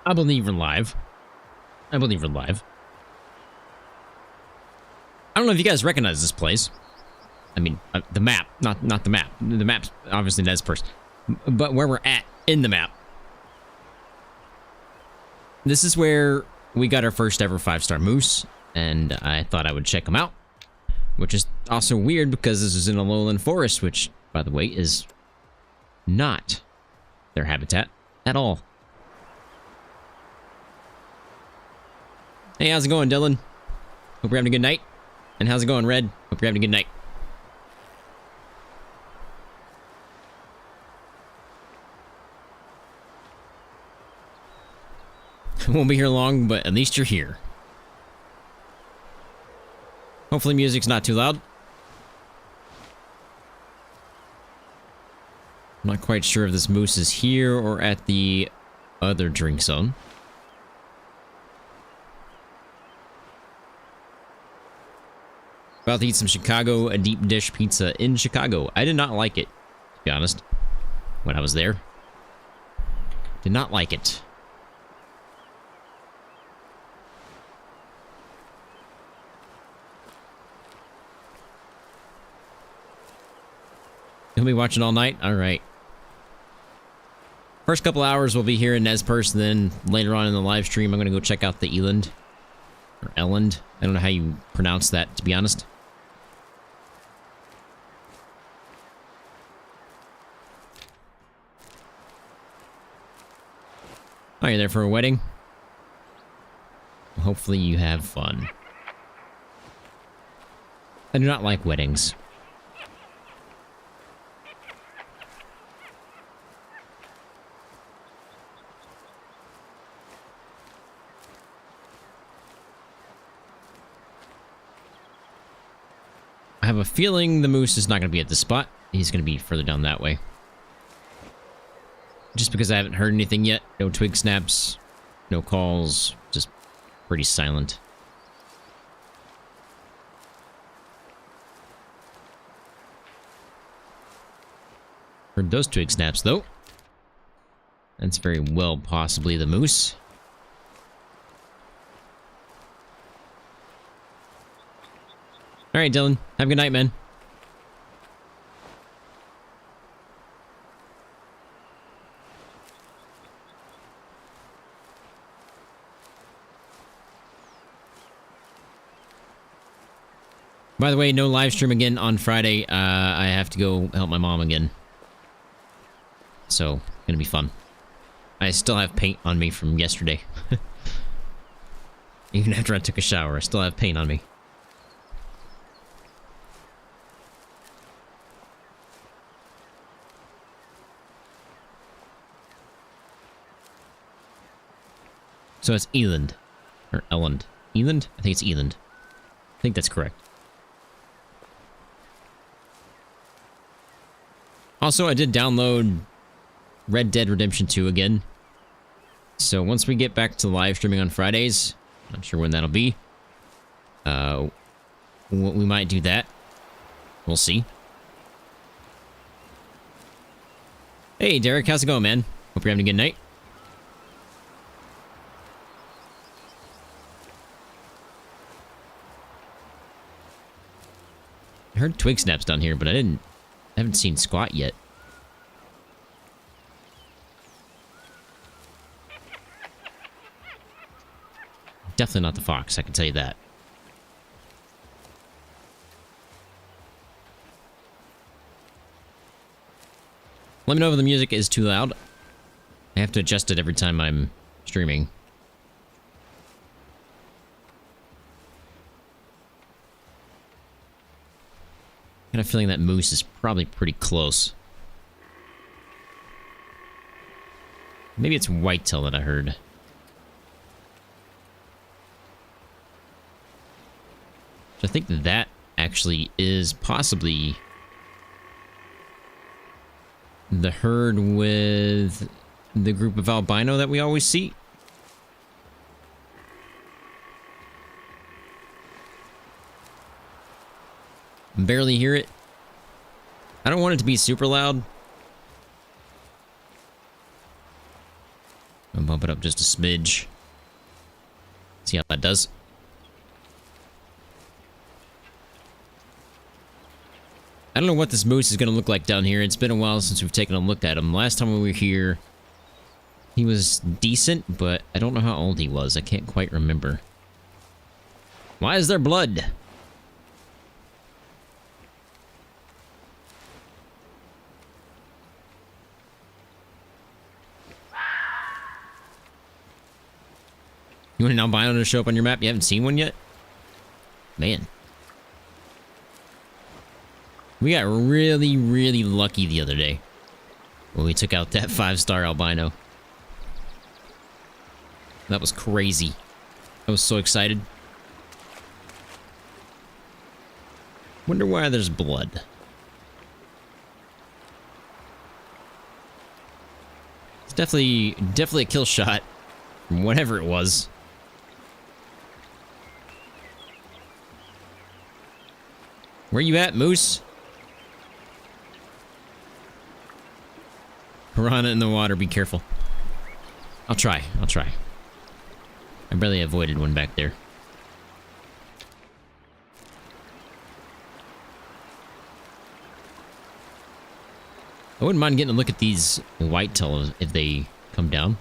I believe we're live. I believe we're live. I don't know if you guys recognize this place. I mean, the map, not the map. The map's obviously Nez Perce, but where we're at in the map. This is where we got our first ever 5-star moose, and I thought I would check them out. Which is also weird because this is in a lowland forest, which, by the way, is not their habitat at all. Hey, how's it going, Dylan? Hope you're having a good night. And how's it going, Red? Hope you're having a good night. Won't be here long, but at least you're here. Hopefully music's not too loud. I'm not quite sure if this moose is here or at the other drink zone. About to eat some Chicago, a deep dish pizza in Chicago. I did not like it, to be honest, when I was there. Did not like it. You'll be watching all night? Alright. First couple hours we'll be here in Nez Perce, and then later on in the live stream I'm going to go check out the Eland. Or Eland. I don't know how you pronounce that, to be honest. Oh, you're there for a wedding? Well, hopefully you have fun. I do not like weddings. I have a feeling the moose is not going to be at this spot. He's going to be further down that way. Just because I haven't heard anything yet. No twig snaps, no calls, just pretty silent. Heard those twig snaps, though. That's very well possibly the moose. Alright, Dylan. Have a good night, man. By the way, no live stream again on Friday. I have to go help my mom again. So, gonna be fun. I still have paint on me from yesterday. Even after I took a shower, I still have paint on me. So it's Eland. Or Eland. Eland? I think it's Eland. I think that's correct. Also, I did download Red Dead Redemption 2 again. So once we get back to live streaming on Fridays, not sure when that'll be, we might do that. We'll see. Hey, Derek, how's it going, man? Hope you're having a good night. I heard twig snaps down here, but I haven't seen squat yet. Definitely not the fox, I can tell you that. Let me know if the music is too loud. I have to adjust it every time I'm streaming. I have a feeling that moose is probably pretty close. Maybe it's whitetail that I heard. So I think that actually is possibly the herd with the group of albino that we always see. Barely hear it. I don't want it to be super loud. I'll bump it up just a smidge. See how that does. I don't know what this moose is going to look like down here. It's been a while since we've taken a look at him. Last time we were here, he was decent, but I don't know how old he was. I can't quite remember. Why is there blood? You want an albino to show up on your map? You haven't seen one yet? Man. We got really, really lucky the other day when we took out that 5-star albino. That was crazy. I was so excited. Wonder why there's blood. It's definitely a kill shot from whatever it was. Where you at, moose? Piranha in the water, be careful. I'll try. I barely avoided one back there. I wouldn't mind getting a look at these whitetails if they come down.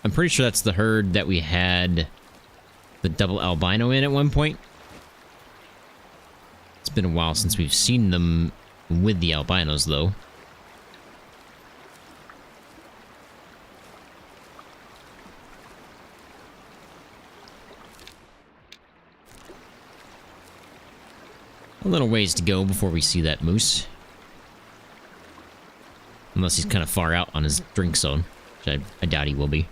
I'm pretty sure that's the herd that we had the double albino in at one point. It's been a while since we've seen them with the albinos, though. A little ways to go before we see that moose. Unless he's kind of far out on his drink zone, which I doubt he will be.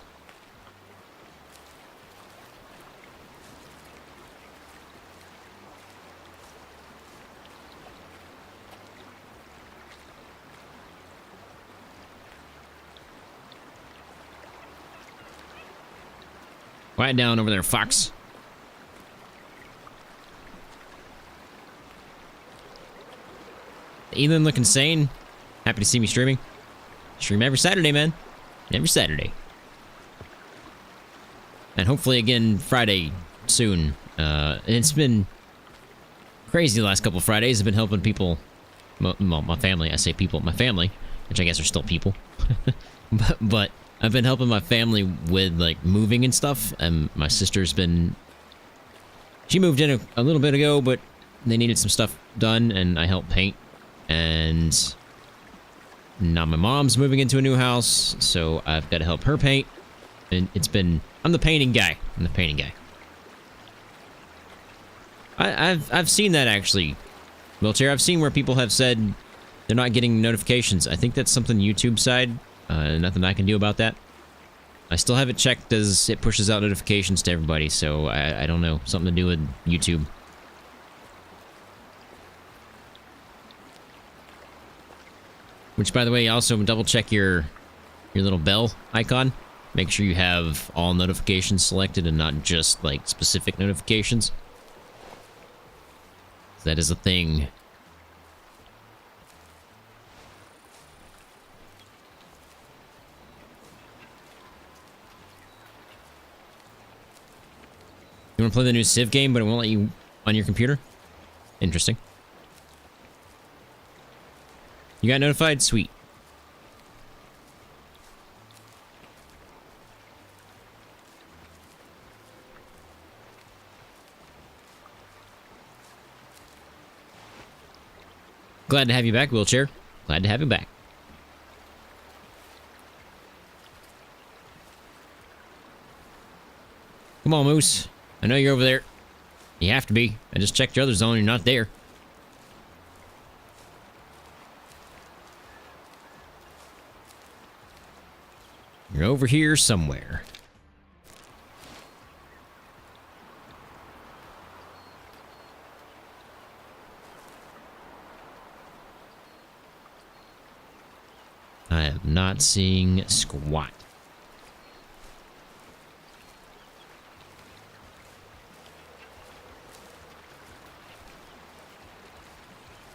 Quiet down over there, fox. Eland looking sane. Happy to see me streaming. Stream every Saturday, man. Every Saturday. And hopefully again Friday soon. It's been crazy the last couple of Fridays. I've been helping people. Well, my family. I say people. My family. Which I guess are still people. but I've been helping my family with, like, moving and stuff, and my sister's been... She moved in a little bit ago, but they needed some stuff done, and I helped paint, and now my mom's moving into a new house, so I've got to help her paint, and it's been... I'm the painting guy. I've seen that, actually, Wheelchair. I've seen where people have said they're not getting notifications. I think that's something YouTube side... nothing I can do about that. I still have it checked as it pushes out notifications to everybody, so I don't know. Something to do with YouTube. Which, by the way, also double check your little bell icon. Make sure you have all notifications selected and not just, like, specific notifications. That is a thing. You want to play the new Civ game, but it won't let you on your computer? Interesting. You got notified? Sweet. Glad to have you back, Wheelchair. Glad to have you back. Come on, Moose. I know you're over there. You have to be. I just checked your other zone. You're not there. You're over here somewhere. I am not seeing squat.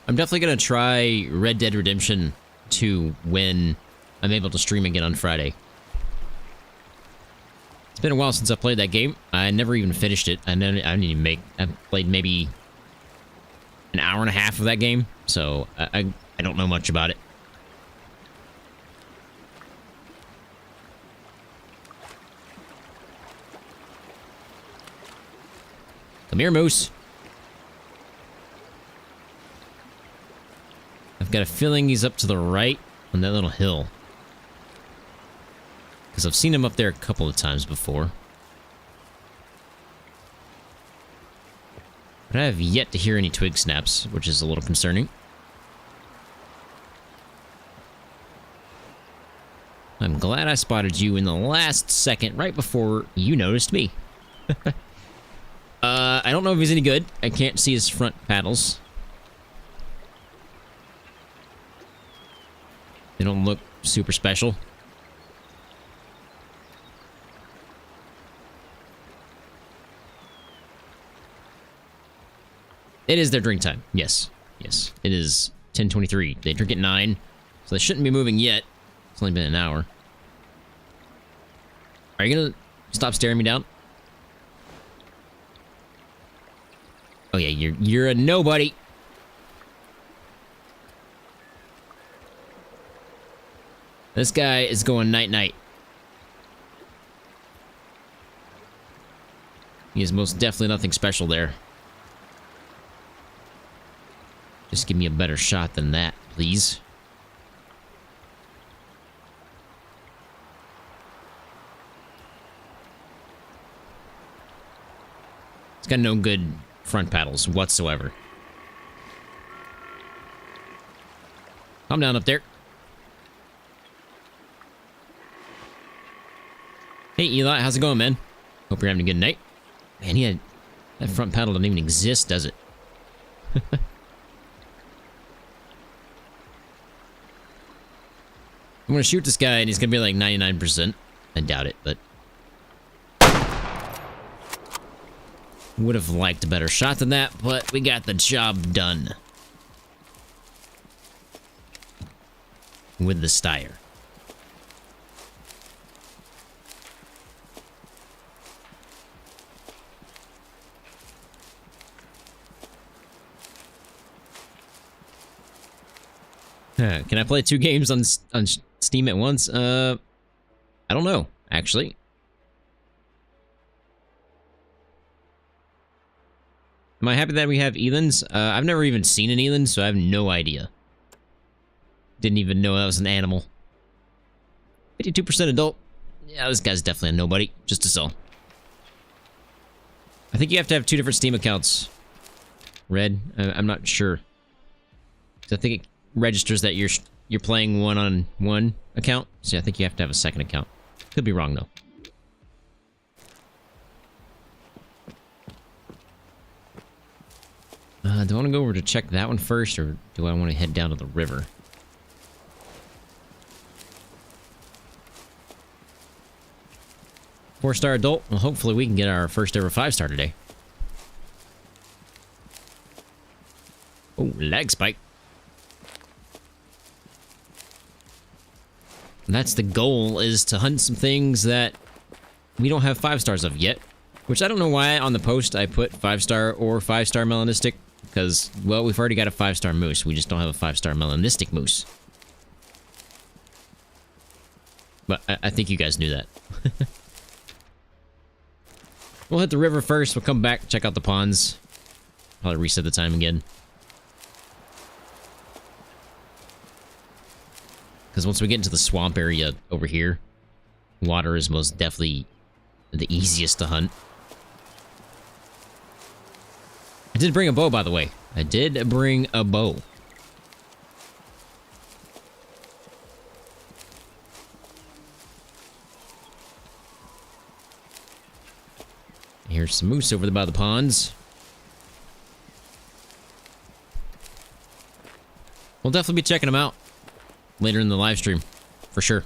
I'm definitely gonna try Red Dead Redemption 2 when I'm able to stream again on Friday. It's been a while since I played that game. I never even finished it. I didn't even I played maybe an hour and a half of that game, so I don't know much about it. Come here, Moose. I've got a feeling he's up to the right on that little hill. Because I've seen him up there a couple of times before. But I have yet to hear any twig snaps, which is a little concerning. I'm glad I spotted you in the last second, right before you noticed me. I don't know if he's any good. I can't see his front paddles. They don't look super special. It is their drink time. Yes. Yes. It is 10:23. They drink at 9, so they shouldn't be moving yet. It's only been an hour. Are you gonna stop staring me down? Oh yeah, you're a nobody. This guy is going night-night. He is most definitely nothing special there. Just give me a better shot than that, please. It's got no good front paddles whatsoever. Calm down up there. Hey, Eli, how's it going, man? Hope you're having a good night. Man, that front paddle doesn't even exist, does it? I'm gonna shoot this guy and he's gonna be like 99%. I doubt it, but... would have liked a better shot than that, but we got the job done. With the Steyr. Can I play 2 games on Steam at once? I don't know, actually. Am I happy that we have Elands? I've never even seen an Eland, so I have no idea. Didn't even know that was an animal. 52% adult. Yeah, this guy's definitely a nobody. Just to sell. I think you have to have 2 different Steam accounts. Red? I'm not sure. I think it registers that you're playing one on one account. So I think you have to have a second account. Could be wrong, though. Do I want to go over to check that one first, or do I want to head down to the river? Four-star adult. Well, hopefully we can get our first ever 5-star today. Oh, lag spike. That's the goal, is to hunt some things that we don't have 5 stars of yet. Which I don't know why on the post I put 5-star or 5-star Melanistic. Because, well, we've already got a 5-star moose. We just don't have a 5-star Melanistic moose. But I think you guys knew that. We'll hit the river first. We'll come back, check out the ponds. Probably reset the time again. Because once we get into the swamp area over here, water is most definitely the easiest to hunt. I did bring a bow, by the way. I did bring a bow. Here's some moose over there by the ponds. We'll definitely be checking them out later in the live stream, for sure.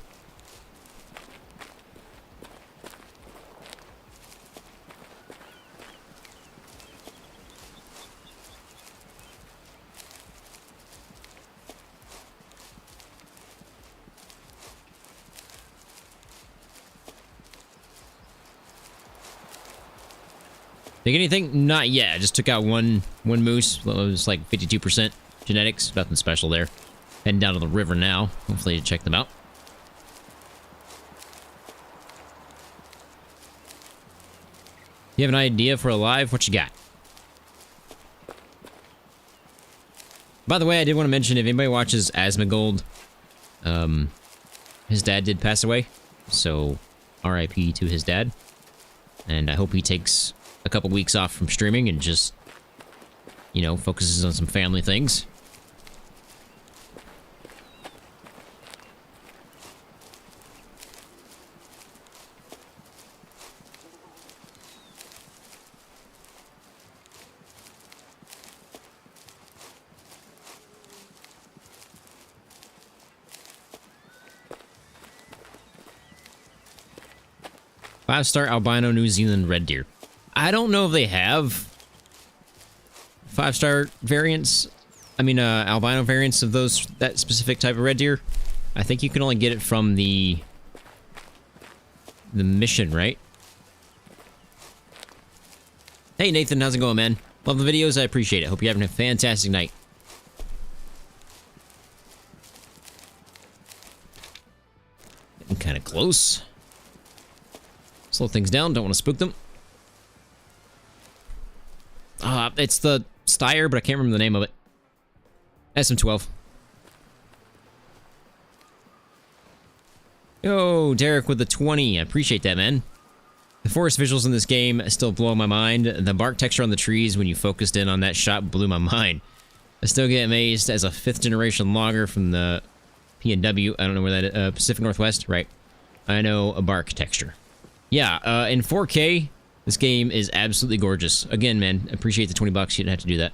Think anything? Not yet. I just took out one moose. It was like 52% genetics. Nothing special there. Heading down to the river now. Hopefully to check them out. You have an idea for a live? What you got? By the way, I did want to mention, if anybody watches Asmongold, his dad did pass away. So, RIP to his dad. And I hope he takes a couple weeks off from streaming and just, you know, focuses on some family things. Five-star albino New Zealand red deer. I don't know if they have five-star variants. I mean, albino variants of that specific type of red deer. I think you can only get it from the mission, right? Hey, Nathan, how's it going, man? Love the videos. I appreciate it. Hope you're having a fantastic night. Getting kind of close. Slow things down. Don't want to spook them. It's the Steyr, but I can't remember the name of it. SM12. Yo, Derek with the 20. I appreciate that, man. The forest visuals in this game still blow my mind. The bark texture on the trees when you focused in on that shot blew my mind. I still get amazed as a 5th generation logger from the PNW. I don't know where that is. Pacific Northwest, right? I know a bark texture. Yeah, in 4K, this game is absolutely gorgeous. Again, man, appreciate the 20 bucks. You didn't have to do that.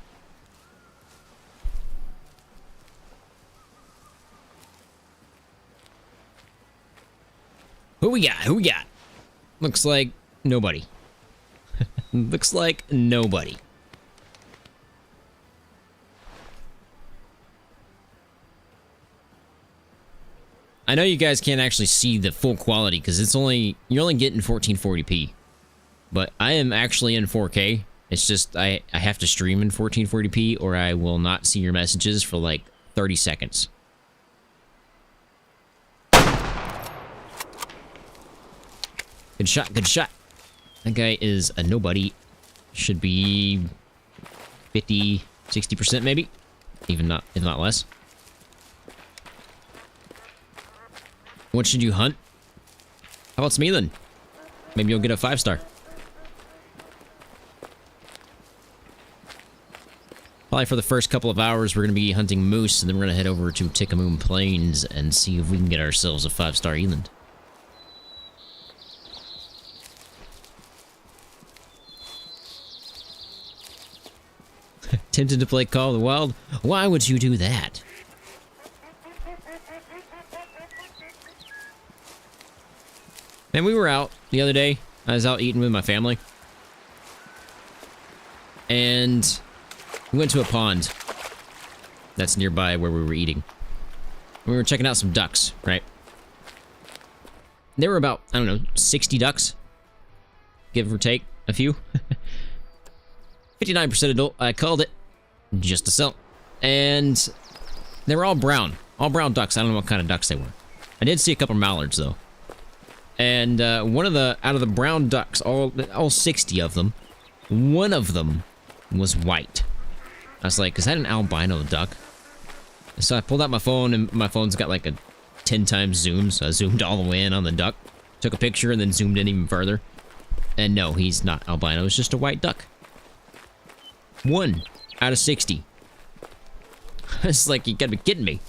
Who we got? Who we got? Looks like nobody. Looks like nobody. I know you guys can't actually see the full quality because you're only getting 1440p. But I am actually in 4K. It's just I have to stream in 1440p or I will not see your messages for like 30 seconds. Good shot, good shot. That guy is a nobody. Should be 50, 60% maybe. Even not, if not less. What should you hunt? How about some Eland? Maybe you'll get a 5-star. Probably for the first couple of hours, we're going to be hunting moose, and then we're going to head over to Tikamoon Plains and see if we can get ourselves a 5-star Eland. Tempted to play Call of the Wild? Why would you do that? Man, we were out the other day. I was out eating with my family. And we went to a pond that's nearby where we were eating. We were checking out some ducks, right? There were about, I don't know, 60 ducks. Give or take a few. 59% adult. I called it. Just to sell. And they were all brown. All brown ducks. I don't know what kind of ducks they were. I did see a couple mallards, though. And one of the, out of the brown ducks, all 60 of them, one of them was white. I was like, is that an albino duck? So I pulled out my phone, and my phone's got like a 10 times zoom, so I zoomed all the way in on the duck, took a picture, and then zoomed in even further. And no, he's not albino, it's just a white duck. 1 out of 60. It's like, you gotta be kidding me.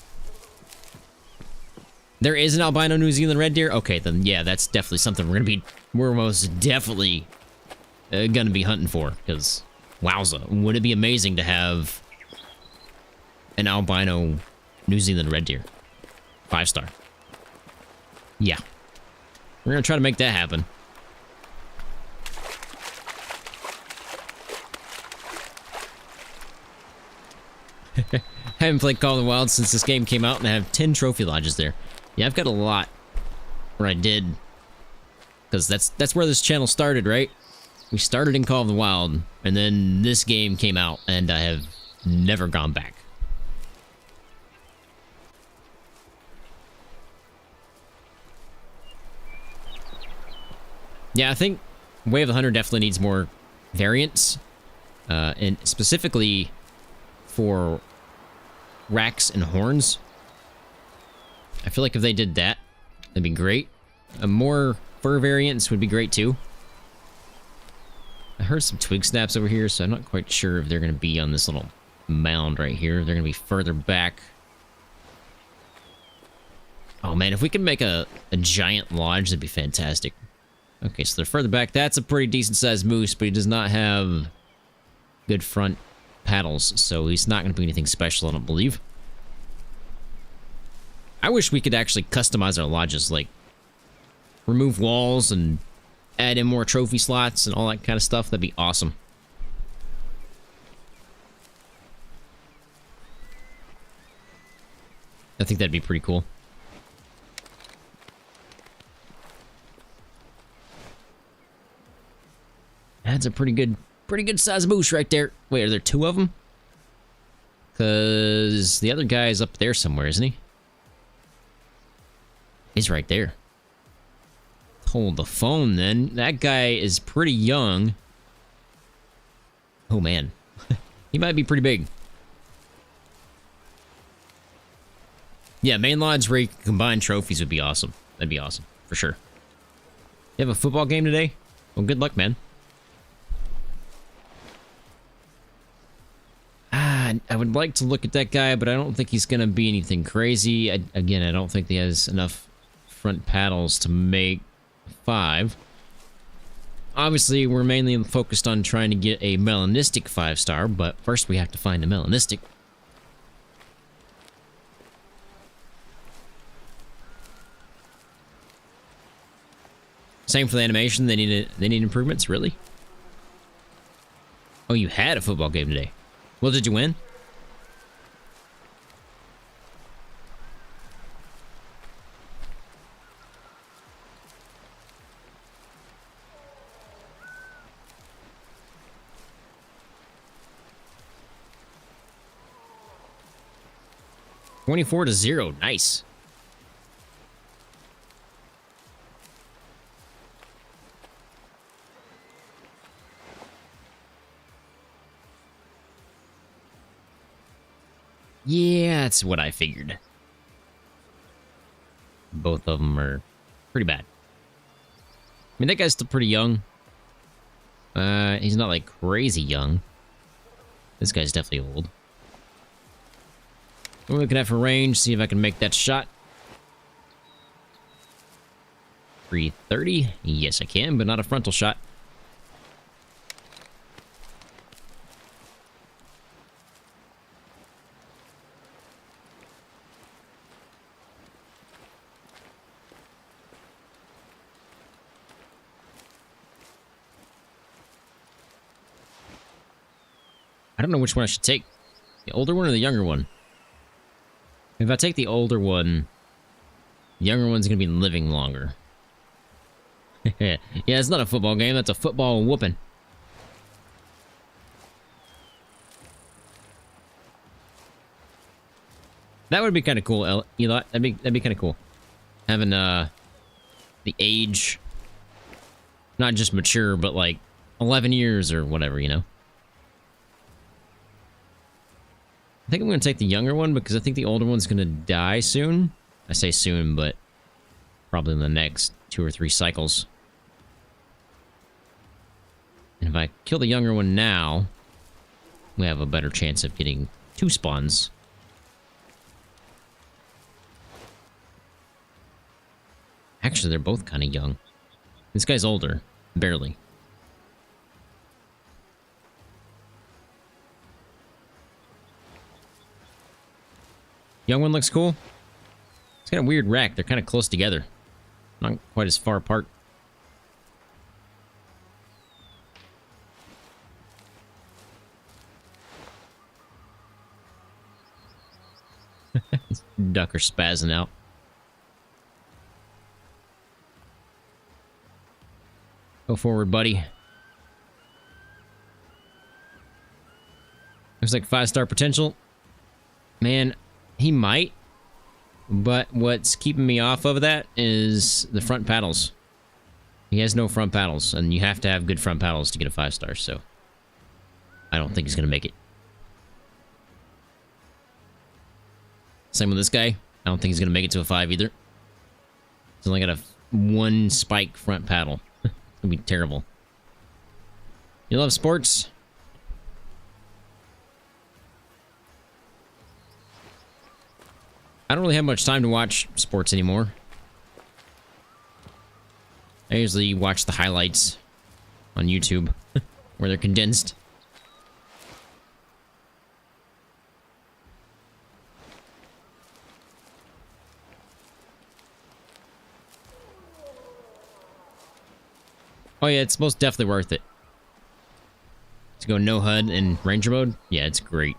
There is an albino New Zealand red deer? Okay, then yeah, that's definitely something we're most definitely gonna be hunting for, because wowza, would it be amazing to have an albino New Zealand red deer? 5-star. Yeah. We're gonna try to make that happen. Haven't played Call of the Wild since this game came out, and I have 10 trophy lodges there. Yeah, I've got a lot. Or I did. Because that's where this channel started, right? We started in Call of the Wild, and then this game came out, and I have never gone back. Yeah, I think Way of the Hunter definitely needs more variants, and specifically for racks and horns. I feel like if they did that, that'd be great. More fur variants would be great too. I heard some twig snaps over here, so I'm not quite sure if they're going to be on this little mound right here. They're going to be further back. Oh man, if we could make a giant lodge, that'd be fantastic. Okay, so they're further back. That's a pretty decent sized moose, but he does not have good front paddles, so he's not going to be anything special, I don't believe. I wish we could actually customize our lodges, like remove walls and add in more trophy slots and all that kind of stuff. That'd be awesome. I think that'd be pretty cool. That's a pretty good size moose right there. Wait, are there two of them? Because the other guy is up there somewhere, isn't he? He's right there. Hold the phone then. That guy is pretty young. Oh man. He might be pretty big. Yeah, main lodge where you can combine trophies would be awesome. That'd be awesome, for sure. You have a football game today? Well, good luck, man. I would like to look at that guy, but I don't think he's going to be anything crazy. Again, I don't think he has enough front paddles to make 5. Obviously, we're mainly focused on trying to get a Melanistic 5-star, but first we have to find a Melanistic. Same for the animation. They need improvements, really? Oh, you had a football game today. Well, did you win? $24-0. Nice. Yeah, that's what I figured. Both of them are pretty bad. I mean, that guy's still pretty young. He's not like crazy young. This guy's definitely old. We're looking at for range, see if I can make that shot. 330. Yes, I can, but not a frontal shot. I don't know which one I should take. The older one or the younger one? If I take the older one, the younger one's gonna be living longer. Yeah, it's not a football game, that's a football whooping. That would be kind of cool, Eli. That'd be kind of cool. Having the age, not just mature, but like 11 years or whatever, you know. I think I'm going to take the younger one because I think the older one's going to die soon. I say soon, but probably in the next 2 or 3 cycles. And if I kill the younger one now, we have a better chance of getting 2 spawns. Actually, they're both kind of young. This guy's older, barely. Young one looks cool. It's got a weird rack. They're kind of close together. Not quite as far apart. Duck are spazzing out. Go forward, buddy. Looks like 5-star potential. Man, he might. But what's keeping me off of that is the front paddles. He has no front paddles, and you have to have good front paddles to get a 5-star, so I don't think he's going to make it. Same with this guy. I don't think he's going to make it to a 5 either. He's only got a 1 spike front paddle. It's going to be terrible. You love sports? I don't really have much time to watch sports anymore. I usually watch the highlights on YouTube, where they're condensed. Oh yeah, it's most definitely worth it. To go no HUD in Ranger mode? Yeah, it's great.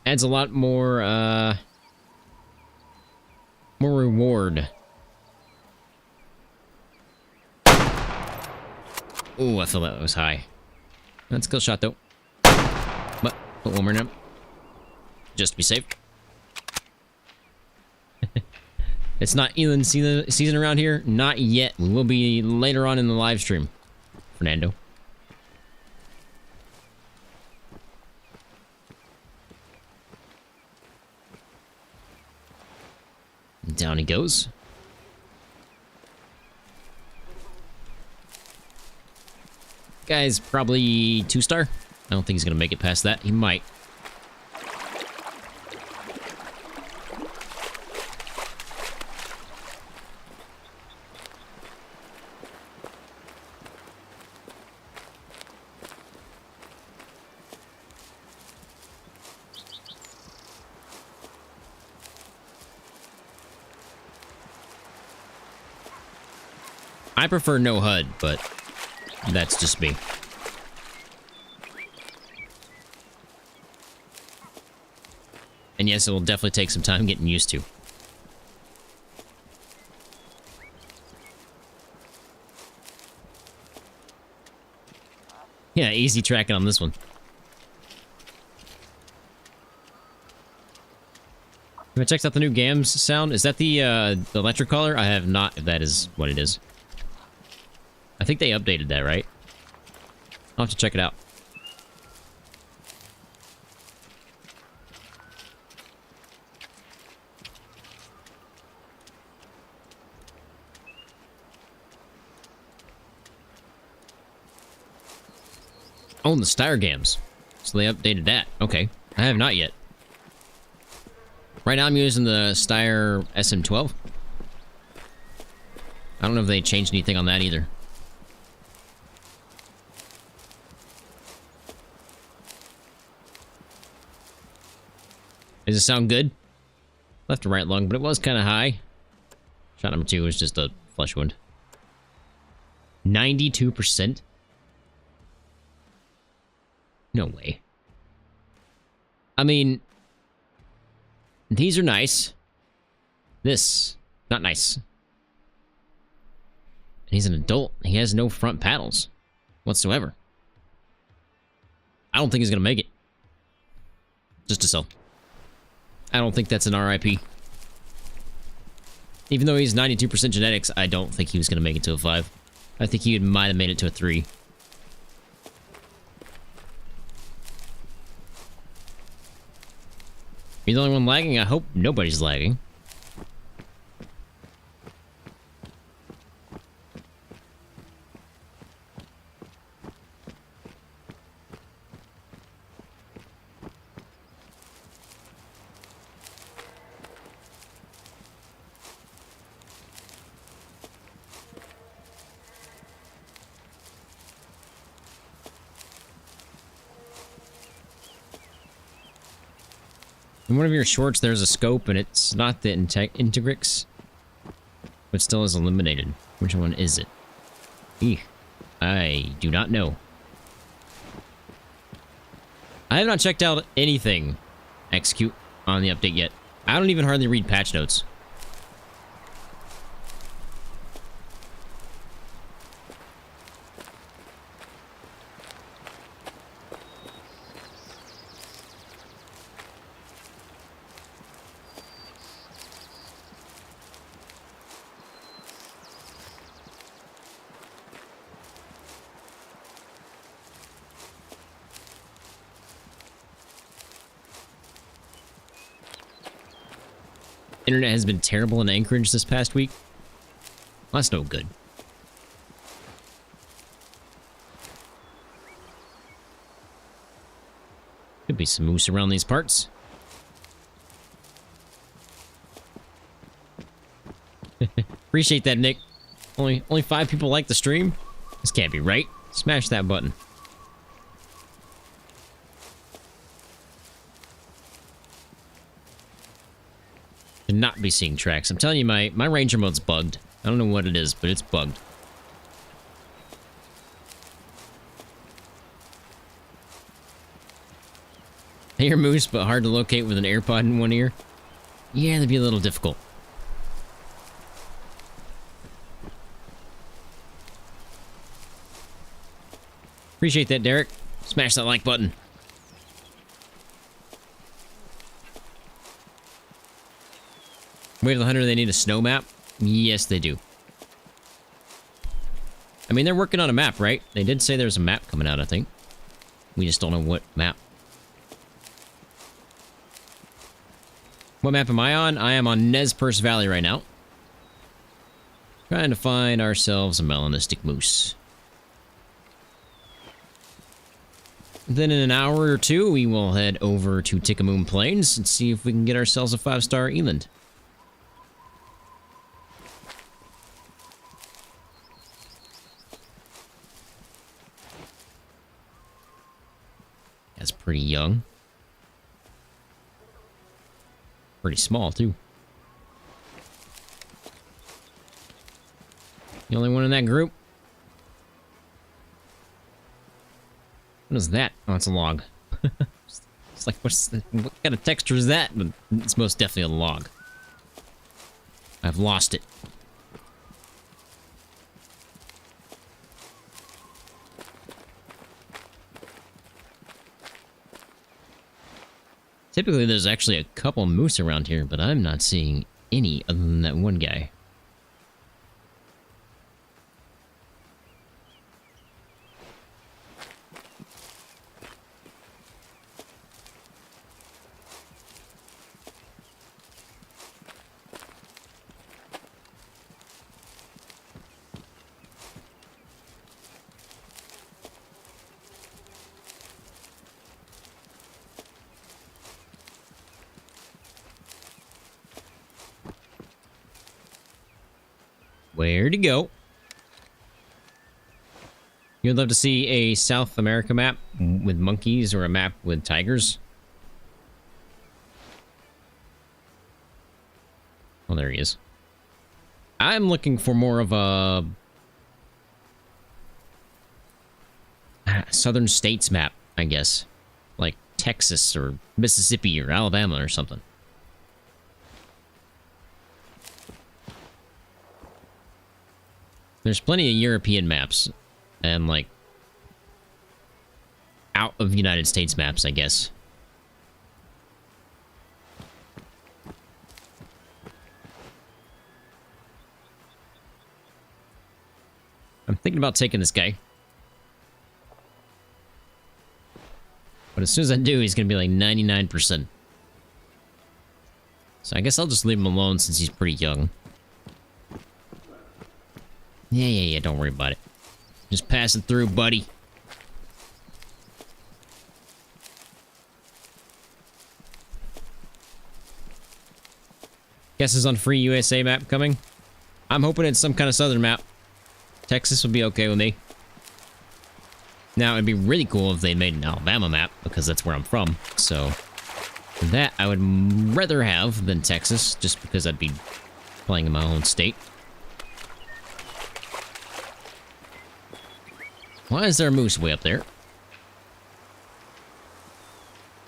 Adds a lot more, more reward. Ooh, I feel that was high. That's a kill shot, though. But, put one more now. Just to be safe. It's not Eland season around here. Not yet. We will be later on in the live stream. Fernando. Down he goes. Guy's probably 2-star. I don't think he's gonna make it past that. He might. I prefer no HUD, but that's just me. And yes, it will definitely take some time getting used to. Yeah, easy tracking on this one. Have I checked out the new GAMS sound? Is that the electric color? I have not, if that is what it is. I think they updated that, right? I'll have to check it out. Oh, and the Steyr gams. So they updated that. Okay. I have not yet. Right now I'm using the Steyr SM12. I don't know if they changed anything on that either. Does it sound good? Left and right lung, but it was kind of high. Shot number 2 was just a flesh wound. 92%? No way. I mean, these are nice. This, not nice. He's an adult. He has no front paddles whatsoever. I don't think he's going to make it. Just to sell. I don't think that's an RIP. Even though he's 92% genetics, I don't think he was going to make it to a 5. I think he might have made it to a 3. You're the only one lagging? I hope nobody's lagging. In one of your shorts, there's a scope, and it's not the Integrix, but still is eliminated. Which one is it? Eek. I do not know. I have not checked out anything execute on the update yet. I don't even hardly read patch notes. Internet has been terrible in Anchorage this past week. Well, that's no good. Could be some moose around these parts. Appreciate that, Nick. Only 5 people like the stream? This can't be right. Smash that button. Should not be seeing tracks. I'm telling you, my ranger mode's bugged. I don't know what it is, but it's bugged. I hear moose, but hard to locate with an AirPod in one ear. Yeah, that'd be a little difficult. Appreciate that, Derek. Smash that like button. Way of the Hunter, they need a snow map? Yes, they do. I mean, they're working on a map, right? They did say there's a map coming out, I think. We just don't know what map. What map am I on? I am on Nez Perce Valley right now. Trying to find ourselves a melanistic moose. Then in an hour or two, we will head over to Tikamoon Plains and see if we can get ourselves a 5-star Eland. That's pretty young. Pretty small, too. The only one in that group? What is that? Oh, it's a log. It's like, what kind of texture is that? But it's most definitely a log. I've lost it. Typically, there's actually a couple moose around here, but I'm not seeing any other than that one guy. Where'd he go? You'd love to see a South America map with monkeys or a map with tigers? Oh, there he is. I'm looking for more of a southern states map, I guess. Like Texas or Mississippi or Alabama or something. There's plenty of European maps and, like, out of United States maps, I guess. I'm thinking about taking this guy. But as soon as I do, he's going to be like 99%. So I guess I'll just leave him alone since he's pretty young. Yeah, don't worry about it. Just pass it through, buddy. Guesses on free USA map coming? I'm hoping it's some kind of southern map. Texas would be okay with me. Now, it'd be really cool if they made an Alabama map, because that's where I'm from. So, that I would rather have than Texas, just because I'd be playing in my own state. Why is there a moose way up there?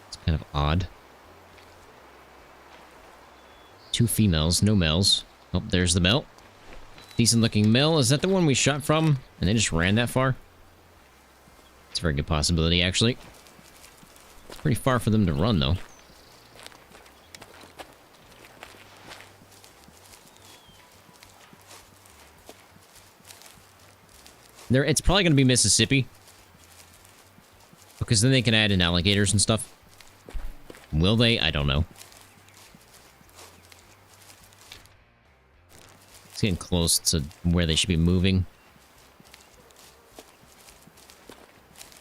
It's kind of odd. 2 females, no males. Oh, there's the male. Decent looking male. Is that the one we shot from? And they just ran that far? It's a very good possibility, actually. It's pretty far for them to run, though. It's probably going to be Mississippi. Because then they can add in alligators and stuff. Will they? I don't know. It's getting close to where they should be moving.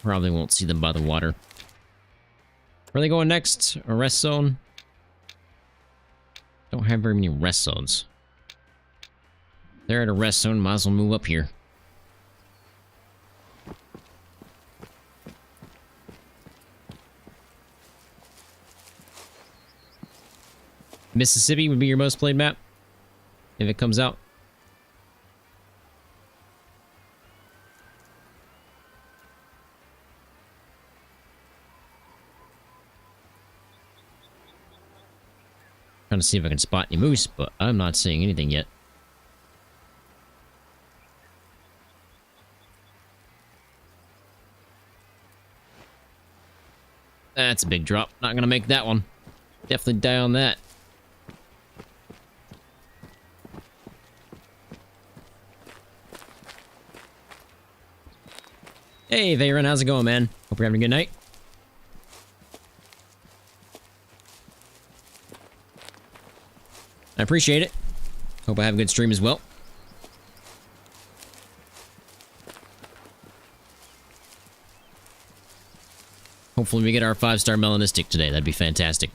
Probably won't see them by the water. Where are they going next? A rest zone? Don't have very many rest zones. They're at a rest zone, might as well move up here. Mississippi would be your most played map if it comes out. Trying to see if I can spot any moose, but I'm not seeing anything yet. That's a big drop. Not gonna make that one. Definitely die on that. Hey, Veyron, how's it going, man? Hope you're having a good night. I appreciate it. Hope I have a good stream as well. Hopefully we get our 5-star Melanistic today. That'd be fantastic.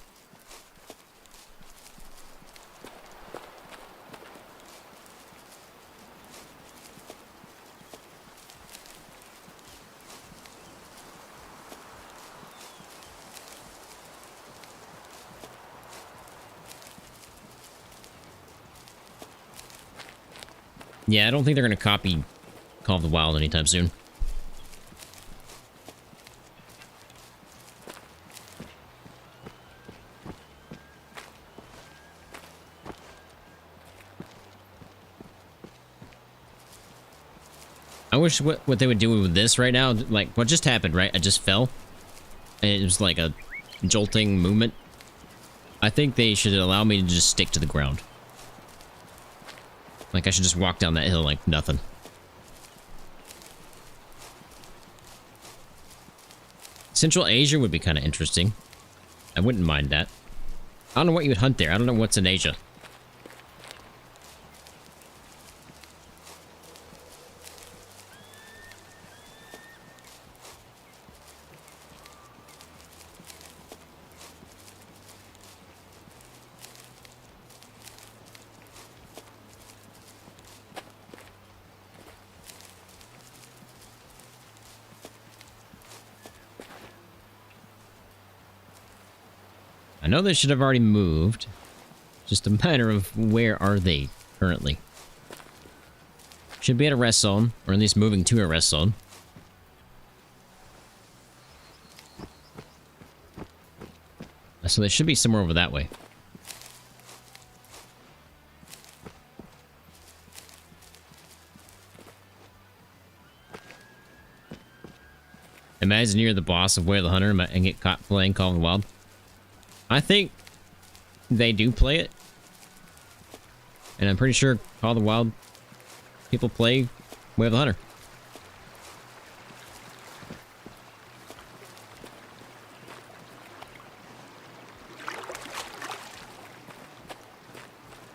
Yeah, I don't think they're going to copy Call of the Wild anytime soon. I wish what they would do with this right now, like what just happened, right? I just fell. And it was like a jolting movement. I think they should allow me to just stick to the ground. Like, I should just walk down that hill like nothing. Central Asia would be kind of interesting. I wouldn't mind that. I don't know what you would hunt there. I don't know what's in Asia. I know they should have already moved. Just a matter of where are they currently. Should be at a rest zone, or at least moving to a rest zone. So they should be somewhere over that way. Imagine you're the boss of Where the Hunter and get caught playing Call of the Wild. I think they do play it. And I'm pretty sure Call of the Wild people play Way of the Hunter.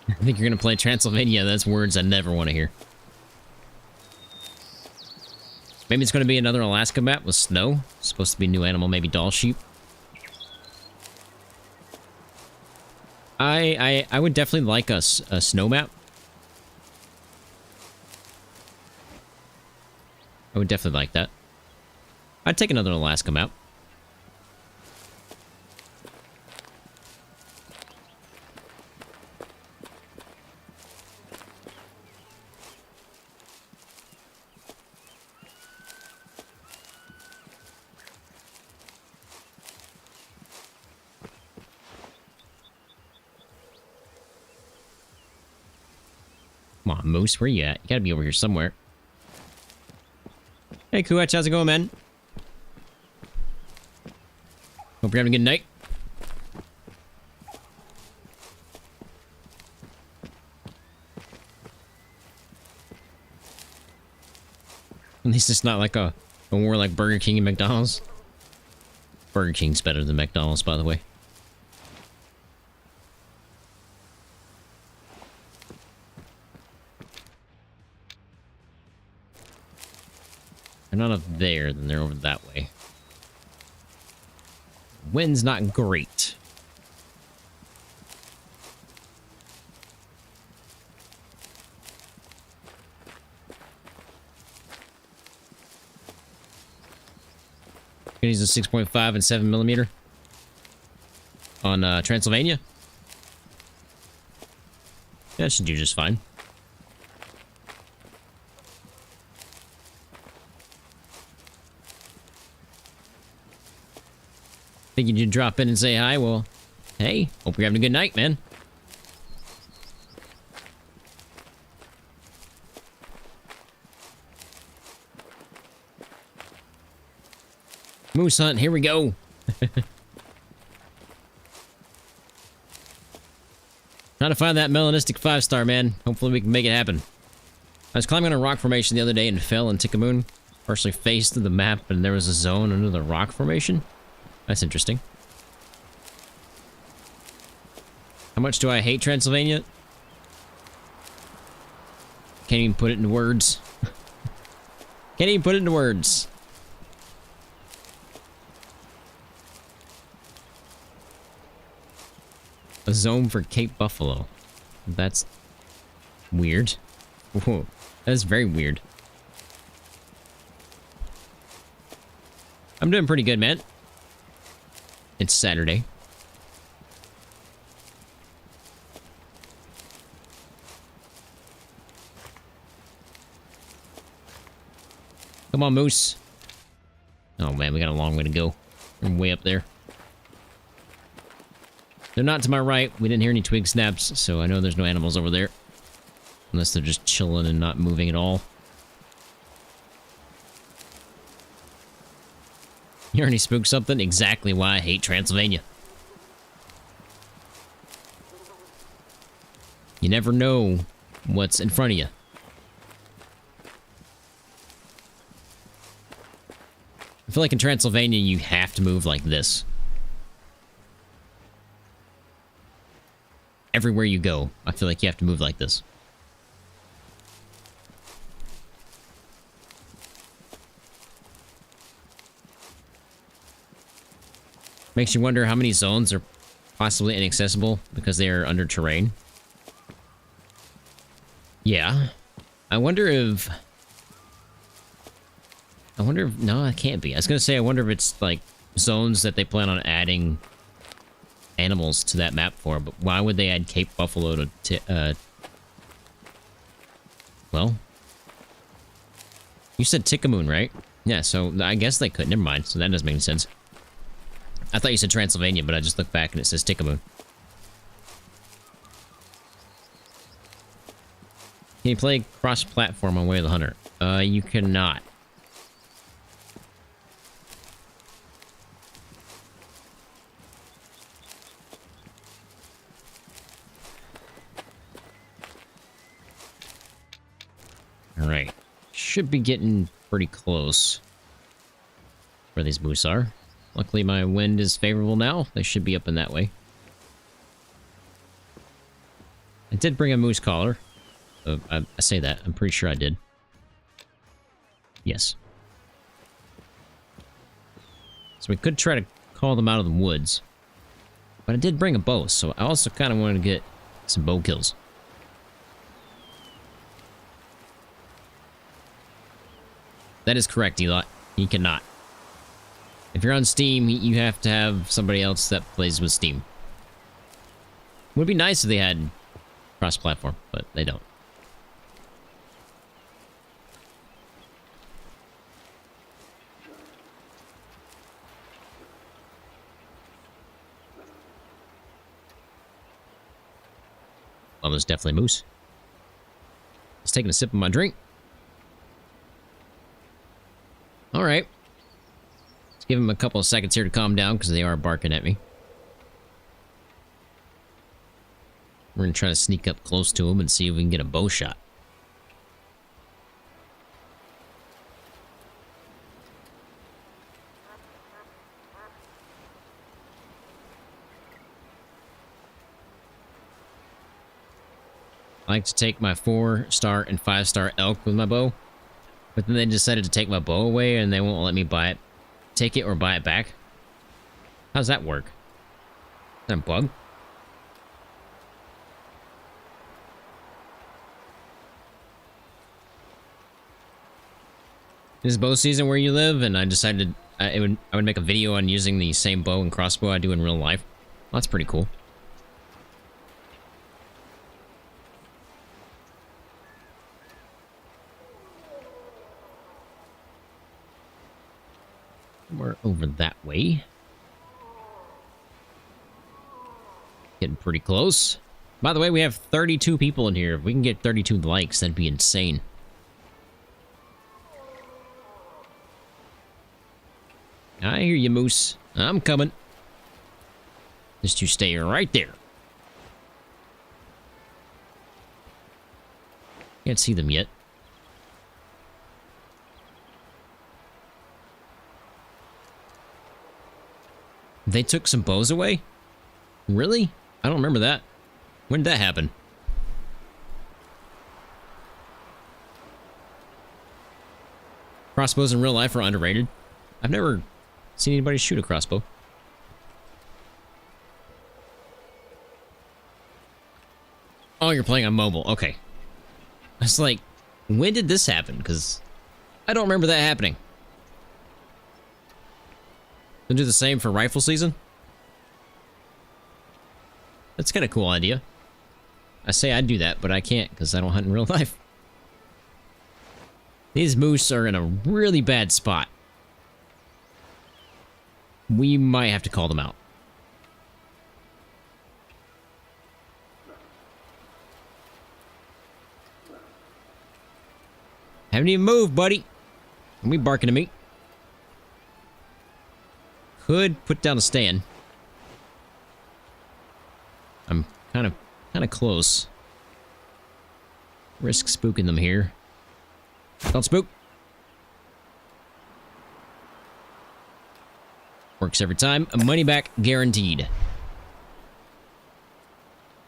I think you're going to play Transylvania. That's words I never want to hear. Maybe it's going to be another Alaska map with snow. It's supposed to be a new animal, maybe doll sheep. I would definitely like a snow map. I would definitely like that. I'd take another Alaska map. Come on, Moose, where you at? You gotta be over here somewhere. Hey, Kuach, how's it going, man? Hope you're having a good night. At least it's not like a war like Burger King and McDonald's. Burger King's better than McDonald's, by the way. they're not up there, then they're over that way. Wind's not great. Gonna use a 6.5 and 7mm on Transylvania. That should do just fine. Figured you'd drop in and say hi. Well, hey, hope you're having a good night, man. Moose hunt, here we go. Trying to find that Melanistic 5-star, man. Hopefully we can make it happen. I was climbing on a rock formation the other day and fell in Tikamoon. Partially faced the map and there was a zone under the rock formation. That's interesting. How much do I hate Transylvania? Can't even put it into words. Can't even put it into words. A zone for Cape Buffalo. That's weird. Whoa, that's very weird. I'm doing pretty good, man. It's Saturday. Come on, Moose. Oh, man, we got a long way to go. We're way up there. They're not to my right. We didn't hear any twig snaps, so I know there's no animals over there. Unless they're just chilling and not moving at all. You already spooked something? Exactly why I hate Transylvania. You never know what's in front of you. I feel like in Transylvania, you have to move like this. Everywhere you go, I feel like you have to move like this. Makes you wonder how many zones are possibly inaccessible because they are under terrain. Yeah. I wonder if... No, it can't be. I was gonna say, I wonder if it's, like, zones that they plan on adding animals to that map for, but why would they add Cape Buffalo to, well... You said Tikamoon, right? Yeah, so I guess they could. Never mind. So that doesn't make any sense. I thought you said Transylvania, but I just looked back and it says Tikamoon. Can you play cross-platform on Way of the Hunter? You cannot. Alright. Should be getting pretty close where these moose are. Luckily, my wind is favorable now. They should be up in that way. I did bring a moose collar. I say that. I'm pretty sure I did. Yes. So we could try to call them out of the woods. But I did bring a bow, so I also kind of wanted to get some bow kills. That is correct, Eli. You cannot. If you're on Steam, you have to have somebody else that plays with Steam. Would be nice if they had cross-platform, but they don't. Well, there's definitely moose. Just taking a sip of my drink. All right. Let's give him a couple of seconds here to calm down because they are barking at me. We're going to try to sneak up close to him and see if we can get a bow shot. I like to take my 4-star and 5-star elk with my bow. But then they decided to take my bow away and they won't let me buy it. Take it or buy it back. How does that work? Is that a bug? This bow season where you live, and I decided I would make a video on using the same bow and crossbow I do in real life. Well, that's pretty cool. We're over that way. Getting pretty close. By the way, we have 32 people in here. If we can get 32 likes, that'd be insane. I hear you, Moose. I'm coming. Just you stay right there. Can't see them yet. They took some bows away? Really? I don't remember that. When did that happen? Crossbows in real life are underrated. I've never seen anybody shoot a crossbow. Oh, you're playing on mobile. Okay. I was like, when did this happen? Because I don't remember that happening. They'll do the same for rifle season? That's kind of a cool idea. I say I'd do that, but I can't because I don't hunt in real life. These moose are in a really bad spot. We might have to call them out. Haven't even moved, buddy. Don't be barking at me. Could put down a stand. I'm kind of close. Risk spooking them here. Don't spook. Works every time. A money back guaranteed.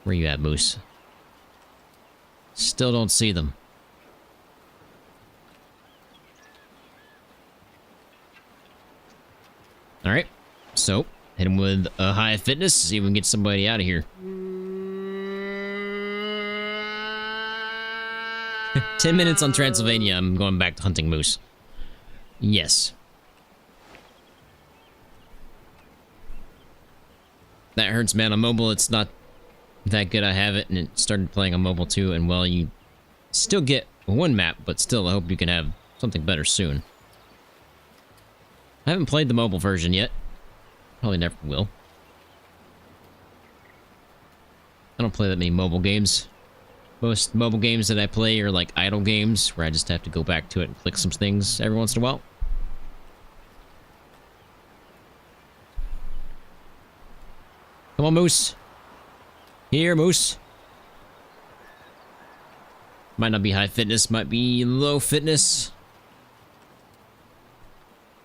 Where you at, Moose? Still don't see them. Alright. So, hit him with a high fitness. See if we can get somebody out of here. 10 minutes on Transylvania. I'm going back to hunting moose. Yes. That hurts, man. On mobile, it's not that good. I have it, and it started playing on mobile too. And well, you still get one map, but still, I hope you can have something better soon. I haven't played the mobile version yet. Probably never will. I don't play that many mobile games. Most mobile games that I play are like idle games, where I just have to go back to it and click some things every once in a while. Come on, Moose. Here, Moose. Might not be high fitness, might be low fitness.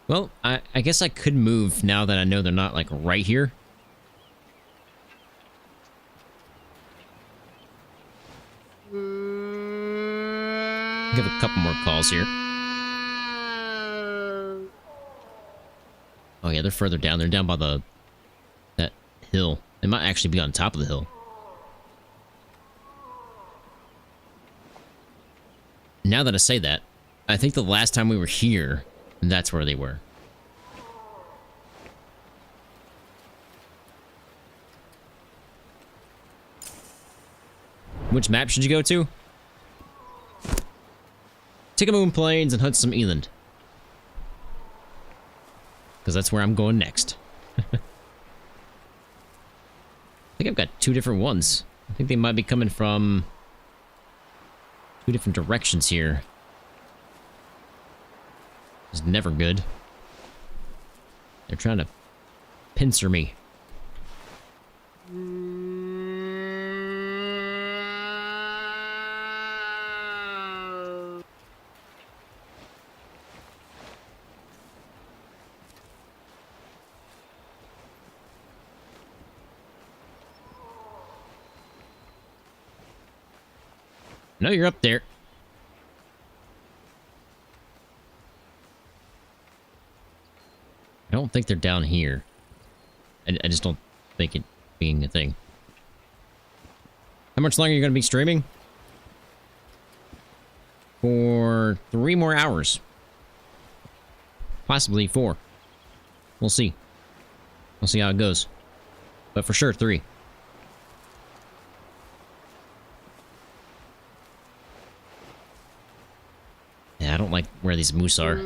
Well, I guess I could move now that I know they're not, like, right here. Give a couple more calls here. Oh, yeah, they're further down. They're down by that hill. They might actually be on top of the hill. Now that I say that, I think the last time we were here, that's where they were. Which map should you go to? Tikamoon Plains and Huntsville, Eland. Because that's where I'm going next. I think I've got two different ones. I think they might be coming from two different directions here. It's never good. They're trying to pincer me. No, you're up there. think they're down here. I just don't think it being a thing. How much longer are you going to be streaming? For 3 more hours. Possibly 4. We'll see. We'll see how it goes. But for sure, 3. Yeah, I don't like where these moose are.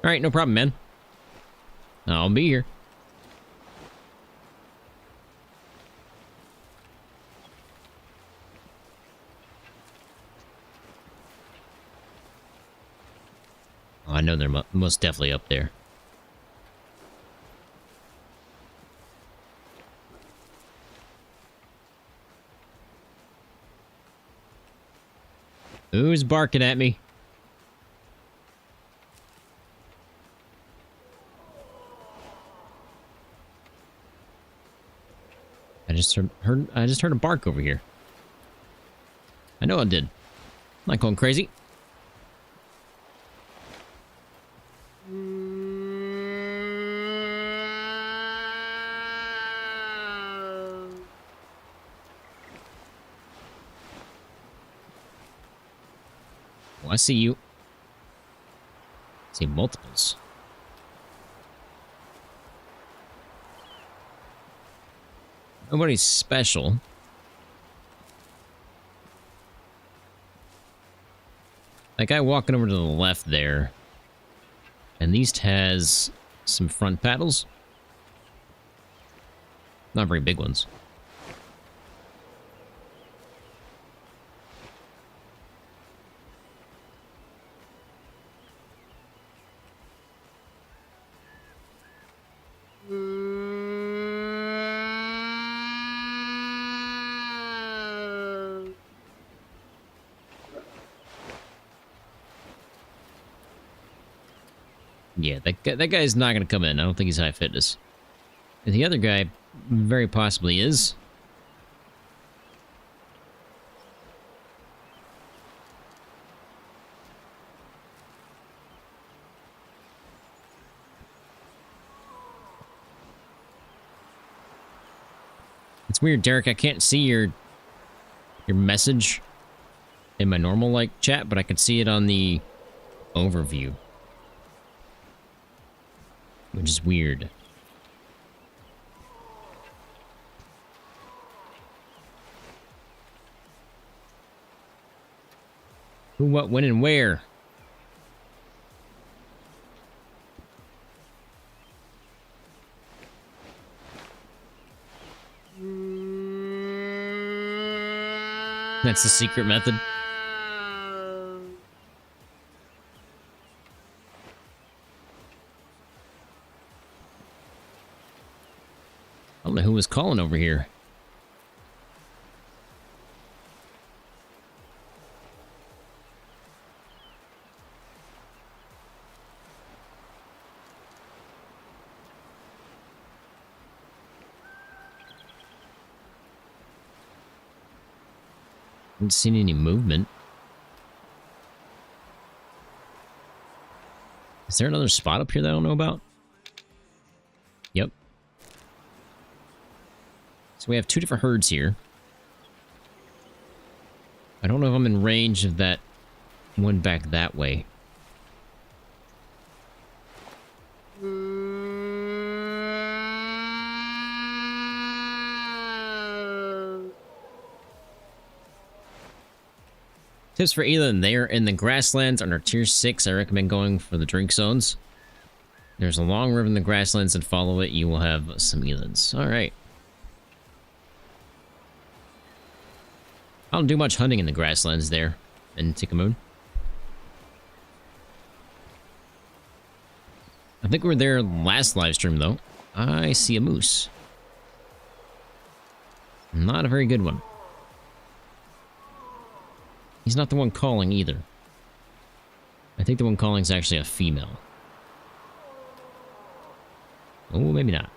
Alright, no problem, man. I'll be here. Oh, I know they're most definitely up there. Who's barking at me? I just heard a bark over here. I know I did. I'm not going crazy. Oh, I see you. I see multiples. Nobody's special. That guy walking over to the left there. At least has some front paddles. Not very big ones. Yeah, that guy's not going to come in. I don't think he's high fitness. And the other guy very possibly is. It's weird, Derek. I can't see your message in my normal like chat, but I can see it on the overview. Which is weird. Who, what, when, and where? That's the secret method. I don't know who was calling over here. Haven't seen any movement. Is there another spot up here that I don't know about? Yep. So we have 2 different herds here. I don't know if I'm in range of that one back that way. Tips for Eland. They are in the grasslands under tier 6. I recommend going for the drink zones. There's a long river in the grasslands and follow it. You will have some Elands. Alright. I don't do much hunting in the grasslands there in Tikamoon. I think we were there last live stream though. I see a moose. Not a very good one. He's not the one calling either. I think the one calling is actually a female. Oh, maybe not.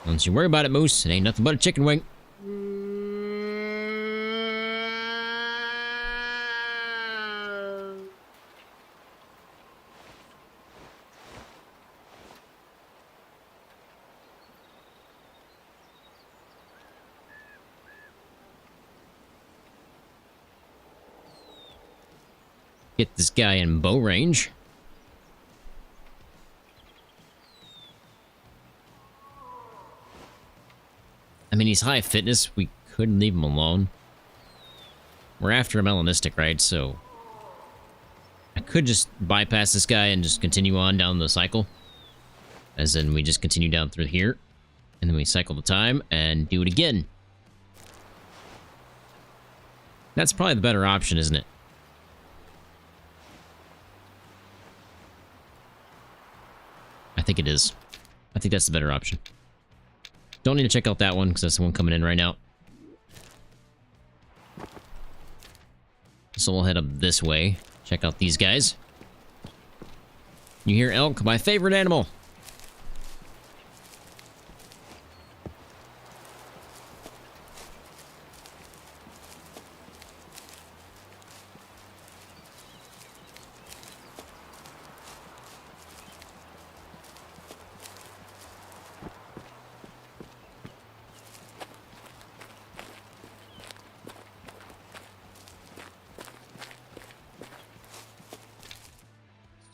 Don't you worry about it, Moose. It ain't nothing but a chicken wing. Get this guy in bow range. I mean, he's high fitness. We couldn't leave him alone. We're after a Melanistic, right? So I could just bypass this guy and just continue on down the cycle. As in, we just continue down through here. And then we cycle the time and do it again. That's probably the better option, isn't it? I think it is. I think that's the better option. Don't need to check out that one, because that's the one coming in right now. So we'll head up this way. Check out these guys. You hear elk? My favorite animal.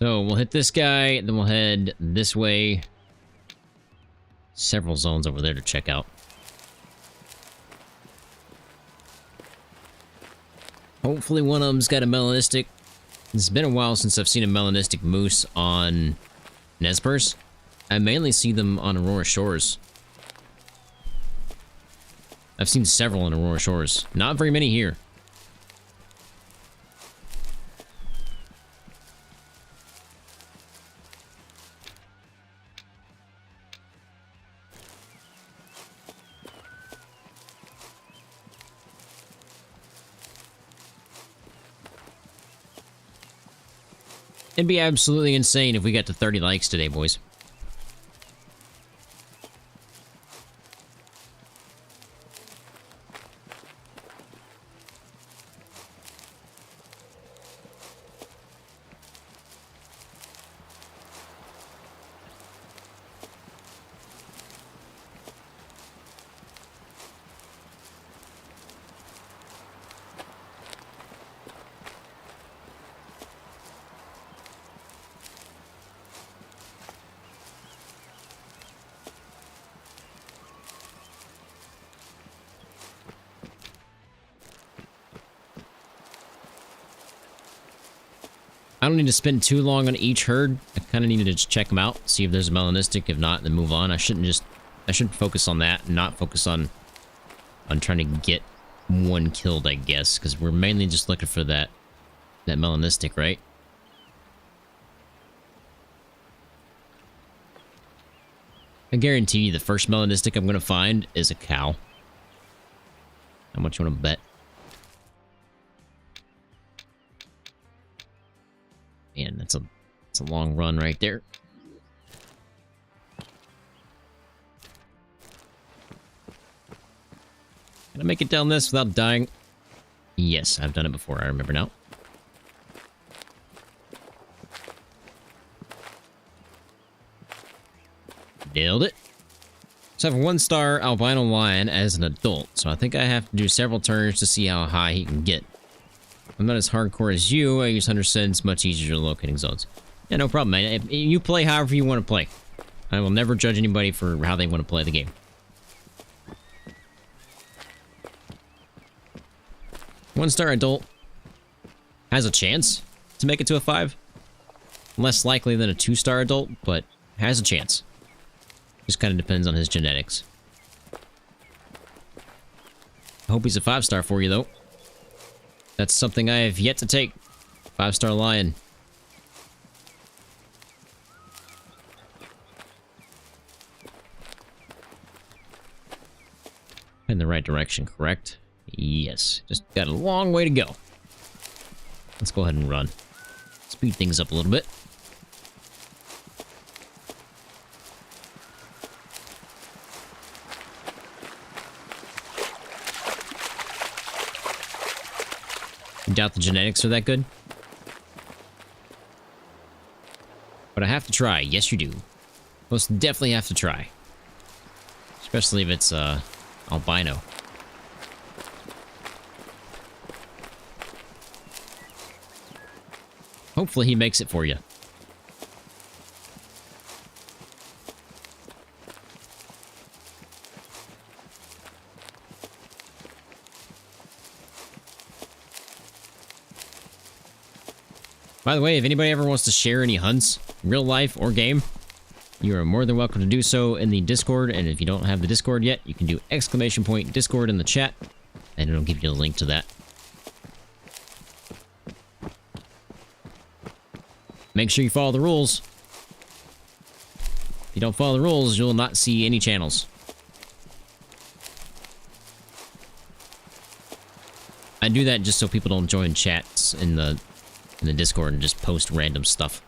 So we'll hit this guy, then we'll head this way. Several zones over there to check out. Hopefully one of them's got a Melanistic. It's been a while since I've seen a Melanistic moose on Nespers. I mainly see them on Aurora Shores. I've seen several on Aurora Shores. Not very many here. It'd be absolutely insane if we got to 30 likes today, boys. I don't need to spend too long on each herd. I kind of needed to just check them out, see if there's a Melanistic. If not, then move on. I should focus on that and not focus on trying to get one killed, I guess, because we're mainly just looking for that Melanistic, right? I guarantee you the first Melanistic I'm going to find is a cow. How much you want to bet? Man, that's a long run right there. Can I make it down this without dying? Yes, I've done it before, I remember now. Nailed it. So I have a 1-star albino lion as an adult, so I think I have to do several turns to see how high he can get. I'm not as hardcore as you. I use 100 cents, much easier locating zones. Yeah, no problem, man. You play however you want to play. I will never judge anybody for how they want to play the game. One-star adult has a chance to make it to a 5. Less likely than a 2-star adult, but has a chance. Just kind of depends on his genetics. I hope he's a 5-star for you, though. That's something I have yet to take. 5-star lion. In the right direction, correct? Yes. Just got a long way to go. Let's go ahead and run. Speed things up a little bit. I doubt the genetics are that good. But I have to try. Yes, you do. Most definitely have to try. Especially if it's, albino. hopefully he makes it for you. By the way, if anybody ever wants to share any hunts, real life or game, you are more than welcome to do so in the Discord. And if you don't have the Discord yet, you can do !Discord in the chat, and it'll give you a link to that. Make sure you follow the rules. If you don't follow the rules, you'll not see any channels. I do that just so people don't join chats in the Discord and just post random stuff.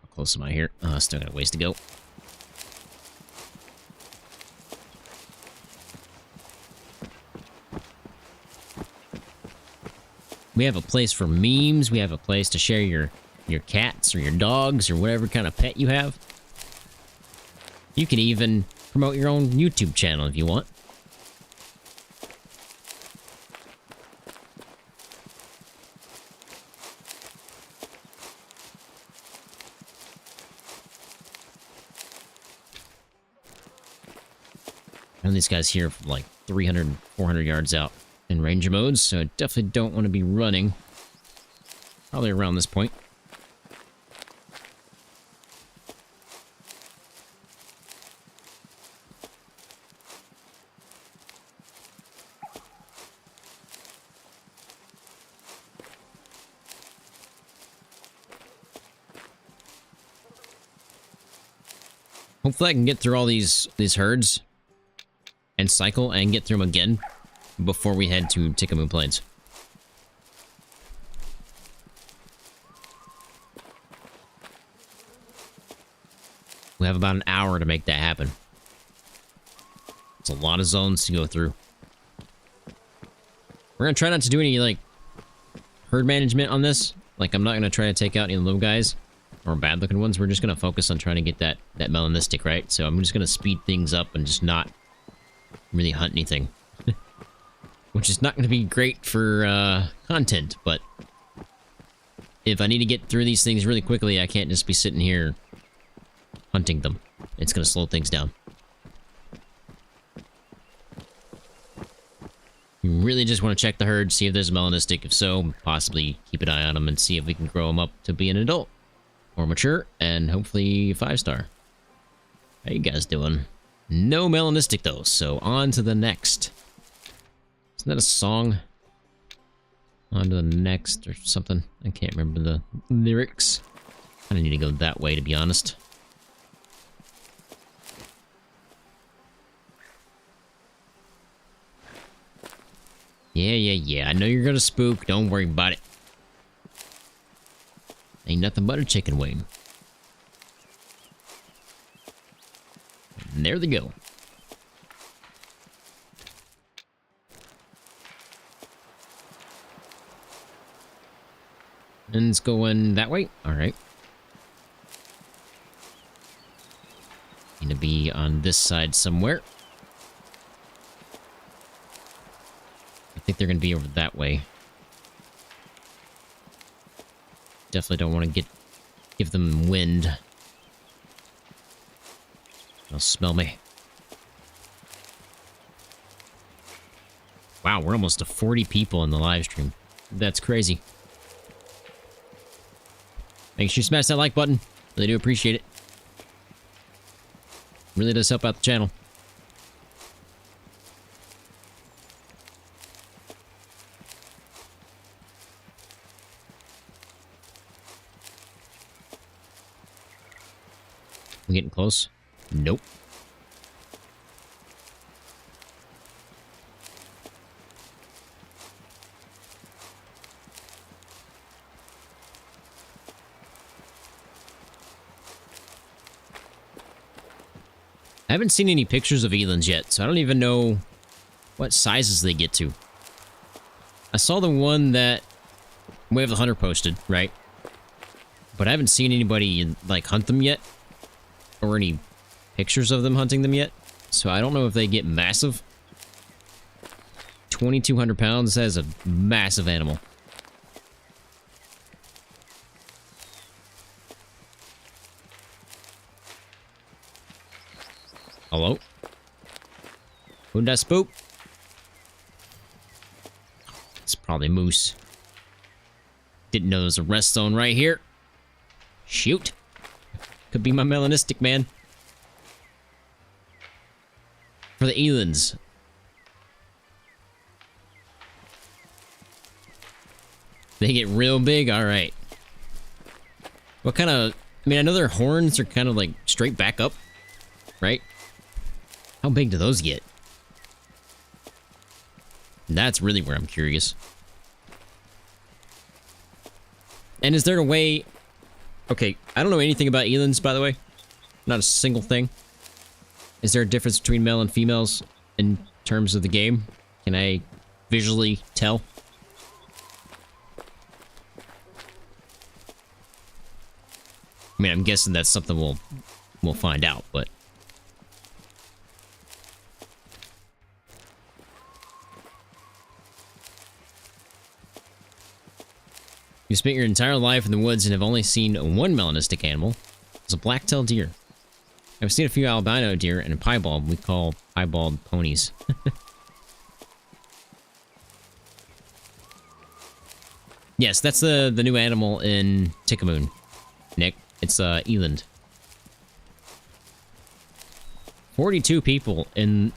How close am I here? Still got a ways to go. We have a place for memes. We have a place to share your cats or your dogs or whatever kind of pet you have. You can even promote your own YouTube channel if you want. And these guys here from like 300, 400 yards out in ranger modes, so I definitely don't want to be running. Probably around this point. Hopefully I can get through all these herds and cycle and get through them again before we head to Tikamoon Plains. We have about an hour to make that happen. It's a lot of zones to go through. We're gonna try not to do any, like, herd management on this. Like, I'm not gonna try to take out any little guys or bad-looking ones. We're just gonna focus on trying to get that Melanistic, right? So I'm just gonna speed things up and just not really hunt anything. Which is not gonna be great for, content, but if I need to get through these things really quickly, I can't just be sitting here hunting them. It's gonna slow things down. You really just want to check the herd, see if there's a Melanistic. If so, possibly keep an eye on them and see if we can grow them up to be an adult or mature, and hopefully 5-star. How you guys doing? No Melanistic though, so on to the next. Isn't that a song? On to the next or something. I can't remember the lyrics. I don't need to go that way, to be honest. Yeah. I know you're gonna spook. Don't worry about it. Ain't nothing but a chicken wing. And there they go. And it's going that way? Alright. Gonna be on this side somewhere. I think they're gonna be over that way. Definitely don't want to give them wind. They'll smell me. Wow, we're almost to 40 people in the live stream. That's crazy. Make sure you smash that like button. Really do appreciate it. Really does help out the channel. We getting close? Nope. I haven't seen any pictures of Elands yet, so I don't even know what sizes they get to. I saw the one that Wave the Hunter posted, right? But I haven't seen anybody, like, hunt them yet. Or any pictures of them hunting them yet, so I don't know if they get massive. 2,200 pounds, that is a massive animal. Hello? Who'd that spook? It's probably moose. Didn't know there was a rest zone right here. Shoot. Could be my Melanistic, man. For the Elands. They get real big? Alright. What kind of... I mean, I know their horns are kind of like straight back up. Right? How big do those get? That's really where I'm curious. And is there a way... Okay, I don't know anything about Elands, by the way. Not a single thing. Is there a difference between male and females in terms of the game? Can I visually tell? I mean, I'm guessing that's something we'll find out, but... You spent your entire life in the woods and have only seen one melanistic animal. It's a black-tailed deer. I've seen a few albino deer and a piebald we call piebald ponies. Yes, that's the new animal in Tikamoon, Nick. It's Eland. 42 people in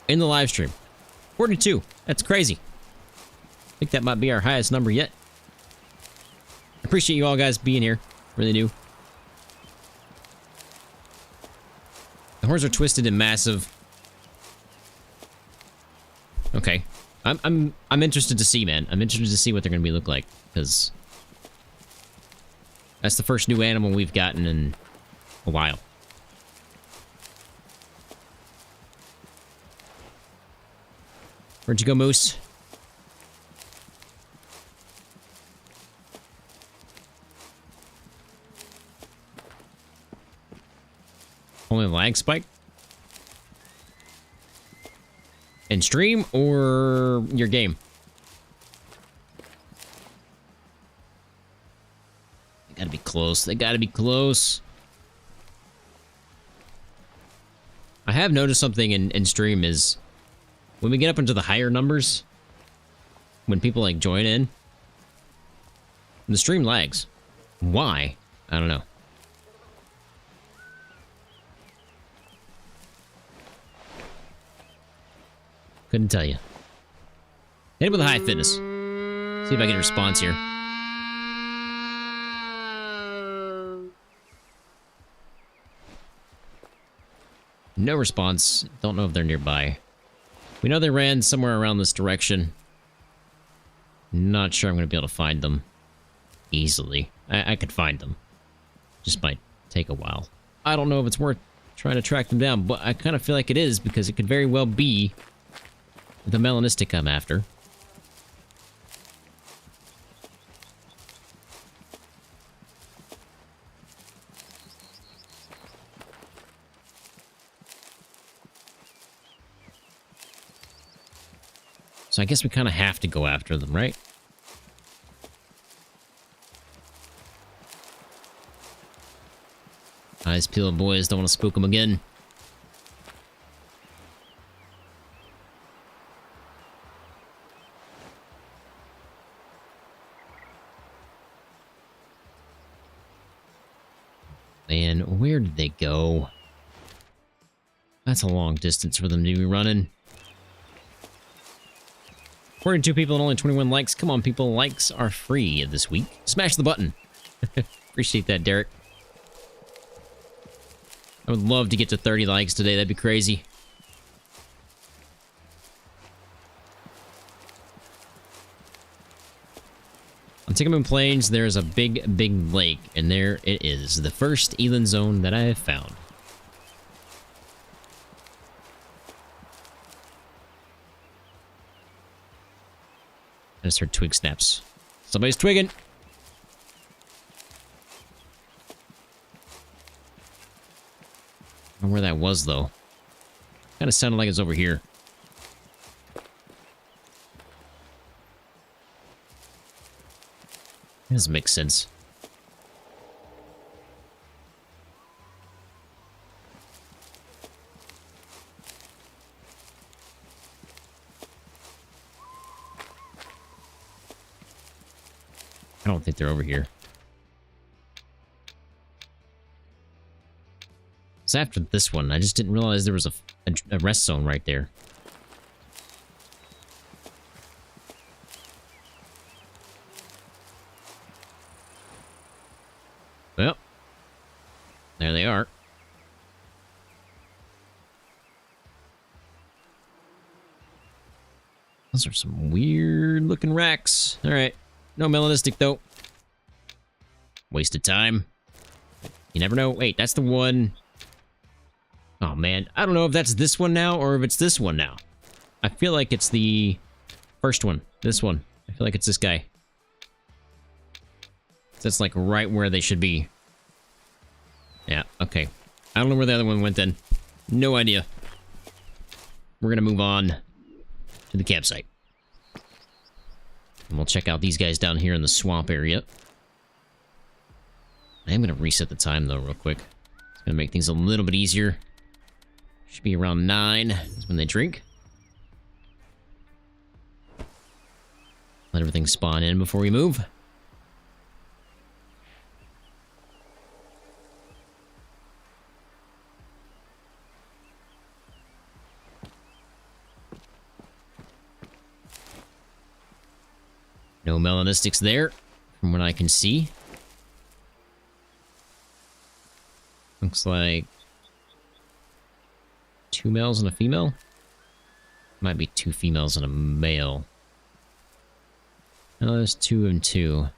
the live stream. 42. That's crazy. I think that might be our highest number yet. Appreciate you all guys being here. Really do. The horns are twisted and massive. Okay. I'm interested to see, man. I'm interested to see what they're gonna look like, because that's the first new animal we've gotten in a while. Where'd you go, Moose? Only lag spike? In stream or your game? They gotta be close. They gotta be close. I have noticed something in stream is when we get up into the higher numbers, when people like join in, the stream lags. Why? I don't know. Couldn't tell you. Hit him with a high fitness. See if I get a response here. No response. Don't know if they're nearby. We know they ran somewhere around this direction. Not sure I'm going to be able to find them easily. I could find them. Just might take a while. I don't know if it's worth trying to track them down, but I kind of feel like it is, because it could very well be the Melanistic I'm after. So I guess we kind of have to go after them, right? Eyes peeled, boys. Don't want to spook them again. And where did they go? That's a long distance for them to be running. 42 people and only 21 likes. Come on, people. Likes are free this week. Smash the button. Appreciate that, Derek. I would love to get to 30 likes today. That'd be crazy. On Tikamoon Plains, there's a big lake, and there it is. The first Eland zone that I have found. I just heard twig snaps. Somebody's twigging. where that was, though. Kind of sounded like it's over here. That doesn't make sense. I don't think they're over here. It's after this one. I just didn't realize there was a rest zone right there. Well, there they are. Those are some weird looking racks. All right. No melanistic, though. Waste of time. You never know. Wait, that's the one. Oh, man. I don't know if that's this one now or if it's this one now. I feel like it's the first one. This one. I feel like it's this guy. That's like right where they should be. Yeah, okay. I don't know where the other one went then. No idea. We're gonna move on to the campsite. And we'll check out these guys down here in the swamp area. I am gonna reset the time though real quick. It's gonna make things a little bit easier. Should be around 9 is when they drink. Let everything spawn in before we move. No melanistics there, from what I can see. Looks like 2 males and a female. Might be 2 females and a male. No, there's 2 and 2.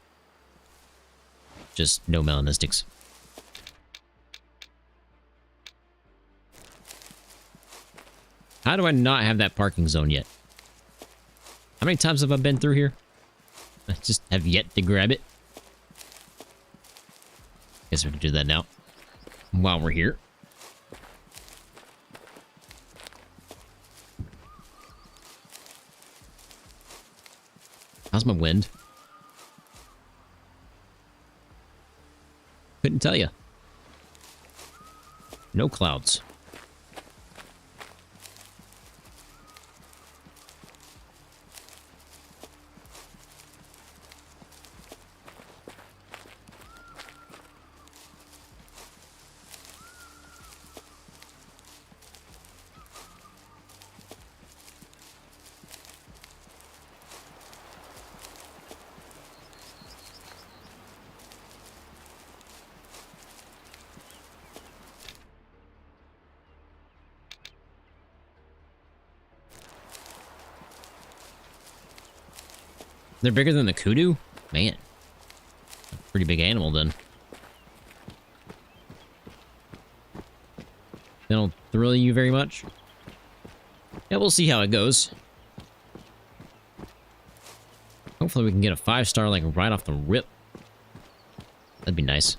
Just no melanistics. How do I not have that parking zone yet? How many times have I been through here? I just have yet to grab it. Guess we can do that now. While we're here. How's my wind? Couldn't tell you. No clouds. They're bigger than the kudu? Man. Pretty big animal, then. They don't thrill you very much? Yeah, we'll see how it goes. Hopefully we can get a 5-star, like, right off the rip. That'd be nice.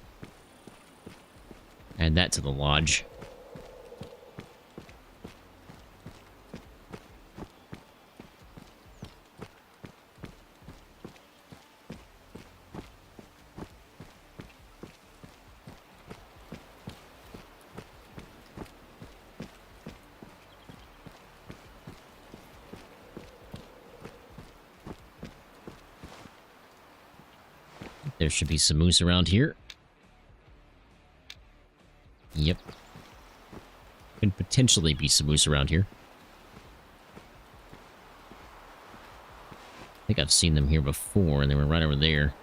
Add that to the lodge. There should be some moose around here. Yep. Could potentially be some moose around here. I think I've seen them here before, and they were right over there.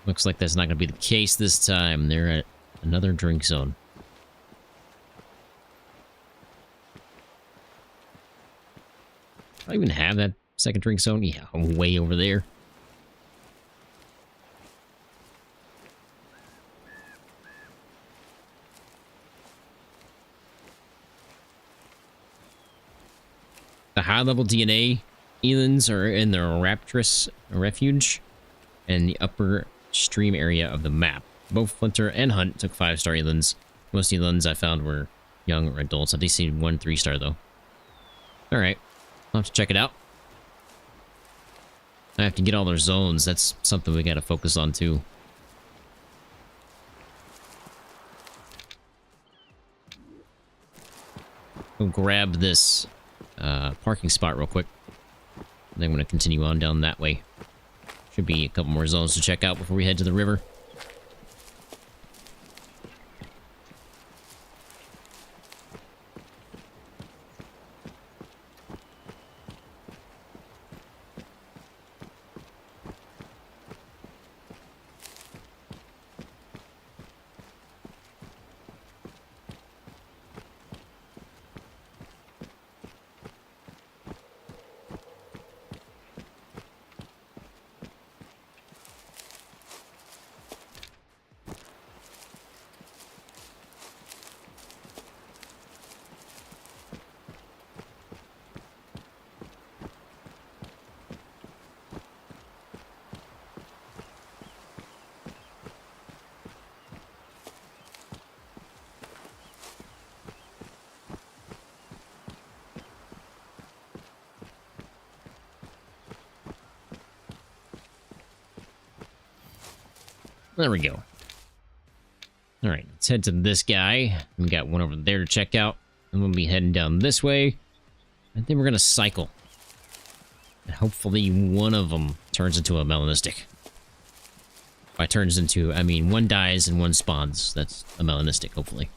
Looks like that's not going to be the case this time. They're at another drink zone. Do I even have that second drink zone? Yeah, I'm way over there. The high-level DNA Elands are in the Raptress Refuge and the upper stream area of the map. Both Flinter and Hunt took 5-star Elands. Most Elands I found were young or adults. I did see 1 3-star though. Alright, I'll have to check it out. I have to get all their zones. That's something we gotta focus on too. We'll grab this parking spot real quick. Then I'm going to continue on down that way. Should be a couple more zones to check out before we head to the river. There we go. Alright, let's head to this guy. We got one over there to check out. And we'll be heading down this way. I think we're going to cycle. And hopefully one of them turns into a Melanistic. By turns into, I mean one dies and one spawns. That's a Melanistic, hopefully.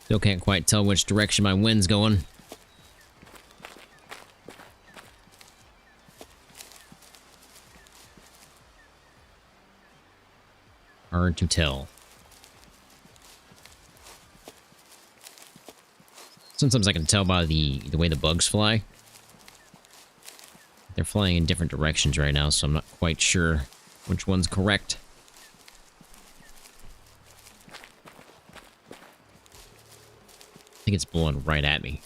Still can't quite tell which direction my wind's going. Hard to tell. Sometimes I can tell by the way the bugs fly. They're flying in different directions right now, so I'm not quite sure which one's correct. I think it's blowing right at me.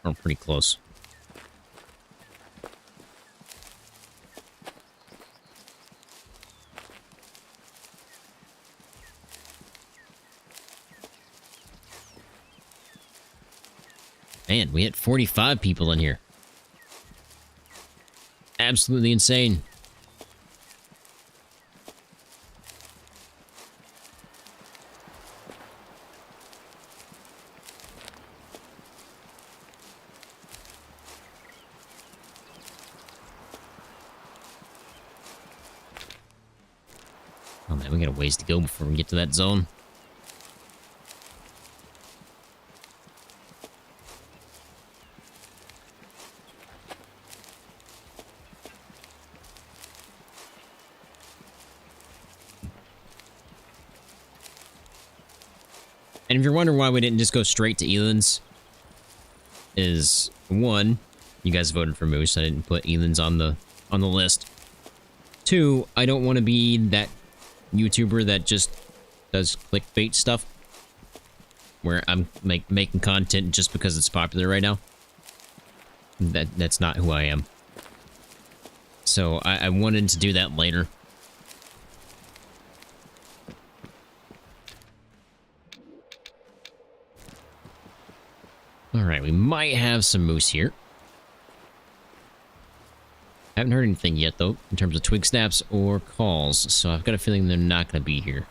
Or pretty close. Man, we hit 45 people in here. Absolutely insane. Oh man, we got a ways to go before we get to that zone. And if you're wondering why we didn't just go straight to Eland's, is one, you guys voted for Moose. I didn't put Eland's on the list. Two, I don't want to be that YouTuber that just does clickbait stuff, where I'm making content just because it's popular right now. That's not who I am. So I wanted to do that later. Alright, we might have some moose here. Haven't heard anything yet, though, in terms of twig snaps or calls, so I've got a feeling they're not going to be here.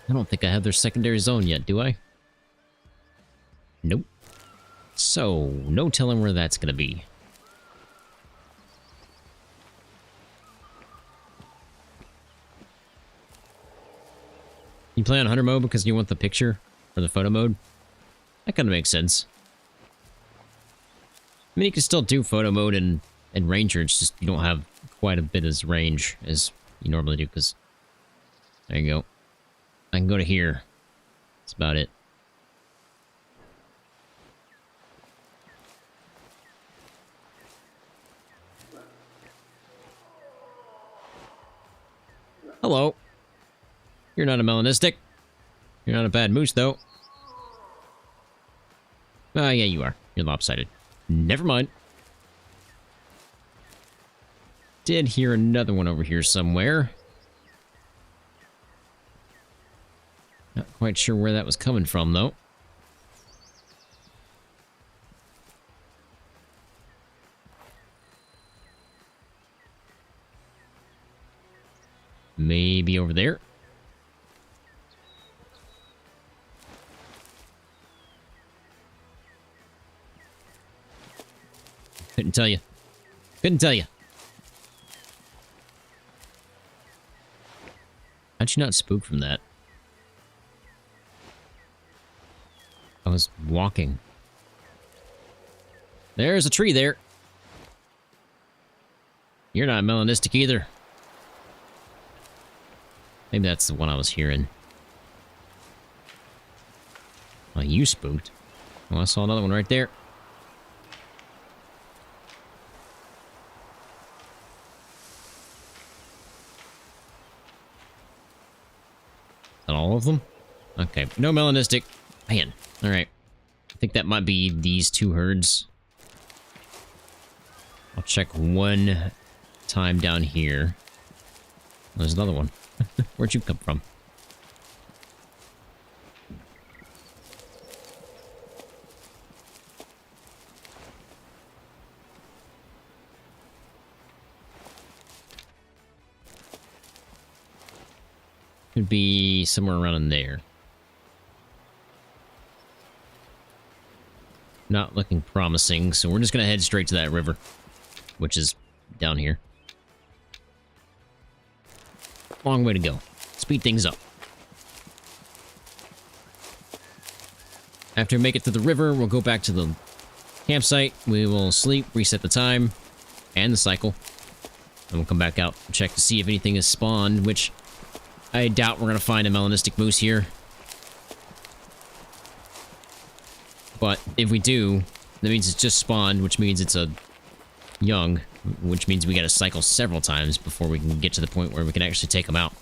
I don't think I have their secondary zone yet, do I? Nope. So, no telling where that's gonna be. You play on hunter mode because you want the picture or the photo mode? That kind of makes sense. I mean, you can still do photo mode and ranger, it's just you don't have quite a bit as range as you normally do, because... There you go. I can go to here. That's about it. Hello. You're not a melanistic. You're not a bad moose, though. Ah, yeah, you are. You're lopsided. Never mind. Did hear another one over here somewhere. Not quite sure where that was coming from, though. Maybe over there. Couldn't tell you. Couldn't tell you. How'd you not spook from that? I was walking. There's a tree there. You're not melanistic either. Maybe that's the one I was hearing. Oh, you spooked. Oh, I saw another one right there. Is that all of them? Okay, no melanistic. Man, alright. I think that might be these two herds. I'll check one time down here. There's another one. Where'd you come from? Could be somewhere around in there. Not looking promising, so we're just gonna head straight to that river, which is down here. Long way to go. Speed things up. After we make it to the river, we'll go back to the campsite. We will sleep, reset the time, and the cycle. And we'll come back out and check to see if anything is spawned, which I doubt we're going to find a melanistic moose here. But if we do, that means it's just spawned, which means it's a young, which means we got to cycle several times before we can get to the point where we can actually take them out.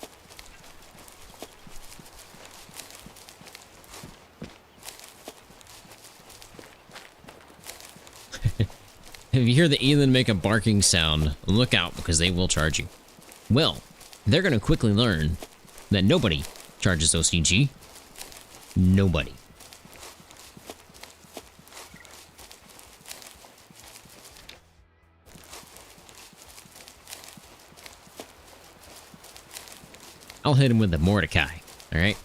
If you hear the Eland make a barking sound, look out, because they will charge you. Well, they're going to quickly learn that nobody charges OCG. Nobody. I'll hit him with the Mordecai, alright?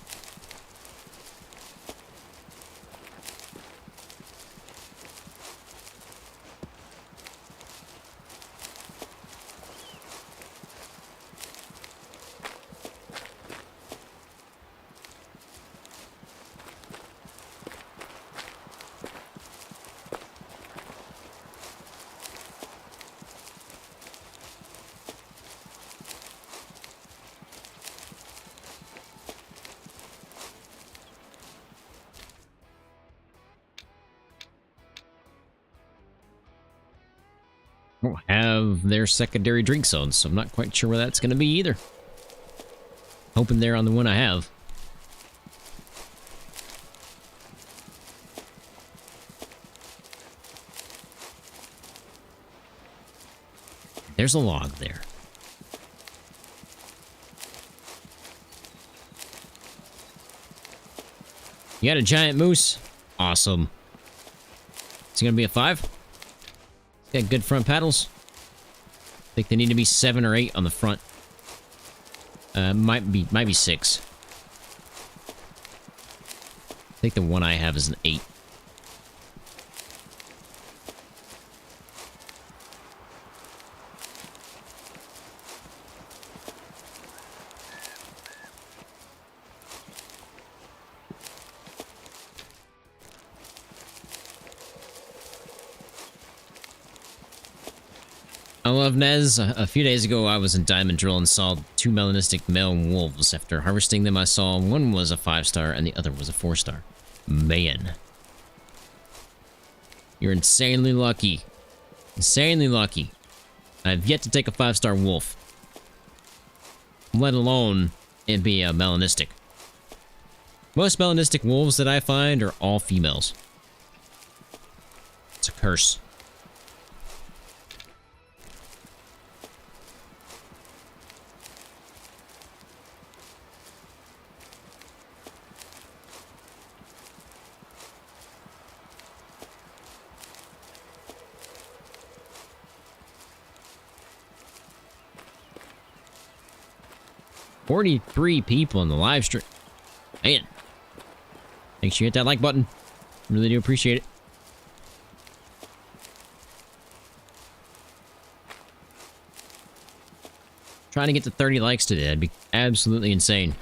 Have their secondary drink zones, so I'm not quite sure where that's going to be either. Hoping they're on the one I have. There's a log there. You got a giant moose? Awesome. Is he going to be a 5? Got good front paddles. I think they need to be 7 or 8 on the front. Might be 6. I think the one I have is an 8. I love Nez. A few days ago, I was in Diamond Drill and saw 2 melanistic male wolves. After harvesting them, I saw one was a 5-star and the other was a 4-star. Man. You're insanely lucky. Insanely lucky. I've yet to take a 5-star wolf. Let alone it be a melanistic. Most melanistic wolves that I find are all females. It's a curse. $43 people in the live stream. Man. Make sure you hit that like button. Really do appreciate it. Trying to get to 30 likes today. That'd be absolutely insane.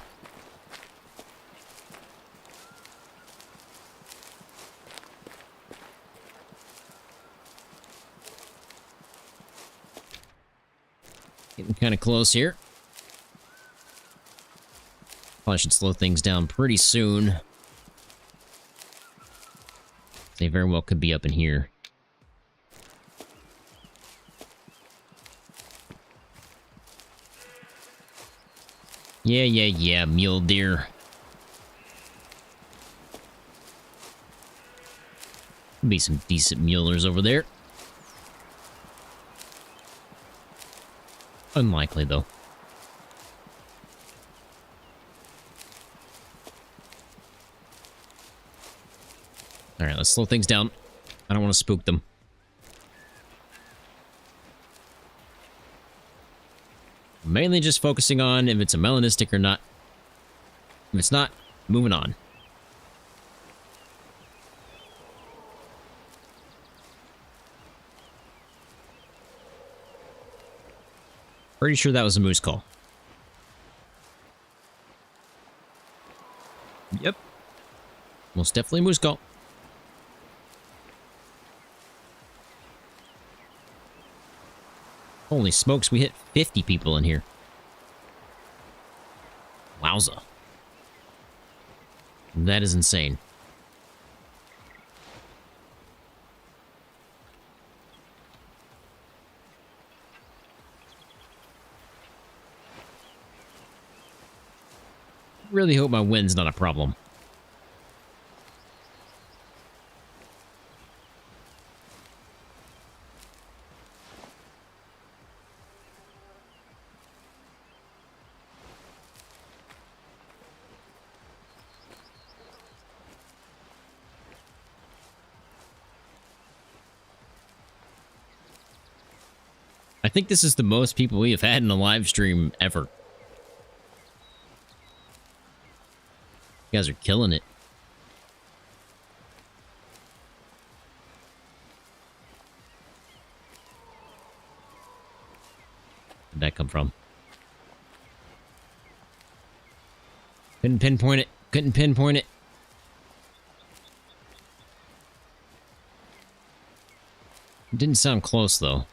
Getting kind of close here. Probably should slow things down pretty soon. They very well could be up in here. Yeah, mule deer. Be some decent mulers over there. Unlikely, though. Alright, let's slow things down. I don't want to spook them. Mainly just focusing on if it's a melanistic or not. If it's not, moving on. Pretty sure that was a moose call. Yep. Most definitely a moose call. Holy smokes, we hit 50 people in here. Wowza. That is insane. Really hope my wind's not a problem. I think this is the most people we have had in a live stream ever. You guys are killing it. Where'd that come from? Couldn't pinpoint it. Couldn't pinpoint it. It didn't sound close, though.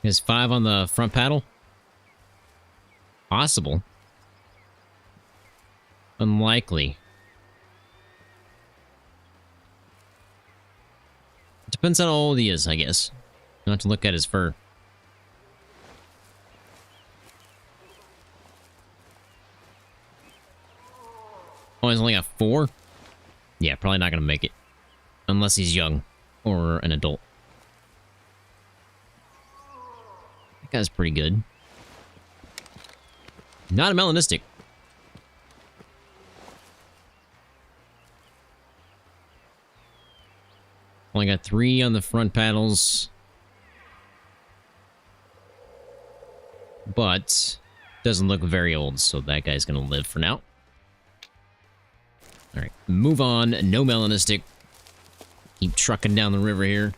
Is 5 on the front paddle? Possible. Unlikely. Depends on how old he is, I guess. Not to look at his fur. Oh, he's only got 4? Yeah, probably not gonna make it. Unless he's young. Or an adult. That guy's pretty good. Not a melanistic. Only got 3 on the front paddles. But doesn't look very old, so that guy's gonna live for now. Alright, move on. No melanistic. Keep trucking down the river here.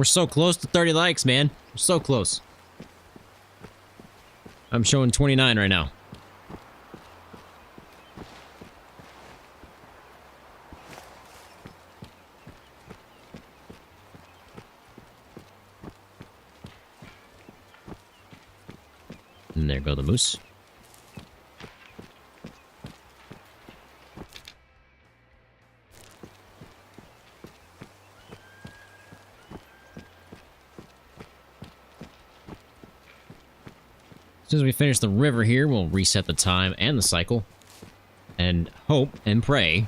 We're so close to 30 likes, man. We're so close. I'm showing 29 right now. And there go the moose. As soon as we finish the river here, we'll reset the time and the cycle. And hope and pray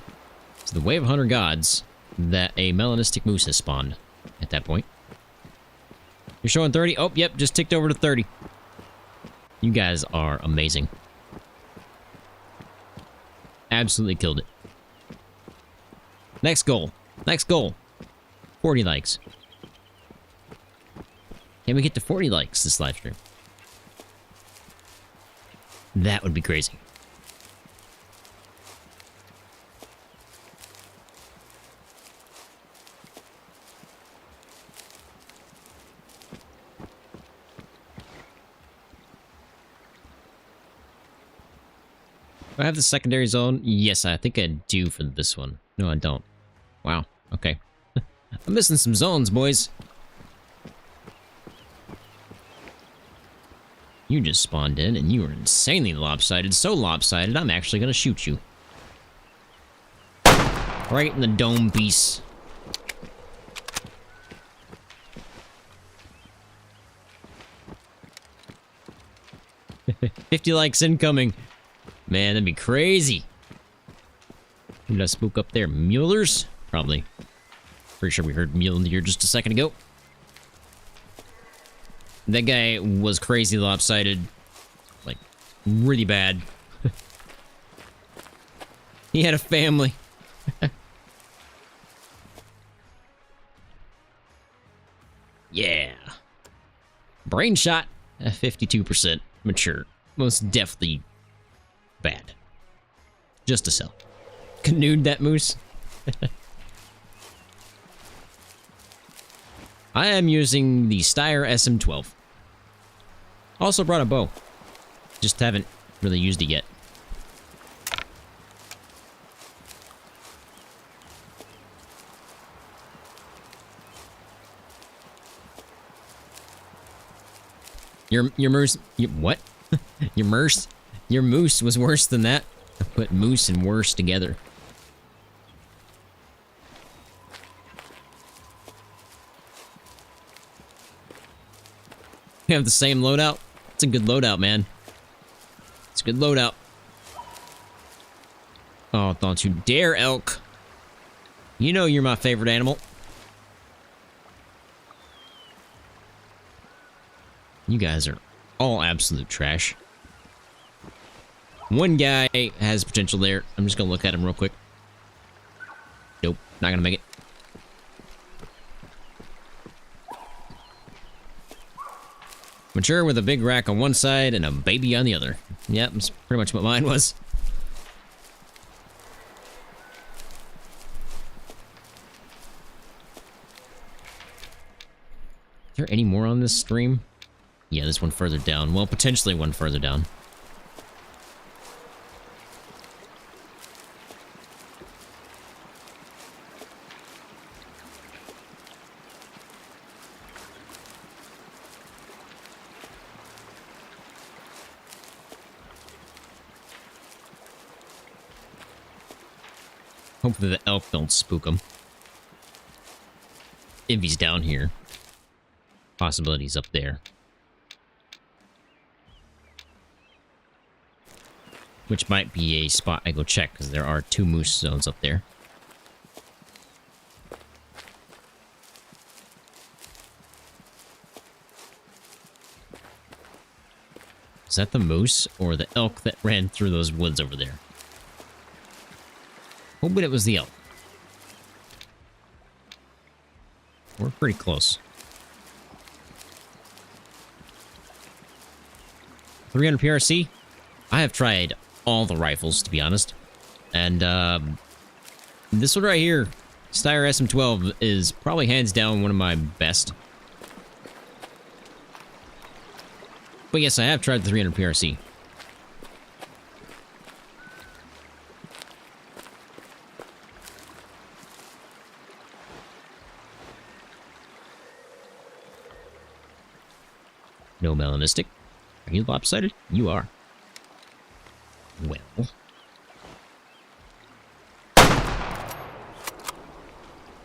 to the Wave of 100 gods that a melanistic moose has spawned at that point. You're showing 30? Oh, yep, just ticked over to 30. You guys are amazing. Absolutely killed it. Next goal. Next goal. 40 likes. Can we get to 40 likes this live stream? That would be crazy. Do I have the secondary zone? Yes, I think I do for this one. No, I don't. Wow. Okay. I'm missing some zones, boys. You just spawned in, and you were insanely lopsided. So lopsided, I'm actually gonna shoot you. Right in the dome piece. $50 likes incoming. Man, that'd be crazy. Who did I spook up there? Muellers? Probably. Pretty sure we heard mule here just a second ago. That guy was crazy lopsided. Like, really bad. He had a family. Yeah. Brain shot. 52% mature. Most definitely bad. Just a cell. Canoed that moose. I am using the Steyr SM12. Also brought a bow. Just haven't really used it yet. Your moose... what? Your moose was worse than that? I put moose and worse together. We have the same loadout? It's a good loadout, man. It's a good loadout. Oh, don't you dare, elk. You know you're my favorite animal. You guys are all absolute trash. One guy has potential there. I'm just gonna look at him real quick. Nope, not gonna make it. Mature with a big rack on one side and a baby on the other. Yep, that's pretty much what mine was. Is there any more on this stream? Yeah, there's one further down. Well, potentially one further down. Hopefully the elk don't spook him. If he's down here. Possibilities up there. Which might be a spot I go check, because there are 2 moose zones up there. Is that the moose or the elk that ran through those woods over there? Hoping it was the elk. We're pretty close. 300 PRC? I have tried all the rifles, to be honest. And, this one right here, Steyr SM12, is probably hands down one of my best. But yes, I have tried the 300 PRC. No Melanistic. Are you lopsided? You are. Well.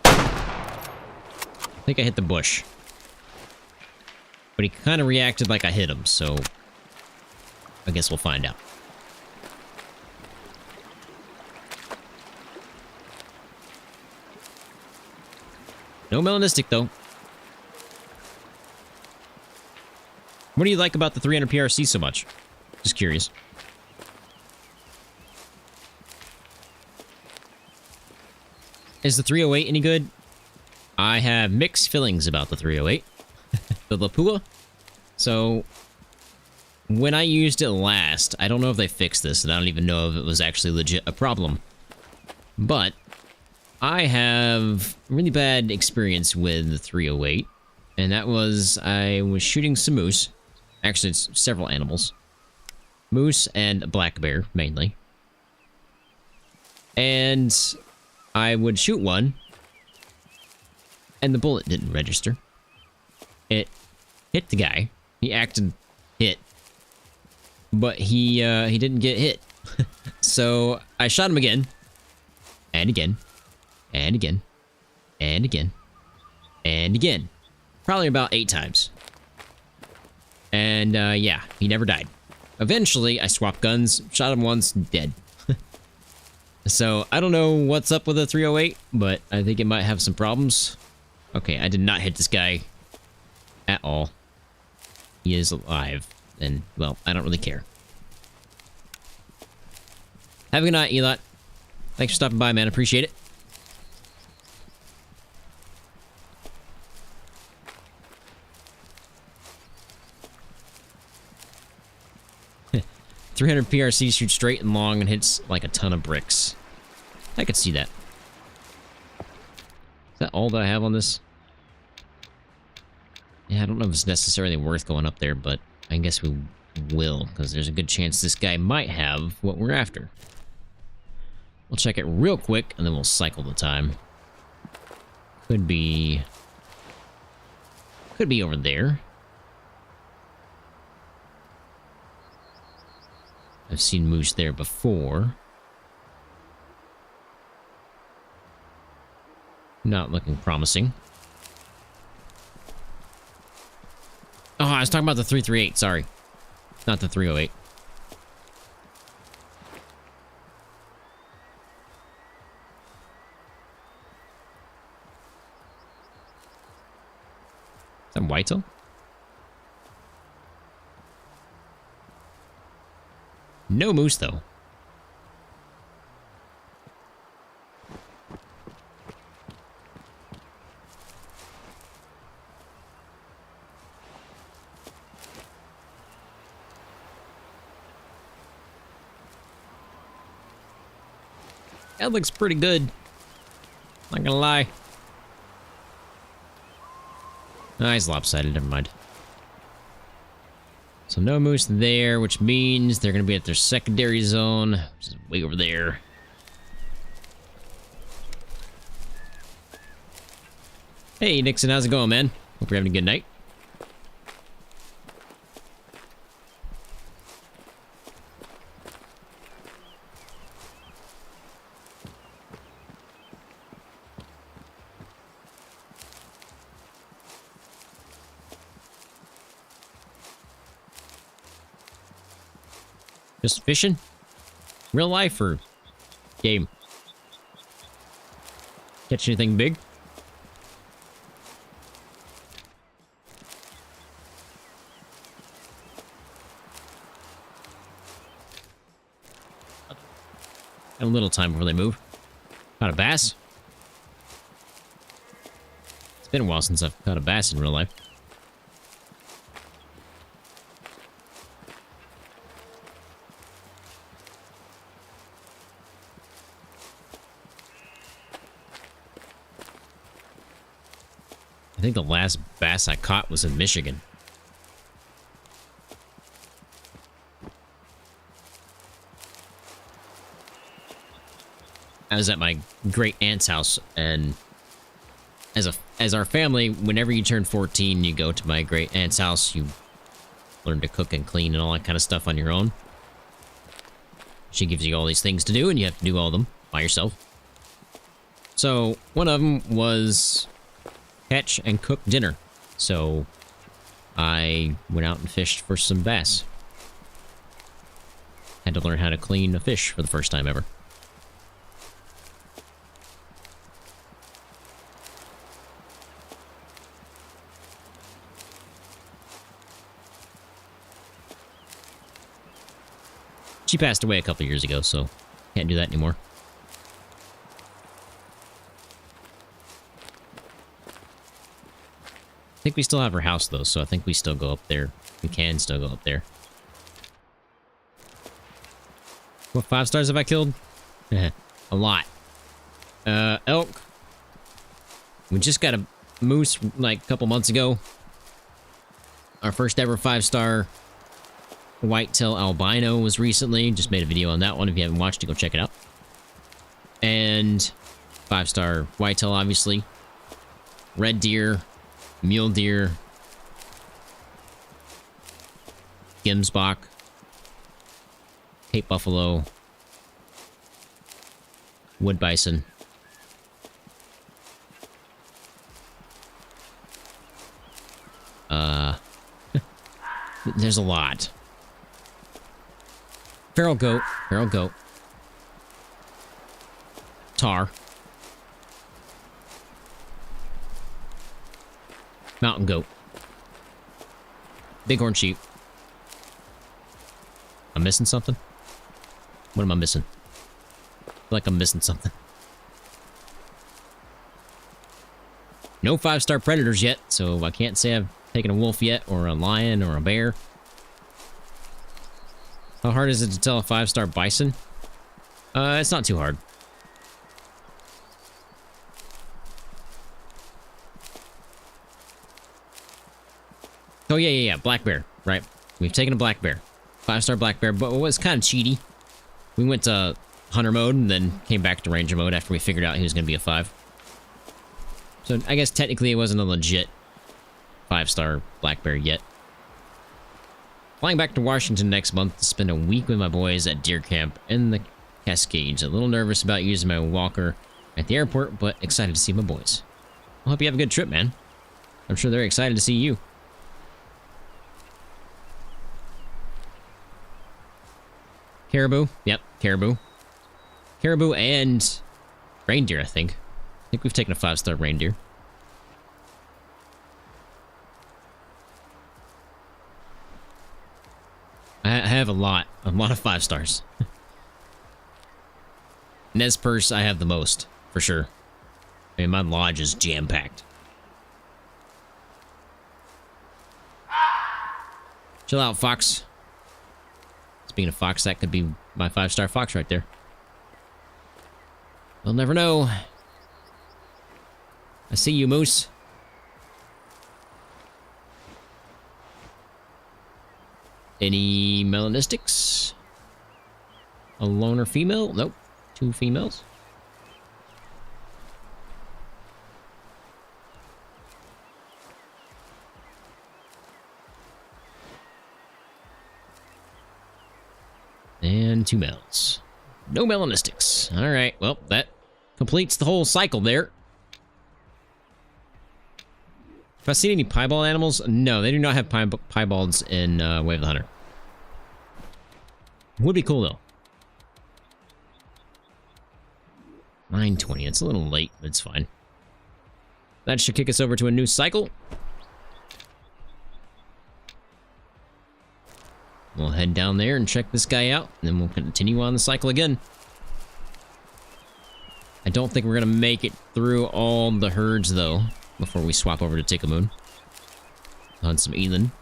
I think I hit the bush. But he kind of reacted like I hit him, so I guess we'll find out. No Melanistic, though. What do you like about the 300 PRC so much? Just curious. Is the 308 any good? I have mixed feelings about the 308. The Lapua. So, when I used it last, I don't know if they fixed this, and I don't even know if it was actually legit a problem. But, I have really bad experience with the 308. And that was, I was shooting some moose. Actually, it's several animals. Moose and a black bear, mainly. And I would shoot one, and the bullet didn't register. It hit the guy. He acted hit, but he didn't get hit. So I shot him again, and again, and again, and again, and again. Probably about 8 times. And yeah, he never died. Eventually, I swapped guns, shot him once, dead. So I don't know what's up with the 308, but I think it might have some problems. Okay, I did not hit this guy at all. He is alive, and, well, I don't really care. Have a good night, Elot. Thanks for stopping by, man. Appreciate it. .300 PRC shoots straight and long and hits like a ton of bricks. I could see that. Is that all that I have on this? Yeah, I don't know if it's necessarily worth going up there, but I guess we will, because there's a good chance this guy might have what we're after. We'll check it real quick, and then we'll cycle the time. Could be over there. I've seen moose there before. Not looking promising. Oh, I was talking about the 338, sorry. Not the 308. Is that whitetail? No moose, though. That looks pretty good. Not gonna lie. Ah, he's lopsided, never mind. So no moose there, which means they're going to be at their secondary zone, which is way over there. Hey, Nixon, how's it going, man? Hope you're having a good night. Just fishing? Real life or game? Catch anything big? Got a little time before they move. Caught a bass? It's been a while since I've caught a bass in real life. I think the last bass I caught was in Michigan. I was at my great aunt's house, and as our family, whenever you turn 14, you go to my great aunt's house. You learn to cook and clean and all that kind of stuff on your own. She gives you all these things to do, and you have to do all of them by yourself. So one of them was catch and cook dinner. So I went out and fished for some bass. Had to learn how to clean a fish for the first time ever. She passed away a couple years ago, so can't do that anymore. I think we still have her house, though, so I think we still go up there. We can still go up there. What 5 stars have I killed? A lot. Elk. We just got a moose, like, a couple months ago. Our first ever 5-star whitetail albino was recently. Just made a video on that one. If you haven't watched it, go check it out. And 5-star whitetail, obviously. Red deer. Mule deer. Gemsbok. Cape buffalo. Wood bison. There's a lot. Feral goat. Feral goat. Tar. Mountain goat. Bighorn sheep. I'm missing something? What am I missing? I feel like I'm missing something. No 5-star predators yet, so I can't say I've taken a wolf yet, or a lion, or a bear. How hard is it to tell a 5-star bison? It's not too hard. Oh, yeah, black bear, right? We've taken a black bear. 5-star black bear, but it was kind of cheaty. We went to hunter mode and then came back to ranger mode after we figured out he was going to be a 5. So I guess technically it wasn't a legit 5-star black bear yet. Flying back to Washington next month to spend a week with my boys at deer camp in the Cascades. A little nervous about using my walker at the airport, but excited to see my boys. I hope you have a good trip, man. I'm sure they're excited to see you. Caribou. Yep, caribou. Caribou and reindeer, I think. I think we've taken a 5-star reindeer. I have a lot of 5 stars. Nez Perce, I have the most, for sure. I mean, my lodge is jam-packed. Chill out, fox. Speaking of fox, that could be my 5-star fox right there. We'll never know. I see you, moose. Any melanistics? A loner female? Nope. 2 females. And 2 males. No melanistics. Alright, well, that completes the whole cycle there. Have I seen any piebald animals? No, they do not have piebalds in Way of the Hunter. Would be cool, though. 9:20. It's a little late, but it's fine. That should kick us over to a new cycle. We'll head down there and check this guy out, and then we'll continue on the cycle again. I don't think we're going to make it through all the herds, though, before we swap over to Tikamoon. Hunt some Eland.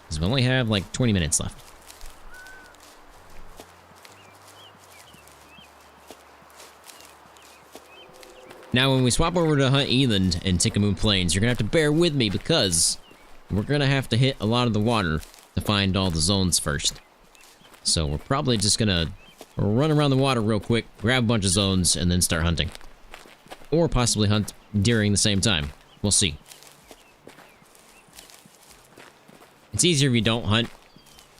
Because we only have, like, 20 minutes left. Now, when we swap over to hunt Eland in Tikamoon Plains, you're going to have to bear with me because we're going to have to hit a lot of the water to find all the zones first. So we're probably just gonna run around the water real quick, grab a bunch of zones, and then start hunting. Or possibly hunt during the same time. We'll see. It's easier if you don't hunt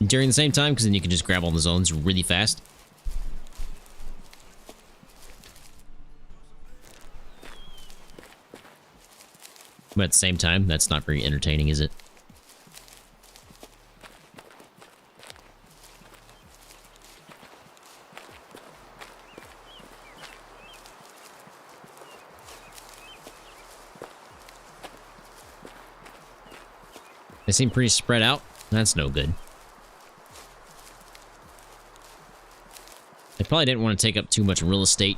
during the same time, because then you can just grab all the zones really fast. But at the same time, that's not very entertaining, is it? They seem pretty spread out. That's no good. They probably didn't want to take up too much real estate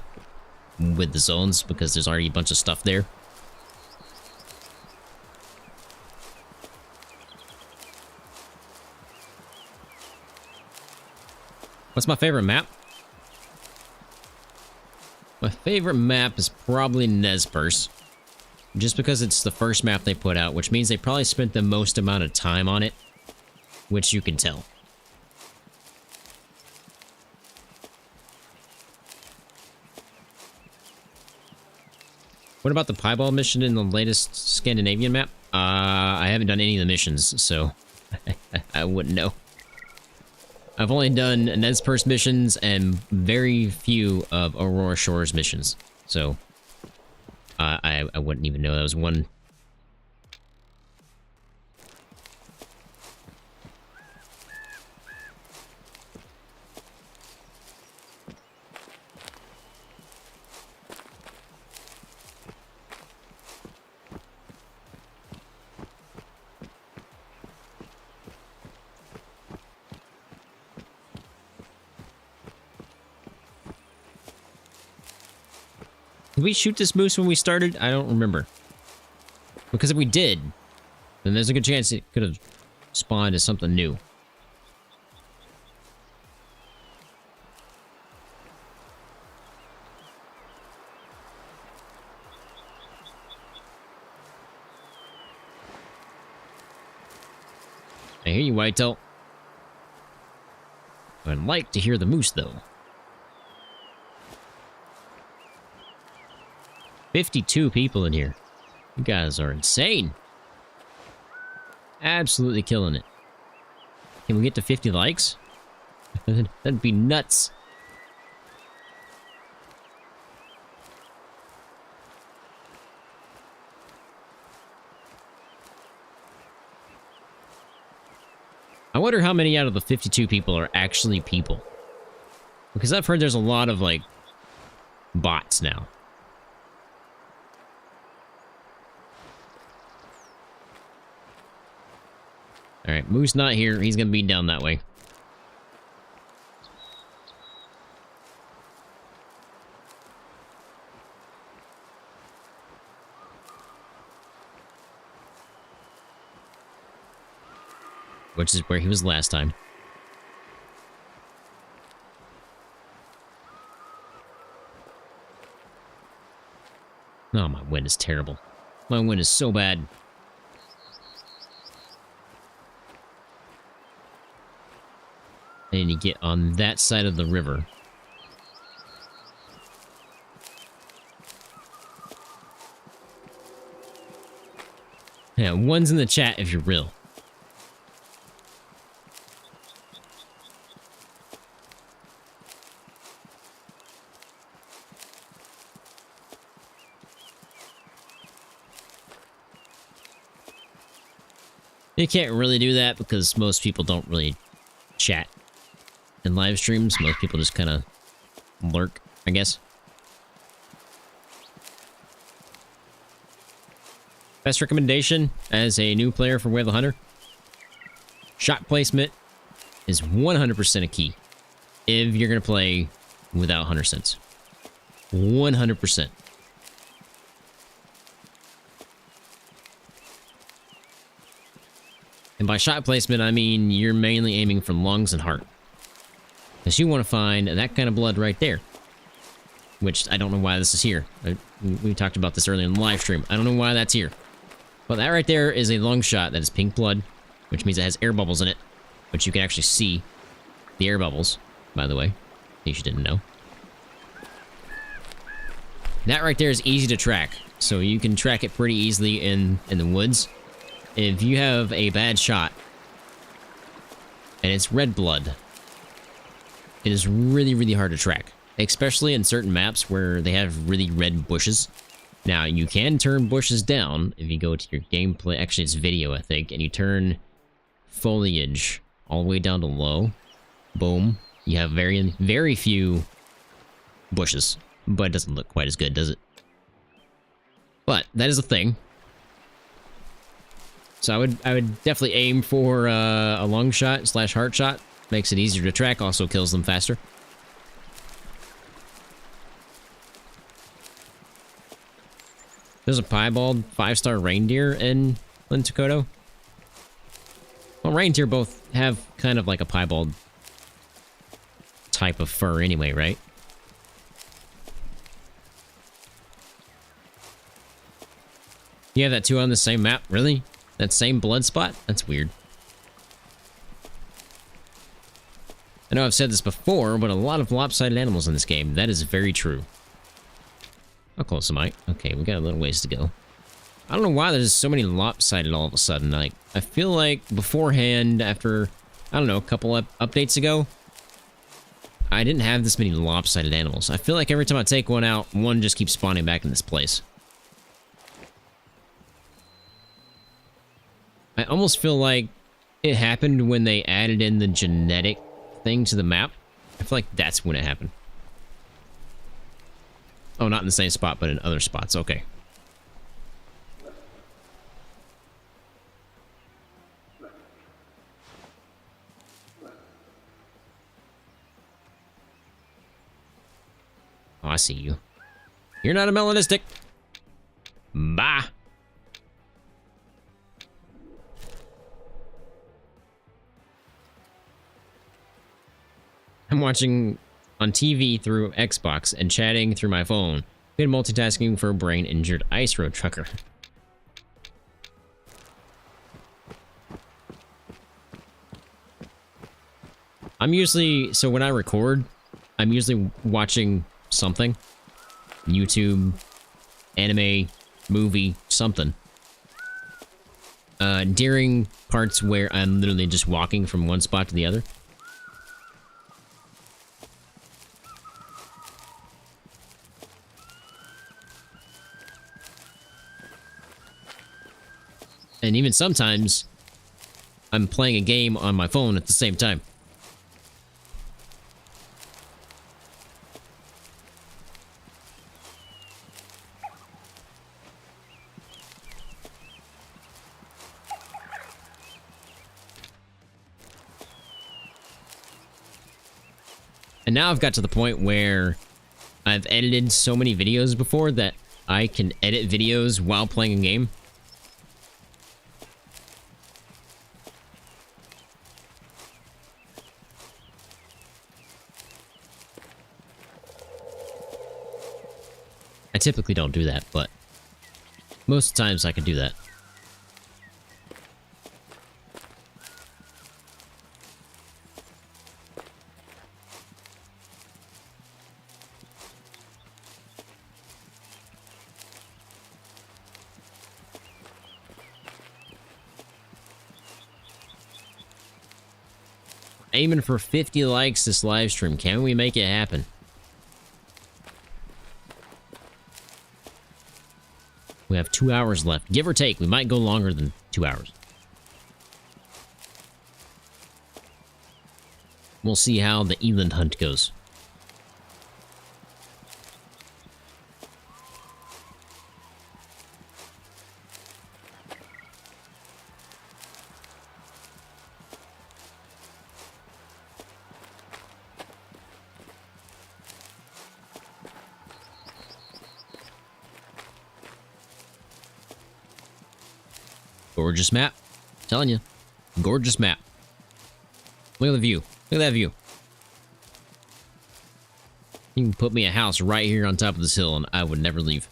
with the zones because there's already a bunch of stuff there. What's my favorite map? My favorite map is probably Nez Perce. Just because it's the first map they put out, which means they probably spent the most amount of time on it, which you can tell. What about the piebald mission in the latest Scandinavian map? I haven't done any of the missions, so I wouldn't know. I've only done Nez Perce missions and very few of Aurora Shores missions, so I wouldn't even know that was one. Did we shoot this moose when we started? I don't remember. Because if we did, then there's a good chance it could have spawned as something new. I hear you, Whitetail. I'd like to hear the moose, though. 52 people in here. You guys are insane. Absolutely killing it. Can we get to 50 likes? That'd be nuts. I wonder how many out of the 52 people are actually people. Because I've heard there's a lot of, like, bots now. Alright, Moose not here. He's gonna be down that way. Which is where he was last time. Oh, my wind is terrible. My wind is so bad. I need to get on that side of the river. Yeah, one's in the chat if you're real. You can't really do that because most people don't really chat in live streams. Most people just kind of lurk, I guess. Best recommendation as a new player for Way of the Hunter: shot placement is 100% a key if you're going to play without hunter sense. 100%. And by shot placement, I mean you're mainly aiming for lungs and heart. Because you want to find that kind of blood right there. Which, I don't know why this is here. We talked about this earlier in the live stream. I don't know why that's here. But that right there is a lung shot that is pink blood, which means it has air bubbles in it, which you can actually see. the air bubbles, by the way, in case you didn't know. That right there is easy to track, so you can track it pretty easily in the woods. If you have a bad shot, and it's red blood, it is really, really hard to track, especially in certain maps where they have really red bushes. Now, you can turn bushes down if you go to your gameplay, actually it's video, I think, and you turn foliage all the way down to low. Boom. You have very, very few bushes, but it doesn't look quite as good, does it? But that is a thing. So I would definitely aim for a long shot / heart shot. Makes it easier to track, also kills them faster. There's a piebald 5-star reindeer in Lintakoto. Well, reindeer both have kind of like a piebald type of fur anyway, right? You have that too on the same map? Really? That same blood spot? That's weird. I know I've said this before, but a lot of lopsided animals in this game. That is very true. How close am I? Okay, we got a little ways to go. I don't know why there's so many lopsided all of a sudden. Like, I feel like beforehand, after, I don't know, a couple updates ago, I didn't have this many lopsided animals. I feel like every time I take one out, one just keeps spawning back in this place. I almost feel like it happened when they added in the genetic thing to the map. I feel like that's when it happened. Oh, not in the same spot, but in other spots. Okay. Oh, I see you. You're not a melanistic. Bye. I'm watching on TV through Xbox and chatting through my phone. Good multitasking for a brain-injured ice road trucker. I'm usually, so when I record, I'm usually watching something. YouTube, anime, movie, something. During parts where I'm literally just walking from one spot to the other. And even sometimes, I'm playing a game on my phone at the same time. And now I've got to the point where I've edited so many videos before that I can edit videos while playing a game. I typically don't do that, but most times I can do that. Aiming for 50 likes this live stream. Can we make it happen? We have 2 hours left. Give or take. We might go longer than 2 hours. We'll see how the Eland hunt goes. Gorgeous map. I'm telling you. Gorgeous map. Look at the view. Look at that view. You can put me a house right here on top of this hill and I would never leave.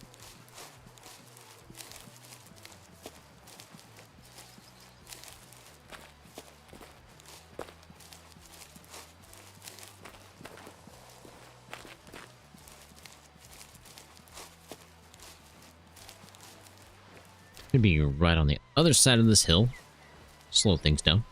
Could be right on the other side of this hill. Slow things down.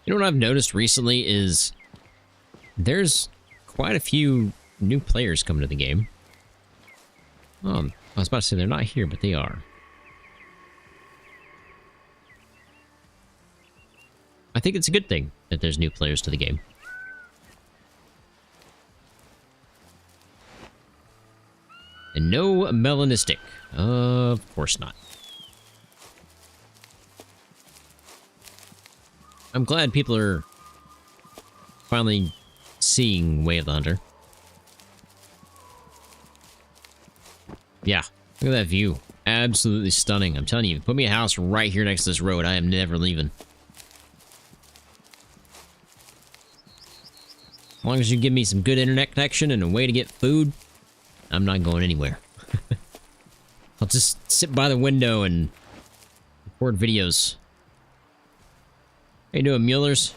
You know what I've noticed recently is there's quite a few new players coming to the game. I was about to say they're not here, but they are. I think it's a good thing that there's new players to the game. And no Melanistic. Of course not. I'm glad people are finally seeing Way of the Hunter. Yeah, look at that view. Absolutely stunning. I'm telling you, put me a house right here next to this road. I am never leaving. As long as you give me some good internet connection and a way to get food, I'm not going anywhere. I'll just sit by the window and record videos. How you doing, Muellers?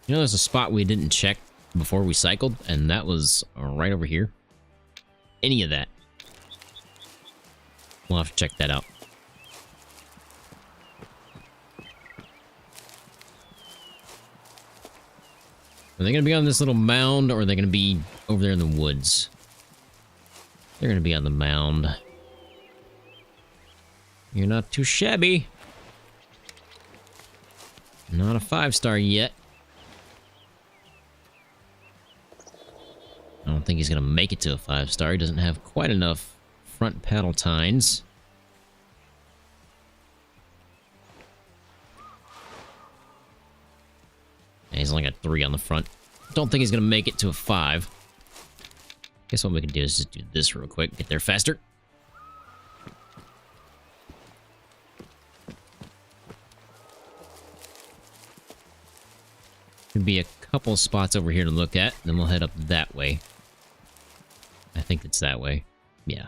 You know, there's a spot we didn't check before we cycled, and that was right over here. Any of that. We'll have to check that out. Are they going to be on this little mound, or are they going to be over there in the woods? They're going to be on the mound. You're not too shabby. Not a 5-star yet. I don't think he's going to make it to a 5-star. He doesn't have quite enough front paddle tines. He's only got 3 on the front. Don't think he's gonna make it to a 5. Guess what we can do is just do this real quick. Get there faster. Could be a couple spots over here to look at. Then we'll head up that way. I think it's that way. Yeah.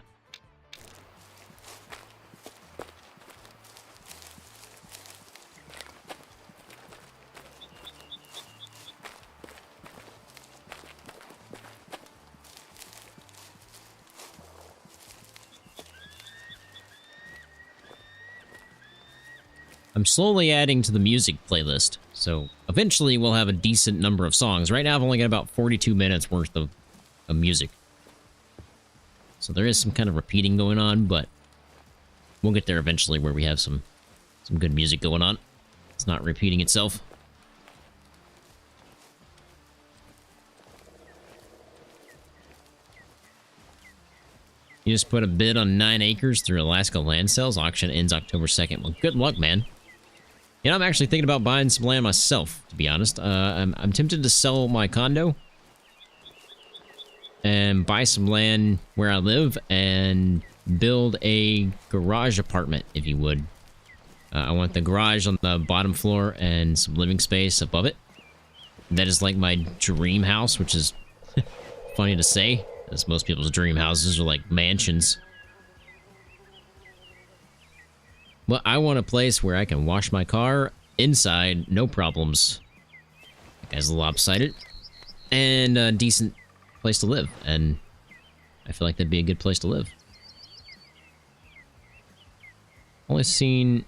I'm slowly adding to the music playlist, so eventually we'll have a decent number of songs. Right now I've only got about 42 minutes worth of music. So there is some kind of repeating going on, but we'll get there eventually where we have some good music going on. It's not repeating itself. You just put a bid on 9 acres through Alaska Land Sales. Auction ends October 2nd. Well, good luck, man. You know, I'm actually thinking about buying some land myself, to be honest. I'm tempted to sell my condo and buy some land where I live and build a garage apartment, if you would. I want the garage on the bottom floor and some living space above it. That is like my dream house, which is funny to say, as most people's dream houses are like mansions. Well, I want a place where I can wash my car inside, no problems. That guy's a little lopsided. And a decent place to live. And I feel like that'd be a good place to live. Only seen...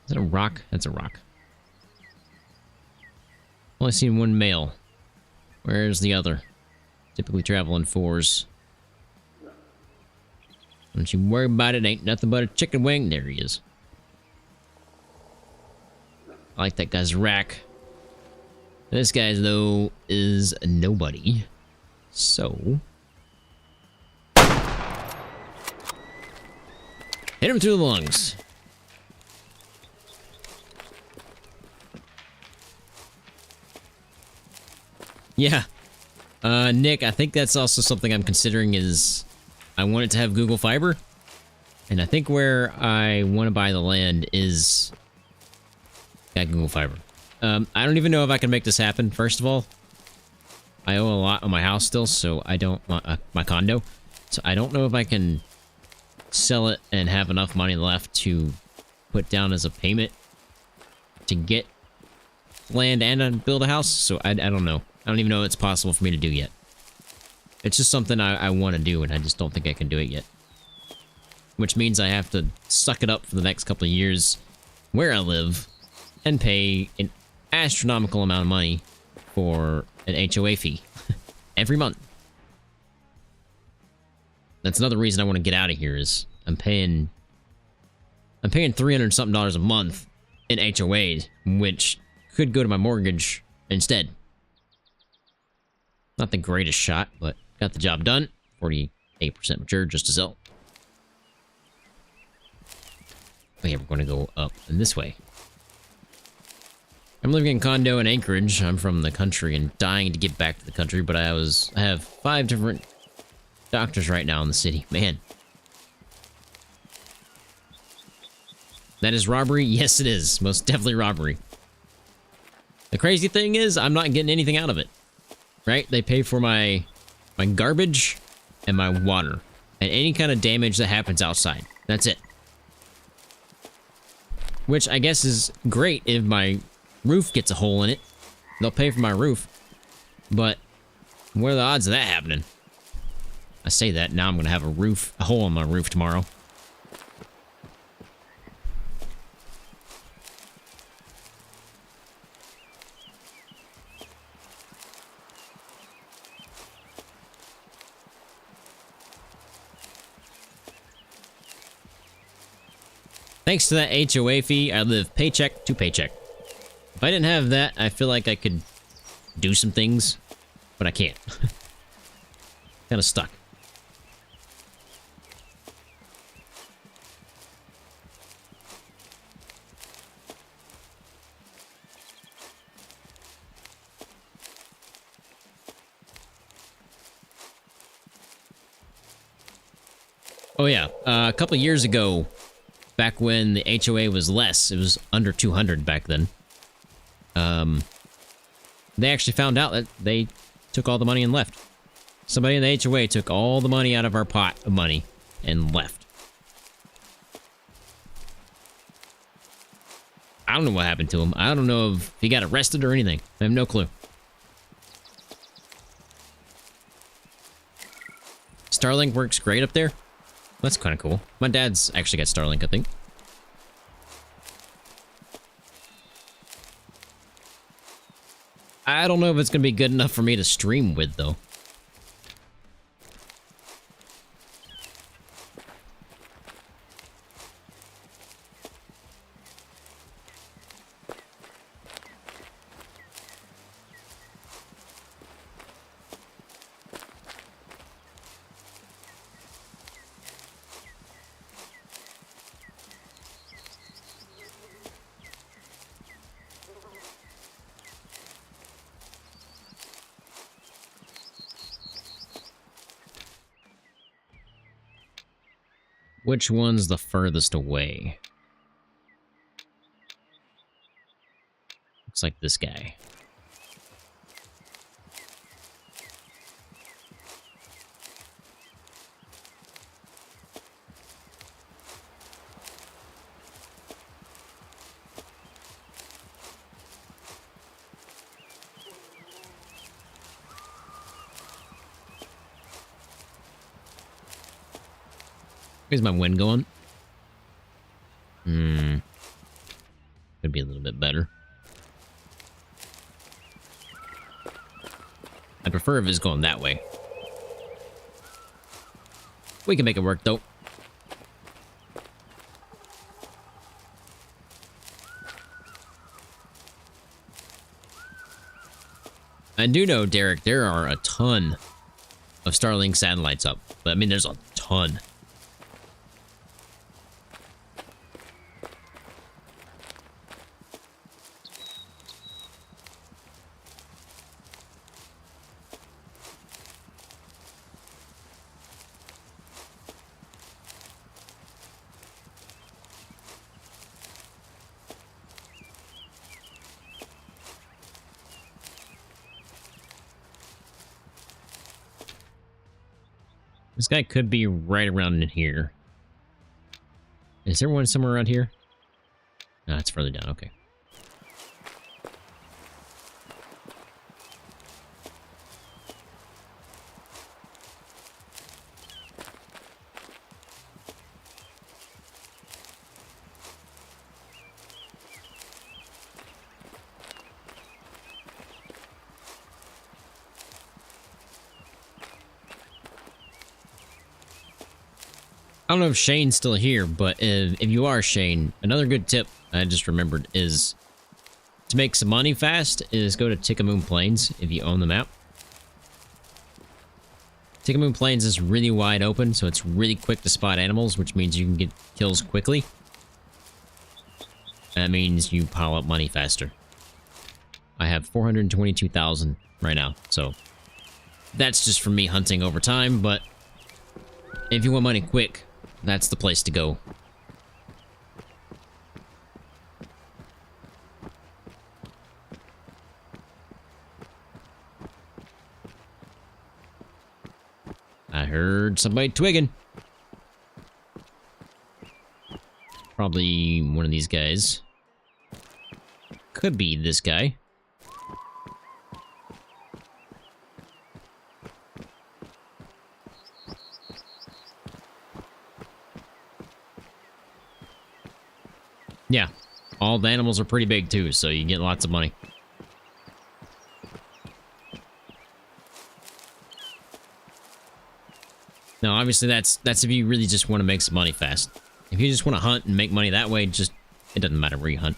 Is that a rock? That's a rock. Only seen one male. Where's the other? Typically travel in 4s. Don't you worry about it, ain't nothing but a chicken wing. There he is. I like that guy's rack. This guy, though, is nobody. So... Hit him through the lungs. Yeah. Nick, I think that's also something I'm considering is I want it to have Google Fiber. And I think where I want to buy the land is got Google Fiber. I don't even know if I can make this happen, first of all. I owe a lot on my house still, so I don't... my condo. So I don't know if I can sell it and have enough money left to put down as a payment to get land and build a house. So I don't know. I don't even know if it's possible for me to do yet. It's just something I want to do, and I just don't think I can do it yet. Which means I have to suck it up for the next couple of years where I live and pay an astronomical amount of money for an HOA fee every month. That's another reason I want to get out of here is I'm paying $300 something a month in HOA, which could go to my mortgage instead. Not the greatest shot, but got the job done. 48% mature, just to sell. Oh yeah, we're going to go up in this way. I'm living in condo in Anchorage. I'm from the country and dying to get back to the country, but I have 5 different doctors right now in the city. Man. That is robbery? Yes, it is. Most definitely robbery. The crazy thing is, I'm not getting anything out of it. Right? They pay for my garbage and my water. And any kind of damage that happens outside. That's it. Which I guess is great if my roof gets a hole in it. They'll pay for my roof. But what are the odds of that happening? I say that, now I'm gonna have a hole in my roof tomorrow. Thanks to that HOA fee, I live paycheck to paycheck. If I didn't have that, I feel like I could do some things, but I can't. Kind of stuck. Oh yeah, a couple years ago, back when the HOA was less, it was under 200 back then. They actually found out that they took all the money and left. Somebody in the HOA took all the money out of our pot of money and left. I don't know what happened to him. I don't know if he got arrested or anything. I have no clue. Starlink works great up there. That's kind of cool. My dad's actually got Starlink, I think. I don't know if it's going to be good enough for me to stream with, though. Which one's the furthest away? Looks like this guy. Where's my wind going? Could be a little bit better. I prefer if it's going that way. We can make it work, though. I do know, Derek, there are a ton of Starlink satellites up. I mean, there's a ton. This guy could be right around in here. Is there one somewhere around here? No, it's further down. Okay. I don't know if Shane's still here, but if you are Shane, another good tip I just remembered is to make some money fast is go to Tikamoon Plains if you own the map. Tikamoon Plains is really wide open, so it's really quick to spot animals, which means you can get kills quickly. That means you pile up money faster. I have 422,000 right now, so that's just from me hunting over time, but if you want money quick, that's the place to go. I heard somebody twigging. Probably one of these guys. Could be this guy. Yeah, all the animals are pretty big too, so you get lots of money. Now, obviously, that's if you really just want to make some money fast. If you just want to hunt and make money that way, just it doesn't matter where you hunt.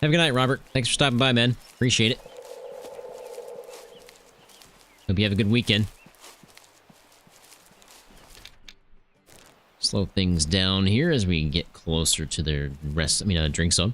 Have a good night, Robert. Thanks for stopping by, man. Appreciate it. Hope you have a good weekend. Slow things down here as we get closer to their drink zone.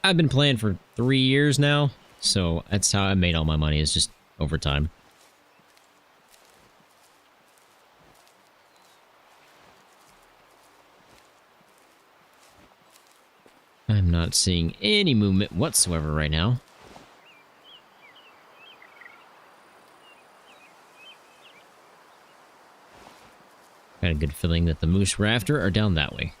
I've been playing for 3 years now, so that's how I made all my money, is just over time. I'm not seeing any movement whatsoever right now. Got a good feeling that the moose we're after are down that way.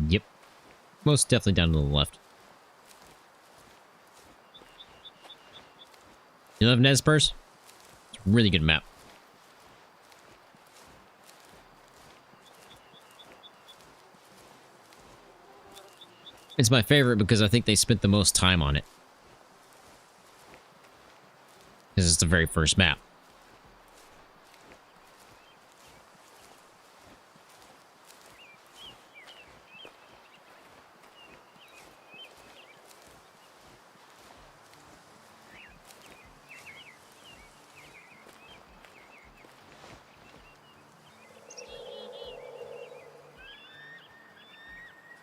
Yep. Most definitely down to the left. You love Nez Perce? It's a really good map. It's my favorite because I think they spent the most time on it. Because it's the very first map.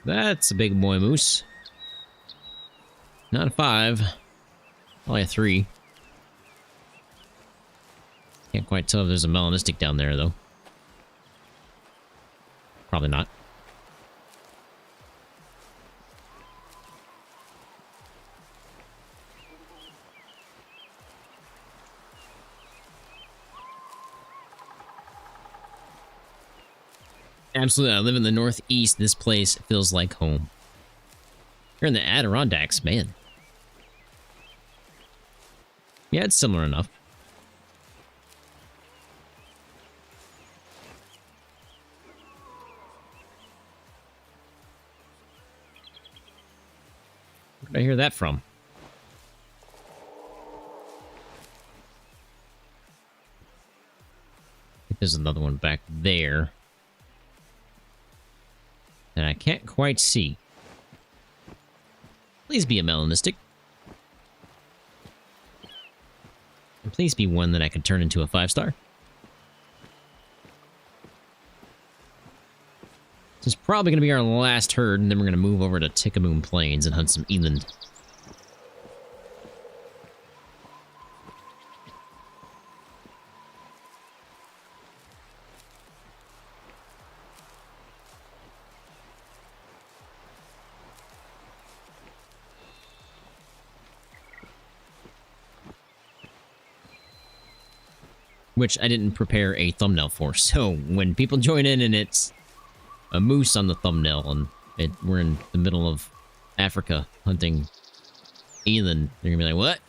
That's a big boy moose. Not a 5. Probably a 3. Can't quite tell if there's a Melanistic down there, though. Probably not. Absolutely, I live in the Northeast. This place feels like home. You're in the Adirondacks, man. Yeah, it's similar enough. Where did I hear that from? There's another one back there that I can't quite see. Please be a Melanistic. And please be one that I can turn into a 5-star. This is probably going to be our last herd, and then we're going to move over to Tikamoon Plains and hunt some Eland. Which I didn't prepare a thumbnail for, so when people join in and it's a moose on the thumbnail and we're in the middle of Africa hunting Eland, they're gonna be like, what?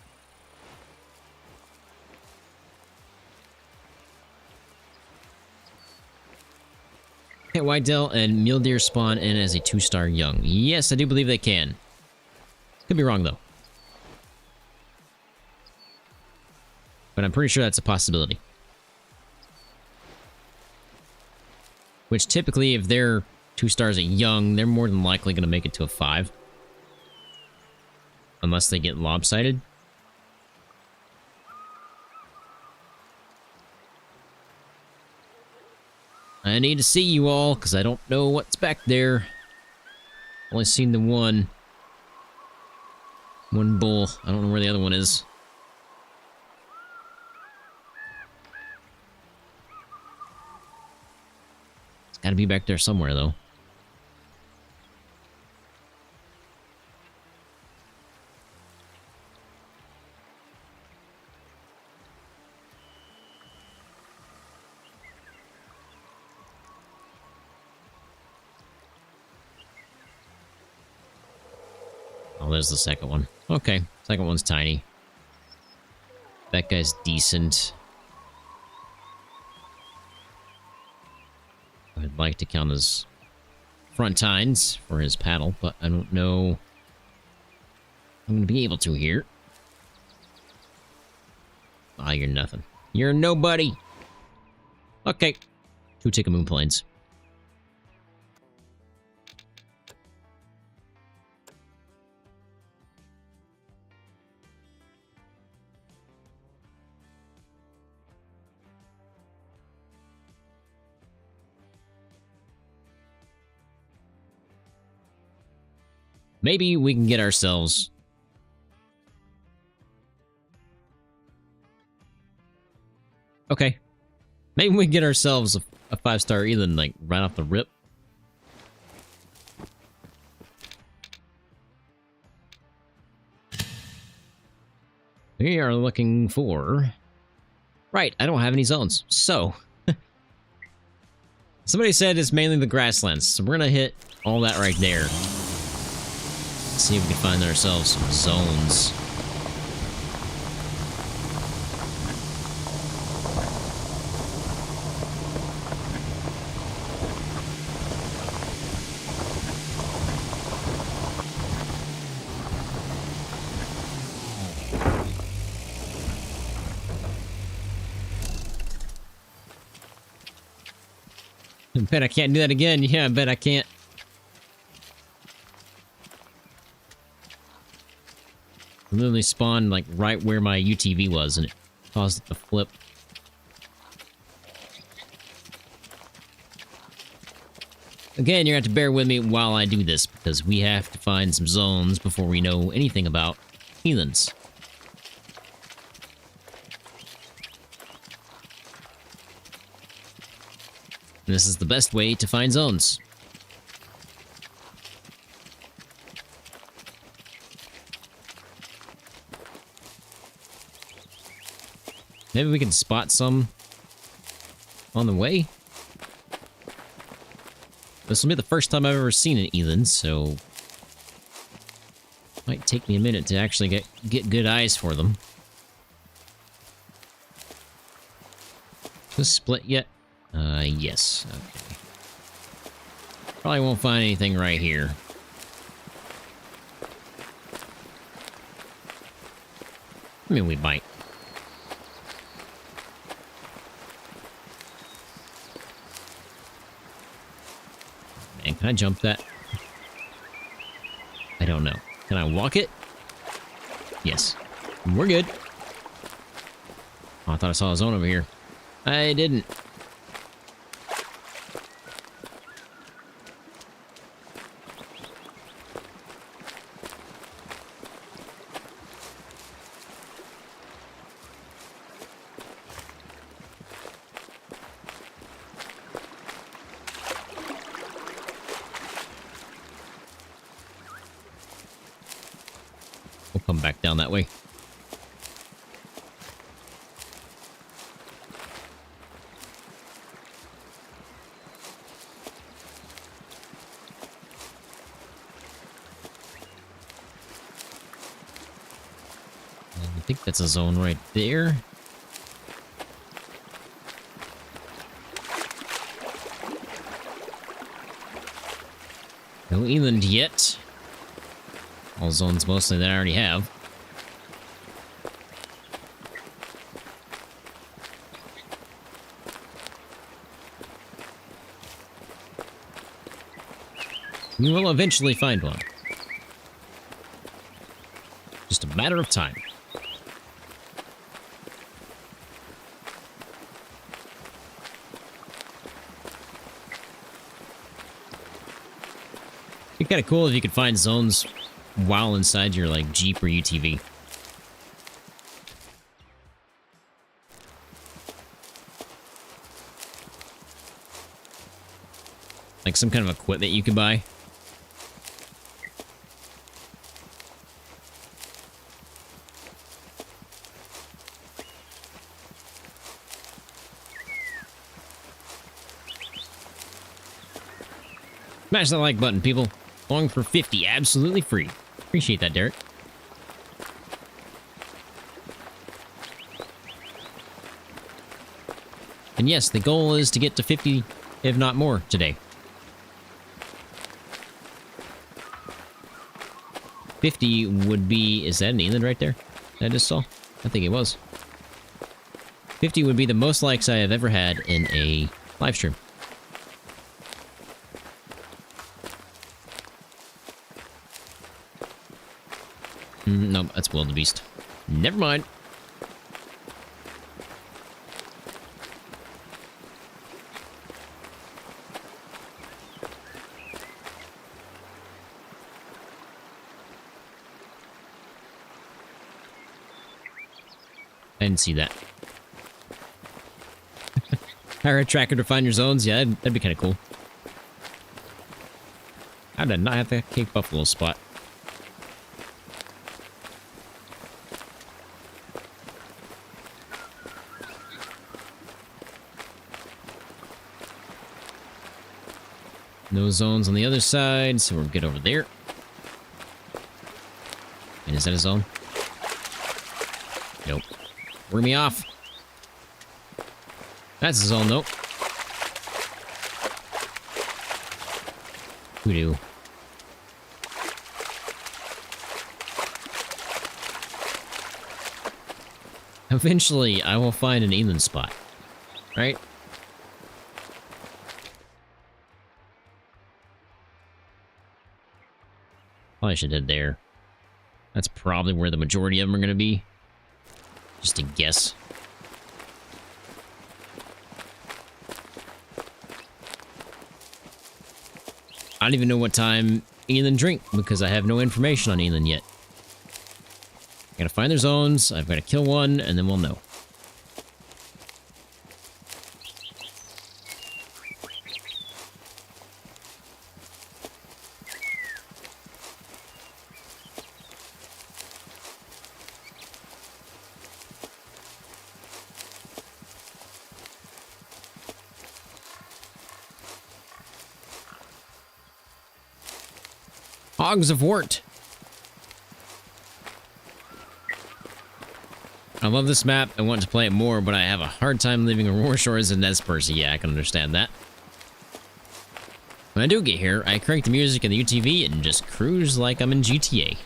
Can whitetail and mule deer spawn in as a 2-star young? Yes, I do believe they can. Could be wrong though. But I'm pretty sure that's a possibility. Which typically, if they're 2 stars at young, they're more than likely going to make it to a 5. Unless they get lopsided. I need to see you all, because I don't know what's back there. Only seen the one. One bull. I don't know where the other one is. Gotta be back there somewhere, though. Oh, there's the second one. Okay, second one's tiny. That guy's decent. I'd like to count his front tines for his paddle, but I don't know I'm going to be able to here. Ah, you're nothing. You're nobody. Okay. 2 Tikamoon Plains. Maybe we can get ourselves... Okay. Maybe we can get ourselves a 5-star Eland, like, right off the rip. We are looking for... Right, I don't have any zones. So... Somebody said it's mainly the grasslands, so we're gonna hit all that right there. See if we can find ourselves some zones. I bet I can't do that again. Yeah, I bet I can't. I literally spawned like right where my UTV was, and it caused it to flip. Again, you're going to have to bear with me while I do this, because we have to find some zones before we know anything about Elands. And this is the best way to find zones. Maybe we can spot some on the way. This will be the first time I've ever seen an Eland, so might take me a minute to actually get good eyes for them. Is this split yet? Yes. Okay. Probably won't find anything right here. I mean, we might. And can I jump that? I don't know. Can I walk it? Yes. We're good. Oh, I thought I saw a zone over here. I didn't. We'll come back down that way. I think that's a zone right there. No Eland yet. All zones mostly that I already have. We will eventually find one. Just a matter of time. It'd be kind of cool if you could find zones while inside your, like, Jeep or UTV. Like some kind of equipment you could buy. Smash that like button, people. Long for 50, absolutely free. Appreciate that, Derek. And yes, the goal is to get to 50, if not more, today. 50 would be... Is that an Eland right there? That I just saw? I think it was. 50 would be the most likes I have ever had in a live stream. No, that's wildebeest. Never mind. I didn't see that. Hire a tracker to find your zones? Yeah, that'd be kind of cool. How did I not have that Cape Buffalo spot? No zones on the other side, so we're good over there. And is that a zone? Nope. Work me off. That's a zone, nope. We do. Eventually, I will find an Eland spot. Right? Probably should head there. That's probably where the majority of them are going to be. Just a guess. I don't even know what time Eland drink, because I have no information on Eland yet. I gotta find their zones, I've gotta kill one, and then we'll know. Hogs of Wart. I love this map. I want to play it more, but I have a hard time leaving Aurora Shores and Nez Perce. Yeah, I can understand that. When I do get here, I crank the music in the UTV and just cruise like I'm in GTA.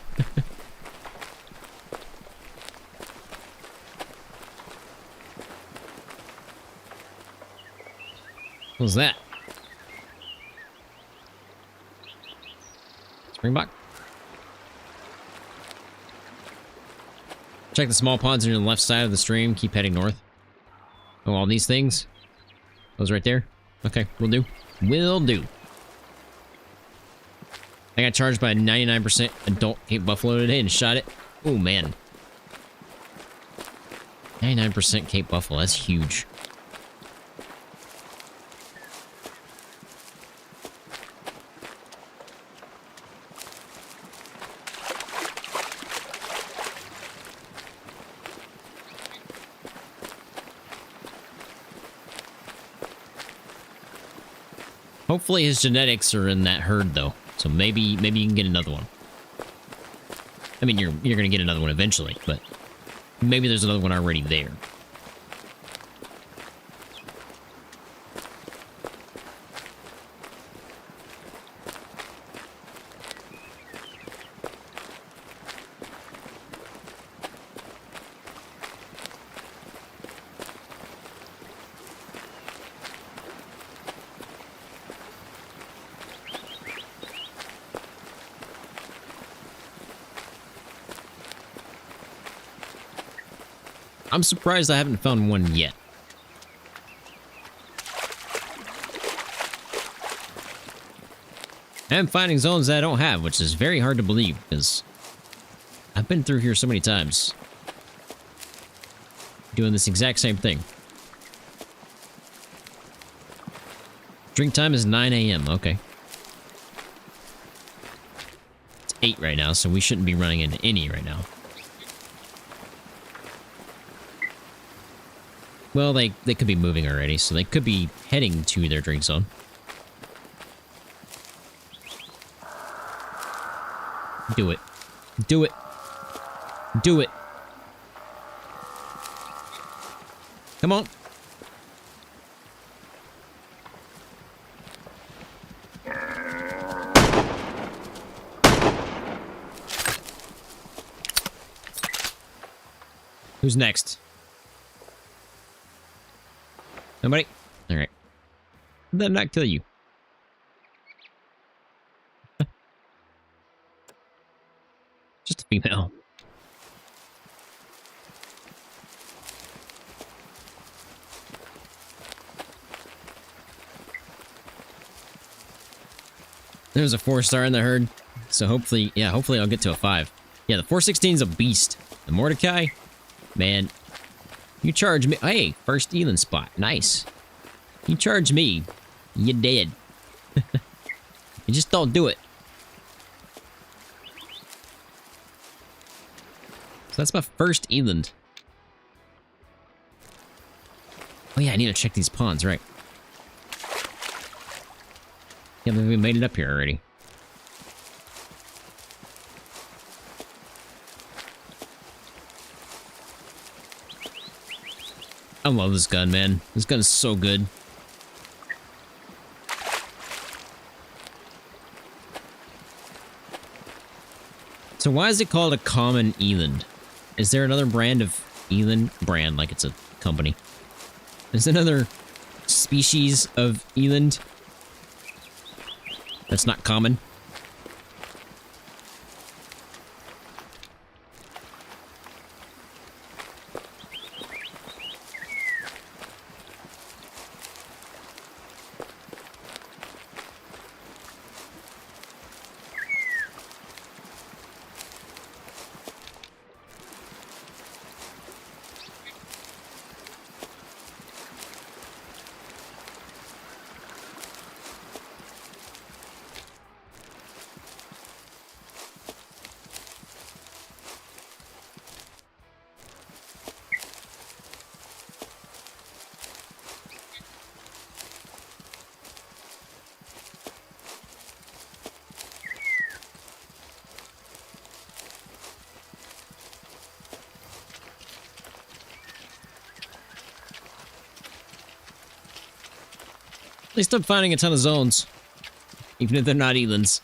What was that? Springbok. Check the small ponds on the left side of the stream. Keep heading north. Oh, all these things? Those right there? Okay, will do. Will do. I got charged by a 99% adult Cape Buffalo today and shot it. Oh, man. 99% Cape Buffalo. That's huge. Hopefully his genetics are in that herd, though. So maybe you can get another one. I mean, you're gonna get another one eventually, but maybe there's another one already there. I'm surprised I haven't found one yet. I'm finding zones that I don't have, which is very hard to believe, because I've been through here so many times. Doing this exact same thing. Drink time is 9 a.m. Okay. It's 8 right now, so we shouldn't be running into any right now. Well, they could be moving already, so they could be heading to their drink zone. Do it. Do it. Do it. Come on. Who's next? Nobody? Alright. Did that not kill you? Just a female. There's a 4-star in the herd. So hopefully, yeah, hopefully I'll get to a 5. Yeah, the 416 is a beast. The Mordecai, man. You charge me. Hey, first Eland spot. Nice. You charge me. You dead. You just don't do it. So that's my first Eland. Oh yeah, I need to check these ponds, right? Yeah, we made it up here already. I love this gun, man. This gun is so good. So why is it called a common Eland? Is there another brand of Eland? Brand, like it's a company. There's another species of Eland that's not common. At least I'm finding a ton of zones. Even if they're not Elands.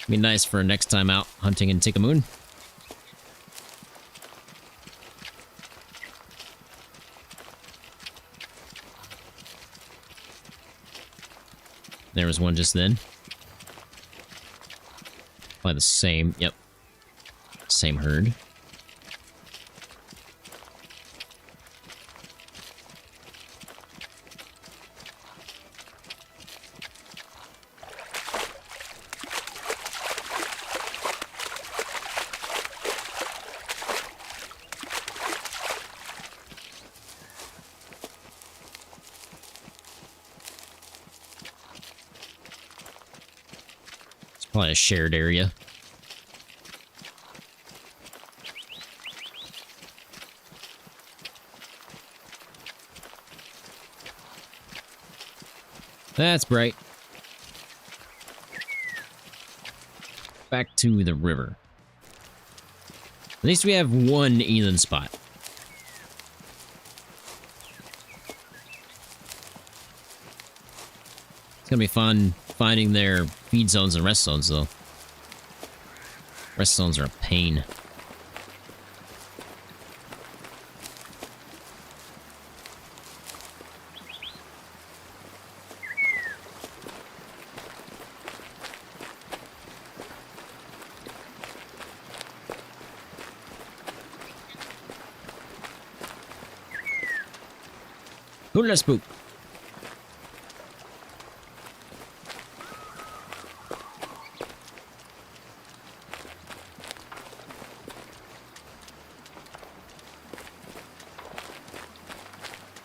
Be nice for next time out hunting in Tikamoon. There was one just then. Probably the same. Yep. Same herd. Probably a shared area. That's bright. Back to the river. At least we have one Eland spot. It's gonna be fun finding their feed zones and rest zones, though. Rest zones are a pain. Hula spook.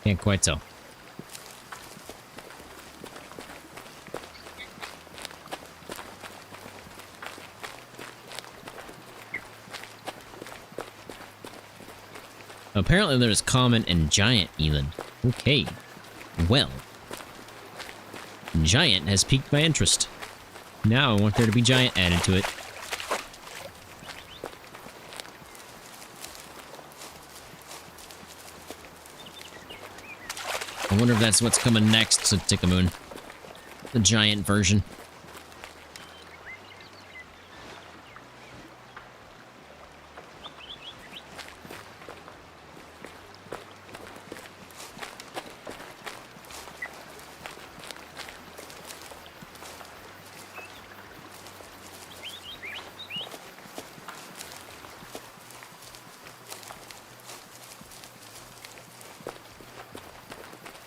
Can't quite tell. Apparently there's common and giant Eland. Okay. Well. Giant has piqued my interest. Now I want there to be giant added to it. I wonder if that's what's coming next to Tikamoon. The giant version.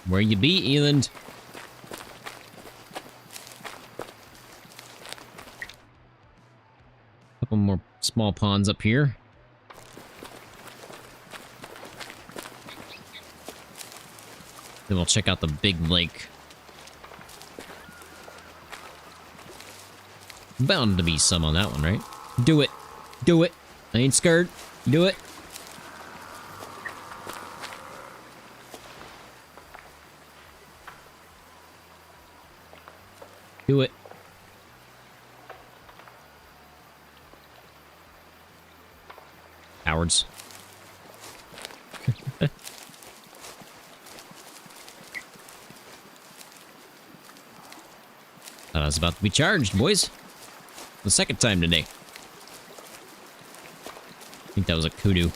Where you be, Eland? Couple more small ponds up here. Then we'll check out the big lake. Bound to be some on that one, right? Do it. Do it. I ain't scared. Do it. Do it. Cowards. Thought I was about to be charged, boys. The second time today. I think that was a kudu.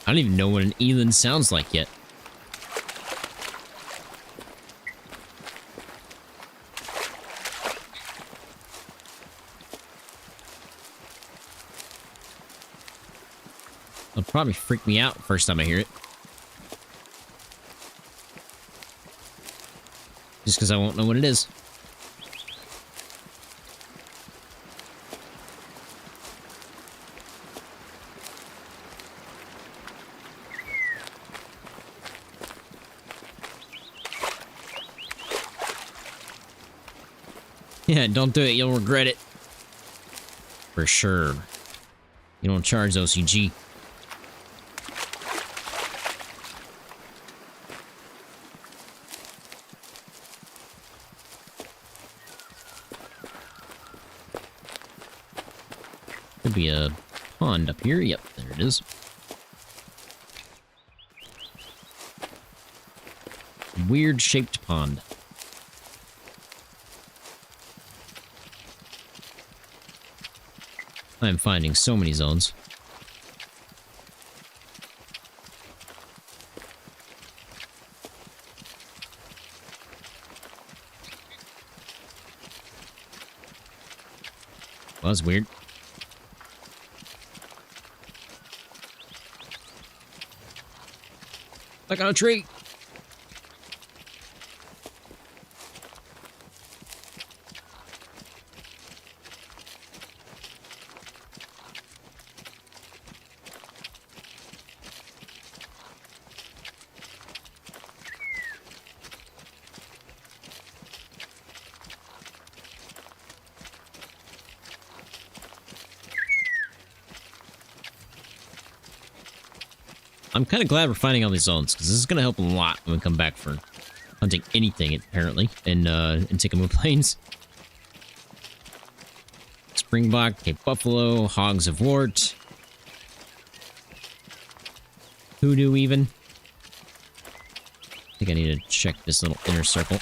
I don't even know what an Eland sounds like yet. It'll probably freak me out first time I hear it. Just because I won't know what it is. Yeah, don't do it. You'll regret it. For sure. You don't charge OCG. Could be a pond up here. Yep, there it is. Weird shaped pond. I'm finding so many zones. Well, that's weird. Like on a tree. I'm kind of glad we're finding all these zones, because this is going to help a lot when we come back for hunting anything, apparently, in Tikamoon Plains. Springbok, Cape Buffalo, Hogs of Wart. Hoodoo, even. I think I need to check this little inner circle.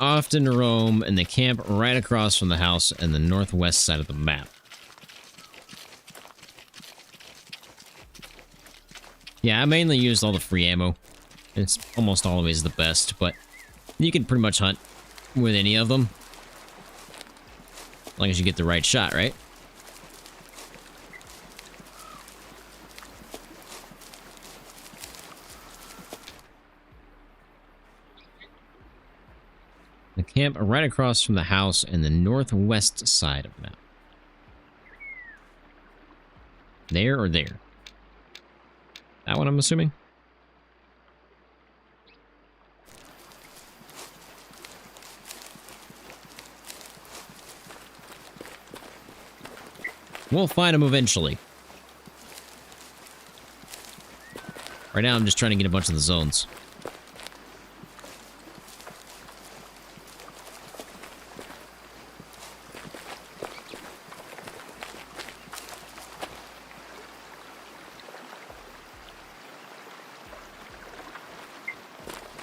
Often roam and they camp right across from the house and the northwest side of the map. Yeah, I mainly used all the free ammo. It's almost always the best, but you can pretty much hunt with any of them. As long as you get the right shot, right? The camp right across from the house and the northwest side of the map. There or there? That one, I'm assuming? We'll find them eventually. Right now, I'm just trying to get a bunch of the zones.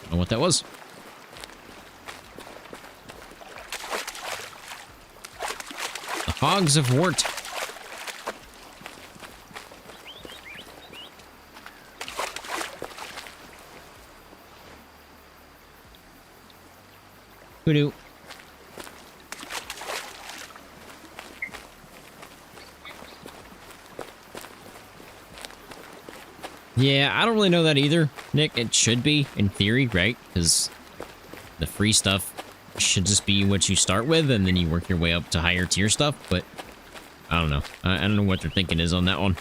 Don't know what that was. The Hogs of Wart. Who knew? Yeah, I don't really know that either, Nick. It should be, in theory, right? Because the free stuff should just be what you start with, and then you work your way up to higher tier stuff, but I don't know. I don't know what their thinking is on that one.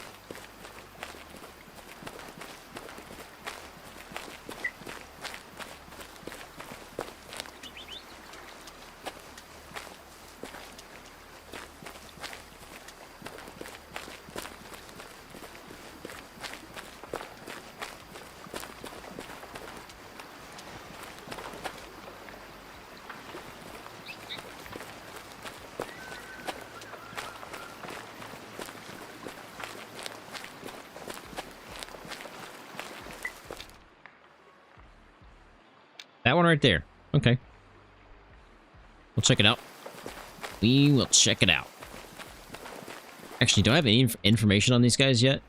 That one right there. Okay. We'll check it out. We will check it out. Actually, do I have any information on these guys yet?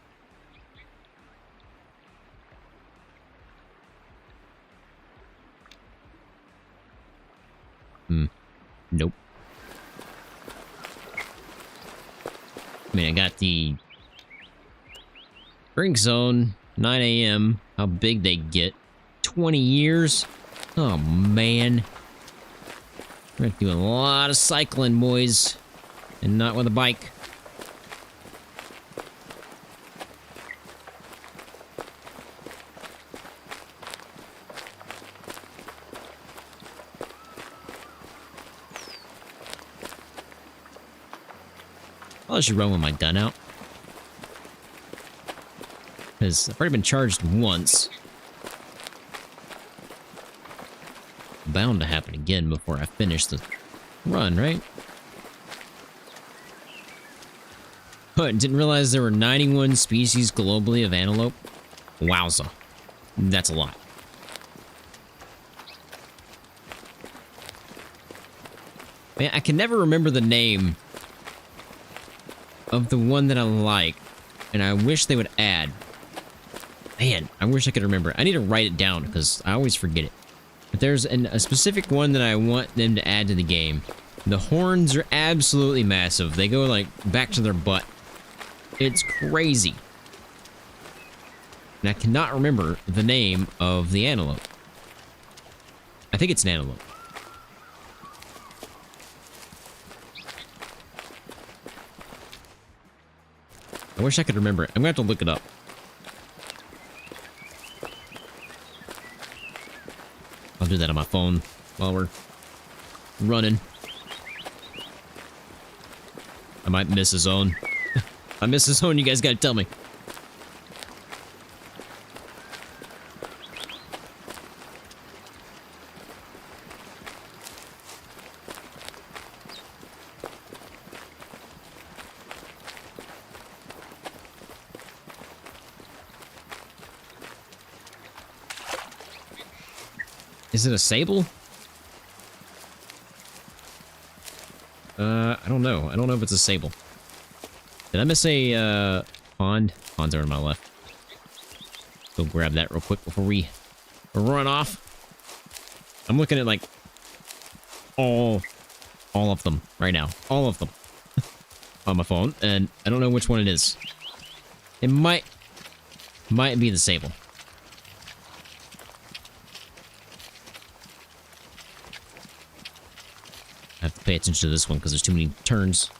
Nope. I mean, I got the drink zone, 9 a.m., how big they get, 20 years. Oh, man. We're doing a lot of cycling, boys. And not with a bike. I should run with my gun out. Because I've already been charged once. Bound to happen again before I finish the run, right? But didn't realize there were 91 species globally of antelope. Wowza. That's a lot. Man, I can never remember the name of the one that I like, and I wish they would add. Man, I wish I could remember. I need to write it down because I always forget it. But there's a specific one that I want them to add to the game. The horns are absolutely massive. They go like back to their butt. It's crazy. And I cannot remember the name of the antelope. I think it's an antelope. I wish I could remember it. I'm gonna have to look it up. I'll do that on my phone while we're running. I might miss a zone. If I miss a zone, you guys gotta tell me. Is it a sable? I don't know. I don't know if it's a sable. Did I miss a, pond? Ponds are on my left. Go grab that real quick before we run off. I'm looking at, like, all of them right now. All of them. On my phone, and I don't know which one it is. It might be the sable. I have to pay attention to this one because there's too many turns.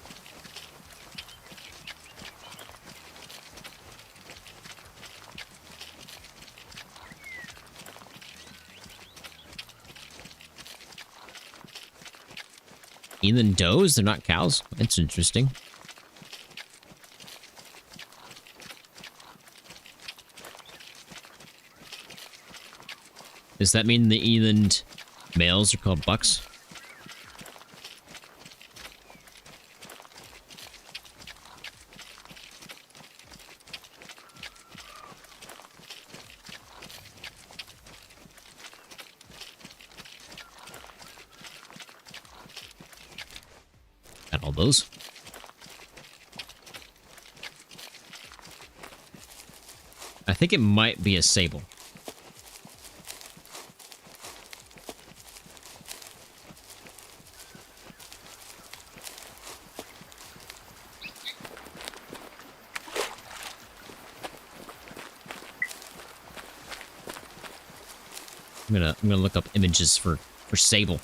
Eland does? They're not cows? That's interesting. Does that mean the Eland males are called bucks? Got all those. I think it might be a sable. I'm gonna look up images for sable.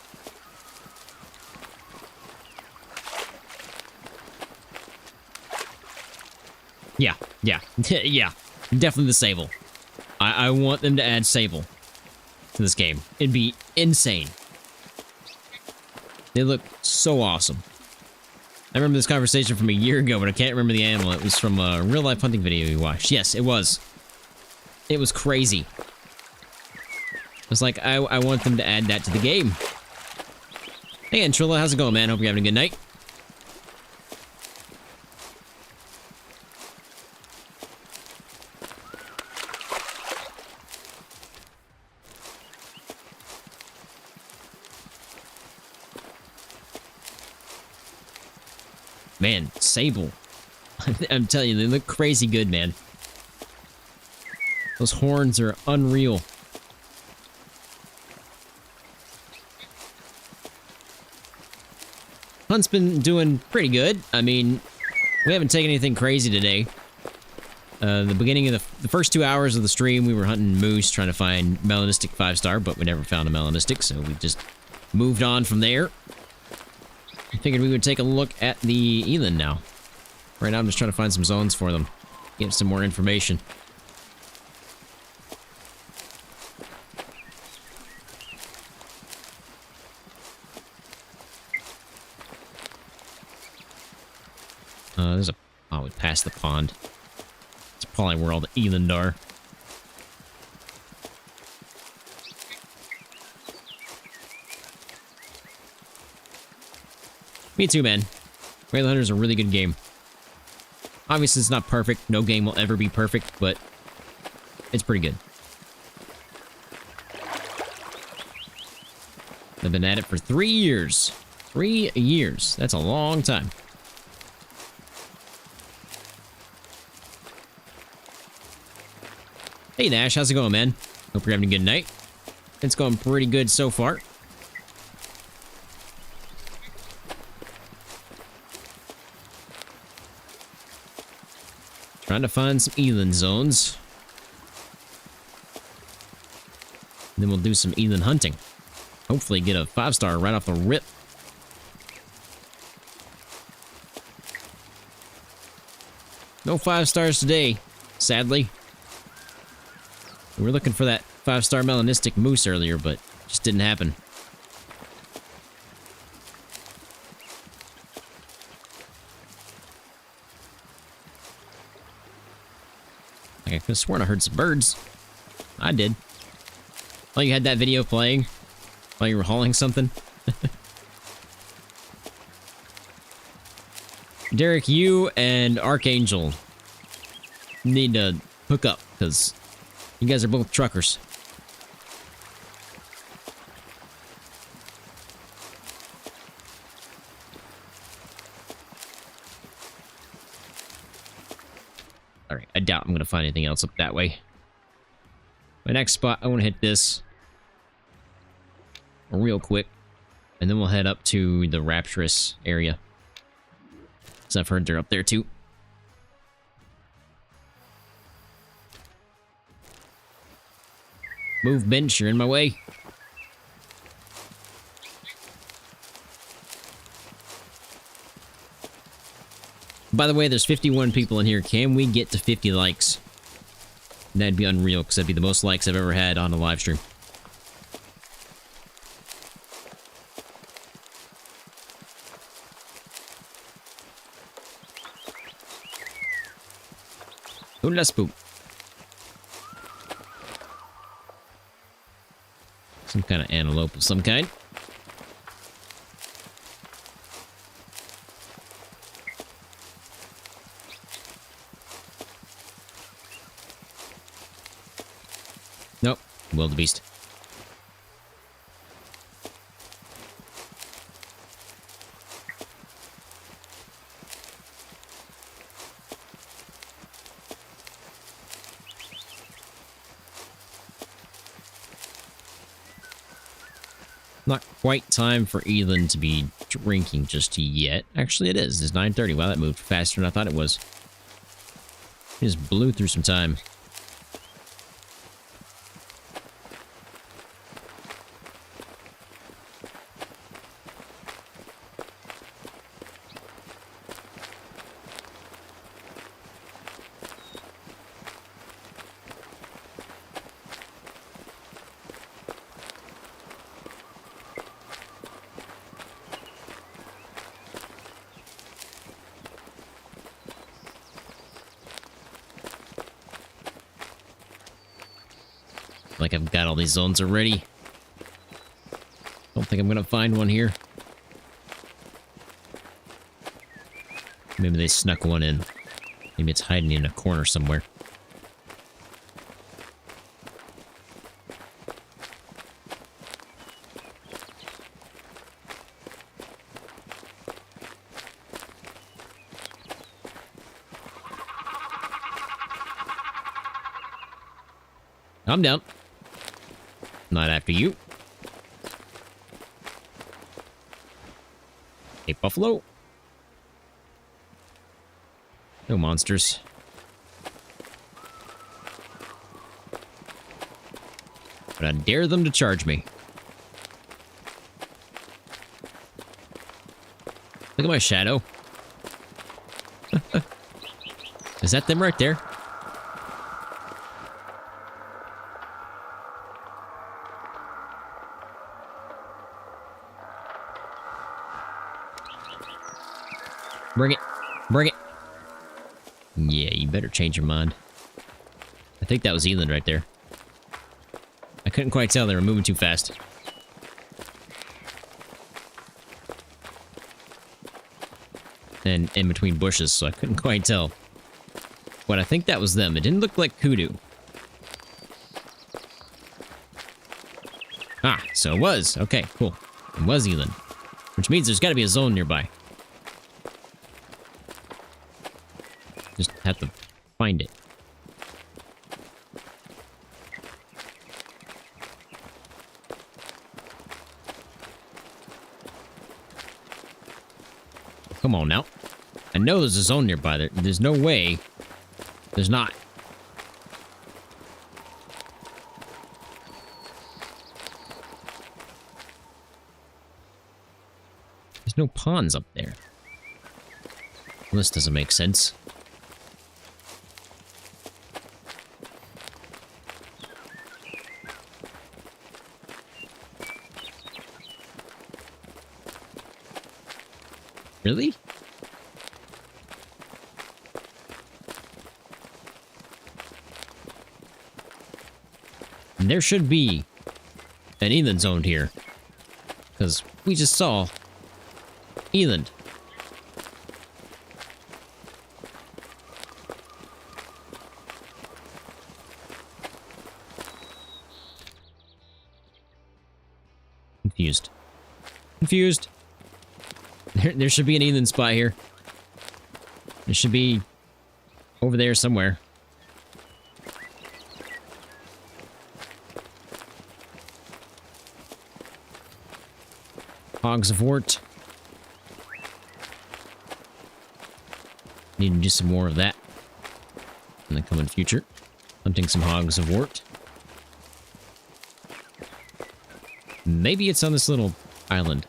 Yeah, yeah, definitely the sable. I want them to add sable to this game. It'd be insane. They look so awesome. I remember this conversation from a year ago, but I can't remember the animal. It was from a real-life hunting video we watched. Yes, it was. It was crazy. It's like, I want them to add that to the game. Hey, Antrilla, how's it going, man? Hope you're having a good night. Man, sable. I'm telling you, they look crazy good, man. Those horns are unreal. Hunt's been doing pretty good. I mean, we haven't taken anything crazy today. The beginning of the first 2 hours of the stream, we were hunting moose, trying to find Melanistic 5-star, but we never found a Melanistic, so we just moved on from there. I figured we would take a look at the Eland now. Right now, I'm just trying to find some zones for them. Get some more information. There's a... Oh, we passed the pond. It's probably where all the Eland are. Me too, man. Whale Hunter is a really good game. Obviously, it's not perfect. No game will ever be perfect, but It's pretty good. I've been at it for 3 years. 3 years. That's a long time. Hey Nash, how's it going, man? Hope you're having a good night. It's going pretty good so far. Trying to find some Eland zones. Then we'll do some Eland hunting. Hopefully get a 5-star right off the rip. No 5 stars today, sadly. We were looking for that 5-star Melanistic moose earlier, but just didn't happen. I could have sworn I heard some birds. I did. Oh, you had that video playing while you were hauling something? Derek, you and Archangel need to hook up, because you guys are both truckers. Alright, I doubt I'm going to find anything else up that way. My next spot, I want to hit this real quick, and then we'll head up to the Rapturous area. So I've heard they're up there too. Move, bench, you're in my way. By the way, there's 51 people in here. Can we get to 50 likes? That'd be unreal, because that'd be the most likes I've ever had on a live stream. Oh, let's spook. Some kind of antelope of some kind. Nope, wildebeest. Not quite time for Eland to be drinking just yet. Actually, it is. It's 9:30. Wow, that moved faster than I thought it was. It just blew through some time. Like I've got all these zones already. Don't think I'm gonna find one here. Maybe they snuck one in. Maybe it's hiding in a corner somewhere. I'm down. Not after you. Hey, buffalo. No monsters. But I dare them to charge me. Look at my shadow. Is that them right there? Bring it. Bring it. Yeah, you better change your mind. I think that was Eland right there. I couldn't quite tell. They were moving too fast. And in between bushes, so I couldn't quite tell. But I think that was them. It didn't look like Kudu. So it was. Okay, cool. It was Eland. Which means there's got to be a zone nearby. Just have to find it. Come on now. I know there's a zone nearby. There's no way there's not. There's no ponds up there. Well, this doesn't make sense. Really? And there should be an Eland zone here. Because we just saw Eland. Confused. Confused. There should be an Eland spot here. There should be over there somewhere. Hogs of Wart. Need to do some more of that in the coming future. Hunting some Hogs of Wart. Maybe it's on this little island.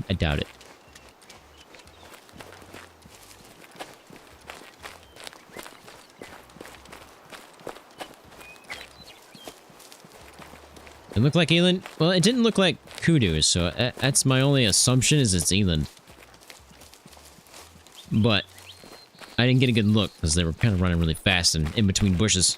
I doubt it. It looked like Eland. Well, it didn't look like kudu, so that's my only assumption is it's Eland. But I didn't get a good look because they were kind of running really fast and in between bushes.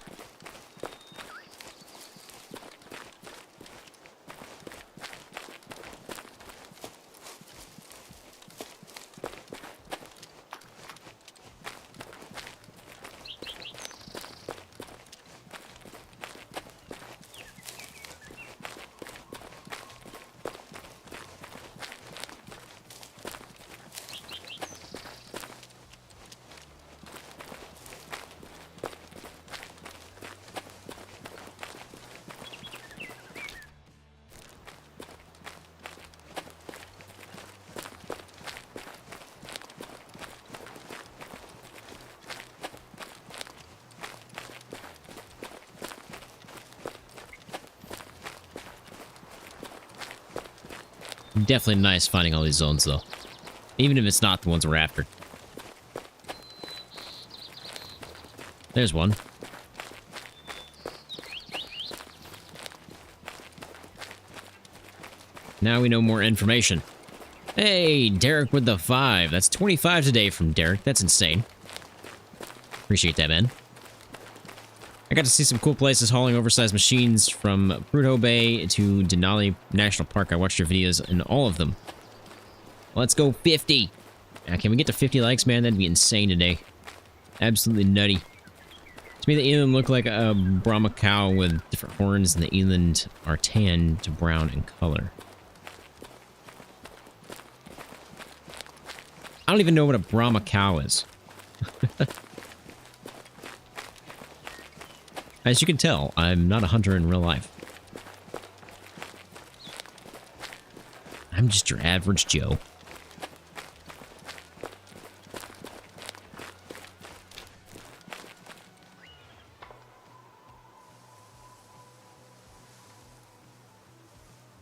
Definitely nice finding all these zones, though. Even if it's not the ones we're after. There's one. Now we know more information. Hey, Derek with the 5. That's 25 today from Derek. That's insane. Appreciate that, man. I got to see some cool places hauling oversized machines from Prudhoe Bay to Denali National Park. I watched your videos in all of them. Let's go 50. Can we get to 50 likes, man? That'd be insane today. Absolutely nutty. To me, the Eland look like a Brahma cow with different horns, and the Eland are tan to brown in color. I don't even know what a Brahma cow is. As you can tell, I'm not a hunter in real life. I'm just your average Joe.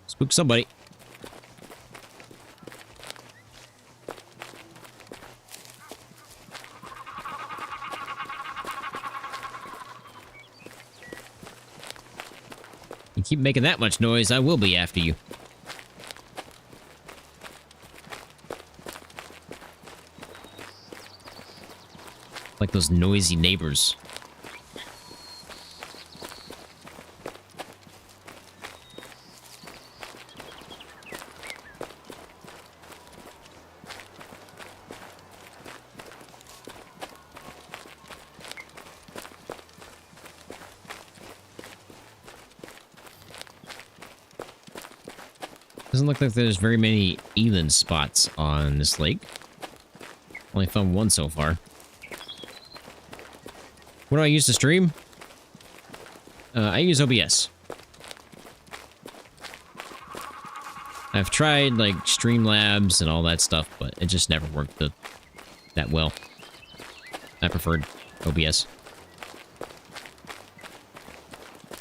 Spook somebody. You keep making that much noise, I will be after you. Like those noisy neighbors. Doesn't look like there's very many Eland spots on this lake. Only found one so far. What do I use to stream? I use OBS. I've tried like Streamlabs and all that stuff, but it just never worked that well. I preferred OBS.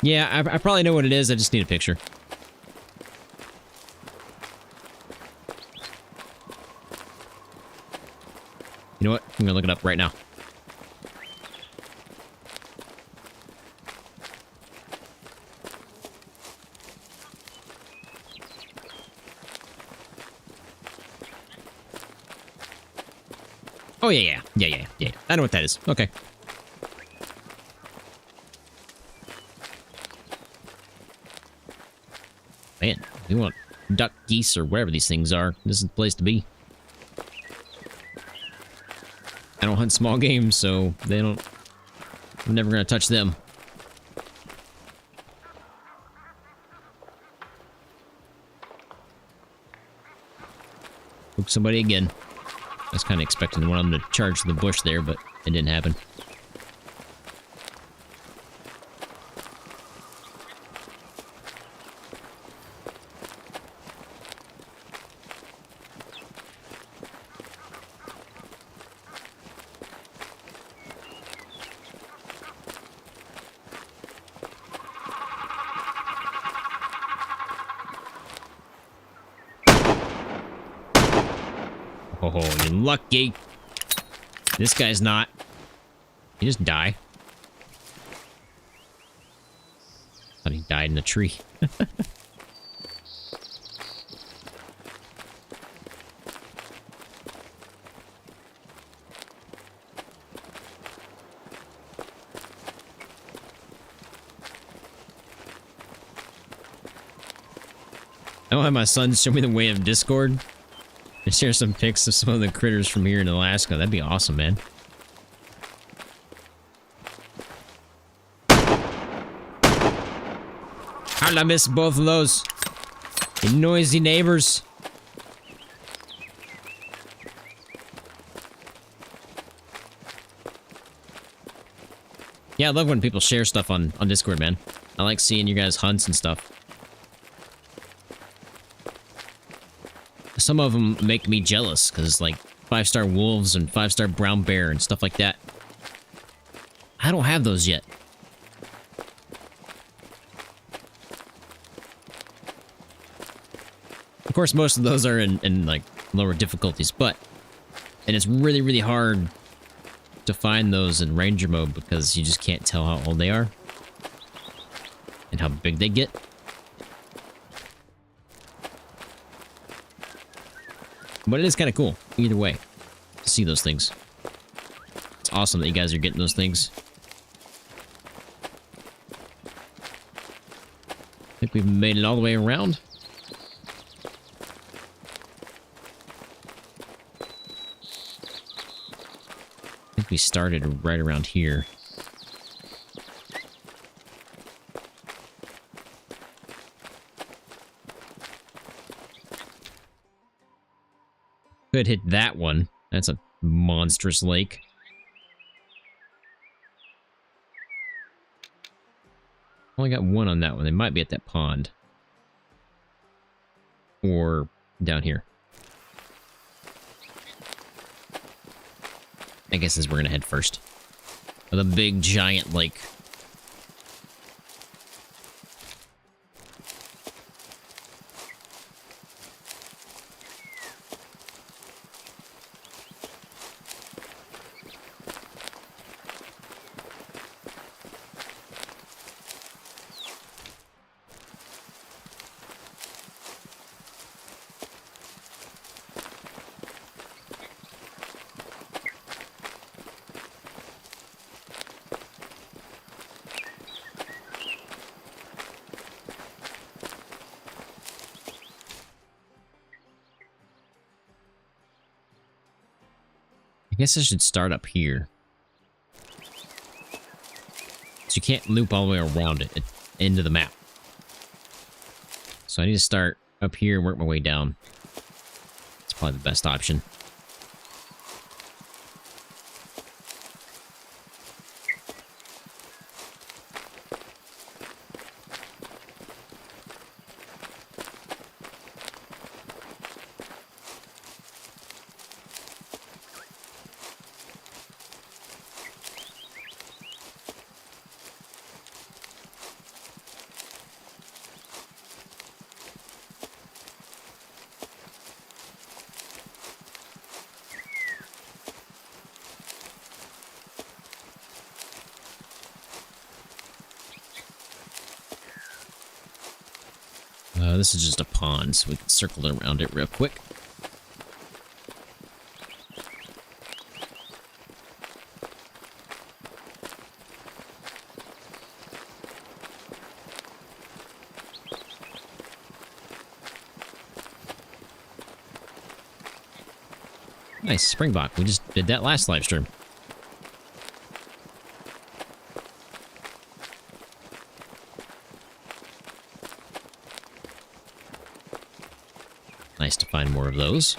Yeah, I probably know what it is. I just need a picture. You know what? I'm gonna look it up right now. Oh, yeah. I know what that is. Okay. Man, if you want duck, geese, or whatever these things are, this is the place to be. I don't hunt small game, so they don't... I'm never gonna touch them. Hook somebody again. I was kind of expecting one of them to charge the bush there, but it didn't happen. Oh, you're lucky. This guy's not. He just died. Thought he died in the tree. I don't have my son show me the way of Discord. And share some pics of some of the critters from here in Alaska. That'd be awesome, man. How did I miss both of those? You noisy neighbors. Yeah, I love when people share stuff on Discord, man. I like seeing you guys' hunts and stuff. Some of them make me jealous, because like 5-star wolves and 5-star brown bear and stuff like that. I don't have those yet. Of course, most of those are in like lower difficulties, but... And it's really, really hard to find those in ranger mode because you just can't tell how old they are. And how big they get. But it is kind of cool, either way, to see those things. It's awesome that you guys are getting those things. I think we've made it all the way around. I think we started right around here. Could hit that one. That's a monstrous lake. Only got one on that one. They might be at that pond. Or down here. I guess we're gonna head first. The big giant lake. I guess I should start up here. So you can't loop all the way around it into the map. So I need to start up here and work my way down. It's probably the best option. This is just a pond, so we can circle around it real quick. Nice, Springbok. We just did that last live stream. Nice to find more of those.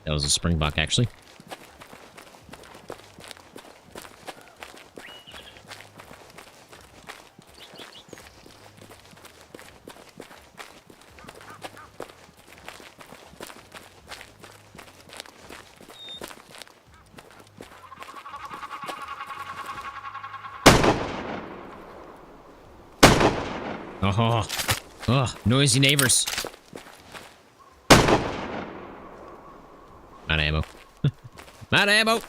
That was a Springbok, actually. Oh, noisy neighbors. Not ammo. Not ammo!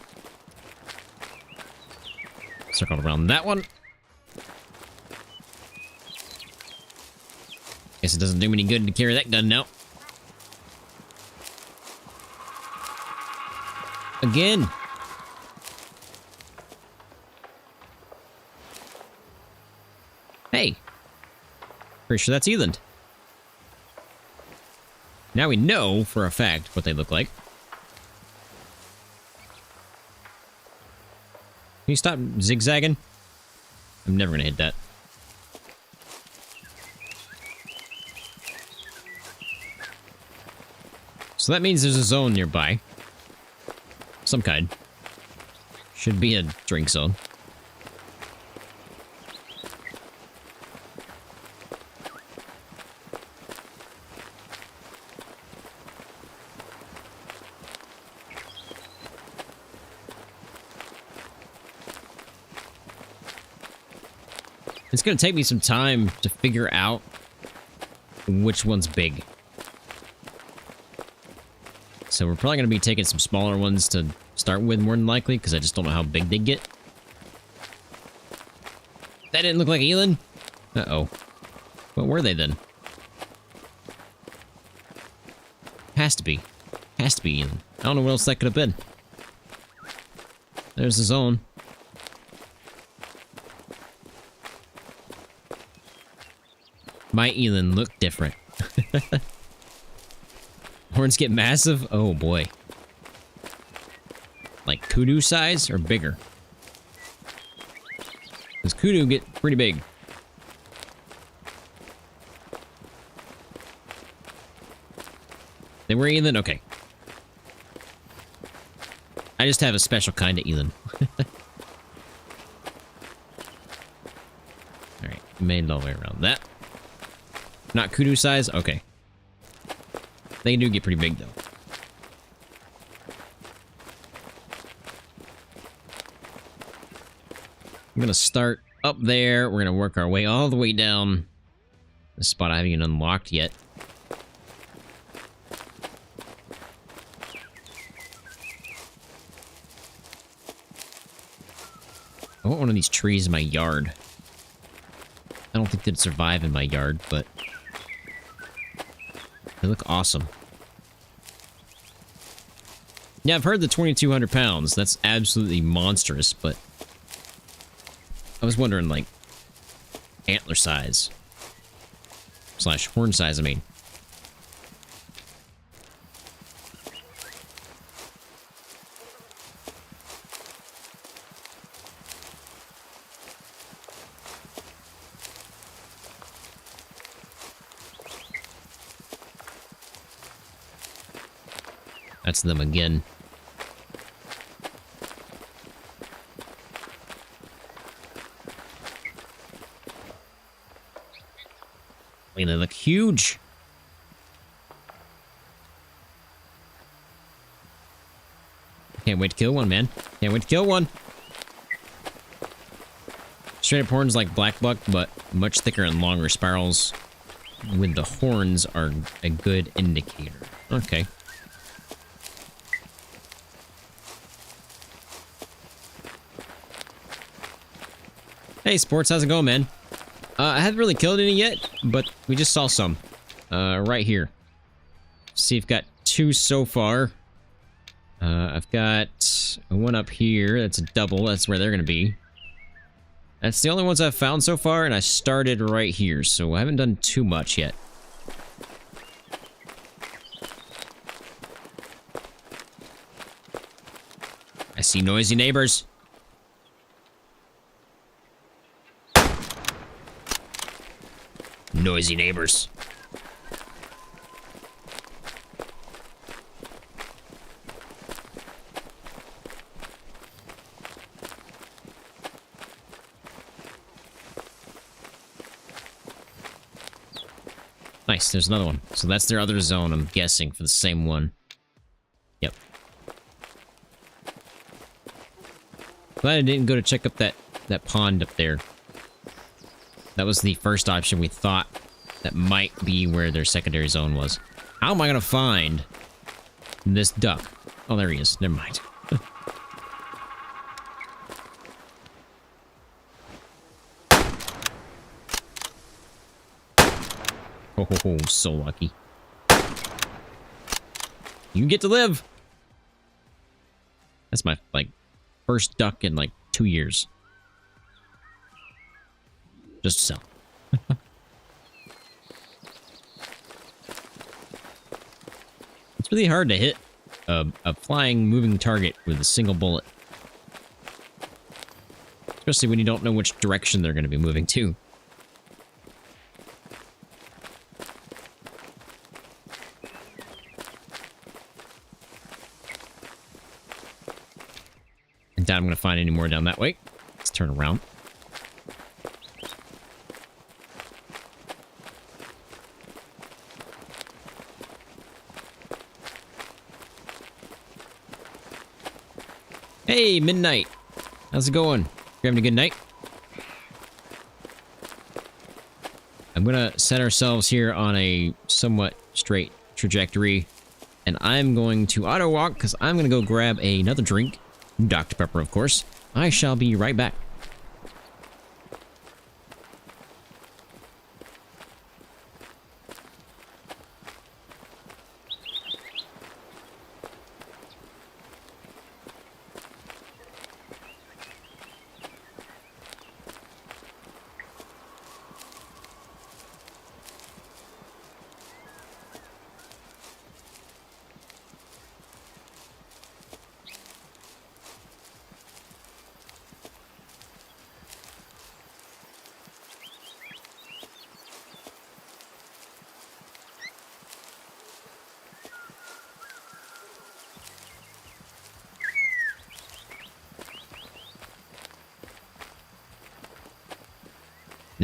Circle around that one. Guess it doesn't do me any good to carry that gun now. Again. Hey. Pretty sure that's Eland. Now we know for a fact what they look like. Can you stop zigzagging? I'm never gonna hit that. So that means there's a zone nearby. Some kind. Should be a drink zone. It's gonna take me some time to figure out which one's big. So we're probably gonna be taking some smaller ones to start with, more than likely, because I just don't know how big they get. That didn't look like Eland. Uh-oh. What were they then? Has to be. Has to be Eland. I don't know what else that could have been. There's the zone. My Eland look different. Horns get massive? Oh boy. Like kudu size or bigger? Because kudu get pretty big. They were Eland? Okay. I just have a special kind of Eland. Alright, made it all the way around that. Not kudu size? Okay. They do get pretty big, though. I'm gonna start up there. We're gonna work our way all the way down. The spot I haven't even unlocked yet. I want one of these trees in my yard. I don't think they'd survive in my yard, but they look awesome. Yeah, I've heard the 2,200 pounds. That's absolutely monstrous, but I was wondering, like, antler size. Slash horn size, I mean. That's them again. I mean, they look huge. Can't wait to kill one, man. Can't wait to kill one. Straight up horns like black buck, but much thicker and longer spirals with the horns are a good indicator. Okay. Hey, Sports, how's it going, man? I haven't really killed any yet, but we just saw some. Right here. See, I've got 2 so far. I've got one up here. That's a double. That's where they're going to be. That's the only ones I've found so far, and I started right here, so I haven't done too much yet. I see noisy neighbors. Noisy neighbors. Nice, there's another one. So that's their other zone, I'm guessing, for the same one. Yep. Glad I didn't go to check up that pond up there. That was the first option we thought that might be where their secondary zone was. How am I gonna find this duck? Oh, there he is. Never mind. Oh, so lucky. You get to live. That's my, like, first duck in, like, 2 years. Just to sell. It's really hard to hit a flying, moving target with a single bullet. Especially when you don't know which direction they're going to be moving to. I doubt I'm going to find any more down that way. Let's turn around. Hey, Midnight. How's it going? You having a good night? I'm gonna set ourselves here on a somewhat straight trajectory, and I'm going to auto walk because I'm gonna go grab another drink, Dr. Pepper, of course. I shall be right back.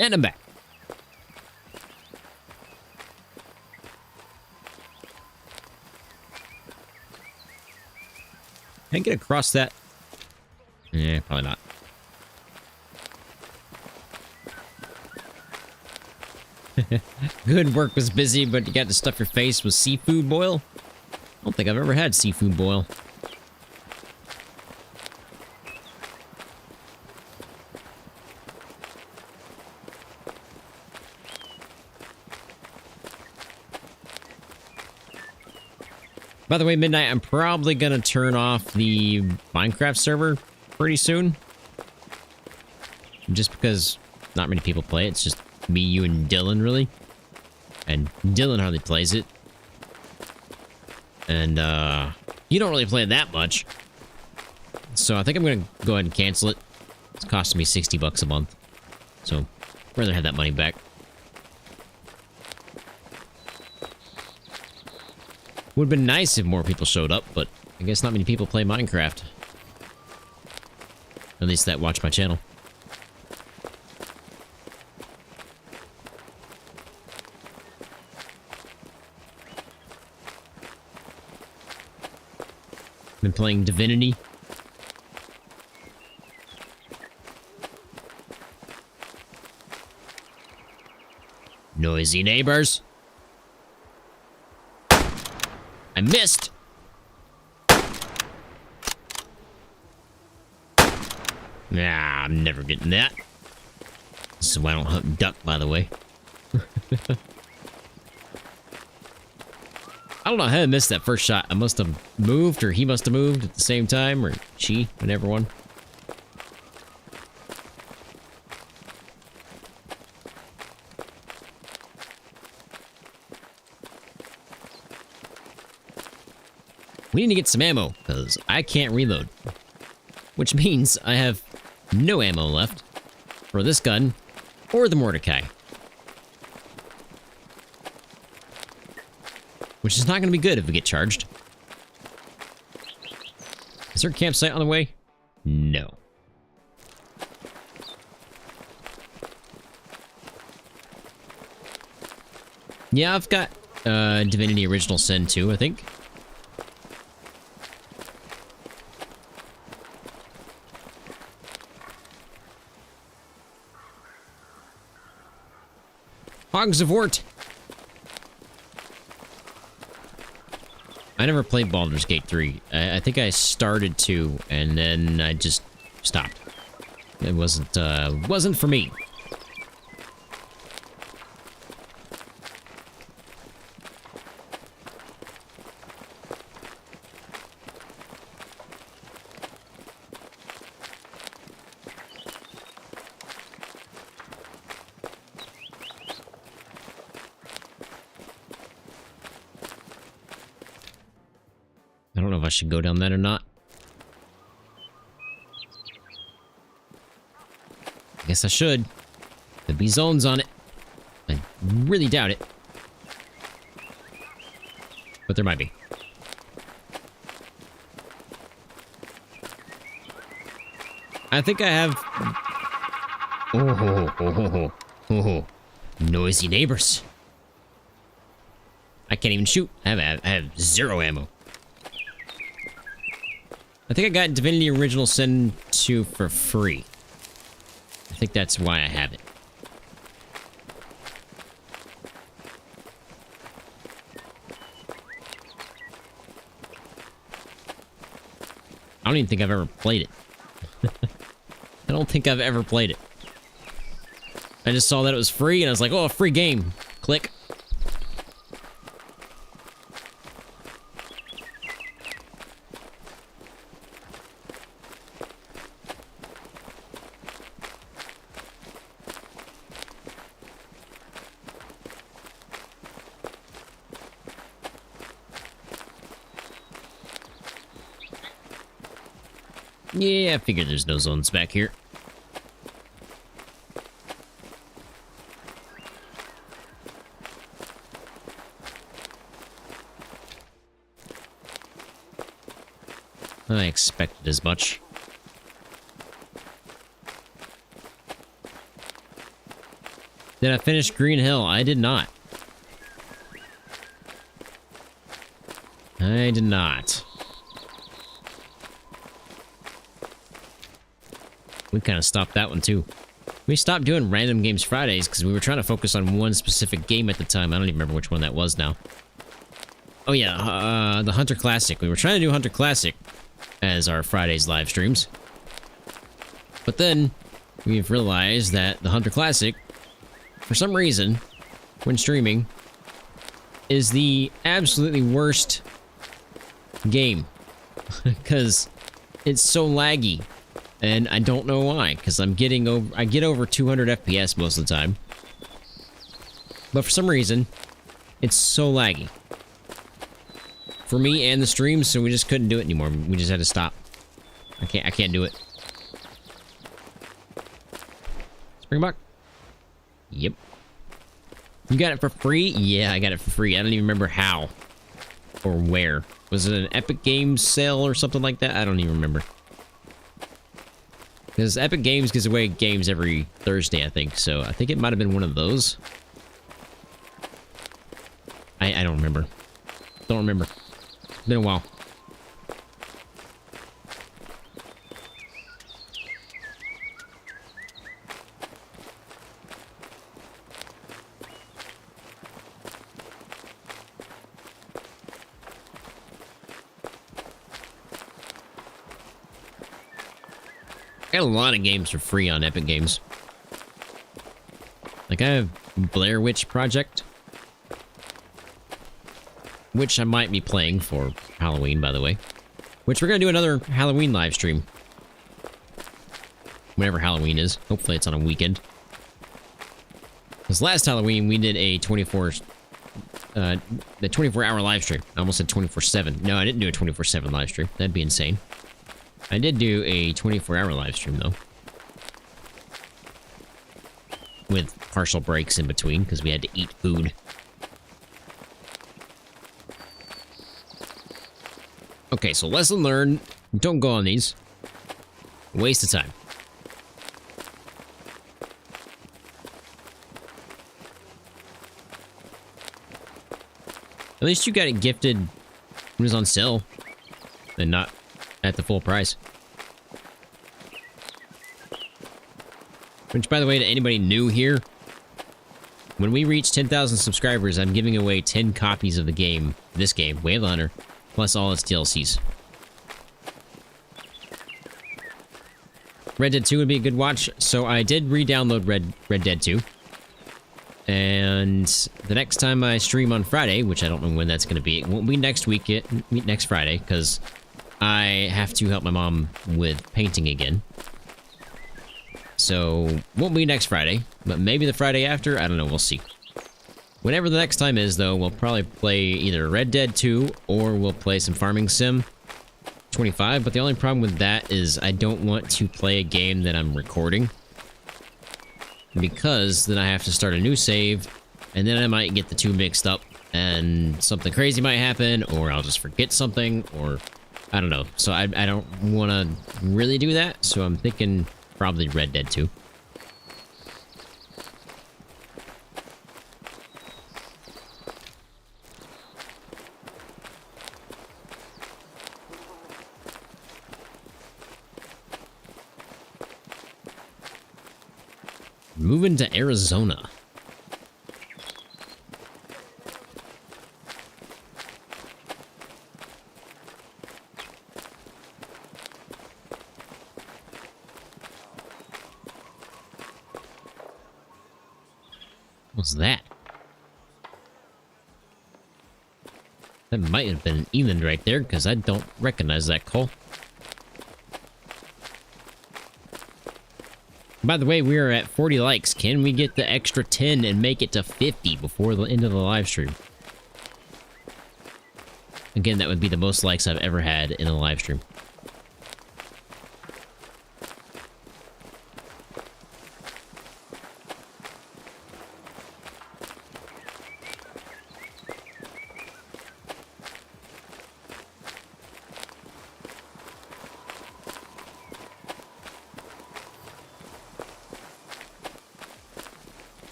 And I'm back. Can I get across that? Yeah, probably not. Good work was busy, but you got to stuff your face with seafood boil? I don't think I've ever had seafood boil. By the way, Midnight, I'm probably going to turn off the Minecraft server pretty soon. Just because not many people play it. It's just me, you, and Dylan, really. And Dylan hardly plays it. And, you don't really play it that much. So I think I'm going to go ahead and cancel it. It's costing me 60 bucks a month. So, I'd rather have that money back. Would have been nice if more people showed up, but I guess not many people play Minecraft. At least that watch my channel. Been playing Divinity. Noisy neighbors. I missed. Nah, I'm never getting that. This is why I don't hunt duck, by the way. I don't know how I missed that first shot. I must have moved, or he must have moved at the same time, or she, whatever one. We need to get some ammo, because I can't reload. Which means I have no ammo left for this gun or the Mordecai. Which is not going to be good if we get charged. Is there a campsite on the way? No. Yeah, I've got Divinity Original Sin 2, I think. Hogs of Wart. I never played Baldur's Gate 3. I think I started to, and then I just stopped. It wasn't for me. I don't know if I should go down that or not. I guess I should. There'd be zones on it. I really doubt it. But there might be. I think I have... Oh. Noisy neighbors. I can't even shoot. I have zero ammo. I think I got Divinity Original Sin 2 for free. I think that's why I have it. I don't even think I've ever played it. I don't think I've ever played it. I just saw that it was free, and I was like, oh, a free game. Click. Yeah, I figured there's no zones back here. I expected as much. Did I finish Green Hill? I did not. I did not. We kind of stopped that one too. We stopped doing Random Games Fridays because we were trying to focus on one specific game at the time. I don't even remember which one that was now. Oh yeah, the Hunter Classic. We were trying to do Hunter Classic as our Fridays live streams. But then we've realized that the Hunter Classic, for some reason, when streaming, is the absolutely worst game. Because it's so laggy. And I don't know why, because I get over 200 FPS most of the time. But for some reason, it's so laggy. For me and the stream, so we just couldn't do it anymore. We just had to stop. I can't do it. Springbok? Yep. You got it for free? Yeah, I got it for free. I don't even remember how. or where. Was it an Epic Games sale or something like that? I don't even remember. Because Epic Games gives away games every Thursday, I think. So I think it might have been one of those. I don't remember. Don't remember. It's been a while. I got a lot of games for free on Epic Games. Like, I have Blair Witch Project, which I might be playing for Halloween, by the way. Which we're gonna do another Halloween live stream. Whenever Halloween is. Hopefully it's on a weekend. Because last Halloween, we did a 24-hour live stream. I almost said 24/7. No, I didn't do a 24/7 live stream. That'd be insane. I did do a 24-hour live stream, though. With partial breaks in between, because we had to eat food. Okay, so lesson learned. Don't go on these. Waste of time. At least you got it gifted when it was on sale. And not at the full price. Which, by the way, to anybody new here, when we reach 10,000 subscribers, I'm giving away 10 copies of the game, this game, Way of the Hunter, plus all its DLCs. Red Dead 2 would be a good watch, so I did re-download Red Dead 2. And the next time I stream on Friday, which I don't know when that's going to be, it won't be next week, next Friday, because I have to help my mom with painting again. So, won't be next Friday, but maybe the Friday after, I don't know, we'll see. Whenever the next time is, though, we'll probably play either Red Dead 2, or we'll play some Farming Sim 25, but the only problem with that is I don't want to play a game that I'm recording. Because then I have to start a new save, and then I might get the two mixed up, and something crazy might happen, or I'll just forget something, or I don't know. So I don't want to really do that, so I'm thinking probably Red Dead 2. Moving to Arizona. What's that? That might have been an Eland right there, because I don't recognize that call. By the way, we are at 40 likes. Can we get the extra 10 and make it to 50 before the end of the live stream? Again, that would be the most likes I've ever had in a live stream.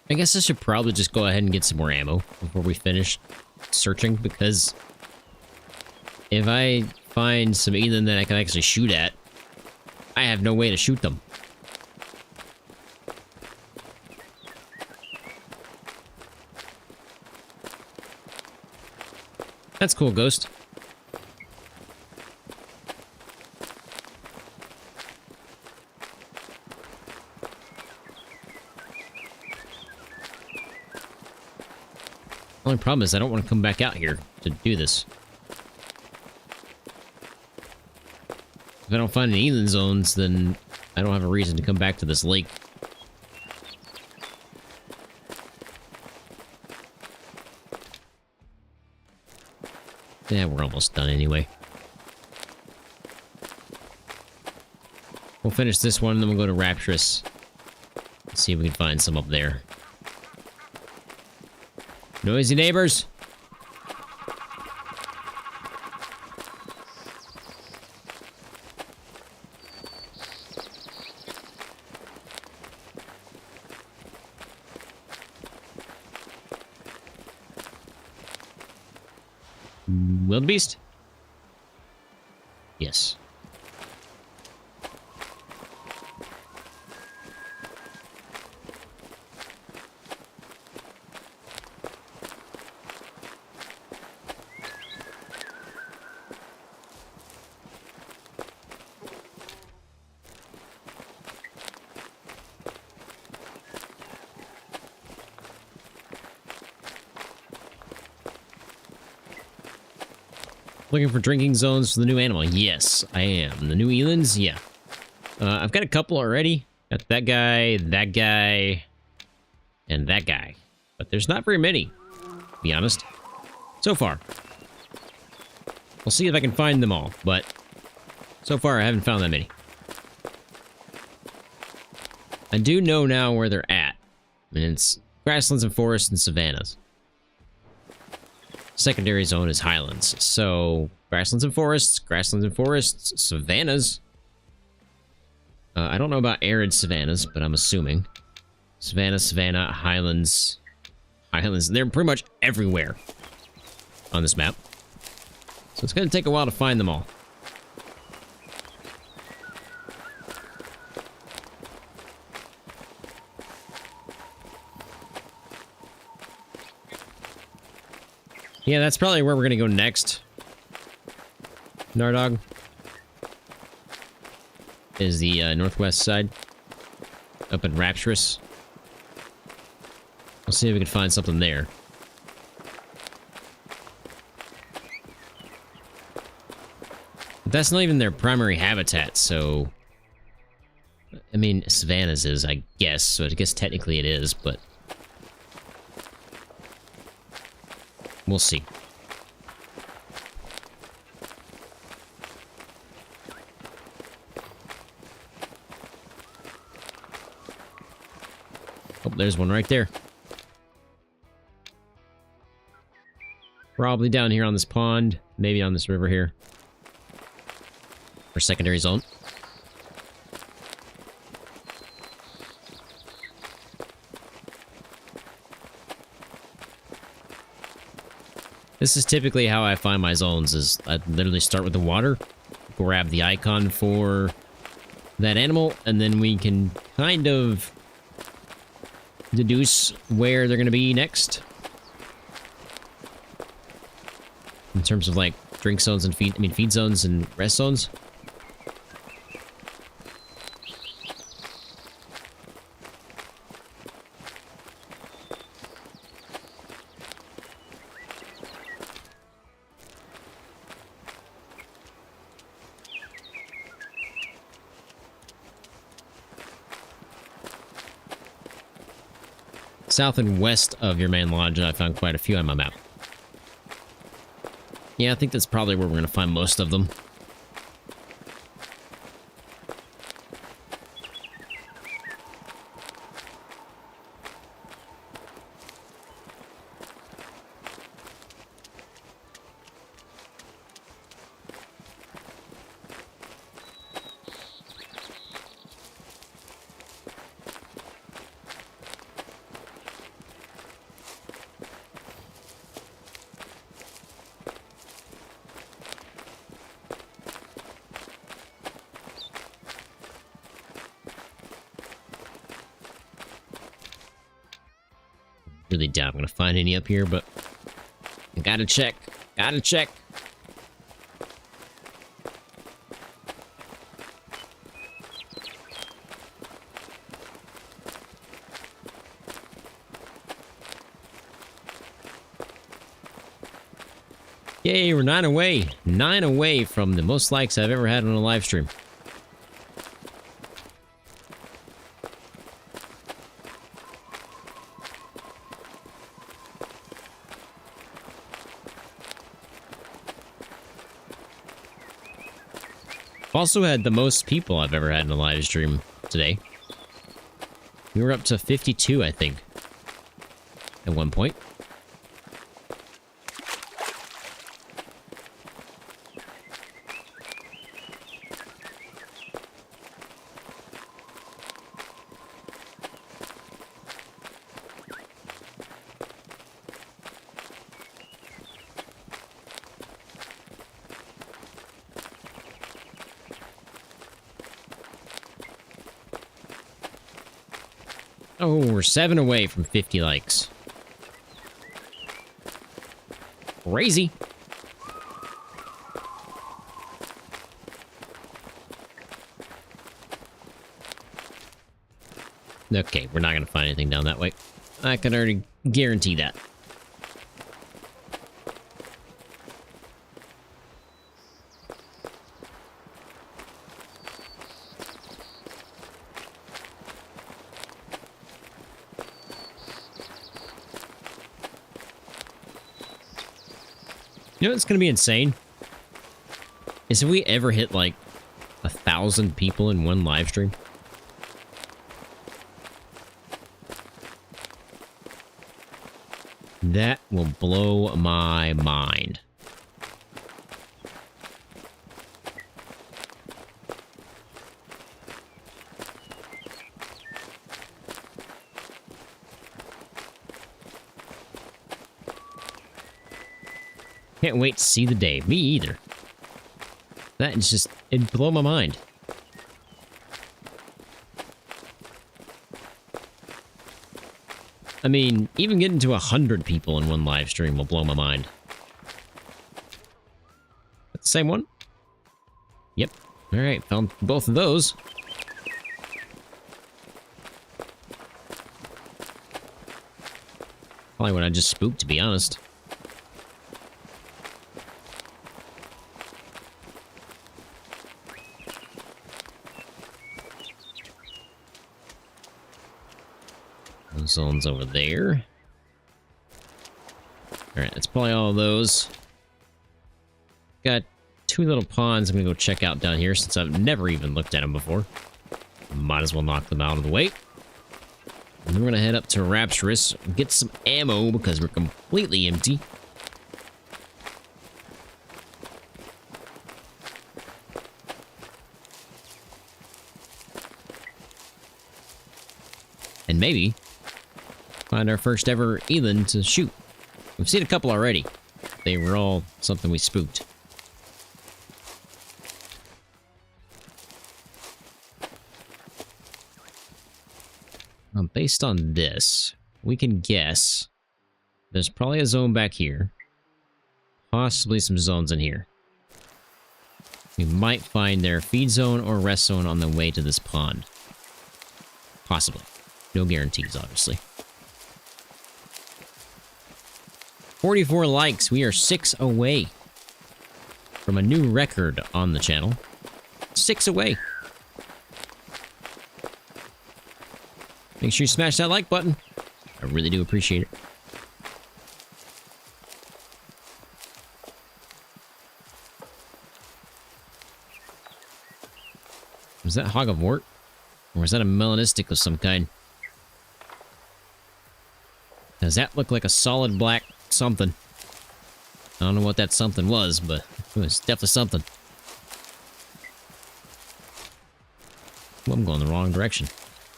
I guess I should probably just go ahead and get some more ammo before we finish searching, because if I find some Eland that I can actually shoot at, I have no way to shoot them. That's cool, Ghost. Only problem is I don't want to come back out here to do this. If I don't find any Eland zones, then I don't have a reason to come back to this lake. Yeah, we're almost done anyway. We'll finish this one, then we'll go to Rapturous. See if we can find some up there. Noisy neighbors! Wildebeest? Yes. Looking for drinking zones for the new animal. Yes, I am. The new Elands? Yeah. I've got a couple already. Got that guy, and that guy. But there's not very many, to be honest. So far. We'll see if I can find them all, but so far I haven't found that many. I do know now where they're at. I mean, it's grasslands and forests and savannas. Secondary zone is highlands. So, grasslands and forests, savannas. I don't know about arid savannas, but I'm assuming. Savannah, highlands. They're pretty much everywhere on this map. So it's going to take a while to find them all. Yeah, that's probably where we're gonna go next. Nardog is the northwest side, up in Rapturous. We'll see if we can find something there. But that's not even their primary habitat, so... I mean, savannas is, I guess, so I guess technically it is, but... we'll see. Oh, there's one right there. Probably down here on this pond, maybe on this river here. Or secondary zone. This is typically how I find my zones, is I literally start with the water, grab the icon for that animal, and then we can kind of deduce where they're going to be next. In terms of, like, drink zones and feed zones and rest zones. South and west of your main lodge, I found quite a few on my map. Yeah, I think that's probably where we're going to find most of them. Really doubt I'm gonna find any up here, but I gotta check. Gotta check. Okay, we're 9 away. 9 away from the most likes I've ever had on a live stream. Also had the most people I've ever had in a live stream today. We were up to 52, I think, at one point. Oh, we're 7 away from 50 likes. Crazy. Okay, we're not going to find anything down that way. I can already guarantee that. You know what's going to be insane? Is if we ever hit, like, 1,000 people in one live stream. That will blow my mind. Can't wait to see the day. Me either. That is just... it'd blow my mind. I mean, even getting to 100 people in one live stream will blow my mind. That's the same one? Yep. Alright, found both of those. Probably what I just spooked, to be honest. Zones over there. Alright, that's probably all of those. Got 2 little ponds I'm gonna go check out down here since I've never even looked at them before. Might as well knock them out of the way. And we're gonna head up to Rapturous, get some ammo because we're completely empty. And maybe find our first ever Eland to shoot. We've seen a couple already. They were all something we spooked. Based on this, we can guess there's probably a zone back here. Possibly some zones in here. We might find their feed zone or rest zone on the way to this pond. Possibly. No guarantees, obviously. 44 likes. We are 6 away from a new record on the channel. 6 away. Make sure you smash that like button. I really do appreciate it. Was that Hog of Wart? Or was that a Melanistic of some kind? Does that look like a solid black something? I don't know what that something was, but it was definitely something. Well, I'm going the wrong direction.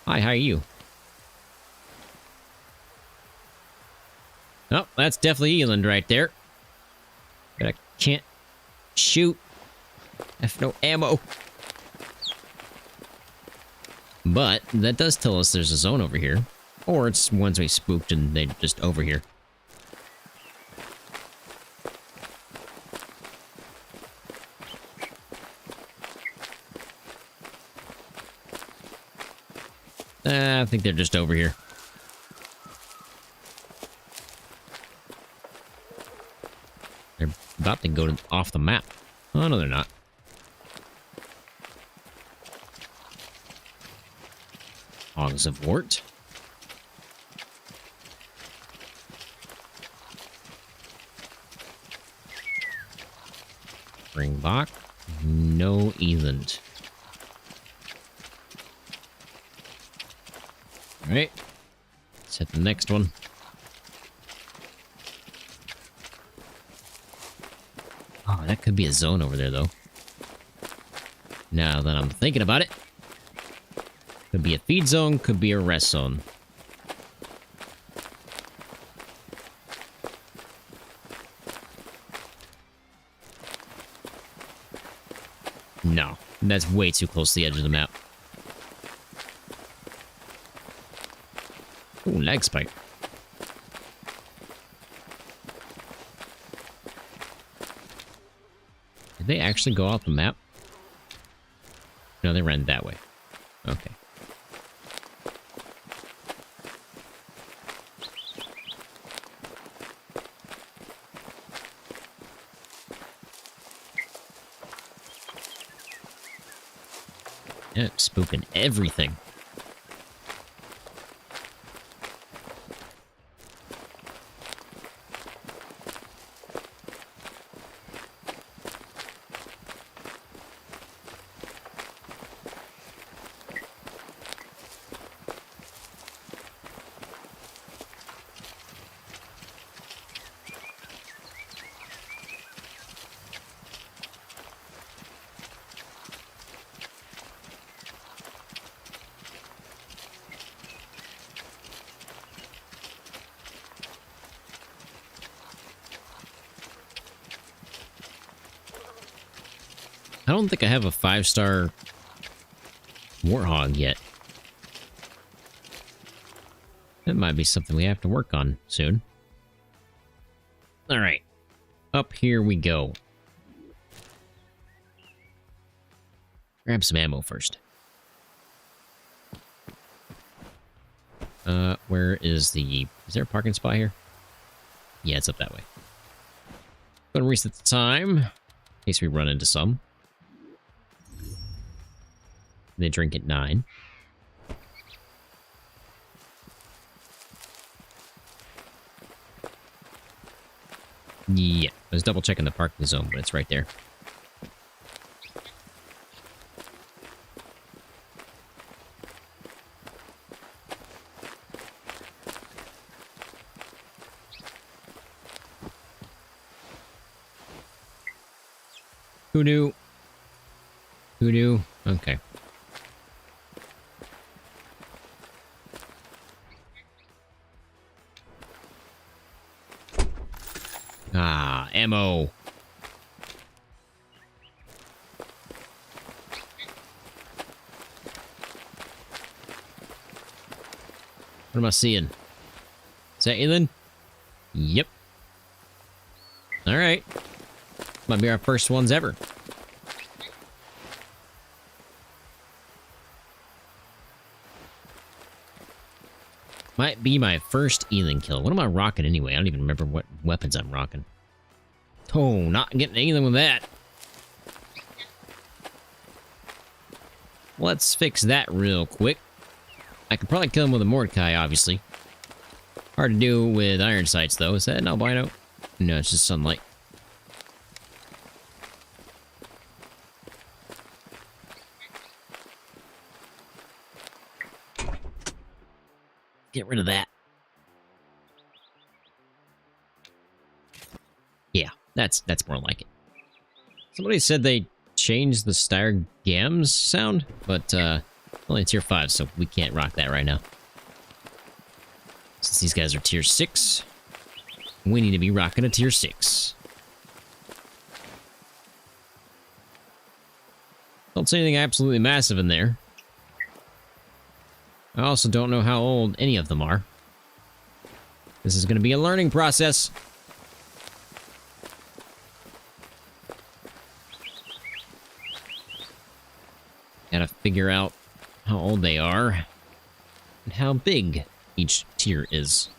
Hi, how are you? Oh, that's definitely Eland right there. But I can't shoot. I have no ammo. But that does tell us there's a zone over here. Or it's ones we spooked and they're just over here. I think they're just over here. They're about to go off the map. Oh, no, they're not. Hogs of Wart. Springbok. No Eland. Alright. Let's hit the next one. Oh, that could be a zone over there, though. Now that I'm thinking about it. Could be a feed zone, could be a rest zone. No, that's way too close to the edge of the map. Ooh, lag spike. Did they actually go off the map? No, they ran that way. Okay. Yeah, spooking everything. I don't think I have a 5-star Warthog yet. That might be something we have to work on soon. Alright. Up here we go. Grab some ammo first. Where is the... Is there a parking spot here? Yeah, it's up that way. Gonna reset the time. In case we run into some. They drink at 9. Yeah, I was double checking the parking zone, but it's right there. Who knew? Who knew? Okay. Ah, ammo. What am I seeing? Is that Eland? Yep. Alright. Might be our first ones ever. Might be my first Eland kill. What am I rocking anyway? I don't even remember what weapons I'm rocking. Oh, not getting anything with that. Let's fix that real quick. I could probably kill him with a Mordecai, obviously. Hard to do with iron sights, though. Is that an albino? No, it's just sunlight. Get rid of that. Yeah, that's more like it. Somebody said they changed the Star Gams sound, but only tier 5, so we can't rock that right now. Since these guys are tier 6, we need to be rocking a tier 6. Don't see anything absolutely massive in there. I also don't know how old any of them are. This is going to be a learning process. Gotta figure out how old they are and how big each tier is.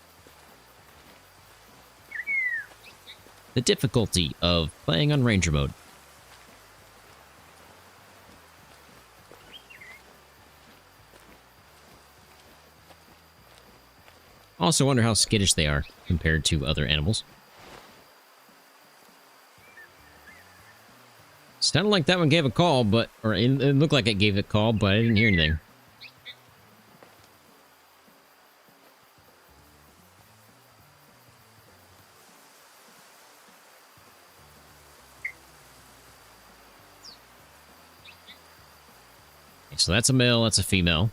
the difficulty of playing on Ranger mode. Also wonder how skittish they are compared to other animals. Sounded like that one gave a call, but... Or it looked like it gave a call, but I didn't hear anything. Okay, so that's a male, that's a female.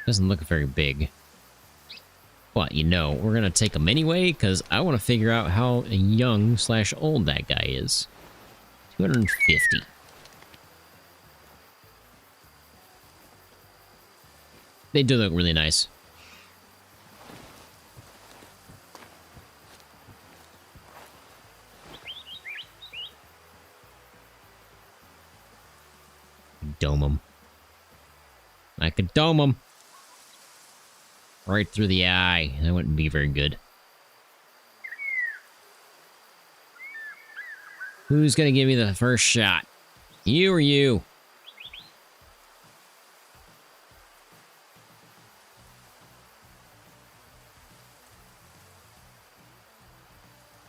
Doesn't look very big. But, you know, we're gonna take him anyway, because I want to figure out how young / old that guy is. 250. They do look really nice. Dome him. I could dome him. Right through the eye. That wouldn't be very good. Who's gonna give me the first shot? You or you?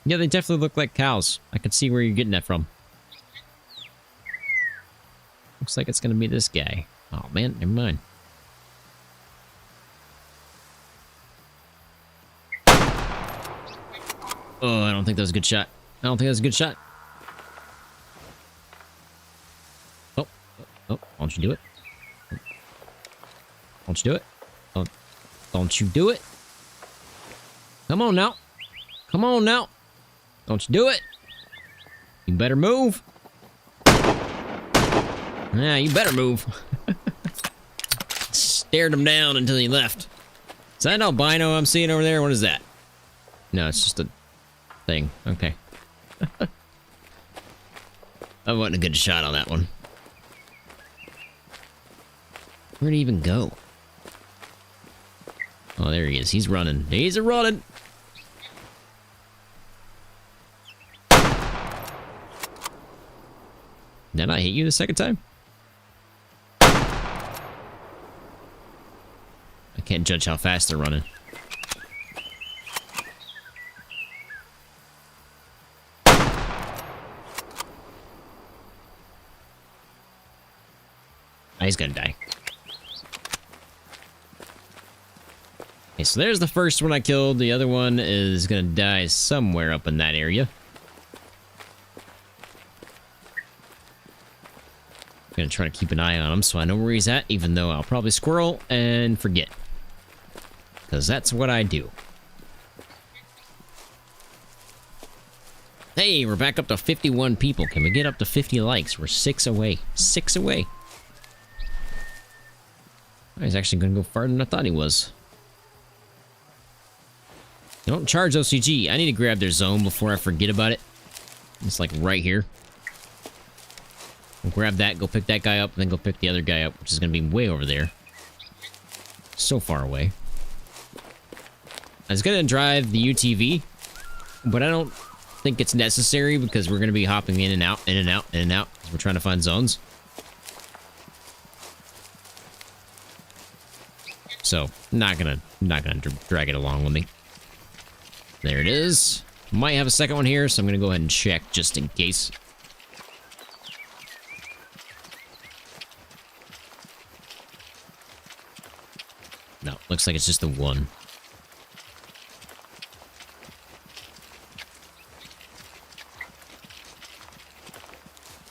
Yeah, they definitely look like cows. I can see where you're getting that from. Looks like it's gonna be this guy. Oh man, never mind. Oh, I don't think that was a good shot. I don't think that was a good shot. Oh, why don't you do it? Don't you do it? Don't you do it? Come on now. Come on now. Don't you do it? You better move. Yeah, you better move. Stared him down until he left. Is that an albino I'm seeing over there? What is that? No, it's just a thing. Okay. I wasn't a good shot on that one. Where'd he even go? Oh, there he is. He's running. He's a running. Did I hit you the second time? I can't judge how fast they're running. Oh, he's gonna die. Okay, so there's the first one I killed. The other one is gonna die somewhere up in that area. I'm gonna try to keep an eye on him so I know where he's at, even though I'll probably squirrel and forget. Because that's what I do. Hey, we're back up to 51 people. Can we get up to 50 likes? We're 6 away. 6 away. He's actually going to go farther than I thought he was. They don't charge OCG. I need to grab their zone before I forget about it. It's like right here. I'll grab that, go pick that guy up, and then go pick the other guy up, which is going to be way over there. So far away. I was going to drive the UTV, but I don't think it's necessary because we're going to be hopping in and out, in and out, in and out, because we're trying to find zones. So, not gonna drag it along with me. There it is. Might have a second one here, so I'm gonna go ahead and check just in case. No, looks like it's just the one.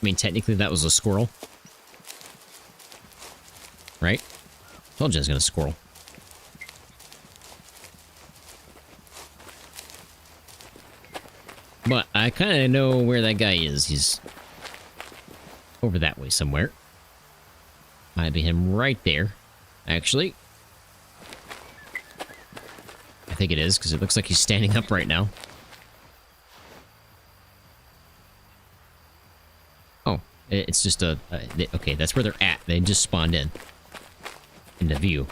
I mean, technically that was a squirrel. Right? Told you I was gonna squirrel. But I kind of know where that guy is. He's over that way somewhere. Might be him right there, actually. I think it is, because it looks like he's standing up right now. Oh, it's just a... okay, that's where they're at. They just spawned in. Into view.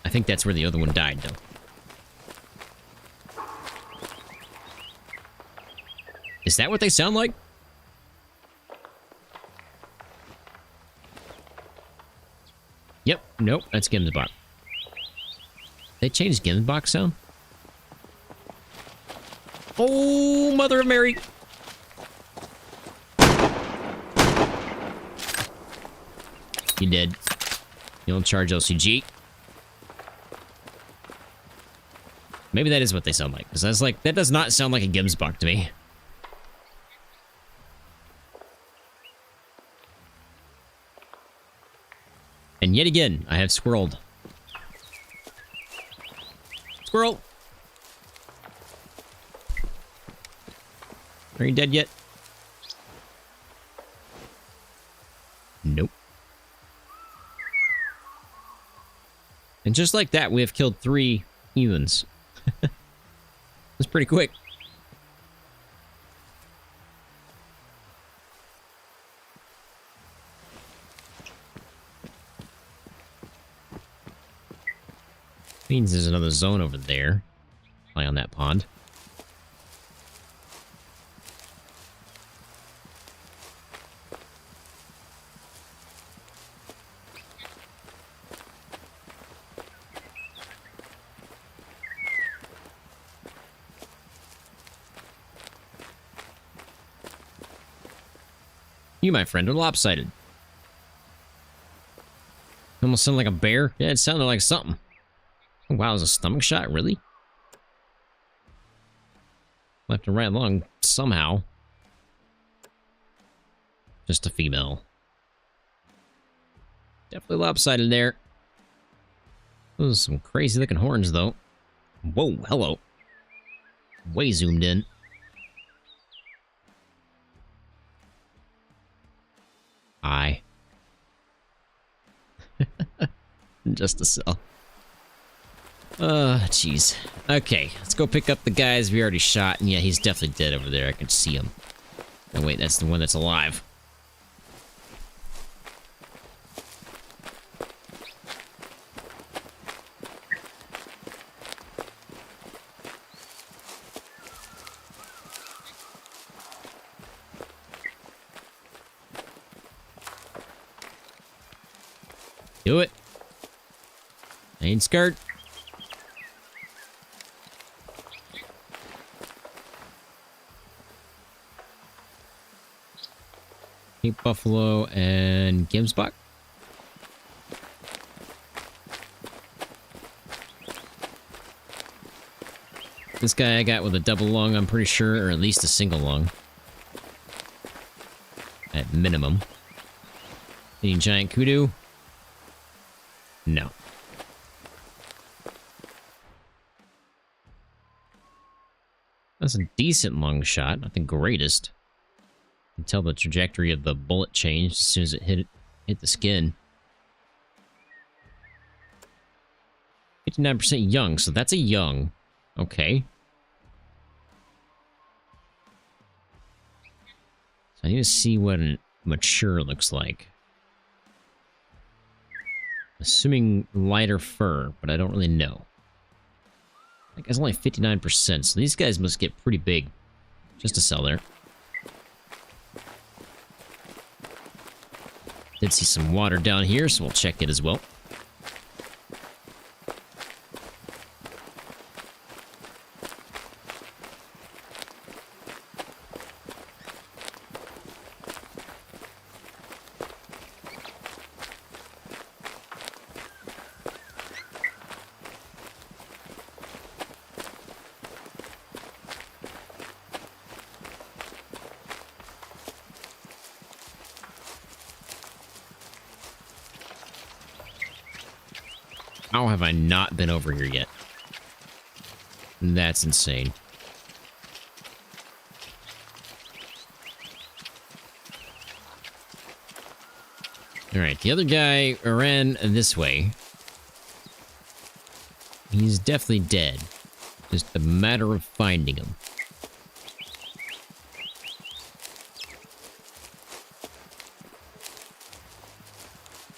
I think that's where the other one died, though. Is that what they sound like? Yep. Nope. That's Gimsbach. They changed Gimsbach sound? Oh, Mother of Mary! You did. You don't charge LCG. Maybe that is what they sound like. Because I was like, that does not sound like a Gimsbach to me. And yet again, I have squirreled. Squirrel! Are you dead yet? Nope. And just like that, we have killed 3 Elans. That's pretty quick. Means there's another zone over there. Play on that pond. You, my friend, are lopsided. Almost sounded like a bear. Yeah, it sounded like something. Oh, wow, it was a stomach shot? Really? Left and right along, somehow. Just a female. Definitely lopsided there. Those are some crazy looking horns, though. Whoa, hello. Way zoomed in. Hi. Just a cell. Jeez. Okay, let's go pick up the guys we already shot. And yeah, he's definitely dead over there. I can see him. Oh, wait, that's the one that's alive. Do it. I ain't scared. Cape Buffalo and Gimsbach. This guy I got with a double lung, I'm pretty sure, or at least a single lung. At minimum. Any giant kudu? No. That's a decent long shot, not the greatest. You can tell the trajectory of the bullet changed as soon as it hit the skin. 59% young, so that's a young. Okay. So I need to see what a mature looks like. Assuming lighter fur, but I don't really know. That guy's only 59%, so these guys must get pretty big just to sell there. Did see some water down here, so we'll check it as well. How have I not been over here yet? That's insane. Alright, the other guy ran this way. He's definitely dead. Just a matter of finding him.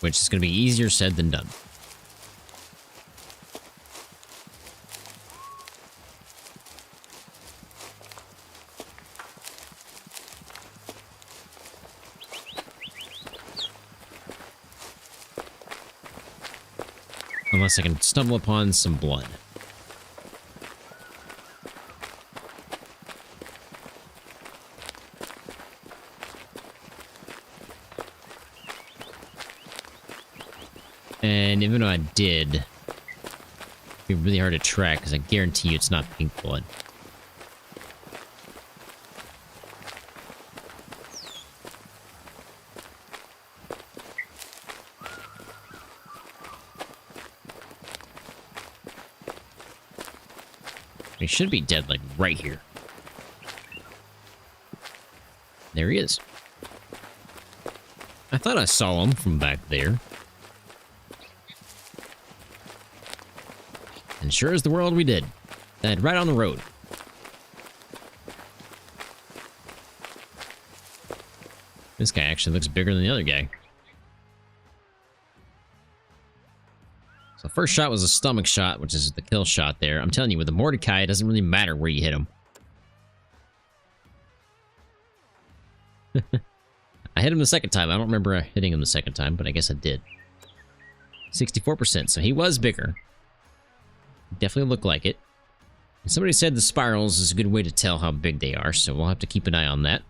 Which is going to be easier said than done. Unless I can stumble upon some blood. And even though I did, it'd be really hard to track because I guarantee you it's not pink blood. He should be dead, like, right here. There he is. I thought I saw him from back there. And sure as the world we did. Died right on the road. This guy actually looks bigger than the other guy. So first shot was a stomach shot, which is the kill shot there. I'm telling you, with the Mordecai, it doesn't really matter where you hit him. I hit him the second time. I don't remember hitting him the second time, but I guess I did. 64%, so he was bigger. Definitely looked like it. And somebody said the spirals is a good way to tell how big they are, so we'll have to keep an eye on that.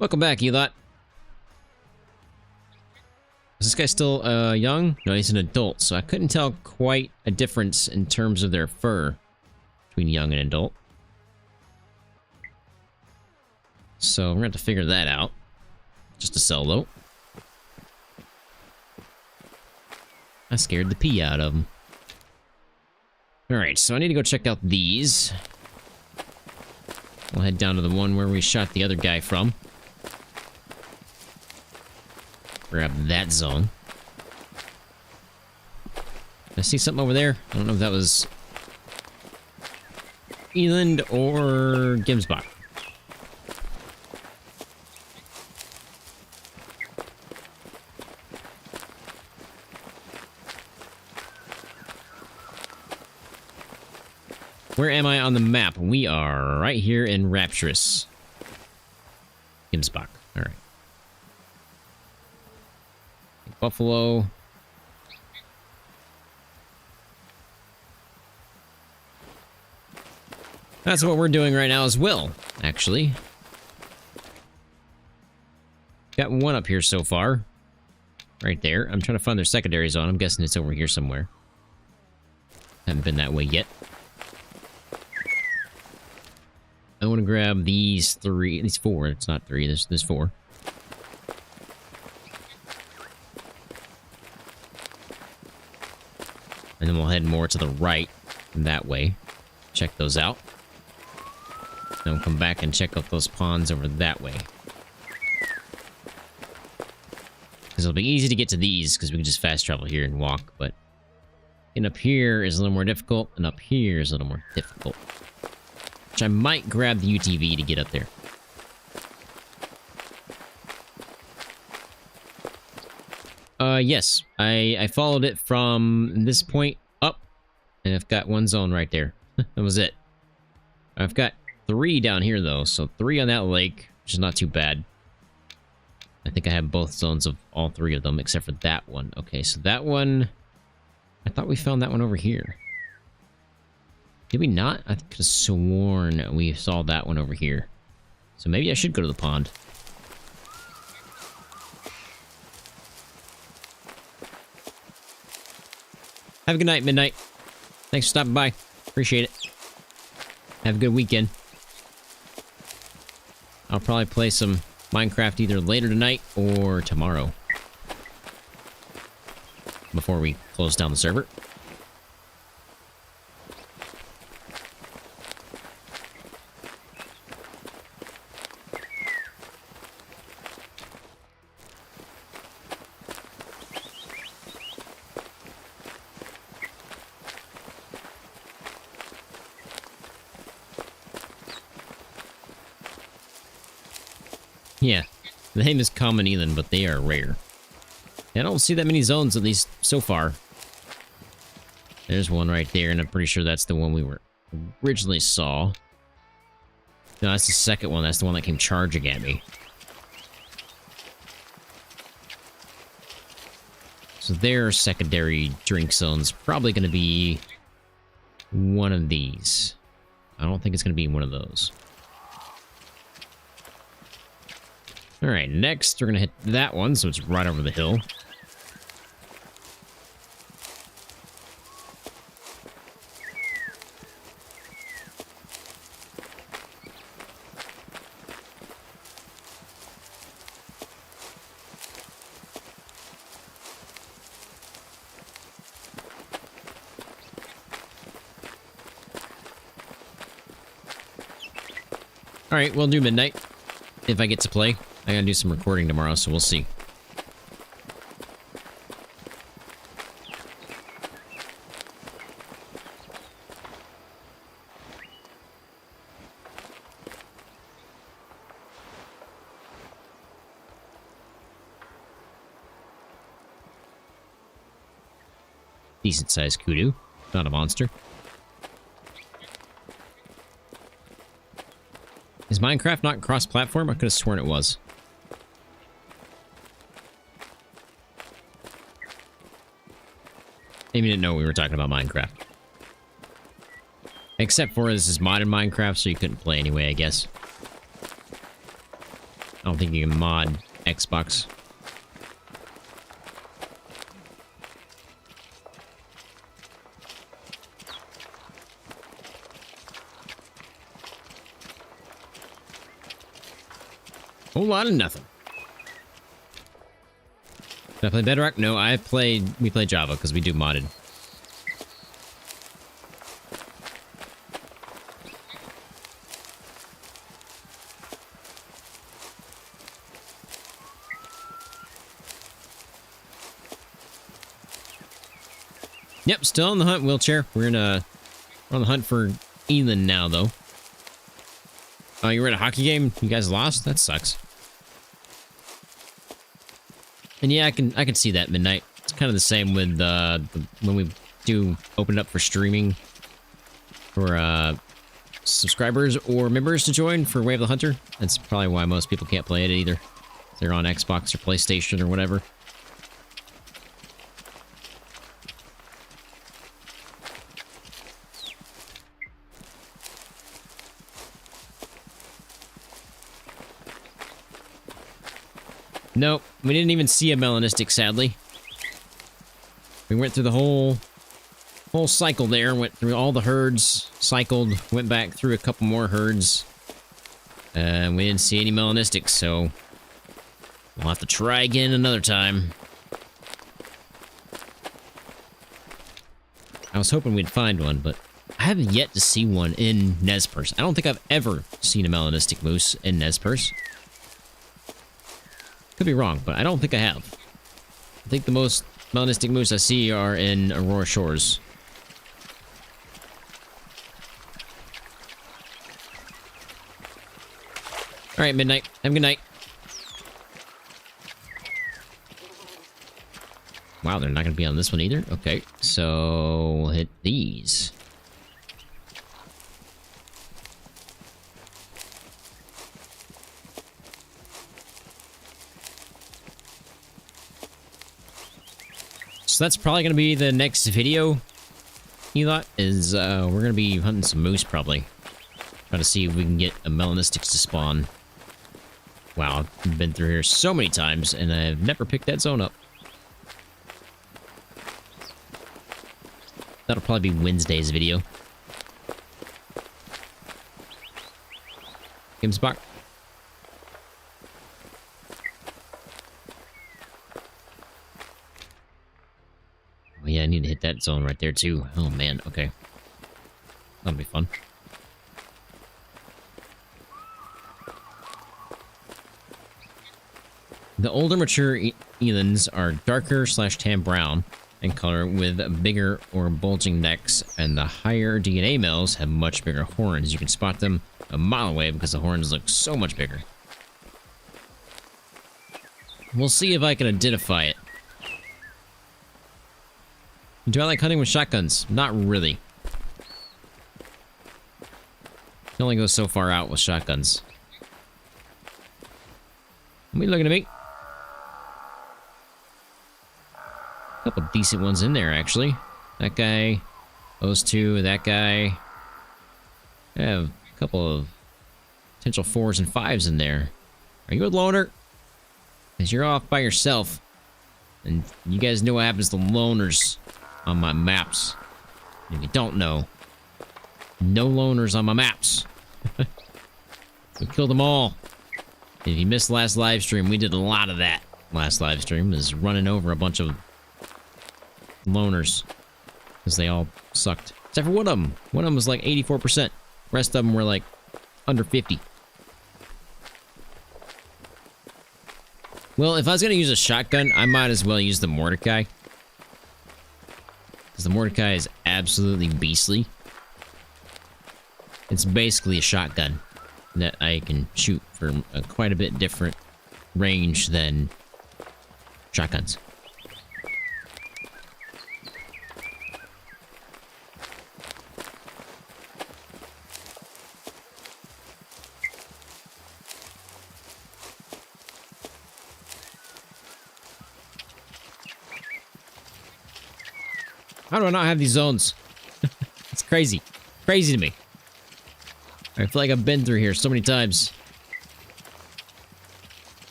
Welcome back, Elot. Is this guy still young? No, he's an adult, so I couldn't tell quite a difference in terms of their fur between young and adult. So we're going to have to figure that out. Just a sell, though. I scared the pee out of him. Alright, so I need to go check out these. We'll head down to the one where we shot the other guy from. Grab that zone. I see something over there. I don't know if that was Eland or Gimsbach. Where am I on the map? We are right here in Rapturous. Gimsbach. Alright. Buffalo. That's what we're doing right now as well, actually. Got one up here so far. Right there. I'm trying to find their secondary zone. I'm guessing it's over here somewhere. Haven't been that way yet. I want to grab these four. It's not three, there's four. And then we'll head more to the right, that way. Check those out. Then we'll come back and check out those ponds over that way. Because it'll be easy to get to these, because we can just fast travel here and walk, but... And up here is a little more difficult, and up here is a little more difficult. Which I might grab the UTV to get up there. Yes. I followed it from this point up, and I've got one zone right there. That was it. I've got 3 down here, though, so 3 on that lake, which is not too bad. I think I have both zones of all 3 of them, except for that one. Okay, so that one... I thought we found that one over here. Did we not? I could have sworn we saw that one over here. So maybe I should go to the pond. Have a good night, Midnight. Thanks for stopping by. Appreciate it. Have a good weekend. I'll probably play some Minecraft either later tonight or tomorrow. Before we close down the server. Yeah, the name is common Eland, but they are rare. I don't see that many zones, at least so far. There's one right there, and I'm pretty sure that's the one we were originally saw. No, that's the second one. That's the one that came charging at me. So their secondary drink zone's probably going to be one of these. I don't think it's going to be one of those. Alright, next we're going to hit that one, so it's right over the hill. Alright, we'll do midnight. If I get to play. I gotta do some recording tomorrow, so we'll see. Decent sized kudu. Not a monster. Is Minecraft not cross-platform? I could have sworn it was. Maybe didn't know we were talking about Minecraft. Except for this is modded Minecraft, so you couldn't play anyway, I guess. I don't think you can mod Xbox. Whole lot of nothing. Did I play Bedrock? No, we play Java because we do modded. Yep, still on the hunt, wheelchair. We're on the hunt for Eland now, though. Oh, you were at a hockey game? You guys lost? That sucks. And yeah, I can see that midnight. It's kind of the same with when we do open it up for streaming for subscribers or members to join for Way of the Hunter. That's probably why most people can't play it either. They're on Xbox or PlayStation or whatever. Nope, we didn't even see a Melanistic, sadly. We went through the whole cycle there, went through all the herds, cycled, went back through a couple more herds, and we didn't see any Melanistics, so we'll have to try again another time. I was hoping we'd find one, but I haven't yet to see one in Nez Perce. I don't think I've ever seen a Melanistic moose in Nez Perce. Could be wrong, but I don't think I have. I think the most Melanistic moose I see are in Aurora Shores. Alright, midnight. Have a good night. Wow, they're not going to be on this one either? Okay, so we'll hit these. So that's probably going to be the next video, Elot, is we're going to be hunting some moose, probably. Try to see if we can get a Melanistics to spawn. Wow, I've been through here so many times, and I've never picked that zone up. That'll probably be Wednesday's video. Game spot. Oh yeah, I need to hit that zone right there too. Oh man, okay. That'll be fun. The older mature elands are darker / tan brown in color with bigger or bulging necks, and the higher DNA males have much bigger horns. You can spot them a mile away because the horns look so much bigger. We'll see if I can identify it. Do I like hunting with shotguns? Not really. Can only go so far out with shotguns. What are you looking at me? couple decent ones in there, actually. That guy, those two, that guy. I have a couple of potential 4s and 5s in there. Are you a loner? Because you're off by yourself. And you guys know what happens to loners on my maps. If you don't know, no loners on my maps. We killed them all. If you missed last live stream, we did a lot of that. Last live stream is running over a bunch of loners. Because they all sucked. Except for one of them. One of them was like 84%. Rest of them were like under 50. Well, if I was going to use a shotgun, I might as well use the Mordecai. Because the Mordecai is absolutely beastly. It's basically a shotgun that I can shoot for a quite a bit different range than shotguns. How do I not have these zones? It's crazy. Crazy to me. I feel like I've been through here so many times.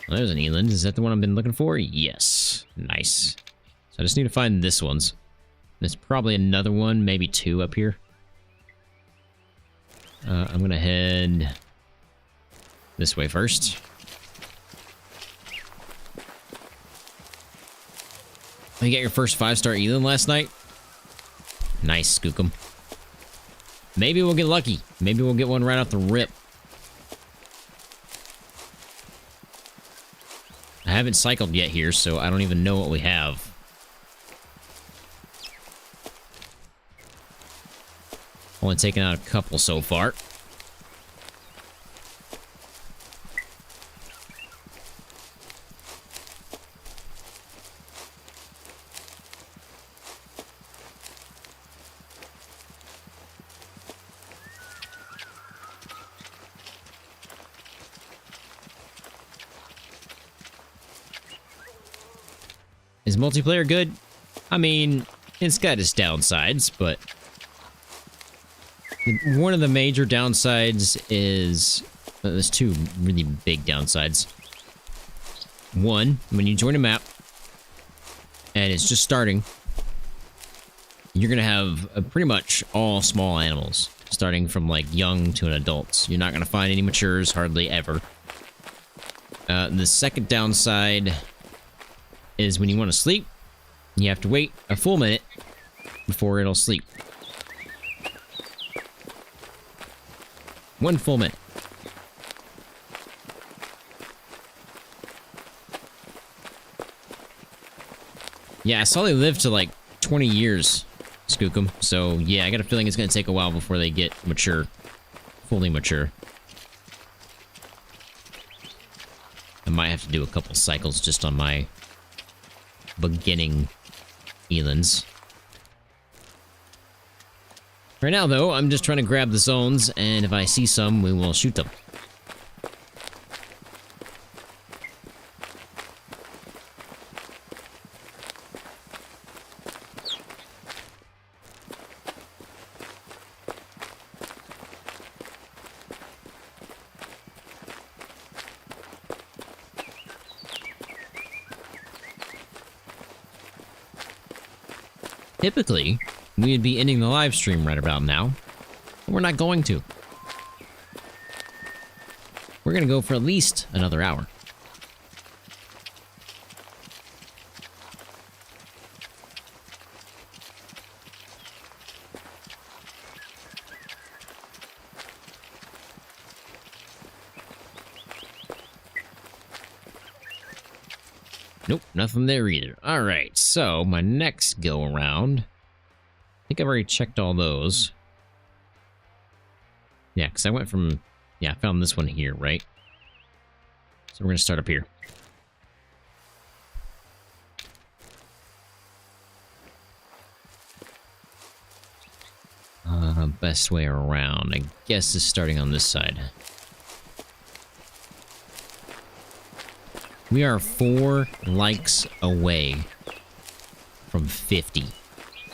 Well, there's an Eland. Is that the one I've been looking for? Yes. Nice. So I just need to find this one's. There's probably another one, maybe 2 up here. I'm gonna head this way first. You get your first 5-star Eland last night? Nice, Skookum. Maybe we'll get lucky. Maybe we'll get one right off the rip. I haven't cycled yet here, so I don't even know what we have. Only taken out a couple so far. Is multiplayer good? I mean, it's got its downsides, but one of the major downsides is there's 2 really big downsides. One, when you join a map and it's just starting, you're gonna have pretty much all small animals, starting from like young to an adult. You're not gonna find any matures hardly ever. The second downside is when you want to sleep, you have to wait a full minute before it'll sleep. 1 full minute. Yeah, I saw they live to like 20 years, Skookum. So yeah, I got a feeling it's going to take a while before they get mature. Fully mature. I might have to do a couple cycles just on my beginning Elands. Right now, though, I'm just trying to grab the zones, and if I see some, we will shoot them. Typically, we'd be ending the live stream right about now, but we're not going to. We're going to go for at least another hour. Nope, nothing there either. Alright, so my next go around, I think I've already checked all those. Yeah, because I went from, yeah, I found this one here, right? So we're going to start up here. Best way around, I guess, is starting on this side. We are 4 likes away from 50,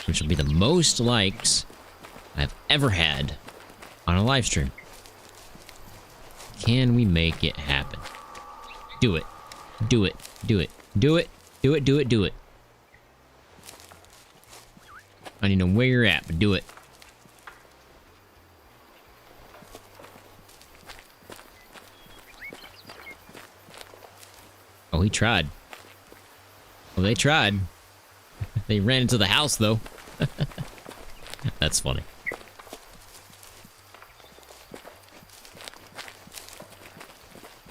which will be the most likes I've ever had on a live stream. Can we make it happen? Do it. Do it. Do it. Do it. Do it. Do it. Do it. I don't even know where you're at, but do it. Oh, he tried. Well, they tried. They ran into the house, though. That's funny.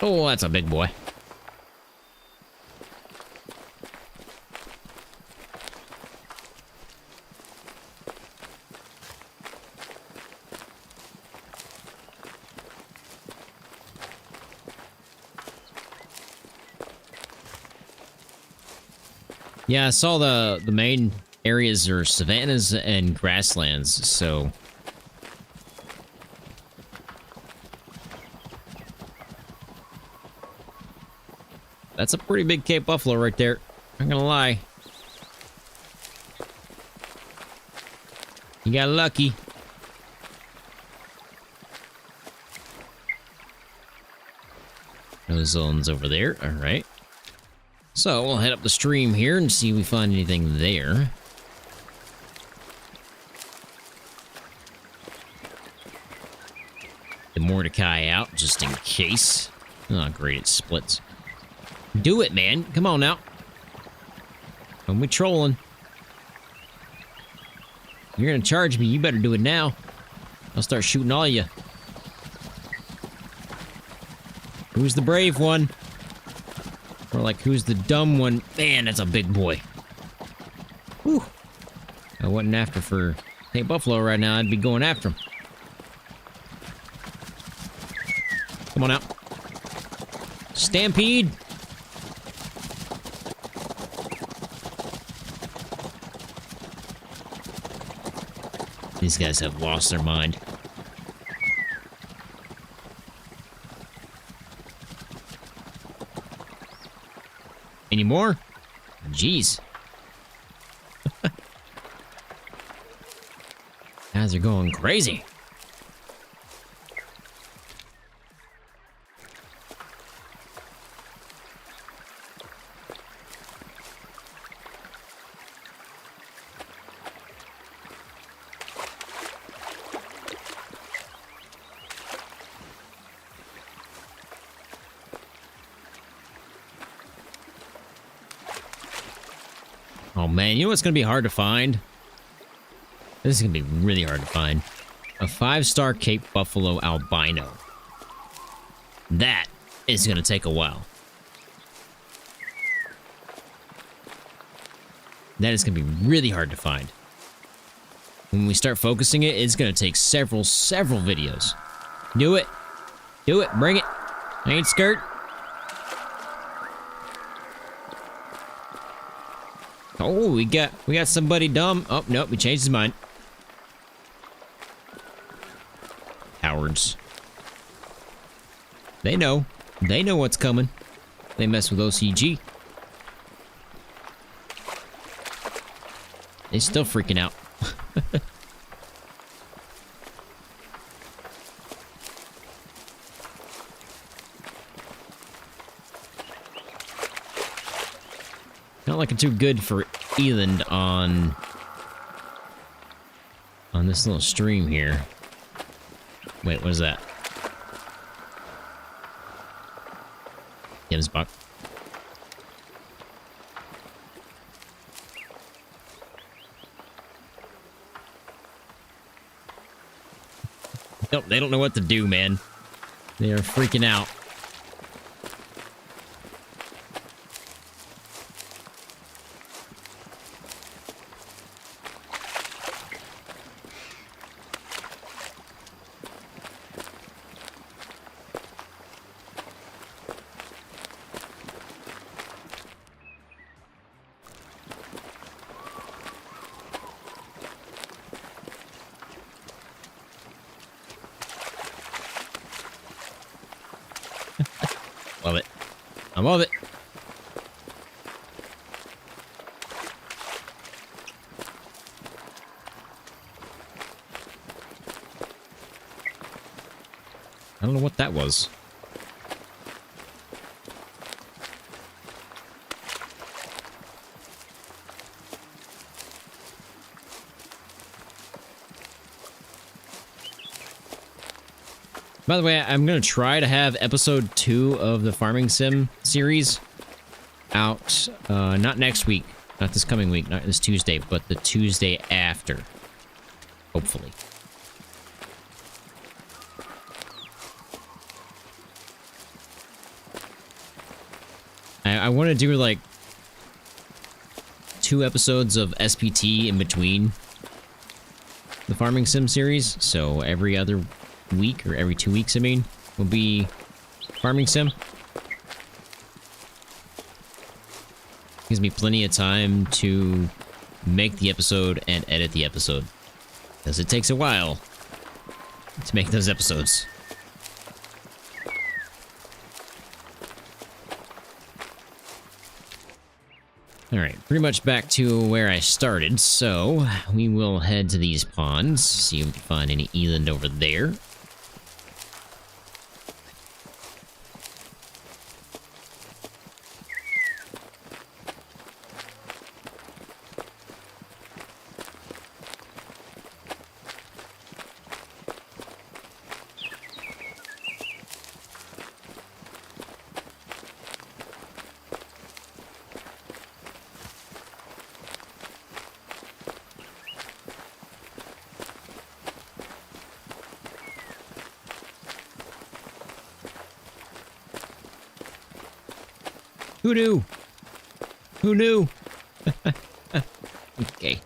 Oh, that's a big boy. Yeah, I saw the main areas are savannas and grasslands, so... That's a pretty big Cape Buffalo right there. I'm gonna lie. You got lucky. Those zones over there. All right. So we'll head up the stream here and see if we find anything there. The Mordecai out just in case. Oh, great, it splits. Do it, man. Come on now. Don't be trolling. You're gonna charge me. You better do it now. I'll start shooting all of you. Who's the brave one? Or like, who's the dumb one? Man, that's a big boy. Whew. I wasn't after for St. Buffalo right now. I'd be going after him. Come on out. Stampede. These guys have lost their mind. Any more? Jeez. Guys are going crazy. Oh man, you know what's gonna be hard to find? This is gonna be really hard to find. A 5-star Cape Buffalo albino. That is gonna take a while. That is gonna be really hard to find. When we start focusing it, it's gonna take several videos. Do it. Do it. Bring it. I ain't scared. Oh, we got somebody dumb. Oh, nope, he changed his mind. Cowards. They know. They know what's coming. They mess with OCG. They're still freaking out. Not looking too good for Eland on this little stream here. Wait, what is that? Gibbs buck. Nope, they don't know what to do, man. They are freaking out. Love it. I love it. I don't know what that was. By the way, I'm going to try to have episode 2 of the Farming Sim series out, not next week, not this coming week, not this Tuesday, but the Tuesday after. Hopefully. I want to do, like, 2 episodes of SPT in between the Farming Sim series, so every other week, or every 2 weeks, I mean, will be Farming Sim. Gives me plenty of time to make the episode and edit the episode, because it takes a while to make those episodes. Alright, pretty much back to where I started, so we will head to these ponds, see if we can find any eland over there. Who knew? Who knew? Okay.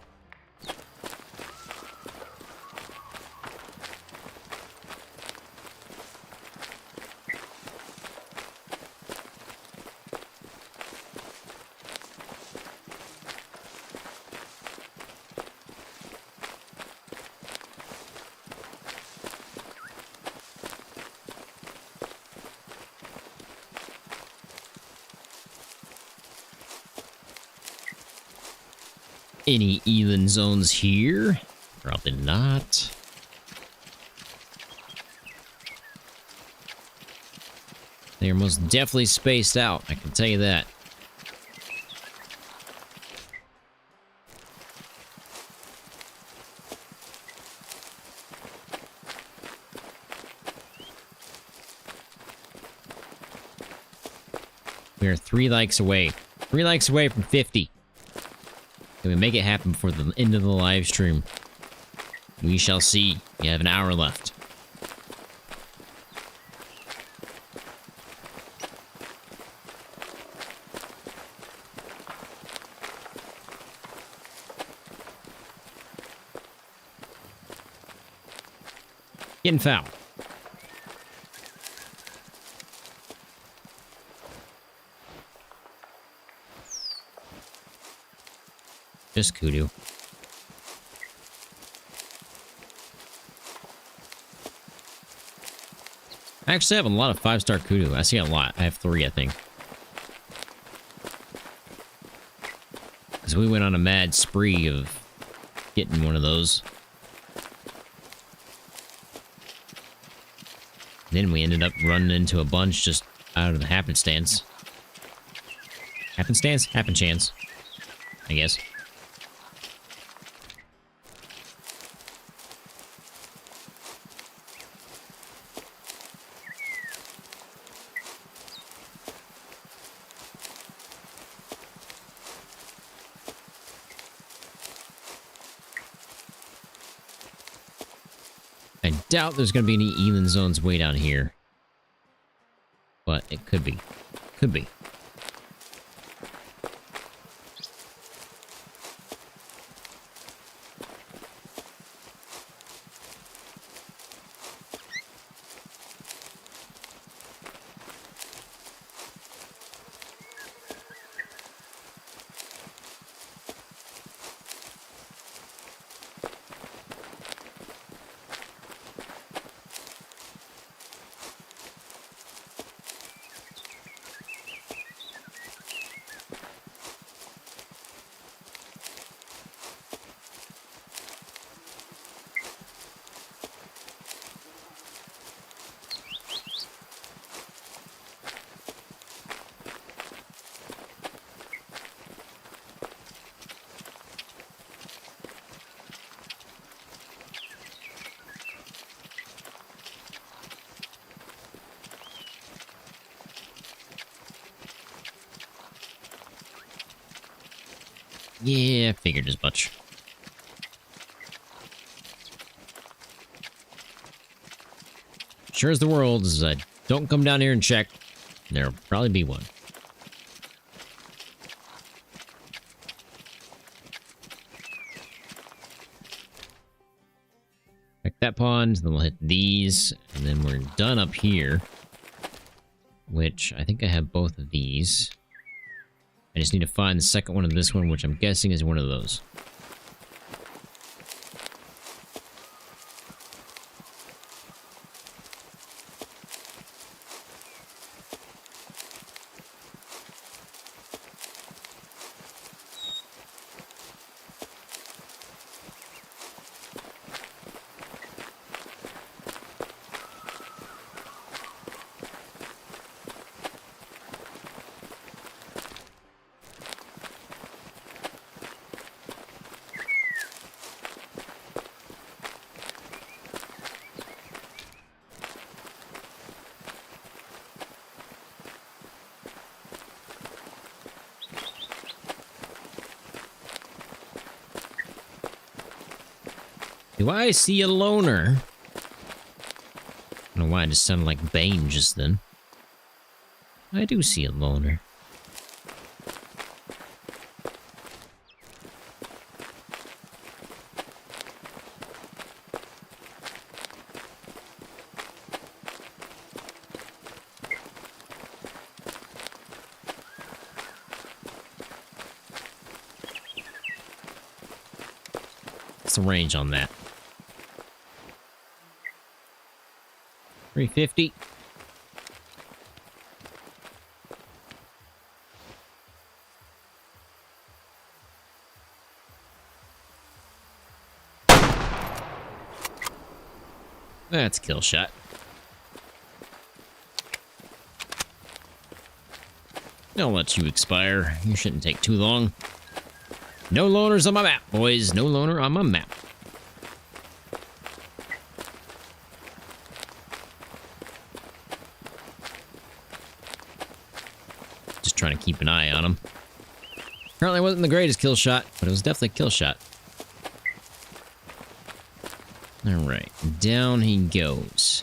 Any eland zones here? Probably not. They are most definitely spaced out, I can tell you that. We are 3 likes away. 3 likes away from 50. Can we make it happen before the end of the live stream? We shall see. We have an hour left. Getting foul. Just kudu. I actually have a lot of 5-star kudu. I see a lot. I have 3, I think. Because we went on a mad spree of getting one of those. Then we ended up running into a bunch just out of the happenstance. Happenstance? Happenchance, I guess. I doubt there's going to be any eland zones way down here. But it could be. Could be. Yeah, I figured as much. Sure as the world is I don't come down here and check, there'll probably be one. Check that pond, then we'll hit these, and then we're done up here. Which, I think I have both of these. I just need to find the second one of this one, which I'm guessing is one of those. Do I see a loner? I don't know why I just sounded like Bane just then. I do see a loner. What's the range on that? 350. That's a kill shot. I'll let you expire. You shouldn't take too long. No loners on my map, boys. No loner on my map. Just trying to keep an eye on him. Apparently it wasn't the greatest kill shot, but it was definitely a kill shot. Alright, down he goes.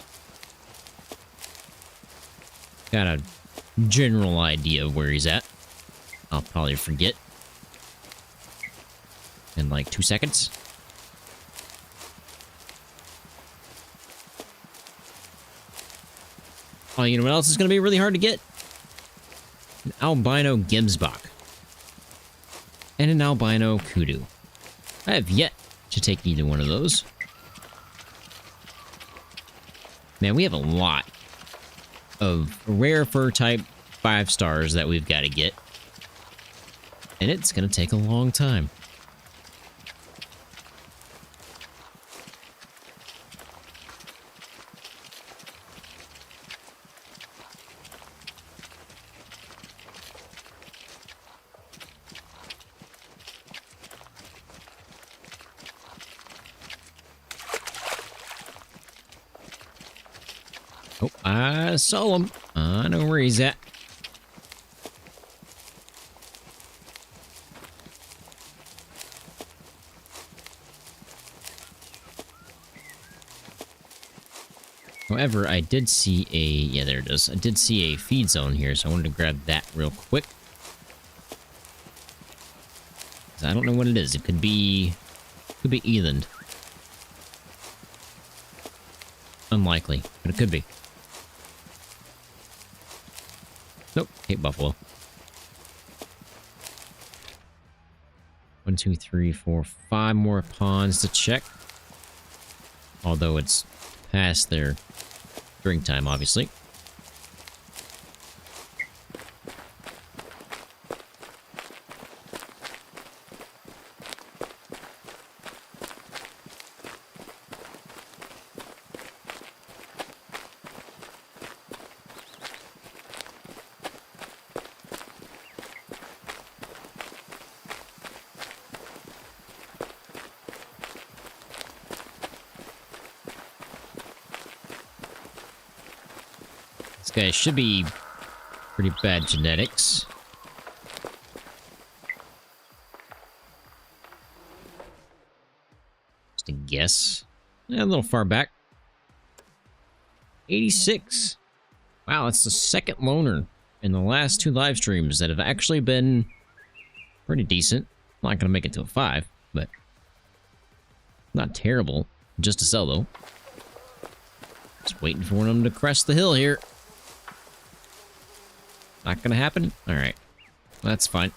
Got a general idea of where he's at. I'll probably forget in like 2 seconds. Oh, you know what else is going to be really hard to get? An albino Gemsbok. And an albino kudu. I have yet to take either one of those. Man, we have a lot of rare fur type 5 stars that we've got to get. And it's going to take a long time. Oh, I saw him. I know where he's at. However, I did see a... Yeah, there it is. I did see a feed zone here, so I wanted to grab that real quick. I don't know what it is. It could be... Could be Eland. Unlikely, but it could be. Nope, Cape Buffalo. 1, 2, 3, 4, 5 more ponds to check. Although it's past their drink time, obviously. This guy should be pretty bad genetics. Just a guess. Yeah, a little far back. 86. Wow, that's the second loner in the last 2 live streams that have actually been pretty decent. I'm not gonna make it to a 5, but not terrible. Just to sell though. Just waiting for one of them to crest the hill here. Not gonna happen? Alright. That's fine.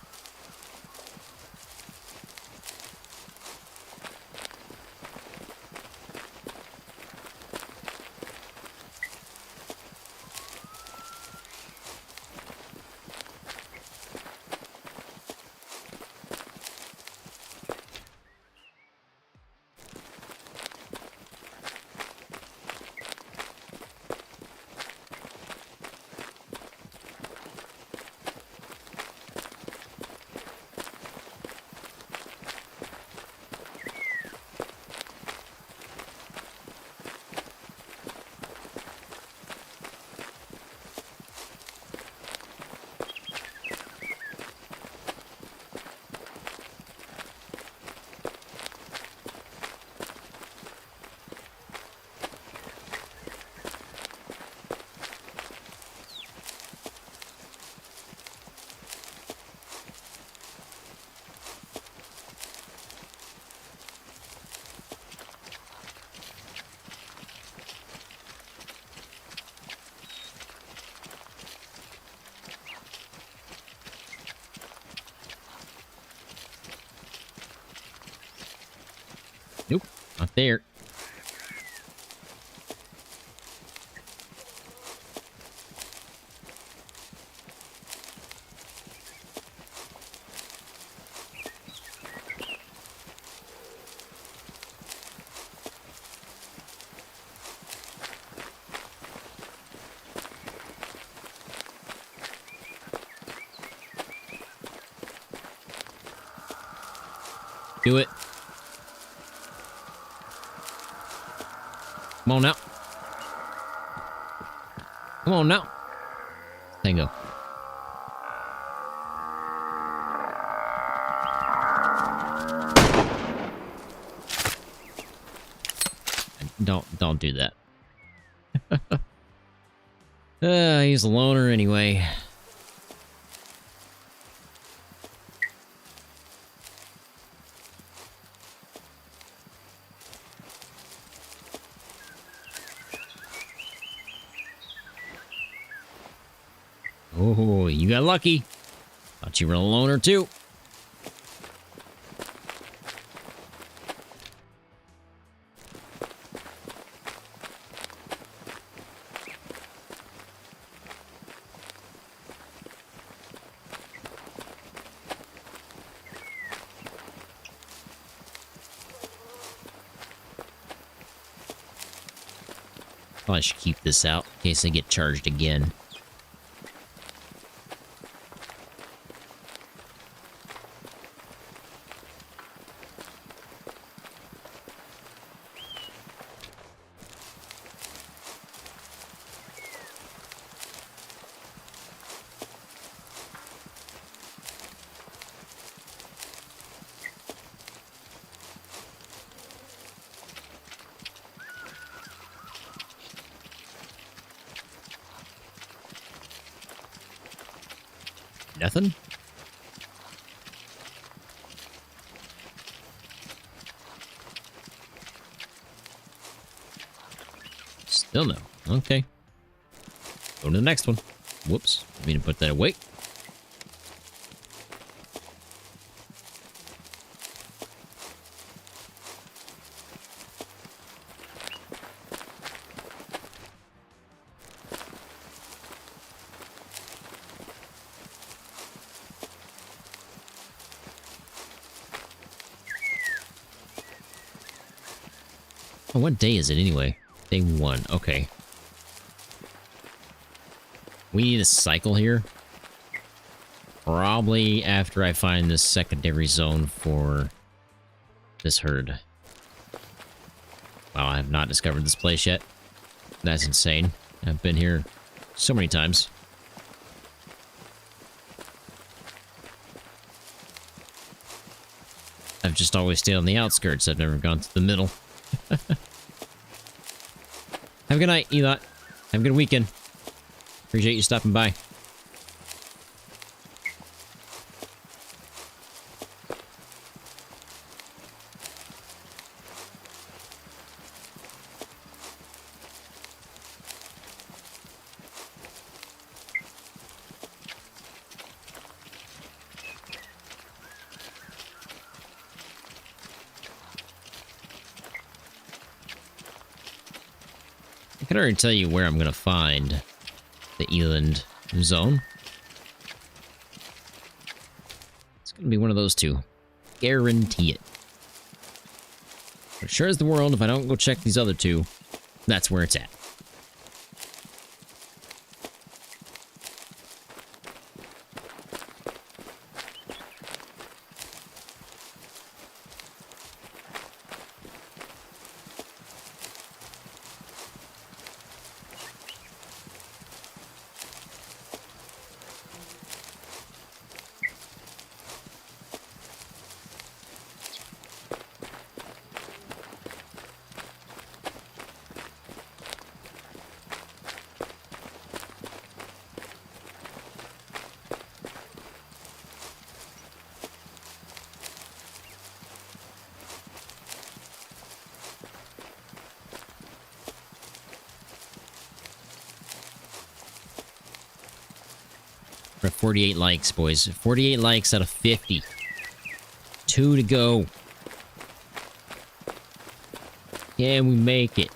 Nope, not there. Do it. Come on now. Come on now. Tango. Don't do that. He's a loner anyway. Oh, you got lucky. Thought you were a loner too. Probably should keep this out in case I get charged again. Nothing? Still no. Okay. Go to the next one. Whoops. I mean to put that away. Oh, what day is it anyway? Day 1. Okay. We need a cycle here. Probably after I find this secondary zone for this herd. Wow, I have not discovered this place yet. That's insane. I've been here so many times. I've just always stayed on the outskirts. I've never gone to the middle. Have a good night, Elot. Have a good weekend. Appreciate you stopping by. I can already tell you where I'm gonna find the Eland zone. It's gonna be one of those two. Guarantee it. But sure as the world, if I don't go check these other two, that's where it's at. We're at 48 likes, boys. 48 likes out of 50. 2 to go. Can we make it?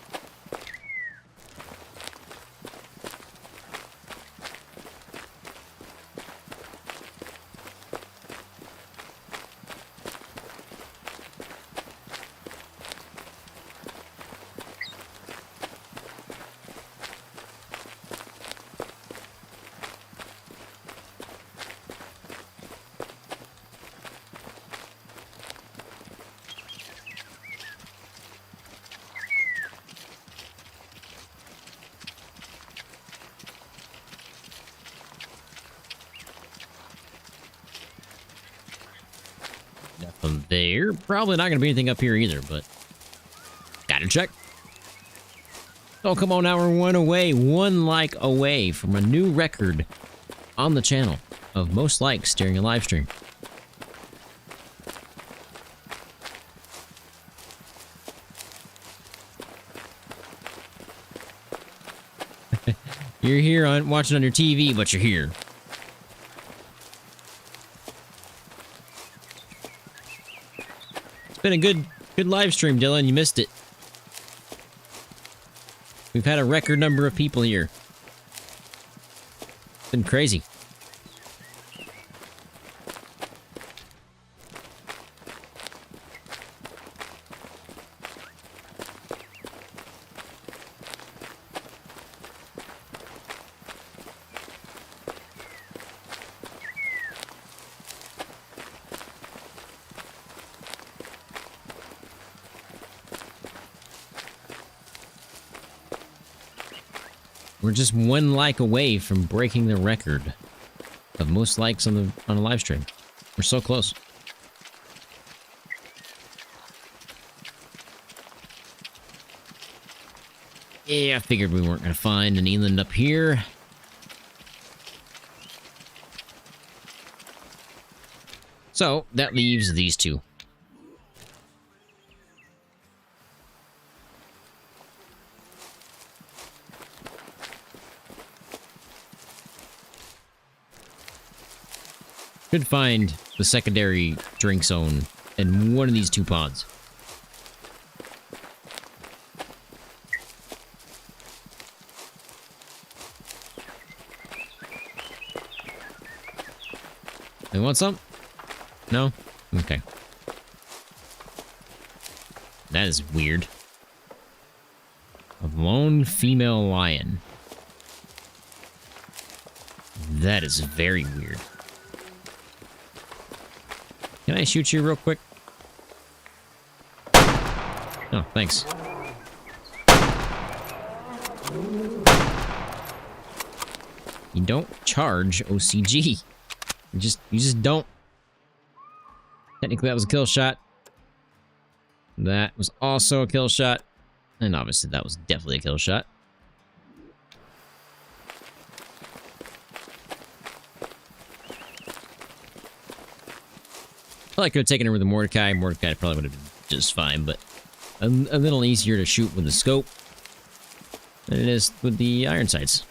Nothing there. Probably not going to be anything up here either, but gotta check. Oh, come on now. We're one like away from a new record on the channel of most likes during a live stream. You're here watching on your TV, but you're here. It's been a good live stream, Dylan. You missed it. We've had a record number of people here. It's been crazy. We're just one like away from breaking the record of most likes on a live stream. We're so close. Yeah, I figured we weren't going to find an Eland up here. So, that leaves these two. Should find the secondary drink zone in one of these two pods. They want some? No? Okay. That is weird. A lone female lion. That is very weird. Can I shoot you real quick? Oh, thanks. You don't charge OCG. You just don't. Technically, that was a kill shot. That was also a kill shot. And obviously that was definitely a kill shot. I could have taken her with the Mordecai. Mordecai probably would have been just fine, but a little easier to shoot with the scope than it is with the iron sights.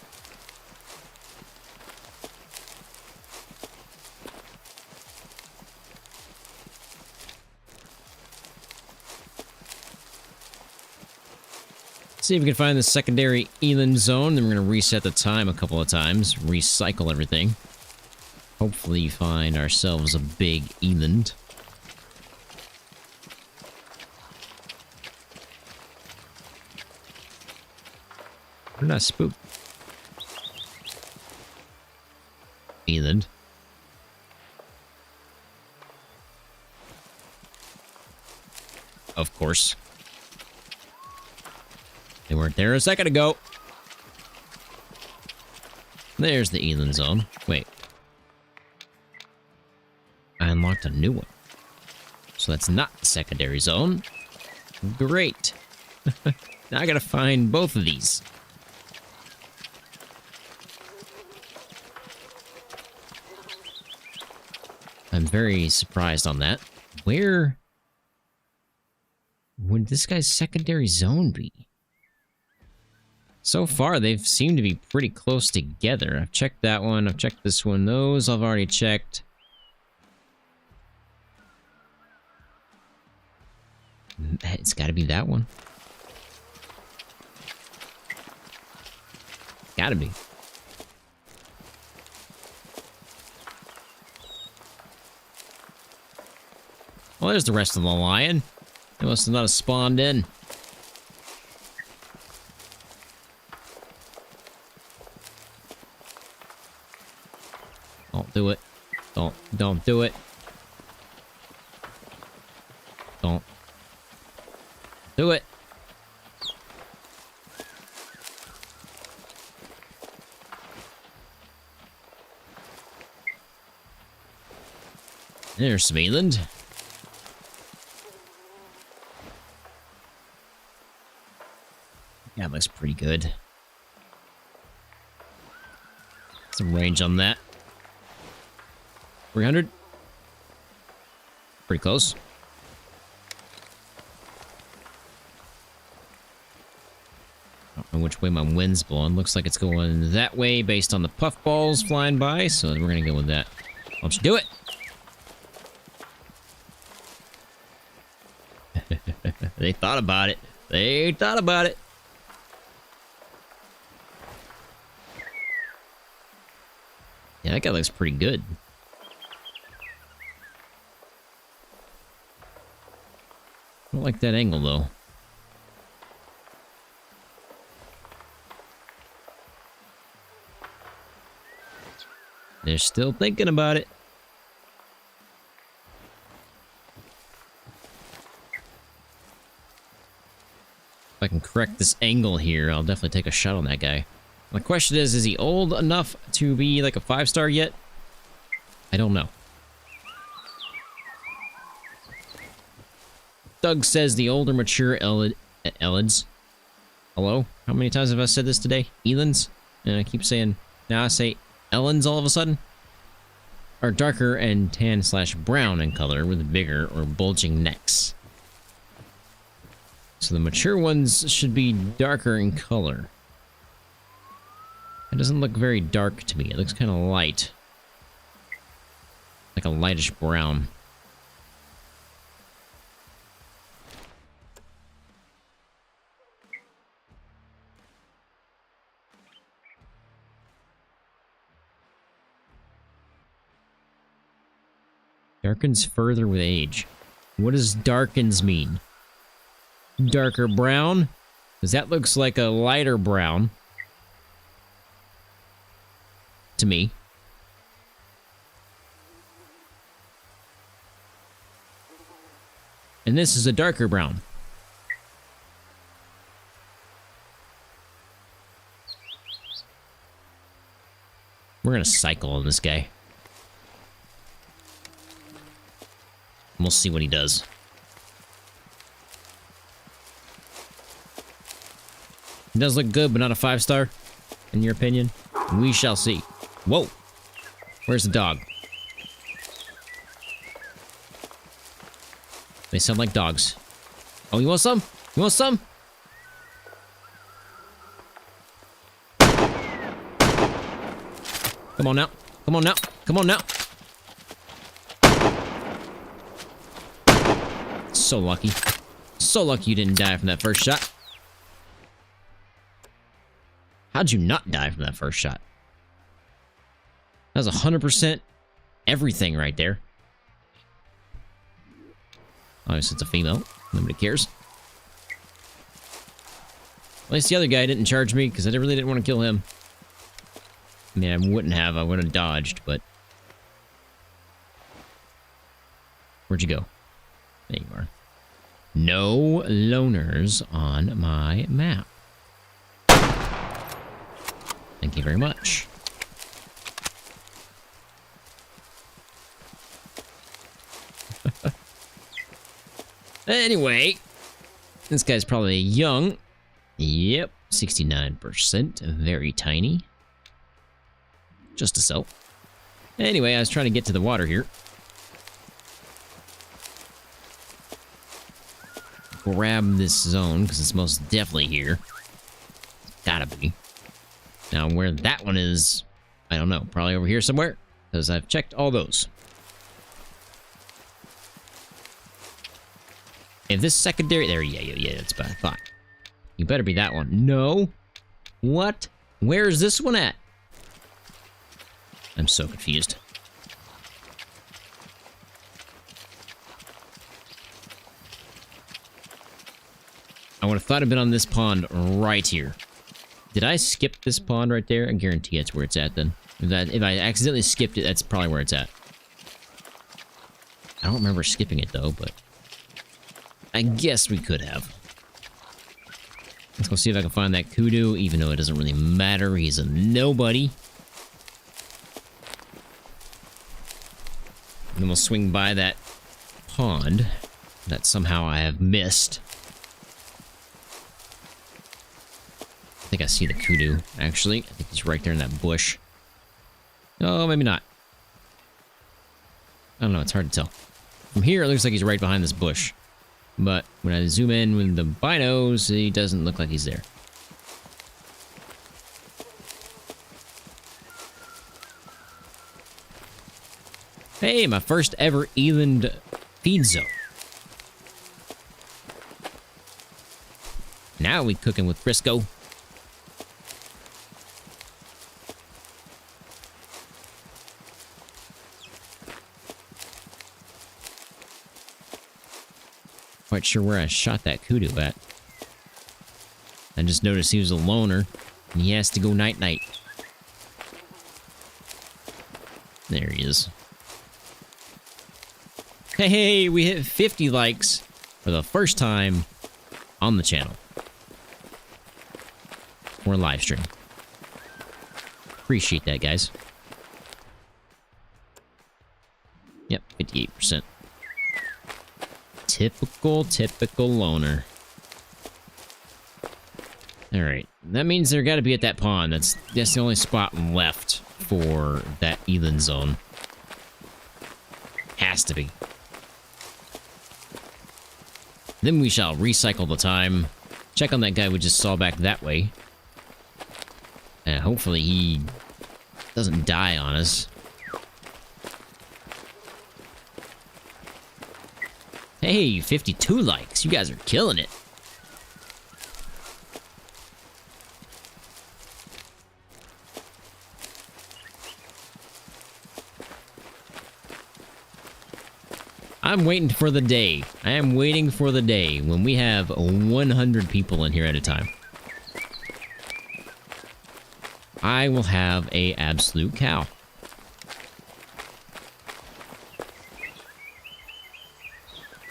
See if we can find the secondary Eland zone. Then we're going to reset the time a couple of times, recycle everything. Hopefully find ourselves a big Eland. We're not spooked. Eland. Of course. They weren't there a second ago. There's the Eland zone. Wait. I unlocked a new one. So that's not the secondary zone. Great. Now I gotta find both of these. I'm very surprised on that. Where would this guy's secondary zone be? So far, they've seemed to be pretty close together. I've checked that one. I've checked this one. Those I've already checked. It's got to be that one. Gotta be. Well, there's the rest of the lion. They must have not have spawned in. Don't do it. Don't do it. Don't do it. There's some Eland. That looks pretty good. Some range on that. 300. Pretty close. I don't know which way my wind's blowing. Looks like it's going that way based on the puffballs flying by, so we're gonna go with that. Why don't you do it? They thought about it. They thought about it. Yeah, that guy looks pretty good. I don't like that angle, though. They're still thinking about it. If I can correct this angle here, I'll definitely take a shot on that guy. My question is he old enough to be like a 5-star yet? I don't know. Doug says the older, mature Elands. Hello? How many times have I said this today? Elands? And I keep saying, now I say Elands all of a sudden? Are darker and tan/brown in color with bigger or bulging necks. So the mature ones should be darker in color. It doesn't look very dark to me. It looks kind of light. Like a lightish brown. Darkens further with age. What does darkens mean? Darker brown? Because that looks like a lighter brown. To me. And this is a darker brown. We're gonna cycle on this guy. We'll see what he does. does look good, but not a 5-star, in your opinion. We shall see. Whoa. Where's the dog? They sound like dogs. Oh, you want some? You want some? Come on now. Come on now. Come on now. So lucky. So lucky you didn't die from that first shot. How'd you not die from that first shot? That was 100% everything right there. Obviously, it's a female. Nobody cares. At least the other guy didn't charge me, because I really didn't want to kill him. I mean, I wouldn't have. I would have dodged, but... Where'd you go? There you are. No loners on my map. Thank you very much. Anyway, this guy's probably young. Yep, 69%. Very tiny. Just a cell. Anyway, I was trying to get to the water here. Grab this zone, because it's most definitely here. Gotta be. Now, where that one is, I don't know. Probably over here somewhere, because I've checked all those. If this secondary... There, yeah, that's what I thought. You better be that one. No. What? Where is this one at? I'm so confused. I would have thought I'd been on this pond right here. Did I skip this pond right there? I guarantee that's where it's at then. If I accidentally skipped it, that's probably where it's at. I don't remember skipping it though, but... I guess we could have. Let's go see if I can find that kudu, even though it doesn't really matter. He's a nobody. And then we'll swing by that pond that somehow I have missed. I think I see the kudu, actually. I think he's right there in that bush. Oh, maybe not. I don't know, it's hard to tell. From here, it looks like he's right behind this bush. But when I zoom in with the binos, he doesn't look like he's there. Hey, my first ever Eland feed zone. Now we cooking with Crisco. Quite sure where I shot that kudu at. I just noticed he was a loner, and he has to go night-night. There he is. Hey, we hit 50 likes for the first time on the channel. Or live stream. Appreciate that, guys. Yep, 58%. Typical loner. Alright, that means they're gotta be at that pond. That's the only spot left for that Eland zone. Has to be. Then we shall recycle the time. Check on that guy we just saw back that way. And hopefully he doesn't die on us. Hey, 52 likes. You guys are killing it. I'm waiting for the day. I am waiting for the day when we have 100 people in here at a time. I will have a absolute cow.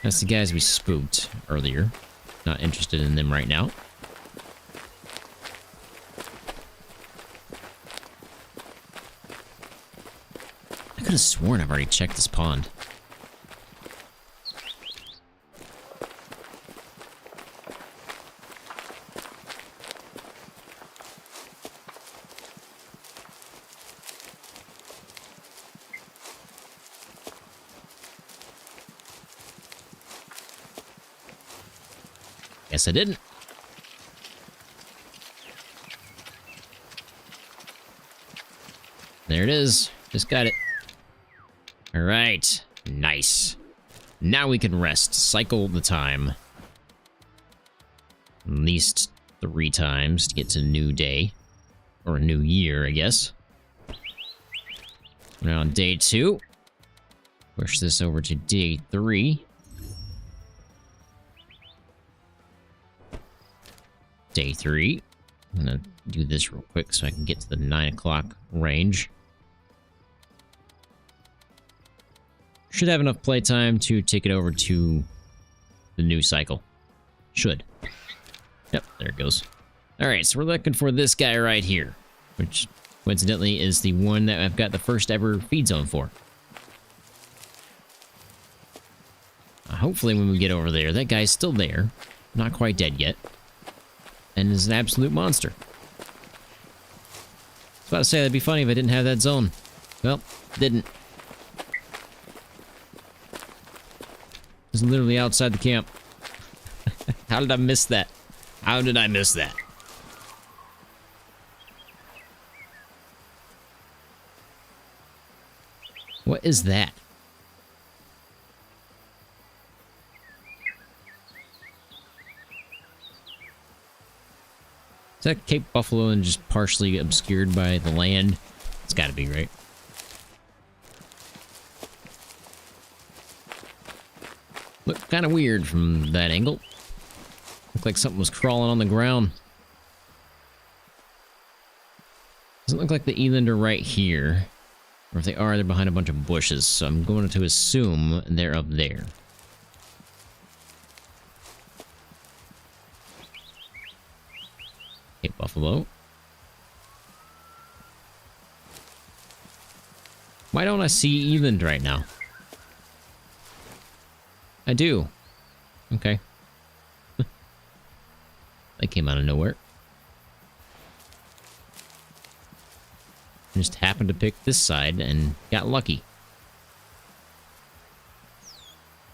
That's the guys we spooked earlier. Not interested in them right now. I could have sworn I've already checked this pond. Guess I didn't. There it is. Just got it. All right. Nice. Now we can rest. Cycle the time. At least 3 times to get to a new day. Or a new year, I guess. We're on day 2. Push this over to day 3. Day 3. I'm gonna do this real quick so I can get to the 9 o'clock range. Should have enough playtime to take it over to the new cycle. Should. Yep, there it goes. Alright, so we're looking for this guy right here, which coincidentally is the one that I've got the first ever feed zone for. Hopefully when we get over there, that guy's still there. Not quite dead yet. And is an absolute monster. I was about to say that'd be funny if I didn't have that zone. Well, didn't. It was literally outside the camp. How did I miss that? How did I miss that? What is that? Is that Cape Buffalo and just partially obscured by the land? It's gotta be, right? Looked kind of weird from that angle. Looked like something was crawling on the ground. Doesn't look like the Eland are right here. Or if they are, they're behind a bunch of bushes. So I'm going to assume they're up there. Cape Buffalo. Why don't I see Eland right now? I do. Okay. They came out of nowhere. Just happened to pick this side and got lucky.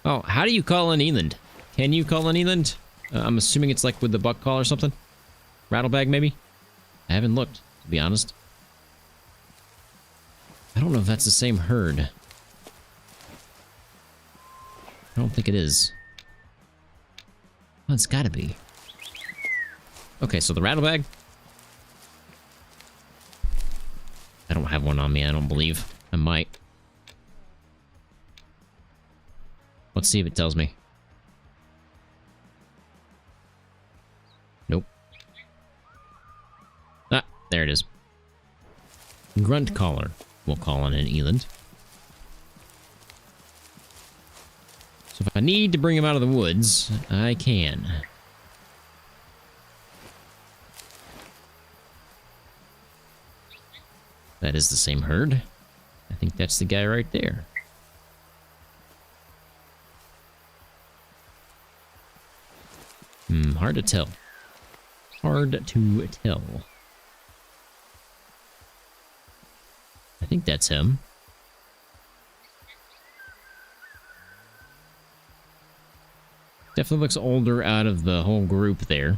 Oh, how do you call an Eland? Can you call an Eland? I'm assuming it's like with the buck call or something. Rattlebag, maybe? I haven't looked, to be honest. I don't know if that's the same herd. I don't think it is. Well, it's gotta be. Okay, so the rattlebag. I don't have one on me, I don't believe. I might. Let's see if it tells me. Nope. Ah, there it is. Grunt caller. We'll call on an Eland. So if I need to bring him out of the woods, I can. That is the same herd. I think that's the guy right there. Hard to tell. Hard to tell. I think that's him. Definitely looks older out of the whole group there.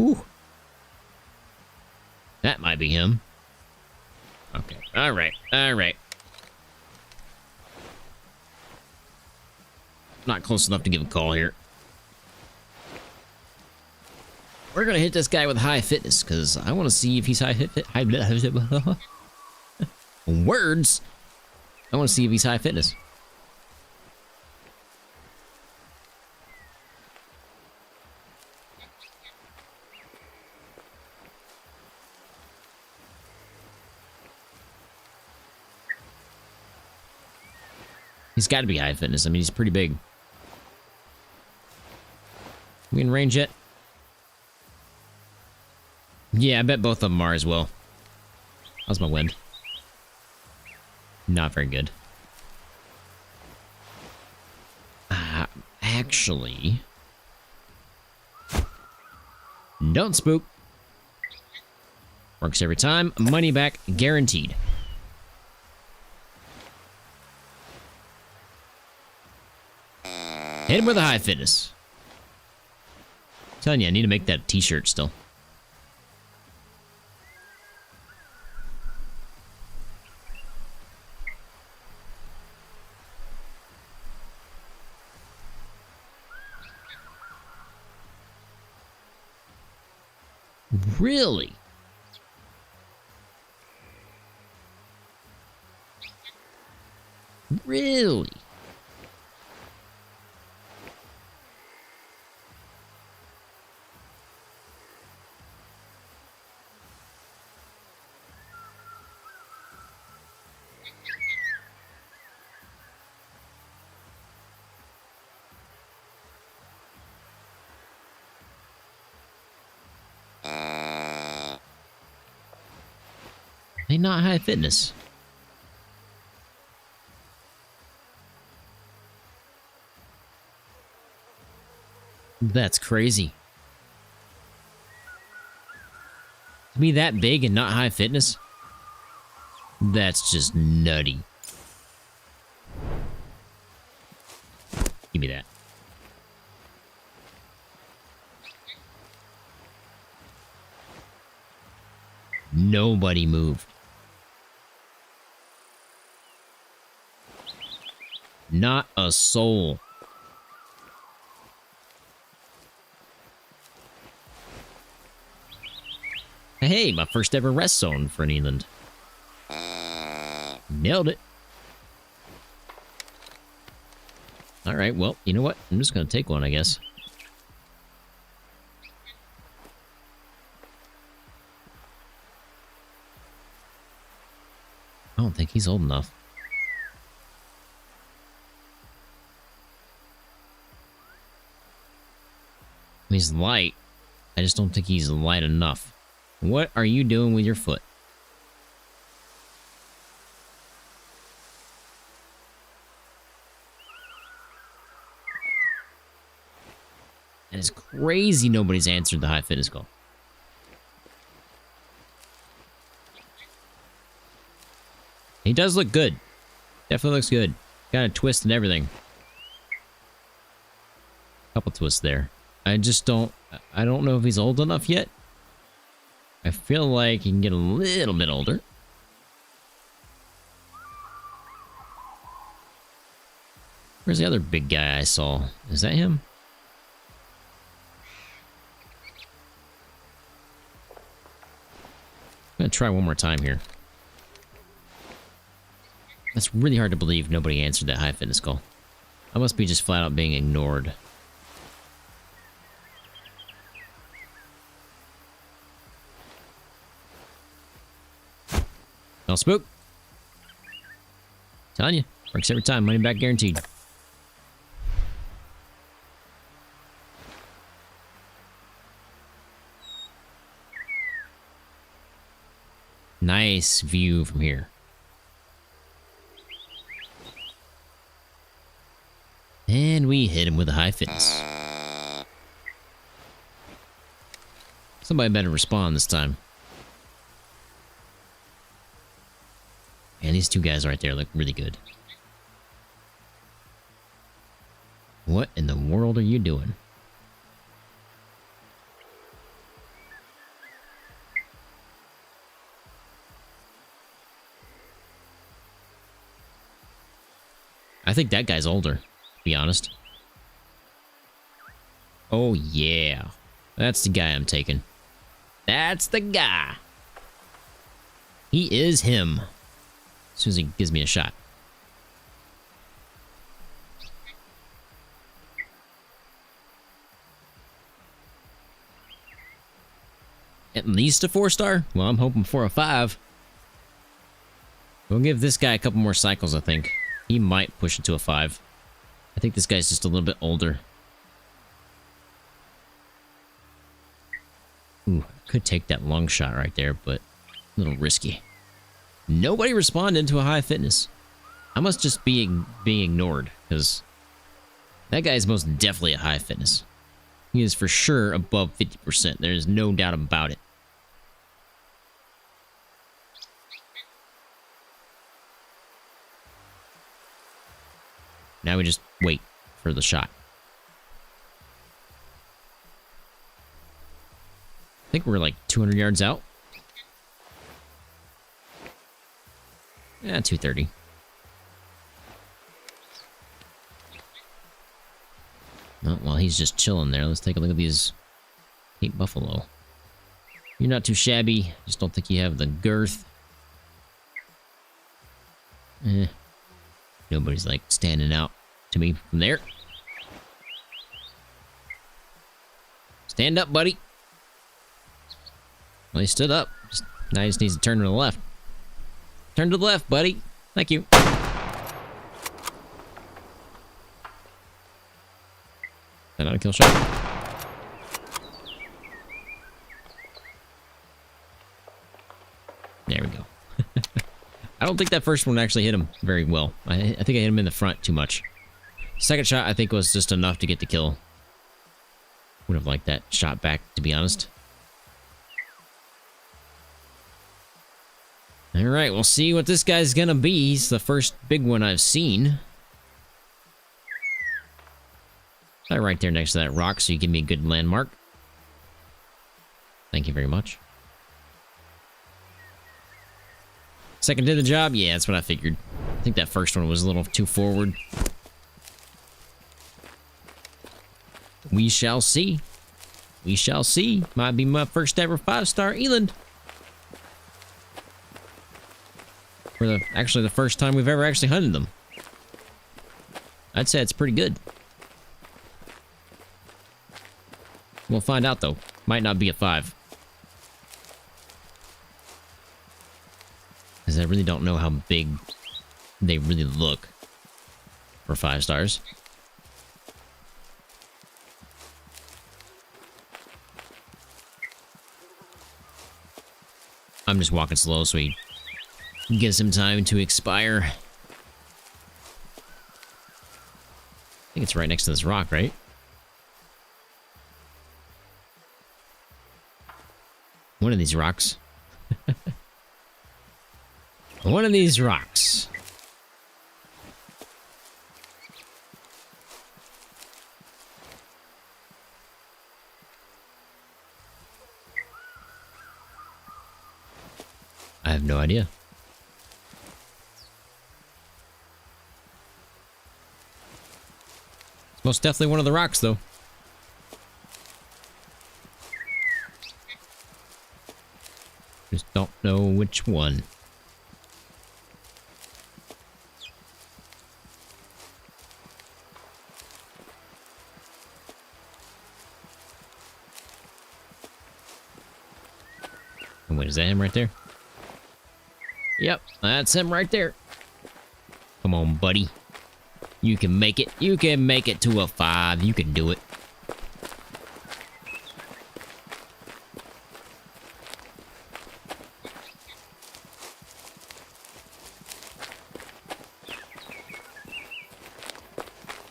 Ooh. That might be him. Okay. Alright. Alright. Not close enough to give a call here. We're gonna hit this guy with high fitness, because I want to see if he's high words. I want to see if he's high fitness. He's got to be high fitness. I mean, he's pretty big. We in range yet? Yeah, I bet both of them are as well. How's my wind? Not very good. Actually... Don't spook. Works every time. Money back guaranteed. Hit him with a high fitness. telling you, I need to make that t-shirt still. Really? Really? They not high fitness. That's crazy. To be that big and not high fitness? That's just nutty. Give me that. Nobody moved. Not a soul. Hey, my first ever rest zone for an Eland. Nailed it. Alright, well, you know what? I'm just gonna take one, I guess. I don't think he's old enough. He's light. I just don't think he's light enough. What are you doing with your foot? And it's crazy nobody's answered the high fitness call. He does look good. Definitely looks good. Got a twist and everything. Couple twists there. I don't know if he's old enough yet. I feel like he can get a little bit older. Where's the other big guy I saw? Is that him? I'm gonna try one more time here. That's really hard to believe nobody answered that high fitness call. I must be just flat out being ignored. No spook. Telling you, works every time, money back guaranteed. Nice view from here. And we hit him with a high fitness. Somebody better respond this time. And these two guys right there look really good. What in the world are you doing? I think that guy's older, to be honest. Oh yeah. That's the guy I'm taking. That's the guy. He is him. As soon as he gives me a shot. At least a 4-star? Well, I'm hoping for a 5. We'll give this guy a couple more cycles, I think. He might push it to a 5. I think this guy's just a little bit older. Ooh, I could take that long shot right there, but a little risky. Nobody responded to a high fitness. I must just be being ignored, because that guy is most definitely at high fitness. He is for sure above 50%. There's no doubt about it. Now we just wait for the shot. I think we're like 200 yards out. Yeah, 230. Oh, well, he's just chilling there. Let's take a look at these 8 buffalo. You're not too shabby. Just don't think you have the girth. Nobody's like standing out to me from there. Stand up, buddy. Well, he stood up. Now he just needs to turn to the left. Turn to the left, buddy. Thank you. Is that not a kill shot? There we go. I don't think that first one actually hit him very well. I think I hit him in the front too much. Second shot, I think, was just enough to get the kill. Would have liked that shot back, to be honest. Alright, we'll see what this guy's gonna be. He's the first big one I've seen. Right there next to that rock, so you give me a good landmark. Thank you very much. Second did the job? Yeah, that's what I figured. I think that first one was a little too forward. We shall see. We shall see. Might be my first ever 5-star Eland. For actually the first time we've ever actually hunted them. I'd say it's pretty good. We'll find out though. Might not be a 5. Because I really don't know how big they really look for 5 stars. I'm just walking slow so he gives him time to expire. I think it's right next to this rock, right? One of these rocks. One of these rocks. I have no idea. It's most definitely one of the rocks, though. Just don't know which one. Oh, wait, is that him right there? Yep, that's him right there. Come on, buddy. You can make it. You can make it to a 5. You can do it.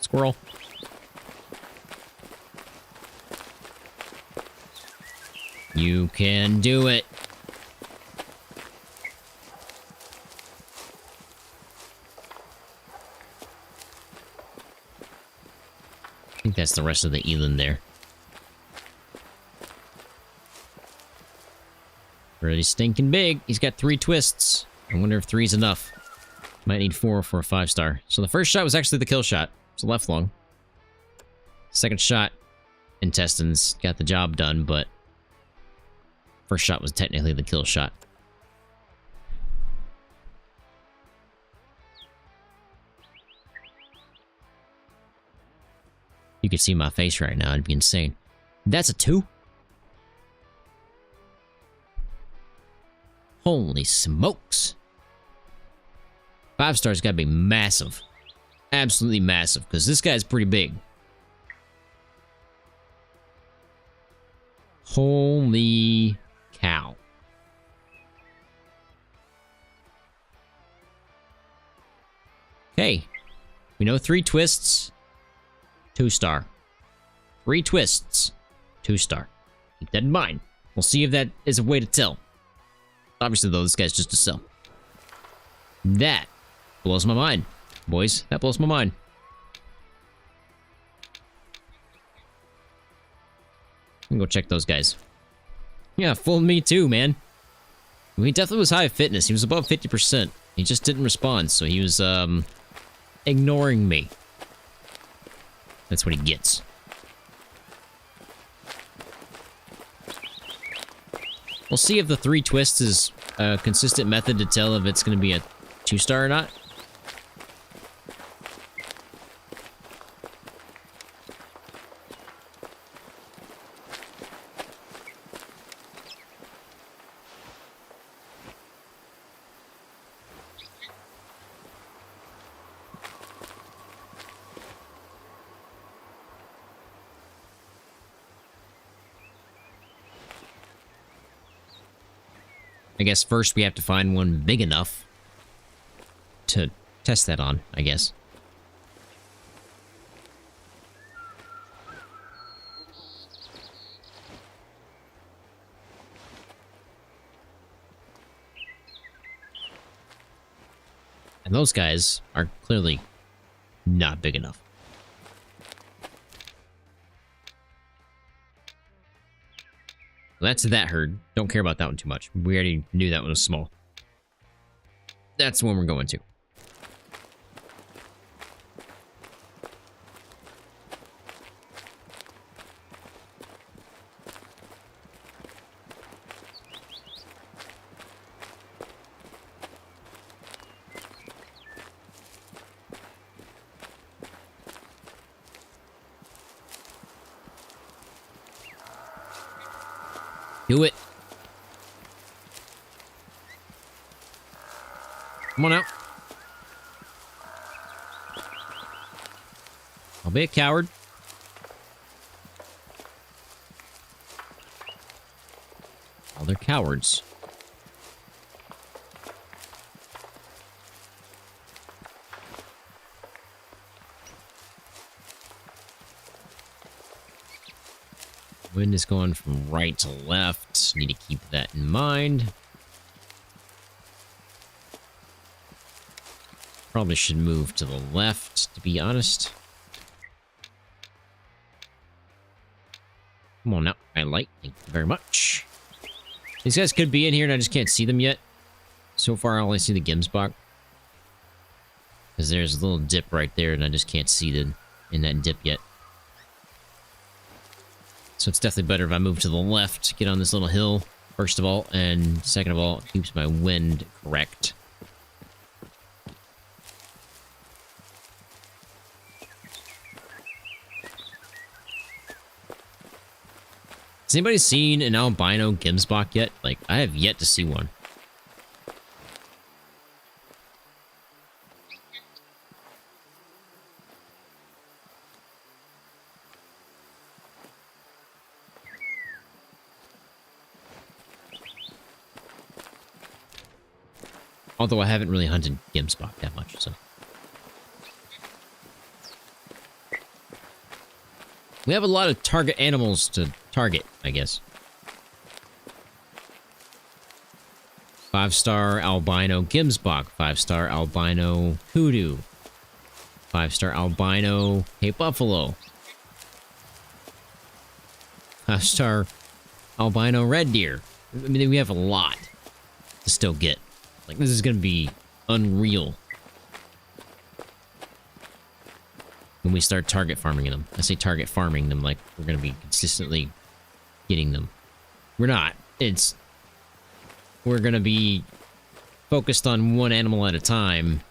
Squirrel. You can do it. I think that's the rest of the Eland there. Really stinking big. He's got 3 twists. I wonder if 3's enough. Might need 4 for a 5-star. So the first shot was actually the kill shot. It's left lung. Second shot, intestines, got the job done, but first shot was technically the kill shot. You could see my face right now, it'd be insane. That's a 2? Holy smokes. 5 stars gotta be massive. Absolutely massive, because this guy's pretty big. Holy cow. Okay. We know 3 twists. 2-star. 3 twists. 2-star. Keep that in mind. We'll see if that is a way to tell. Obviously, though, this guy's just a sell. That blows my mind, boys. That blows my mind. I'm gonna go check those guys. Yeah, fooled me too, man. He definitely was high fitness. He was above 50%. He just didn't respond, so he was, ignoring me. That's what he gets. We'll see if the 3 twists is a consistent method to tell if it's going to be a 2-star or not. I guess first we have to find one big enough to test that on, I guess. And those guys are clearly not big enough. That's that herd. Don't care about that one too much. We already knew that one was small. That's the one we're going to. Do it. Come on out. I'll be a coward. Oh, they're cowards. Wind is going from right to left. Need to keep that in mind. Probably should move to the left, to be honest. Come on now, I like. Thank you very much. These guys could be in here and I just can't see them yet. So far, I only see the Gemsbok. Because there's a little dip right there and I just can't see them in that dip yet. So it's definitely better if I move to the left, get on this little hill, first of all, and second of all, it keeps my wind correct. Has anybody seen an albino Gemsbok yet? Like, I have yet to see one. Although I haven't really hunted Gemsbok that much, so. We have a lot of target animals to target, I guess. 5-star albino Gemsbok, 5-star albino hoodoo, 5-star albino Cape Buffalo, 5-star albino red deer. I mean, we have a lot to still get. Like, this is gonna be unreal when we start target farming them. I say target farming them like we're gonna be consistently getting them. We're not. We're gonna be focused on one animal at a time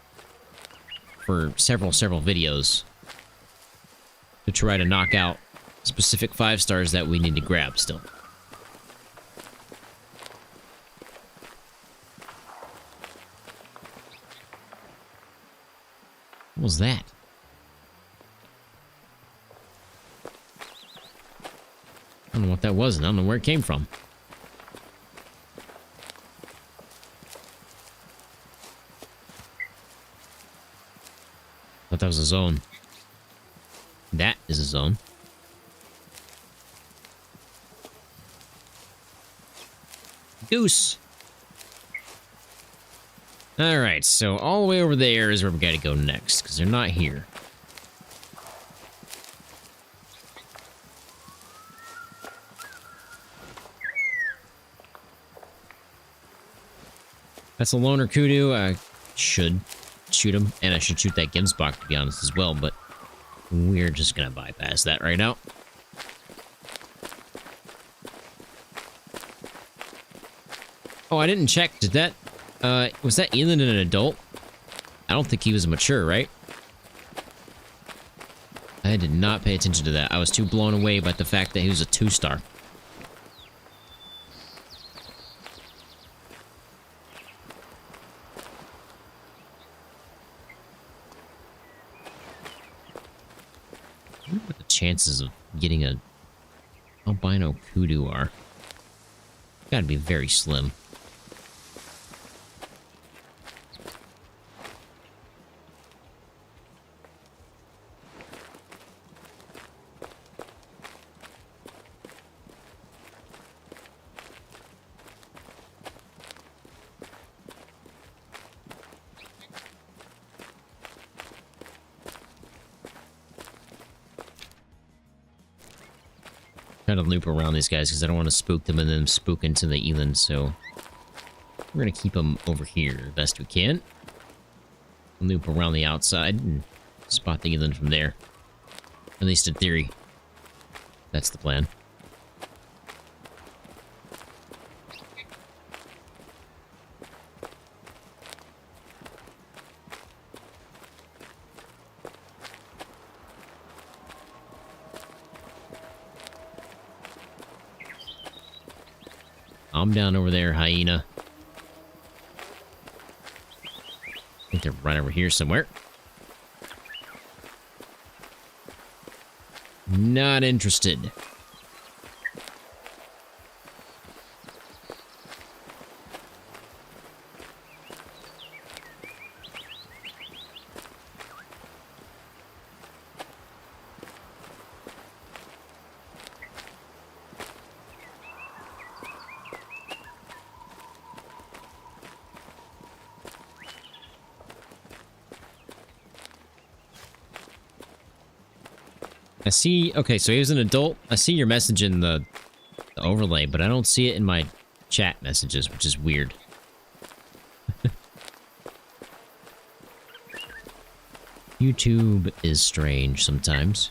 for several videos to try to knock out specific 5-stars that we need to grab still. What was that? I don't know what that was, and I don't know where it came from. Thought that was a zone. That is a zone. Goose. Alright, so all the way over there is where we gotta go next, because they're not here. That's a loner kudu. I should shoot him, and I should shoot that Gimsbach, to be honest, as well, but we're just gonna bypass that right now. Oh, I didn't check. Did that, was that Eland an adult? I don't think he was mature, right? I did not pay attention to that. I was too blown away by the fact that he was a 2-star. I wonder what the chances of getting a albino kudu are. Gotta be very slim. Try to loop around these guys because I don't want to spook them and then spook into the Eland, so we're going to keep them over here best we can. Loop around the outside and spot the Eland from there. At least in theory. That's the plan. I'm down over there, hyena. I think they're right over here somewhere. Not interested. I see, okay, so he was an adult. I see your message in the overlay, but I don't see it in my chat messages, which is weird. YouTube is strange sometimes.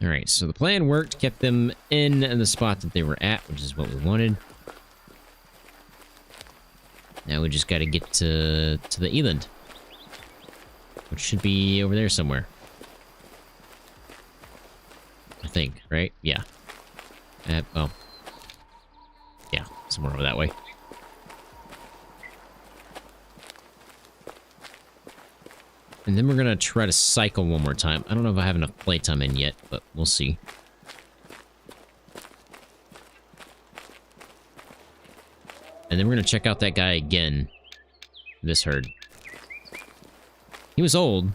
Alright, so the plan worked, kept them in the spot that they were at, which is what we wanted. Now we just gotta get to the Eland. Which should be over there somewhere. I think, right? Yeah. Oh. Yeah, somewhere over that way. And then we're gonna try to cycle one more time. I don't know if I have enough playtime in yet, but we'll see. And then we're gonna check out that guy again. This herd. He was old.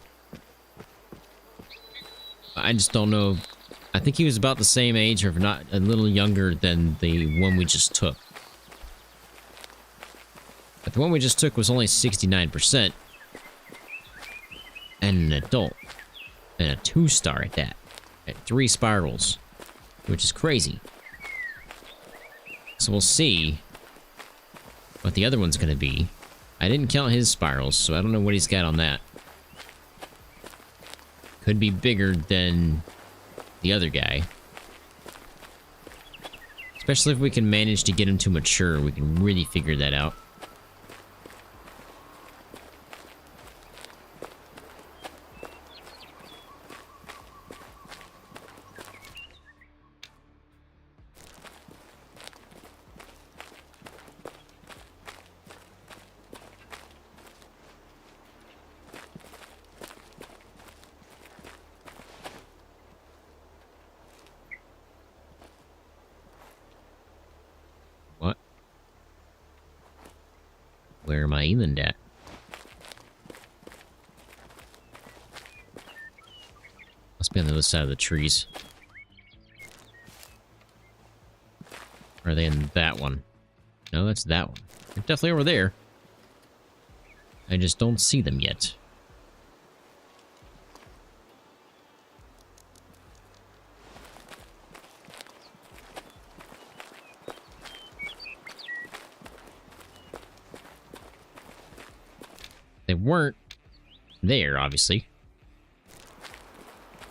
I just don't know. I think he was about the same age, or if not a little younger than the one we just took. But the one we just took was only 69%. And an adult. And a 2-star at that. At 3 spirals. Which is crazy. So we'll see what the other one's gonna be. I didn't count his spirals, so I don't know what he's got on that. Could be bigger than the other guy. Especially if we can manage to get him to mature, we can really figure that out. What? Where am I Eland at? Must be on the other side of the trees. Or are they in that one? No, that's that one. They're definitely over there. I just don't see them yet. They weren't there, obviously.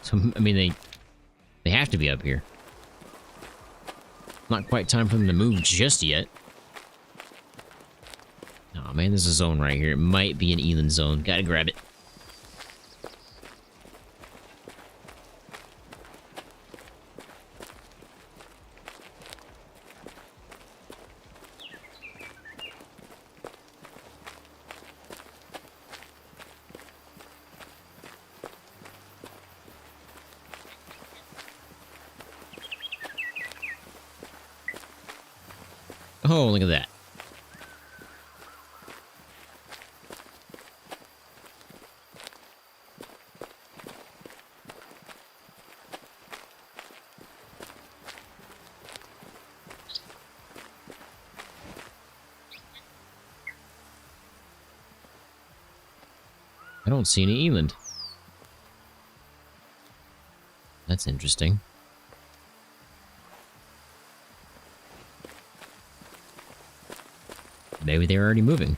So, I mean, they have to be up here. Not quite time for them to move just yet. Oh man, there's a zone right here. It might be an Eland zone. Gotta grab it. Oh, look at that. I don't see any Eland. That's interesting. Maybe they're already moving.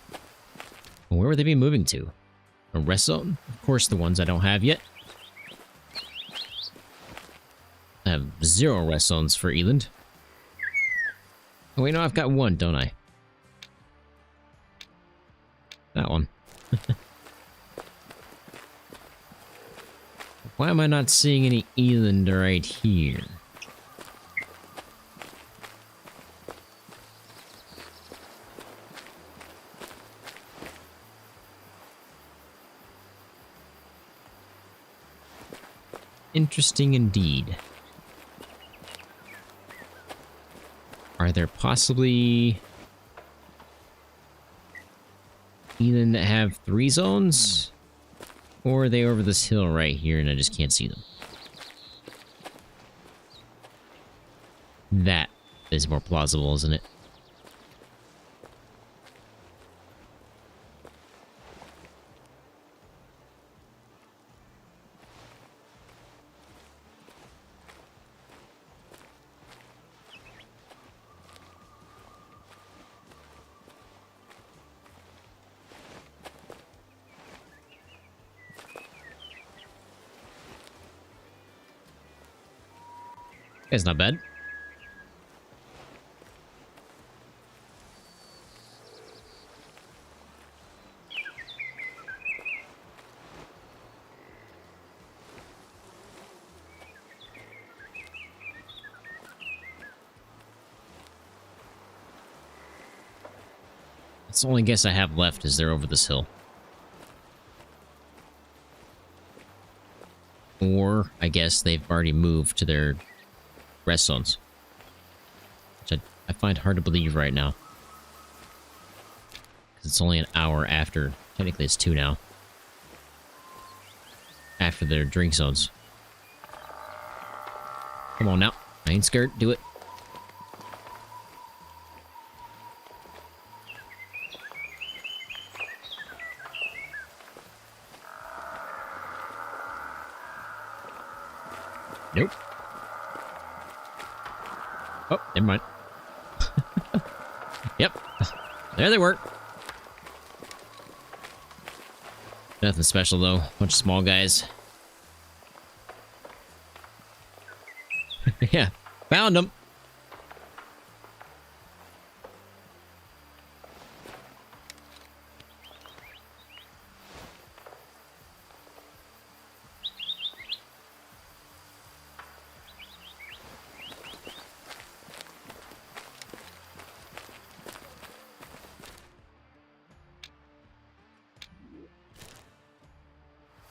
Well, where would they be moving to? A rest zone? Of course, the ones I don't have yet. I have 0 rest zones for Eland. Oh, wait, no, I've got 1, don't I? That one. Why am I not seeing any Eland right here? Interesting indeed. Are there possibly Eland that have 3 zones? Or are they over this hill right here and I just can't see them? That is more plausible, isn't it? That's not bad. That's the only guess I have left is they're over this hill. Or, I guess they've already moved to their rest zones. Which I find hard to believe right now. Because it's only an hour after. Technically it's 2 now. After their drink zones. Come on now. I ain't scared. Do it. Nope. Oh, never mind. Yep. There they were. Nothing special, though. Bunch of small guys. Yeah. Found them.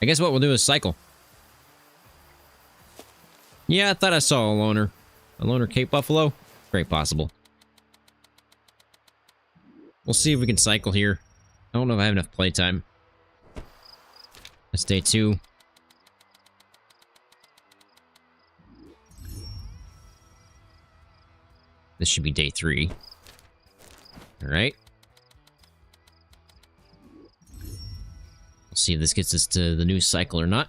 I guess what we'll do is cycle. Yeah, I thought I saw a loner. A loner Cape Buffalo? Very possible. We'll see if we can cycle here. I don't know if I have enough playtime. That's day 2. This should be day 3. Alright. We'll see if this gets us to the new cycle or not.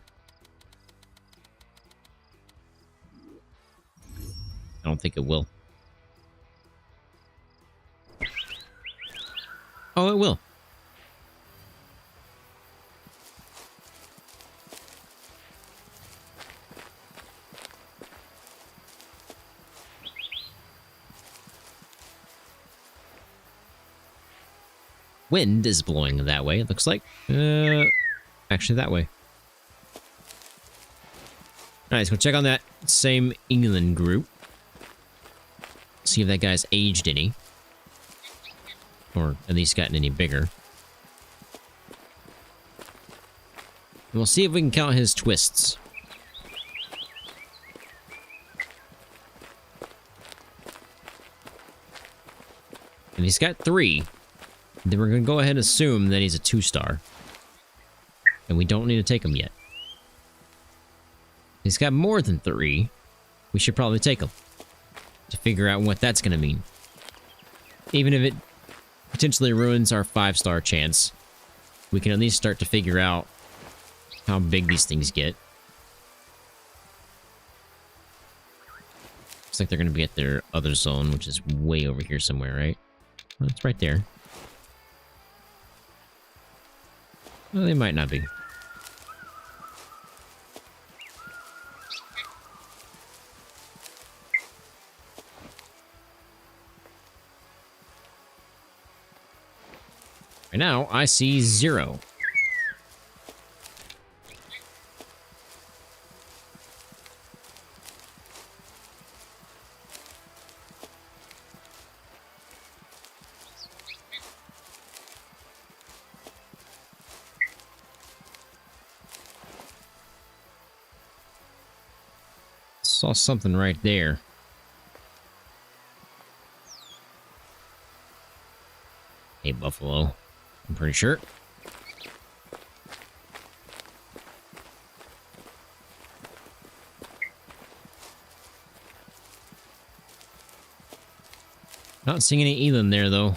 I don't think it will. Oh, it will. wind is blowing that way, it looks like. Actually, that way. Alright, let's go check on that same Eland group. See if that guy's aged any. Or at least gotten any bigger. And we'll see if we can count his twists. If he's got 3, then we're going to go ahead and assume that he's a 2-star. And we don't need to take him yet. If he's got more than 3, we should probably take him. To figure out what that's going to mean. Even if it potentially ruins our 5-star chance, we can at least start to figure out how big these things get. Looks like they're going to be at their other zone, which is way over here somewhere, right? Well, it's right there. Well, they might not be. Right now, I see 0. Saw something right there. Hey, buffalo. I'm pretty sure. Not seeing any Eland there, though.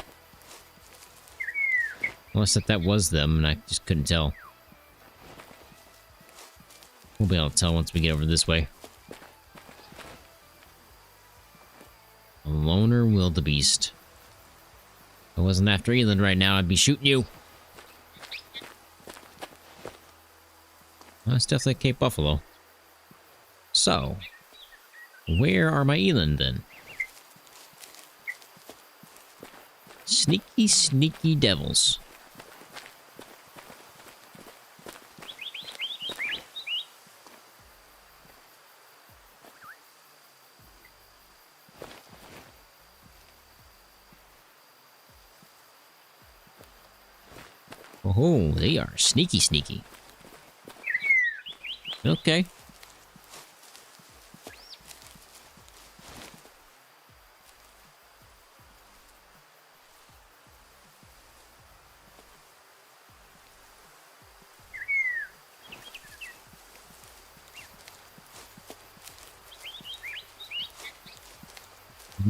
Unless that was them, and I just couldn't tell. We'll be able to tell once we get over this way. A loner wildebeest. If I wasn't after Eland right now, I'd be shooting you. Well, that's definitely Cape Buffalo. So, where are my Eland then? Sneaky, sneaky devils. Oh, they are sneaky, sneaky. Okay.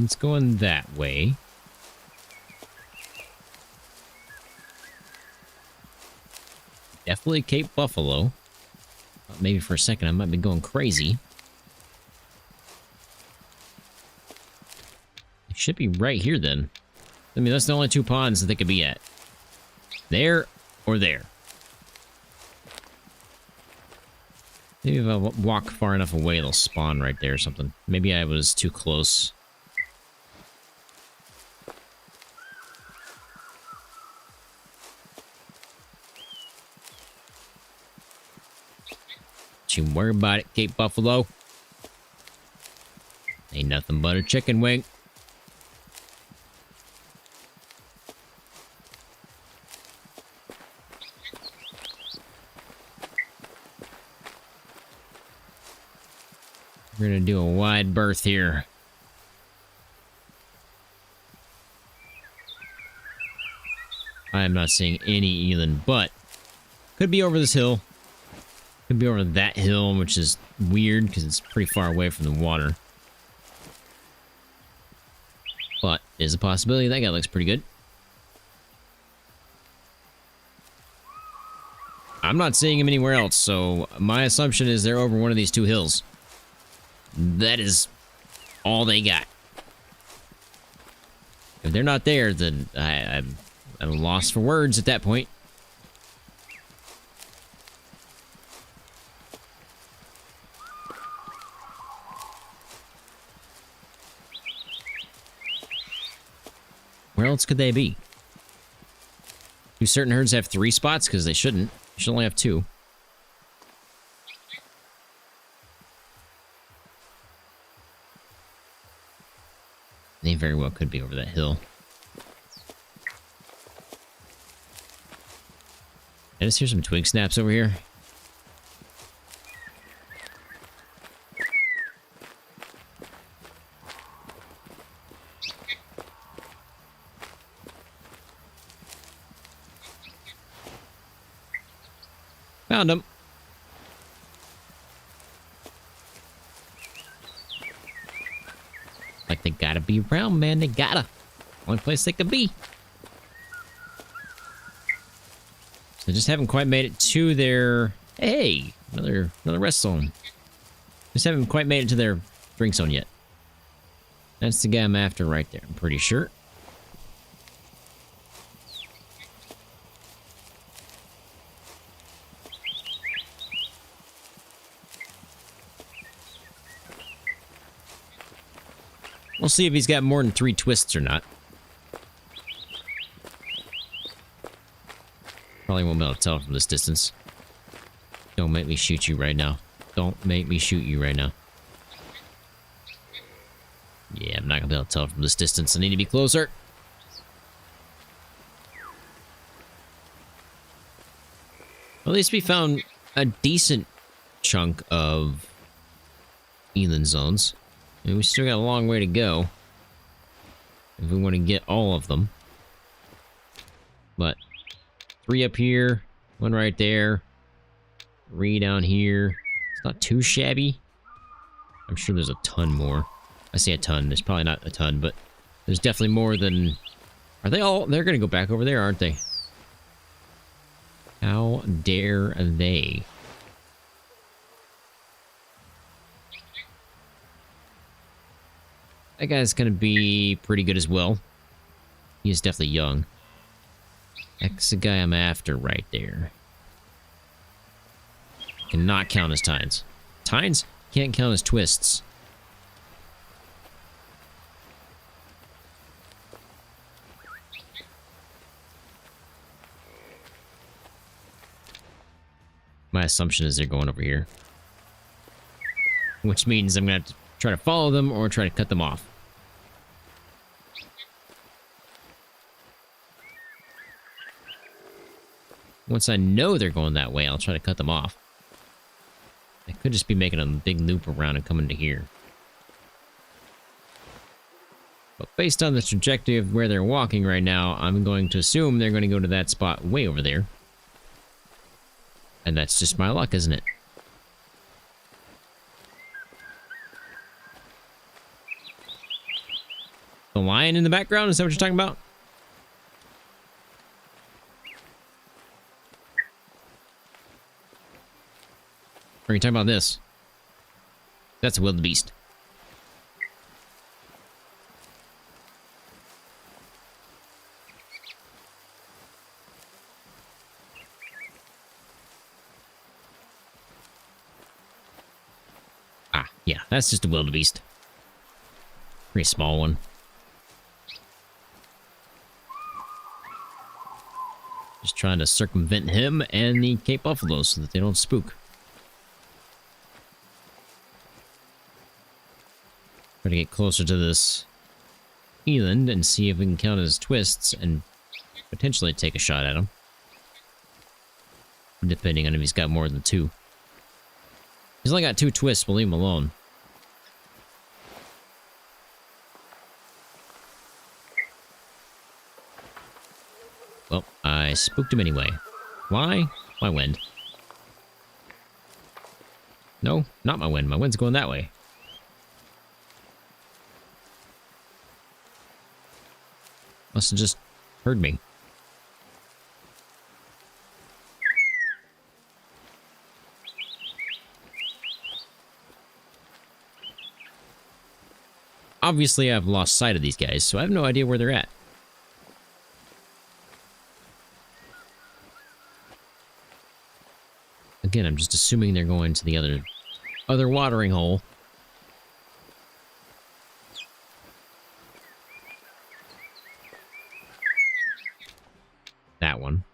It's going that way. Definitely Cape Buffalo. Maybe for a second I might be going crazy. It should be right here then. I mean, that's the only 2 ponds that they could be at. There or there. Maybe if I walk far enough away, they'll spawn right there or something. Maybe I was too close. Don't you worry about it, Cape Buffalo. Ain't nothing but a chicken wing. We're gonna do a wide berth here. I am not seeing any Eland, but could be over this hill. Could be over that hill, which is weird because it's pretty far away from the water. But there's a possibility. That guy looks pretty good. I'm not seeing him anywhere else, so my assumption is they're over one of these 2 hills. That is all they got. If they're not there, then I'm lost for words at that point. Where else could they be? Do certain herds have 3 spots? Because they shouldn't. They should only have 2. They very well could be over that hill. I just hear some twig snaps over here. Found them. Like they gotta be around, man. They gotta. Only place they could be. So they just haven't quite made it to their... Hey! Another rest zone. Just haven't quite made it to their drink zone yet. That's the guy I'm after right there, I'm pretty sure. We'll see if he's got more than 3 twists or not. Probably won't be able to tell from this distance. Don't make me shoot you right now. Don't make me shoot you right now. Yeah, I'm not gonna be able to tell from this distance. I need to be closer. At least we found a decent chunk of Eland zones. And we still got a long way to go if we want to get all of them. But 3 up here, 1 right there, 3 down here. It's not too shabby. I'm sure there's a ton more. I say a ton. There's probably not a ton, but there's definitely more than... Are they all... They're going to go back over there, aren't they? How dare they? That guy's gonna be pretty good as well. He is definitely young. That's the guy I'm after right there. Cannot count as tines. Tines can't count as twists. My assumption is they're going over here. Which means I'm gonna have to try to follow them or try to cut them off. Once I know they're going that way, I'll try to cut them off. I could just be making a big loop around and coming to here. But based on the trajectory of where they're walking right now, I'm going to assume they're going to go to that spot way over there. And that's just my luck, isn't it? The lion in the background? Is that what you're talking about? Or are you talking about this? That's a wildebeest. Ah, yeah, that's just a wildebeest. Pretty small one. Just trying to circumvent him and the Cape Buffaloes so that they don't spook. Try to get closer to this Eland and see if we can count his twists and potentially take a shot at him. Depending on if he's got more than 2. He's only got 2 twists, we'll leave him alone. Well, I spooked him anyway. Why? My wind. No, not my wind. My wind's going that way. Must have just heard me. Obviously, I've lost sight of these guys, so I have no idea where they're at. Again, I'm just assuming they're going to the other watering hole. That one.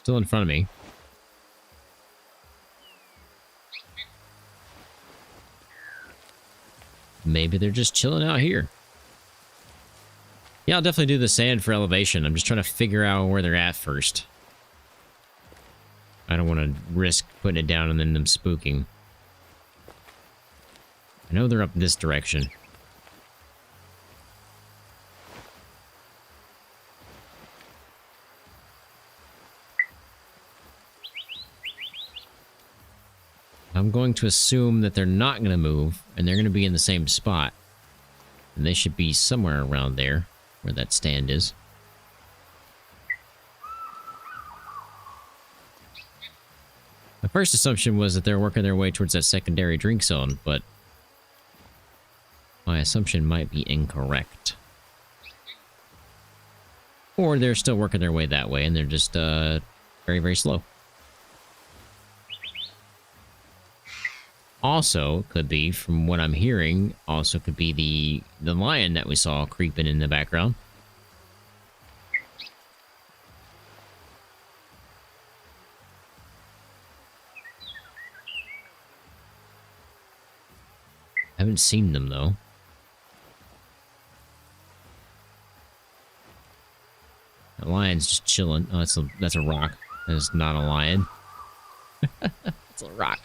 Still in front of me. Maybe they're just chilling out here. Yeah, I'll definitely do the sand for elevation. I'm just trying to figure out where they're at first. I don't want to risk putting it down and then them spooking. I know they're up this direction. I'm going to assume that they're not going to move, and they're going to be in the same spot. And they should be somewhere around there, where that stand is. My first assumption was that they're working their way towards that secondary drink zone, but my assumption might be incorrect. Or they're still working their way that way, and they're just very, very slow. Also, could be, from what I'm hearing, also could be the lion that we saw creeping in the background. Haven't seen them, though. The lion's just chilling. Oh, that's a rock. That is not a lion. It's a rock.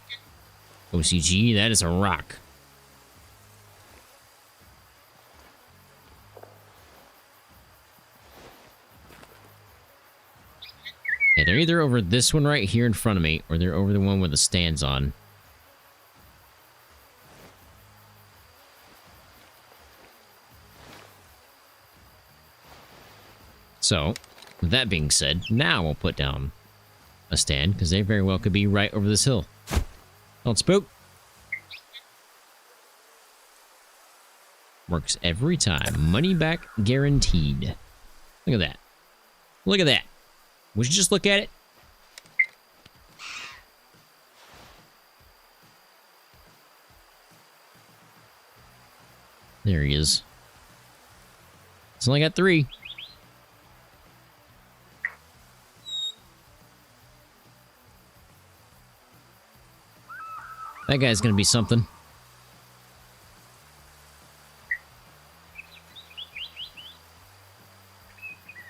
OCG, that is a rock. Okay, they're either over this one right here in front of me, or they're over the one with the stands on. So, with that being said, now we'll put down a stand, because they very well could be right over this hill. Don't spook. Works every time. Money back guaranteed. Look at that. Look at that. Would you just look at it? There he is. It's only got 3. That guy's gonna be something.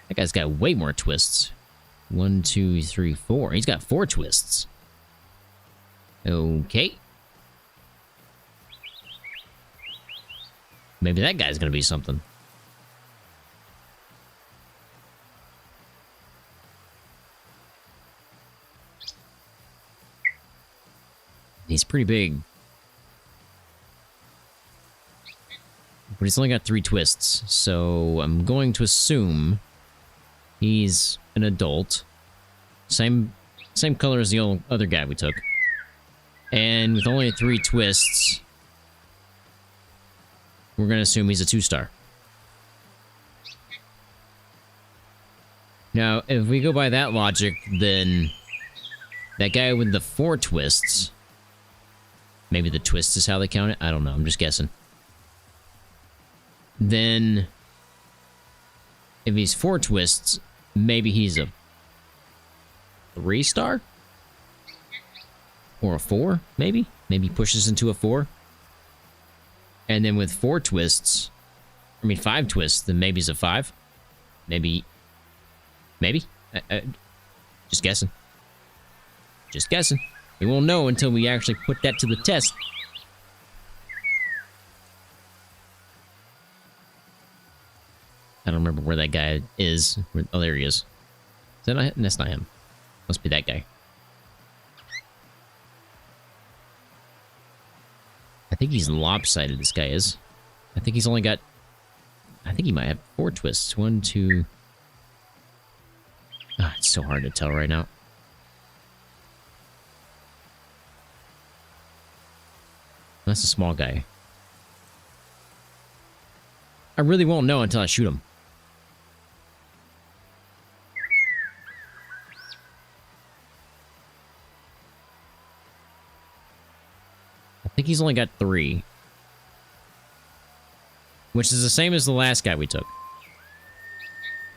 That guy's got way more twists. 1, 2, 3, 4. He's got 4 twists. Okay. Maybe that guy's gonna be something. He's pretty big. But he's only got 3 twists, so I'm going to assume he's an adult. Same color as the other guy we took. And with only 3 twists, we're going to assume he's a 2-star. Now, if we go by that logic, then that guy with the 4 twists... Maybe the twist is how they count it? I don't know. I'm just guessing. Then, if he's 4 twists, maybe he's a 3-star? Or a 4, maybe? Maybe pushes into a 4. And then with 4 twists, I mean 5 twists, then maybe he's a 5. Maybe. Just guessing. Just guessing. We won't know until we actually put that to the test. I don't remember where that guy is. Oh, there he is. Is that not him? That's not him. Must be that guy. I think he's lopsided, this guy is. I think he's only got... I think he might have 4 twists. 1, 2... Ah, it's so hard to tell right now. That's a small guy. I really won't know until I shoot him. I think he's only got 3. Which is the same as the last guy we took.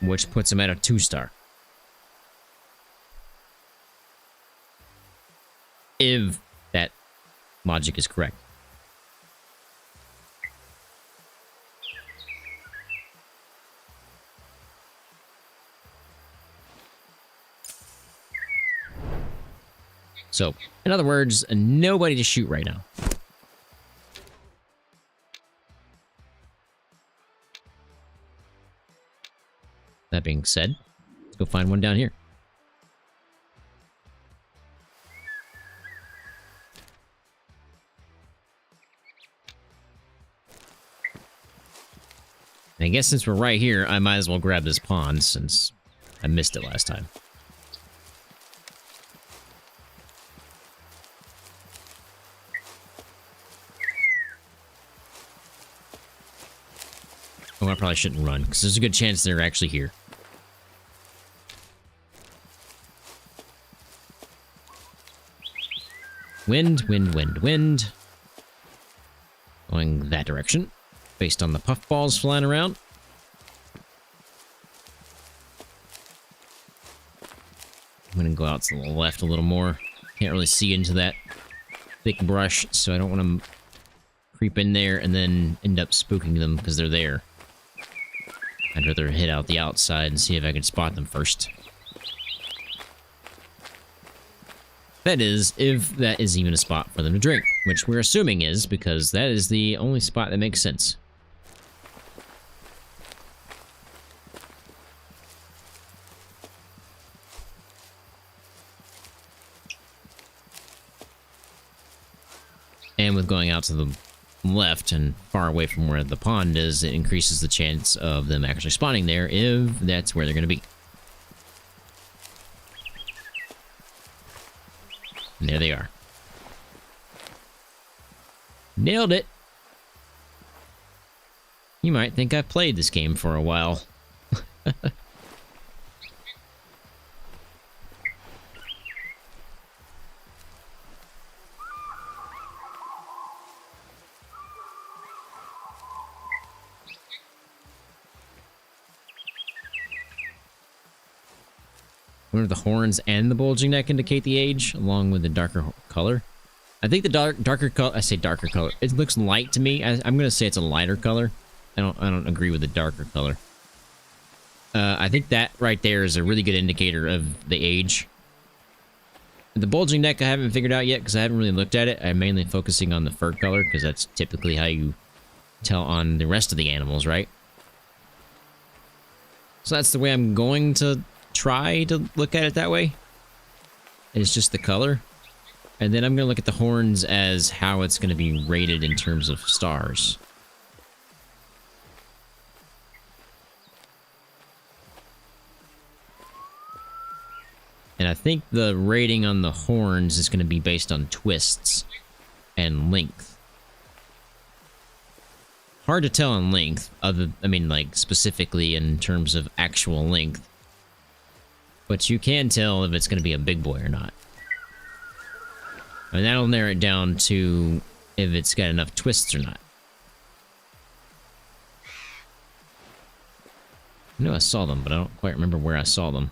Which puts him at a 2-star. If that logic is correct. So, in other words, nobody to shoot right now. That being said, let's go find one down here. And I guess since we're right here, I might as well grab this pond since I missed it last time. Oh, I probably shouldn't run, because there's a good chance they're actually here. Wind, wind, wind, wind. Going that direction, based on the puffballs flying around. I'm going to go out to the left a little more. Can't really see into that thick brush, so I don't want to creep in there and then end up spooking them because they're there. I'd rather hit out the outside and see if I can spot them first. That is, if that is even a spot for them to drink, which we're assuming is, because that is the only spot that makes sense. And with going out to the left and far away from where the pond is, it increases the chance of them actually spawning there if that's where they're going to be. And there they are. Nailed it! You might think I've played this game for a while. Wonder if the horns and the bulging neck indicate the age, along with the darker color. I think the darker color. I say darker color. It looks light to me. I'm gonna say it's a lighter color. I don't agree with the darker color. I think that right there is a really good indicator of the age. The bulging neck I haven't figured out yet because I haven't really looked at it. I'm mainly focusing on the fur color because that's typically how you tell on the rest of the animals, right? So that's the way I'm going to try to look at it that way. It's just the color. And then I'm going to look at the horns as how it's going to be rated in terms of stars. And I think the rating on the horns is going to be based on twists and length. Hard to tell on length, like specifically in terms of actual length. But you can tell if it's going to be a big boy or not. And that'll narrow it down to if it's got enough twists or not. I know I saw them, but I don't quite remember where I saw them.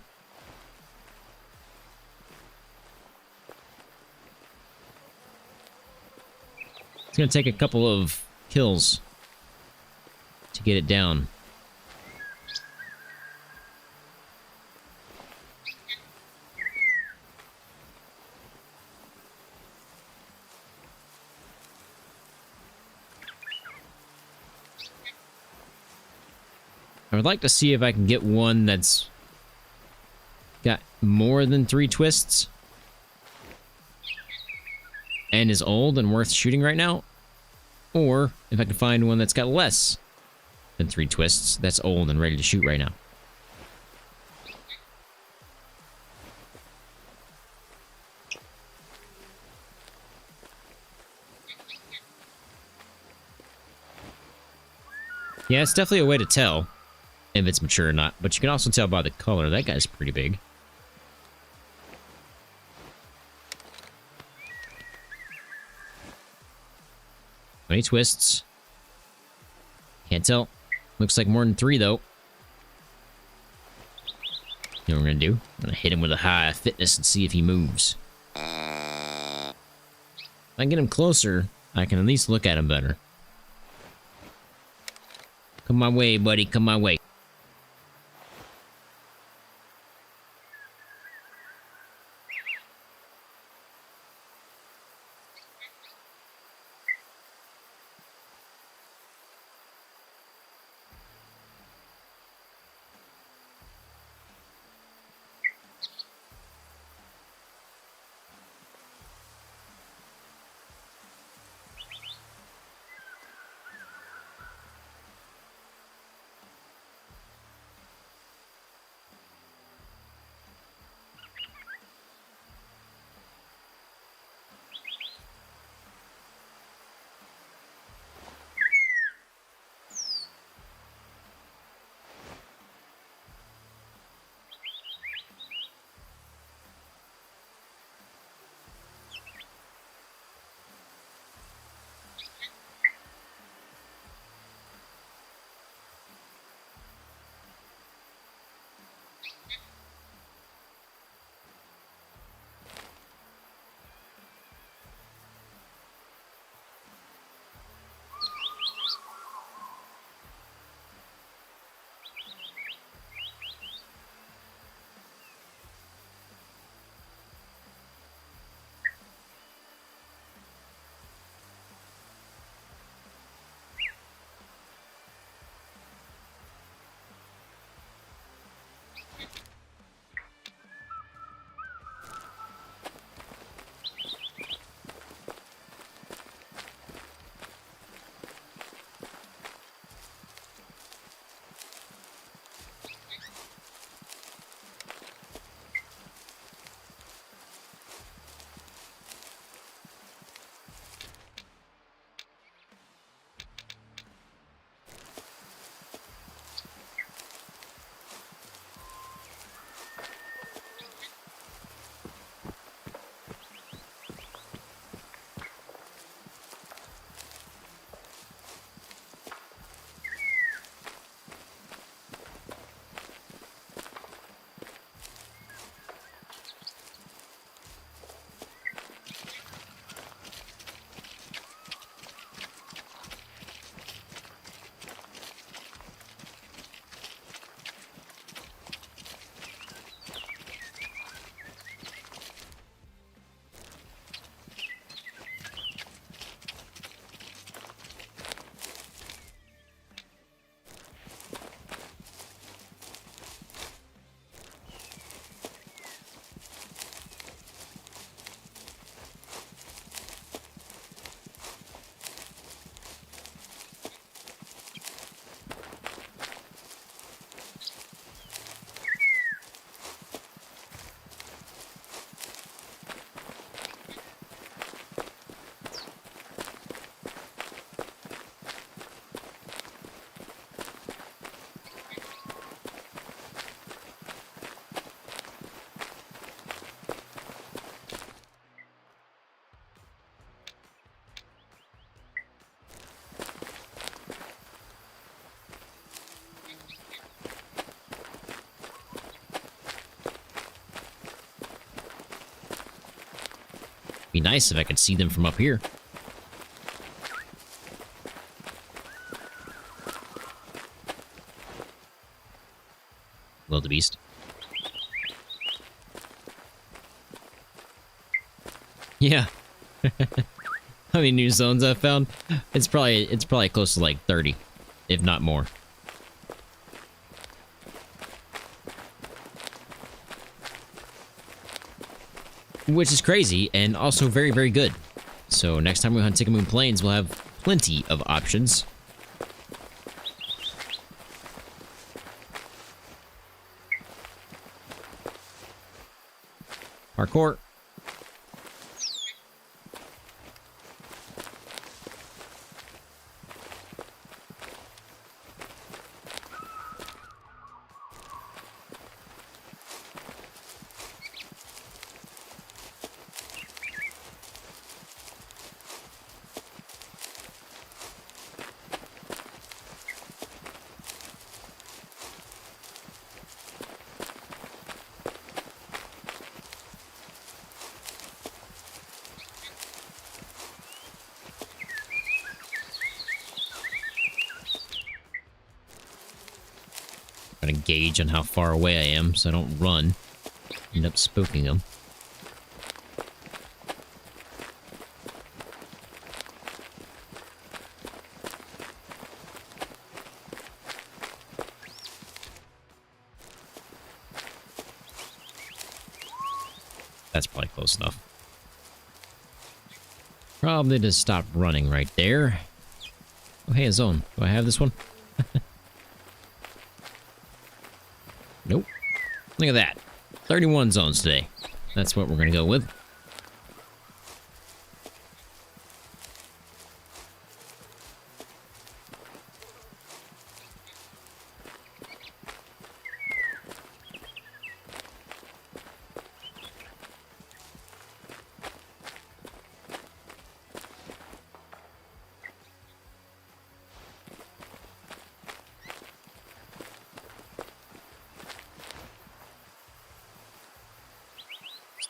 It's going to take a couple of kills to get it down. I would like to see if I can get one that's got more than 3 twists and is old and worth shooting right now, or if I can find one that's got less than 3 twists that's old and ready to shoot right now. Yeah, it's definitely a way to tell if it's mature or not, but you can also tell by the color. That guy's pretty big. Any twists? Can't tell. Looks like more than 3, though. You know what we're gonna do? I'm gonna hit him with a high fitness and see if he moves. I get him closer, I can at least look at him better. Come my way, buddy. Come my way. Be nice if I could see them from up here. Wildebeest. Yeah. How many new zones I've found? It's probably close to like 30, if not more. Which is crazy and also very, very good. So next time we hunt Tikamoon Plains, we'll have plenty of options. Parkour. Got a gauge on how far away I am so I don't run. End up spooking them. That's probably close enough. Probably just stop running right there. Oh, hey, a zone. Do I have this one? Nope. Look at that. 31 zones today. That's what we're going to go with.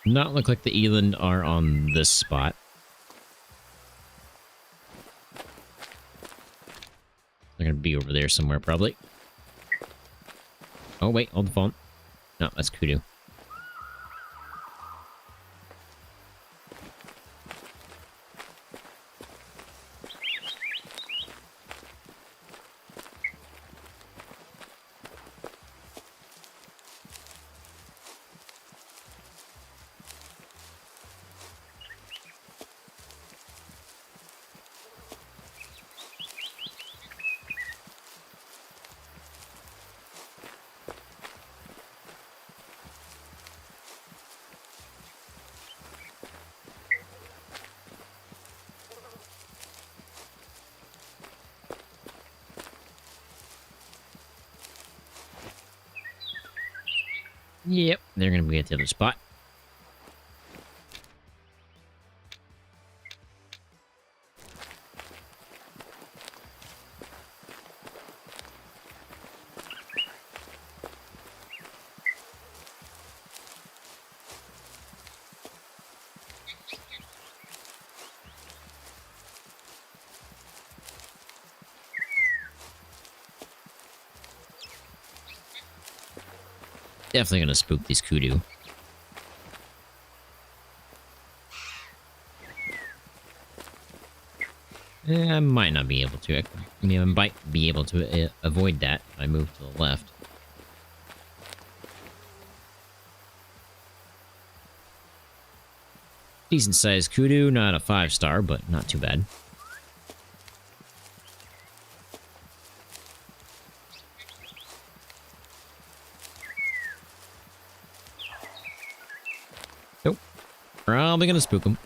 Not look like the Eland are on this spot. They're gonna be over there somewhere, probably. Oh, wait, hold the phone. No, that's Kudu. Yep, they're gonna be at the other spot. Definitely gonna spook these kudu. I might not be able to. I mean, I might be able to avoid that if I move to the left. Decent sized kudu, not a 5-star, but not too bad. Nope. Probably gonna spook him.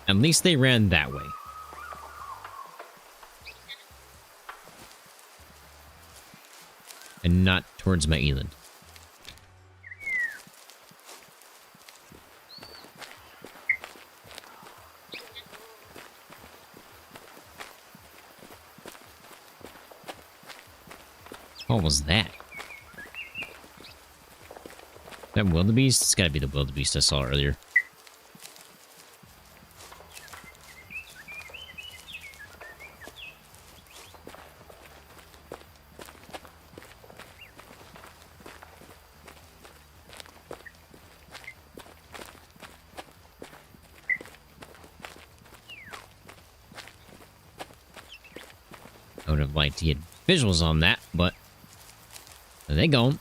At least they ran that way. And not towards my Eland. What was that? That wildebeest? It's gotta be the wildebeest I saw earlier. I would have liked to get visuals on that, but they gone.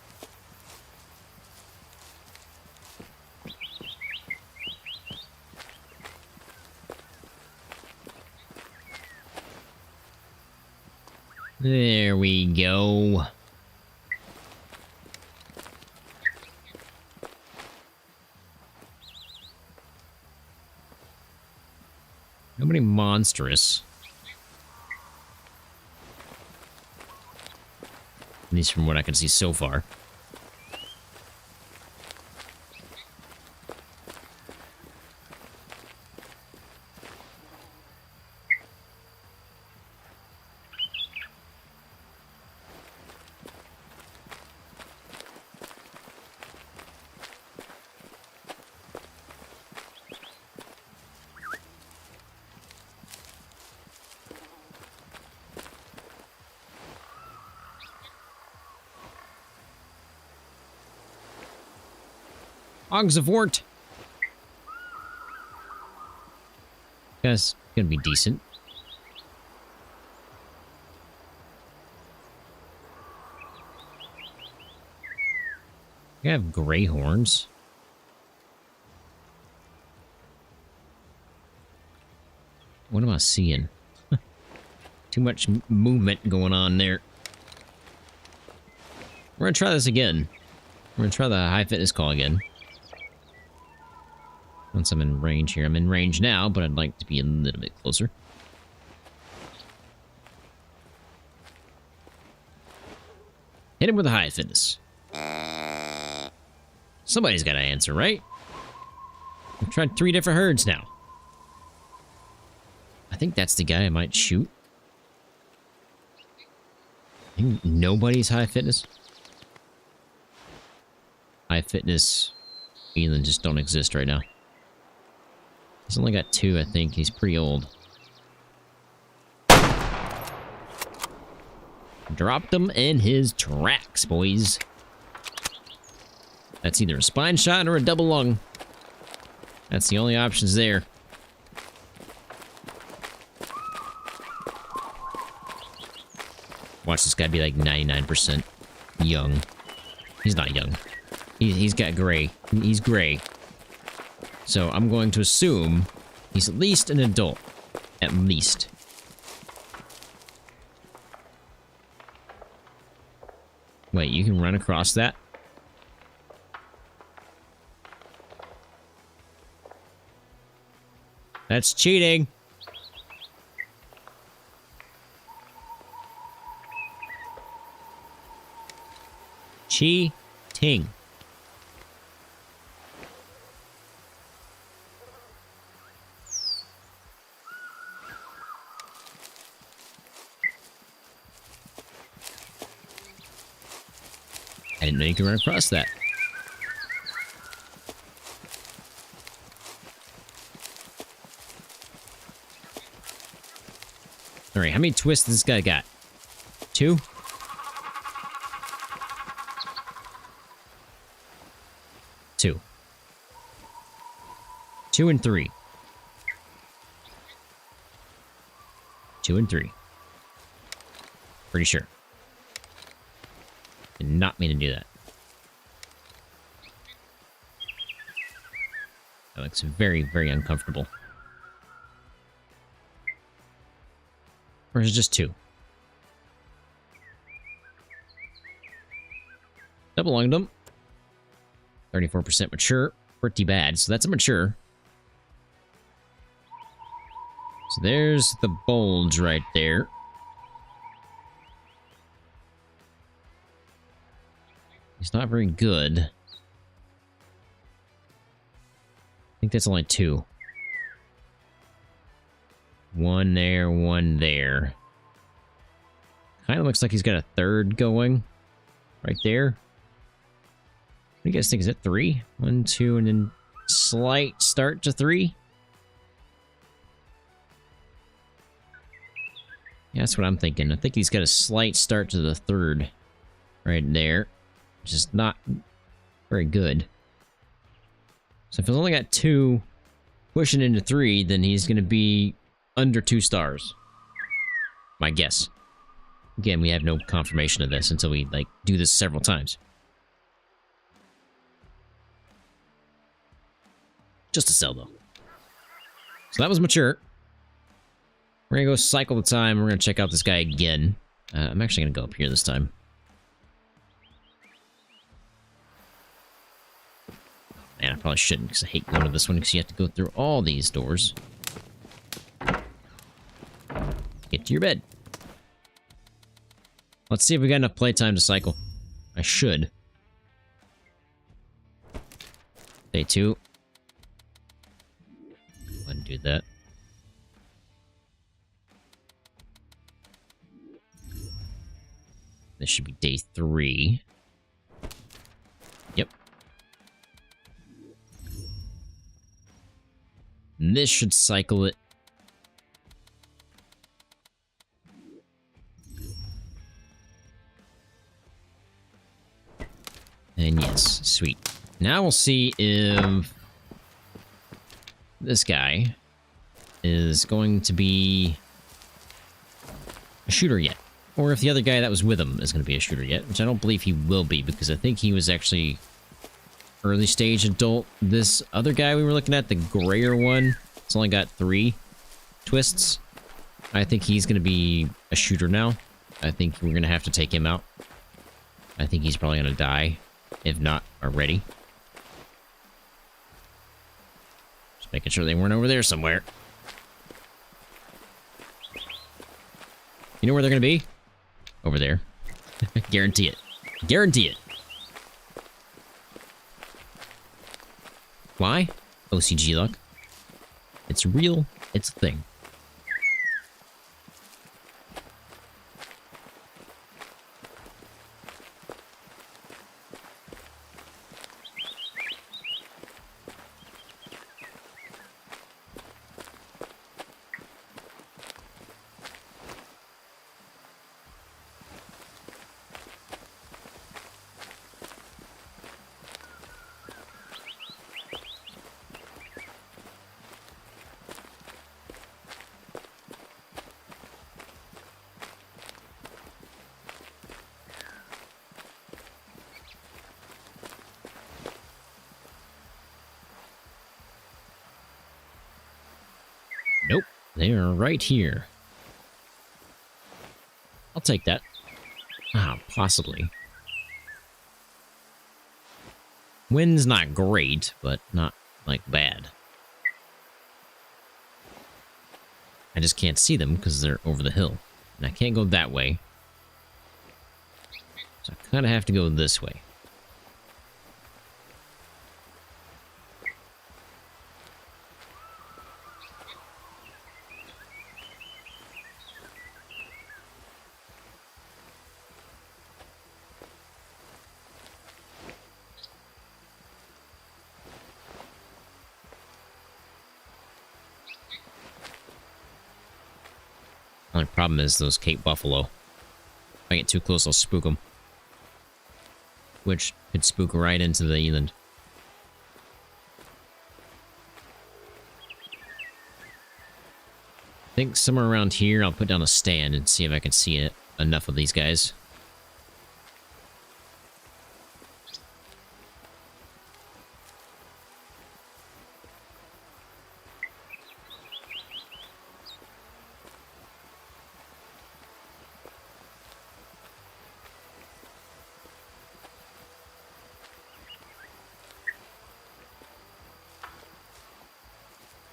There we go. Nobody monstrous. At least from what I can see so far. Hogs of Wart. That's gonna be decent. I have gray horns. What am I seeing? Too much movement going on there. We're gonna try this again. We're gonna try the high fitness call again. Once I'm in range here. I'm in range now, but I'd like to be a little bit closer. Hit him with a high fitness. Somebody's got to answer, right? I've tried 3 different herds now. I think that's the guy I might shoot. I think nobody's high fitness. High fitness Eland just don't exist right now. He's only got 2, I think. He's pretty old. Dropped him in his tracks, boys. That's either a spine shot or a double lung. That's the only options there. Watch this guy be like 99% young. He's not young. He's got gray. He's gray. So I'm going to assume he's at least an adult. At least. Wait, you can run across that? That's cheating. Cheating. I didn't know you could run across that. Alright, how many twists does this guy got? 2? 2. 2 and 3. 2 and 3. Pretty sure. Did not mean to do that. That looks very, very uncomfortable. Or is it just 2? Double lunged them. 34% mature. Pretty bad. So that's a mature. So there's the bulge right there. He's not very good. I think that's only 2. 1 there, 1 there. Kind of looks like he's got a 3rd going. Right there. What do you guys think? Is it 3? 1, 2, and then slight start to 3? Yeah, that's what I'm thinking. I think he's got a slight start to the 3rd. Right there. Which is not very good. So if he's only got 2 pushing into 3, then he's going to be under 2 stars. My guess. Again, we have no confirmation of this until we, like, do this several times. Just to sell, though. So that was mature. We're going to go cycle the time. We're going to check out this guy again. I'm actually going to go up here this time. Man, I probably shouldn't, because I hate going to this one, because you have to go through all these doors. Get to your bed. Let's see if we got enough playtime to cycle. I should. Day 2. Go ahead and do that. This should be day 3. Yep. And this should cycle it. And yes, sweet. Now we'll see if this guy is going to be a shooter yet. Or if the other guy that was with him is going to be a shooter yet, which I don't believe he will be, because I think he was actually early stage adult. This other guy we were looking at, the grayer one, it's only got 3 twists. I think he's going to be a shooter now. I think we're going to have to take him out. I think he's probably going to die, if not already. Just making sure they weren't over there somewhere. You know where they're going to be? Over there. Guarantee it. Guarantee it. Why? OCG luck. It's real. It's a thing. Nope, they are right here. I'll take that. Ah, possibly. Wind's not great, but not, like, bad. I just can't see them because they're over the hill. And I can't go that way. So I kind of have to go this way. Only problem is those Cape Buffalo. If I get too close, I'll spook them. Which could spook right into the Eland. I think somewhere around here, I'll put down a stand and see if I can see it. Enough of these guys.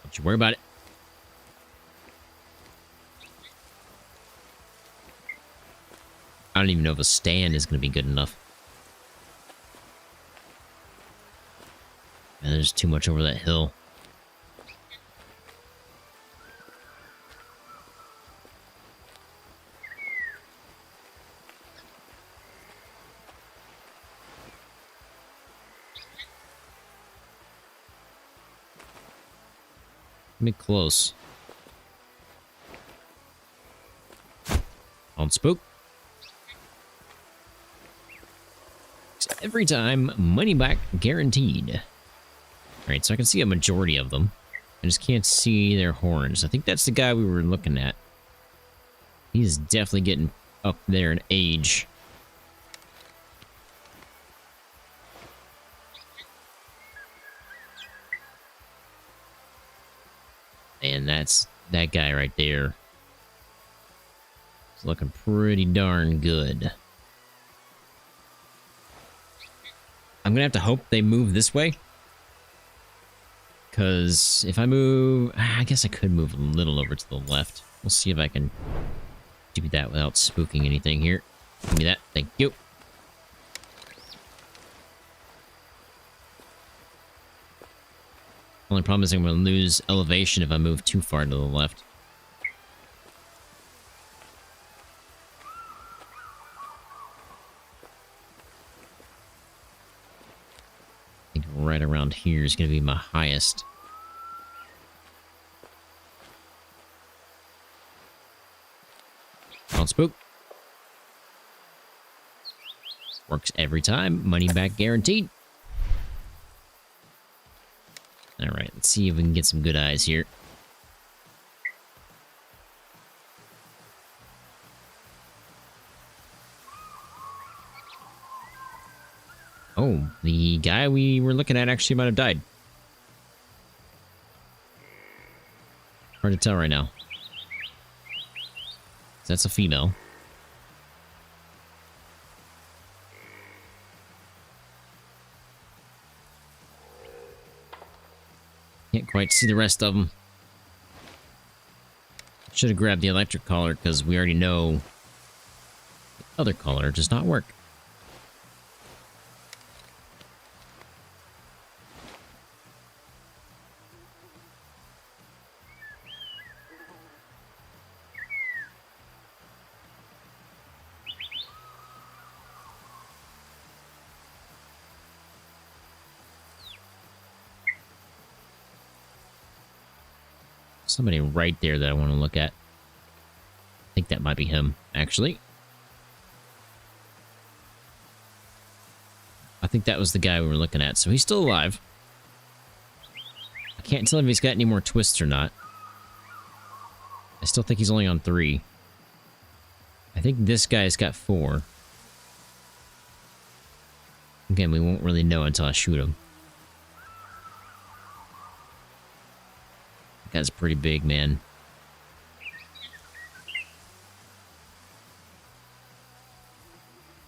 Don't you worry about it. I don't even know if a stand is going to be good enough. Man, there's too much over that hill. Get me close. Don't spook. Every time, money back guaranteed. Alright, so I can see a majority of them. I just can't see their horns. I think that's the guy we were looking at. He's definitely getting up there in age. And that's that guy right there. It's looking pretty darn good. I'm gonna have to hope they move this way. Because if I move... I guess I could move a little over to the left. We'll see if I can do that without spooking anything here. Give me that. Thank you. Only problem is I'm going to lose elevation if I move too far to the left. I think right around here is going to be my highest. Don't spook. Works every time. Money back guaranteed. Let's see if we can get some good eyes here. Oh, the guy we were looking at actually might have died. Hard to tell right now. That's a female. Can't quite see the rest of them. Should have grabbed the electric collar because we already know the other collar does not work. Somebody right there that I want to look at. I think that might be him, actually. I think that was the guy we were looking at, so he's still alive. I can't tell if he's got any more twists or not. I still think he's only on 3. I think this guy's got 4. Again, we won't really know until I shoot him. That guy's pretty big, man.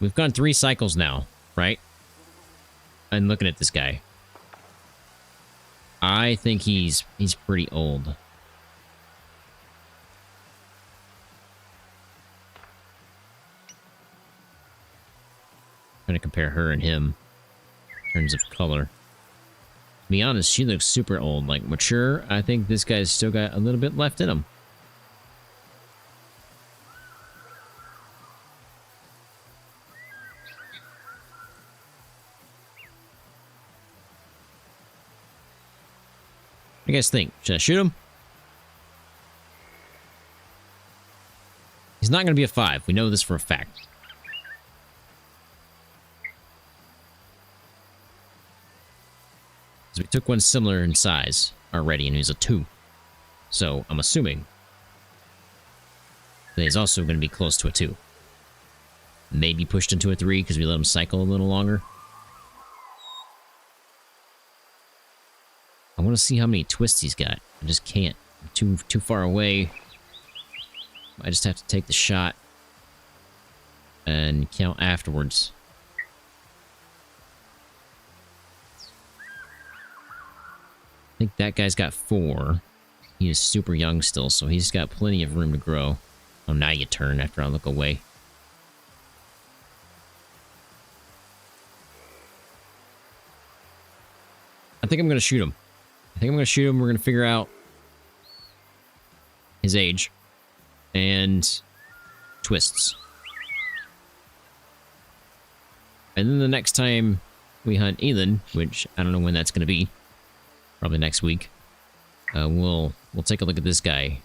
We've gone 3 cycles now, right? And looking at this guy. I think he's pretty old. Trying to compare her and him in terms of color. To be honest, she looks super old, like mature. I think this guy's still got a little bit left in him. What do you guys think? Should I shoot him? He's not going to be a 5. We know this for a fact. Because we took one similar in size already, and he was a 2. So, I'm assuming that he's also going to be close to a 2. Maybe pushed into a 3 because we let him cycle a little longer. I want to see how many twists he's got. I just can't. I'm too far away. I just have to take the shot and count afterwards. I think that guy's got 4. He is super young still, so he's got plenty of room to grow. Oh, now you turn after I look away. I think I'm going to shoot him. We're going to figure out his age and twists. And then the next time we hunt Eland, which I don't know when that's going to be, probably next week, we'll take a look at this guy,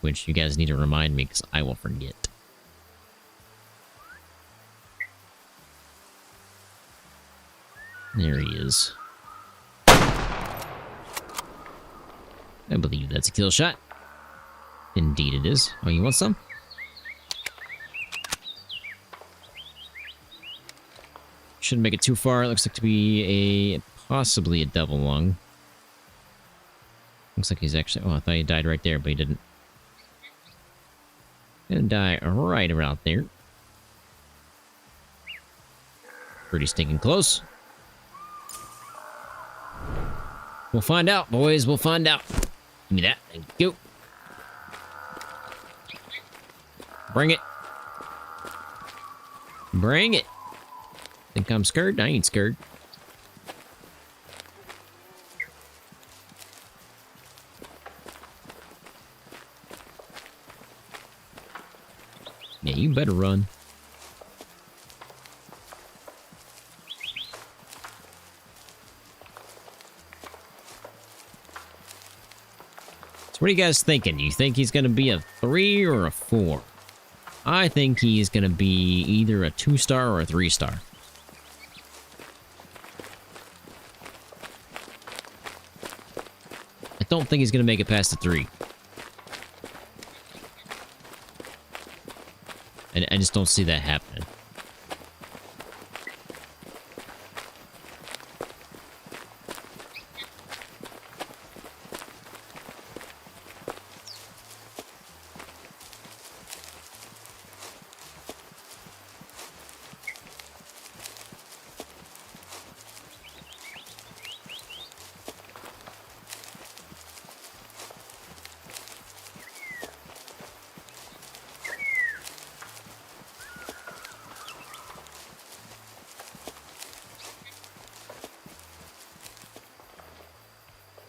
which you guys need to remind me because I will forget. There he is. I believe that's a kill shot. Indeed it is. Oh, you want some? Shouldn't make it too far. It looks like to be possibly a double lung. Looks like he's actually... Oh, I thought he died right there, but he didn't. Gonna die right around there. Pretty stinking close. We'll find out, boys. We'll find out. Give me that. Thank you. Bring it. Bring it. Think I'm scared? I ain't scared. Yeah, you better run. So what are you guys thinking? You think he's going to be a 3 or a 4? I think he's going to be either a 2-star or a 3-star. don't think he's going to make it past the 3. And I just don't see that happening.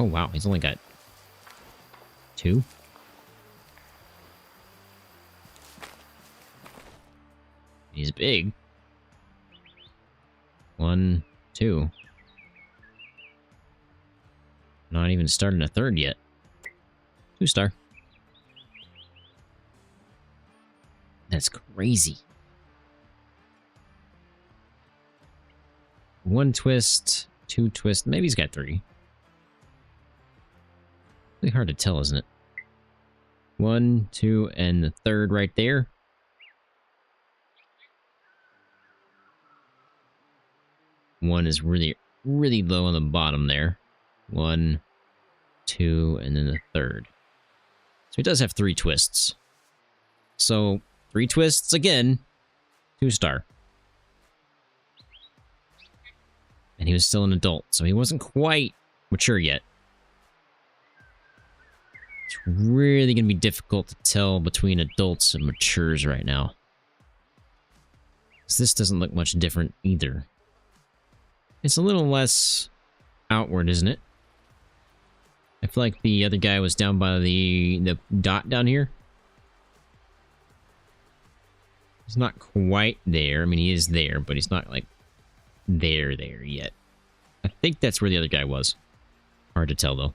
Oh, wow. He's only got 2. He's big. 1, 2. Not even starting a 3rd yet. 2-star. That's crazy. 1 twist, 2 twist. Maybe he's got 3. Really hard to tell, isn't it? 1, 2, and the 3rd right there. One is really, really low on the bottom there. 1, 2, and then the 3rd. So he does have 3 twists. So 3 twists again, 2-star. And he was still an adult, so he wasn't quite mature yet. It's really going to be difficult to tell between adults and matures right now. So this doesn't look much different either. It's a little less outward, isn't it? I feel like the other guy was down by the dot down here. He's not quite there. I mean, he is there, but he's not like there yet. I think that's where the other guy was. Hard to tell, though.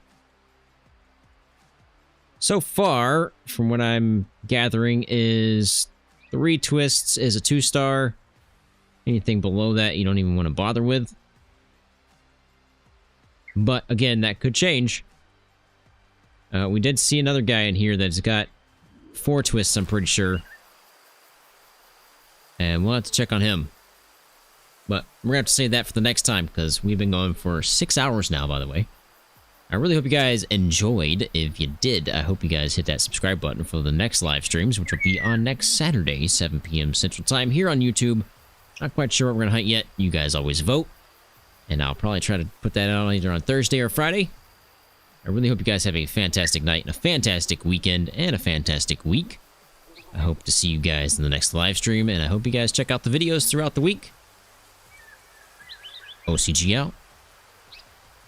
So far, from what I'm gathering, is 3 twists is a 2-star. Anything below that, you don't even want to bother with. But again, that could change. We did see another guy in here that's got 4 twists, I'm pretty sure. And we'll have to check on him. But we're going to have to save that for the next time, because we've been going for 6 hours now, by the way. I really hope you guys enjoyed. If you did, I hope you guys hit that subscribe button for the next live streams, which will be on next Saturday, 7 p.m. Central Time, here on YouTube. Not quite sure what we're going to hunt yet. You guys always vote. And I'll probably try to put that out either on Thursday or Friday. I really hope you guys have a fantastic night, and a fantastic weekend, and a fantastic week. I hope to see you guys in the next live stream, and I hope you guys check out the videos throughout the week. OCG out.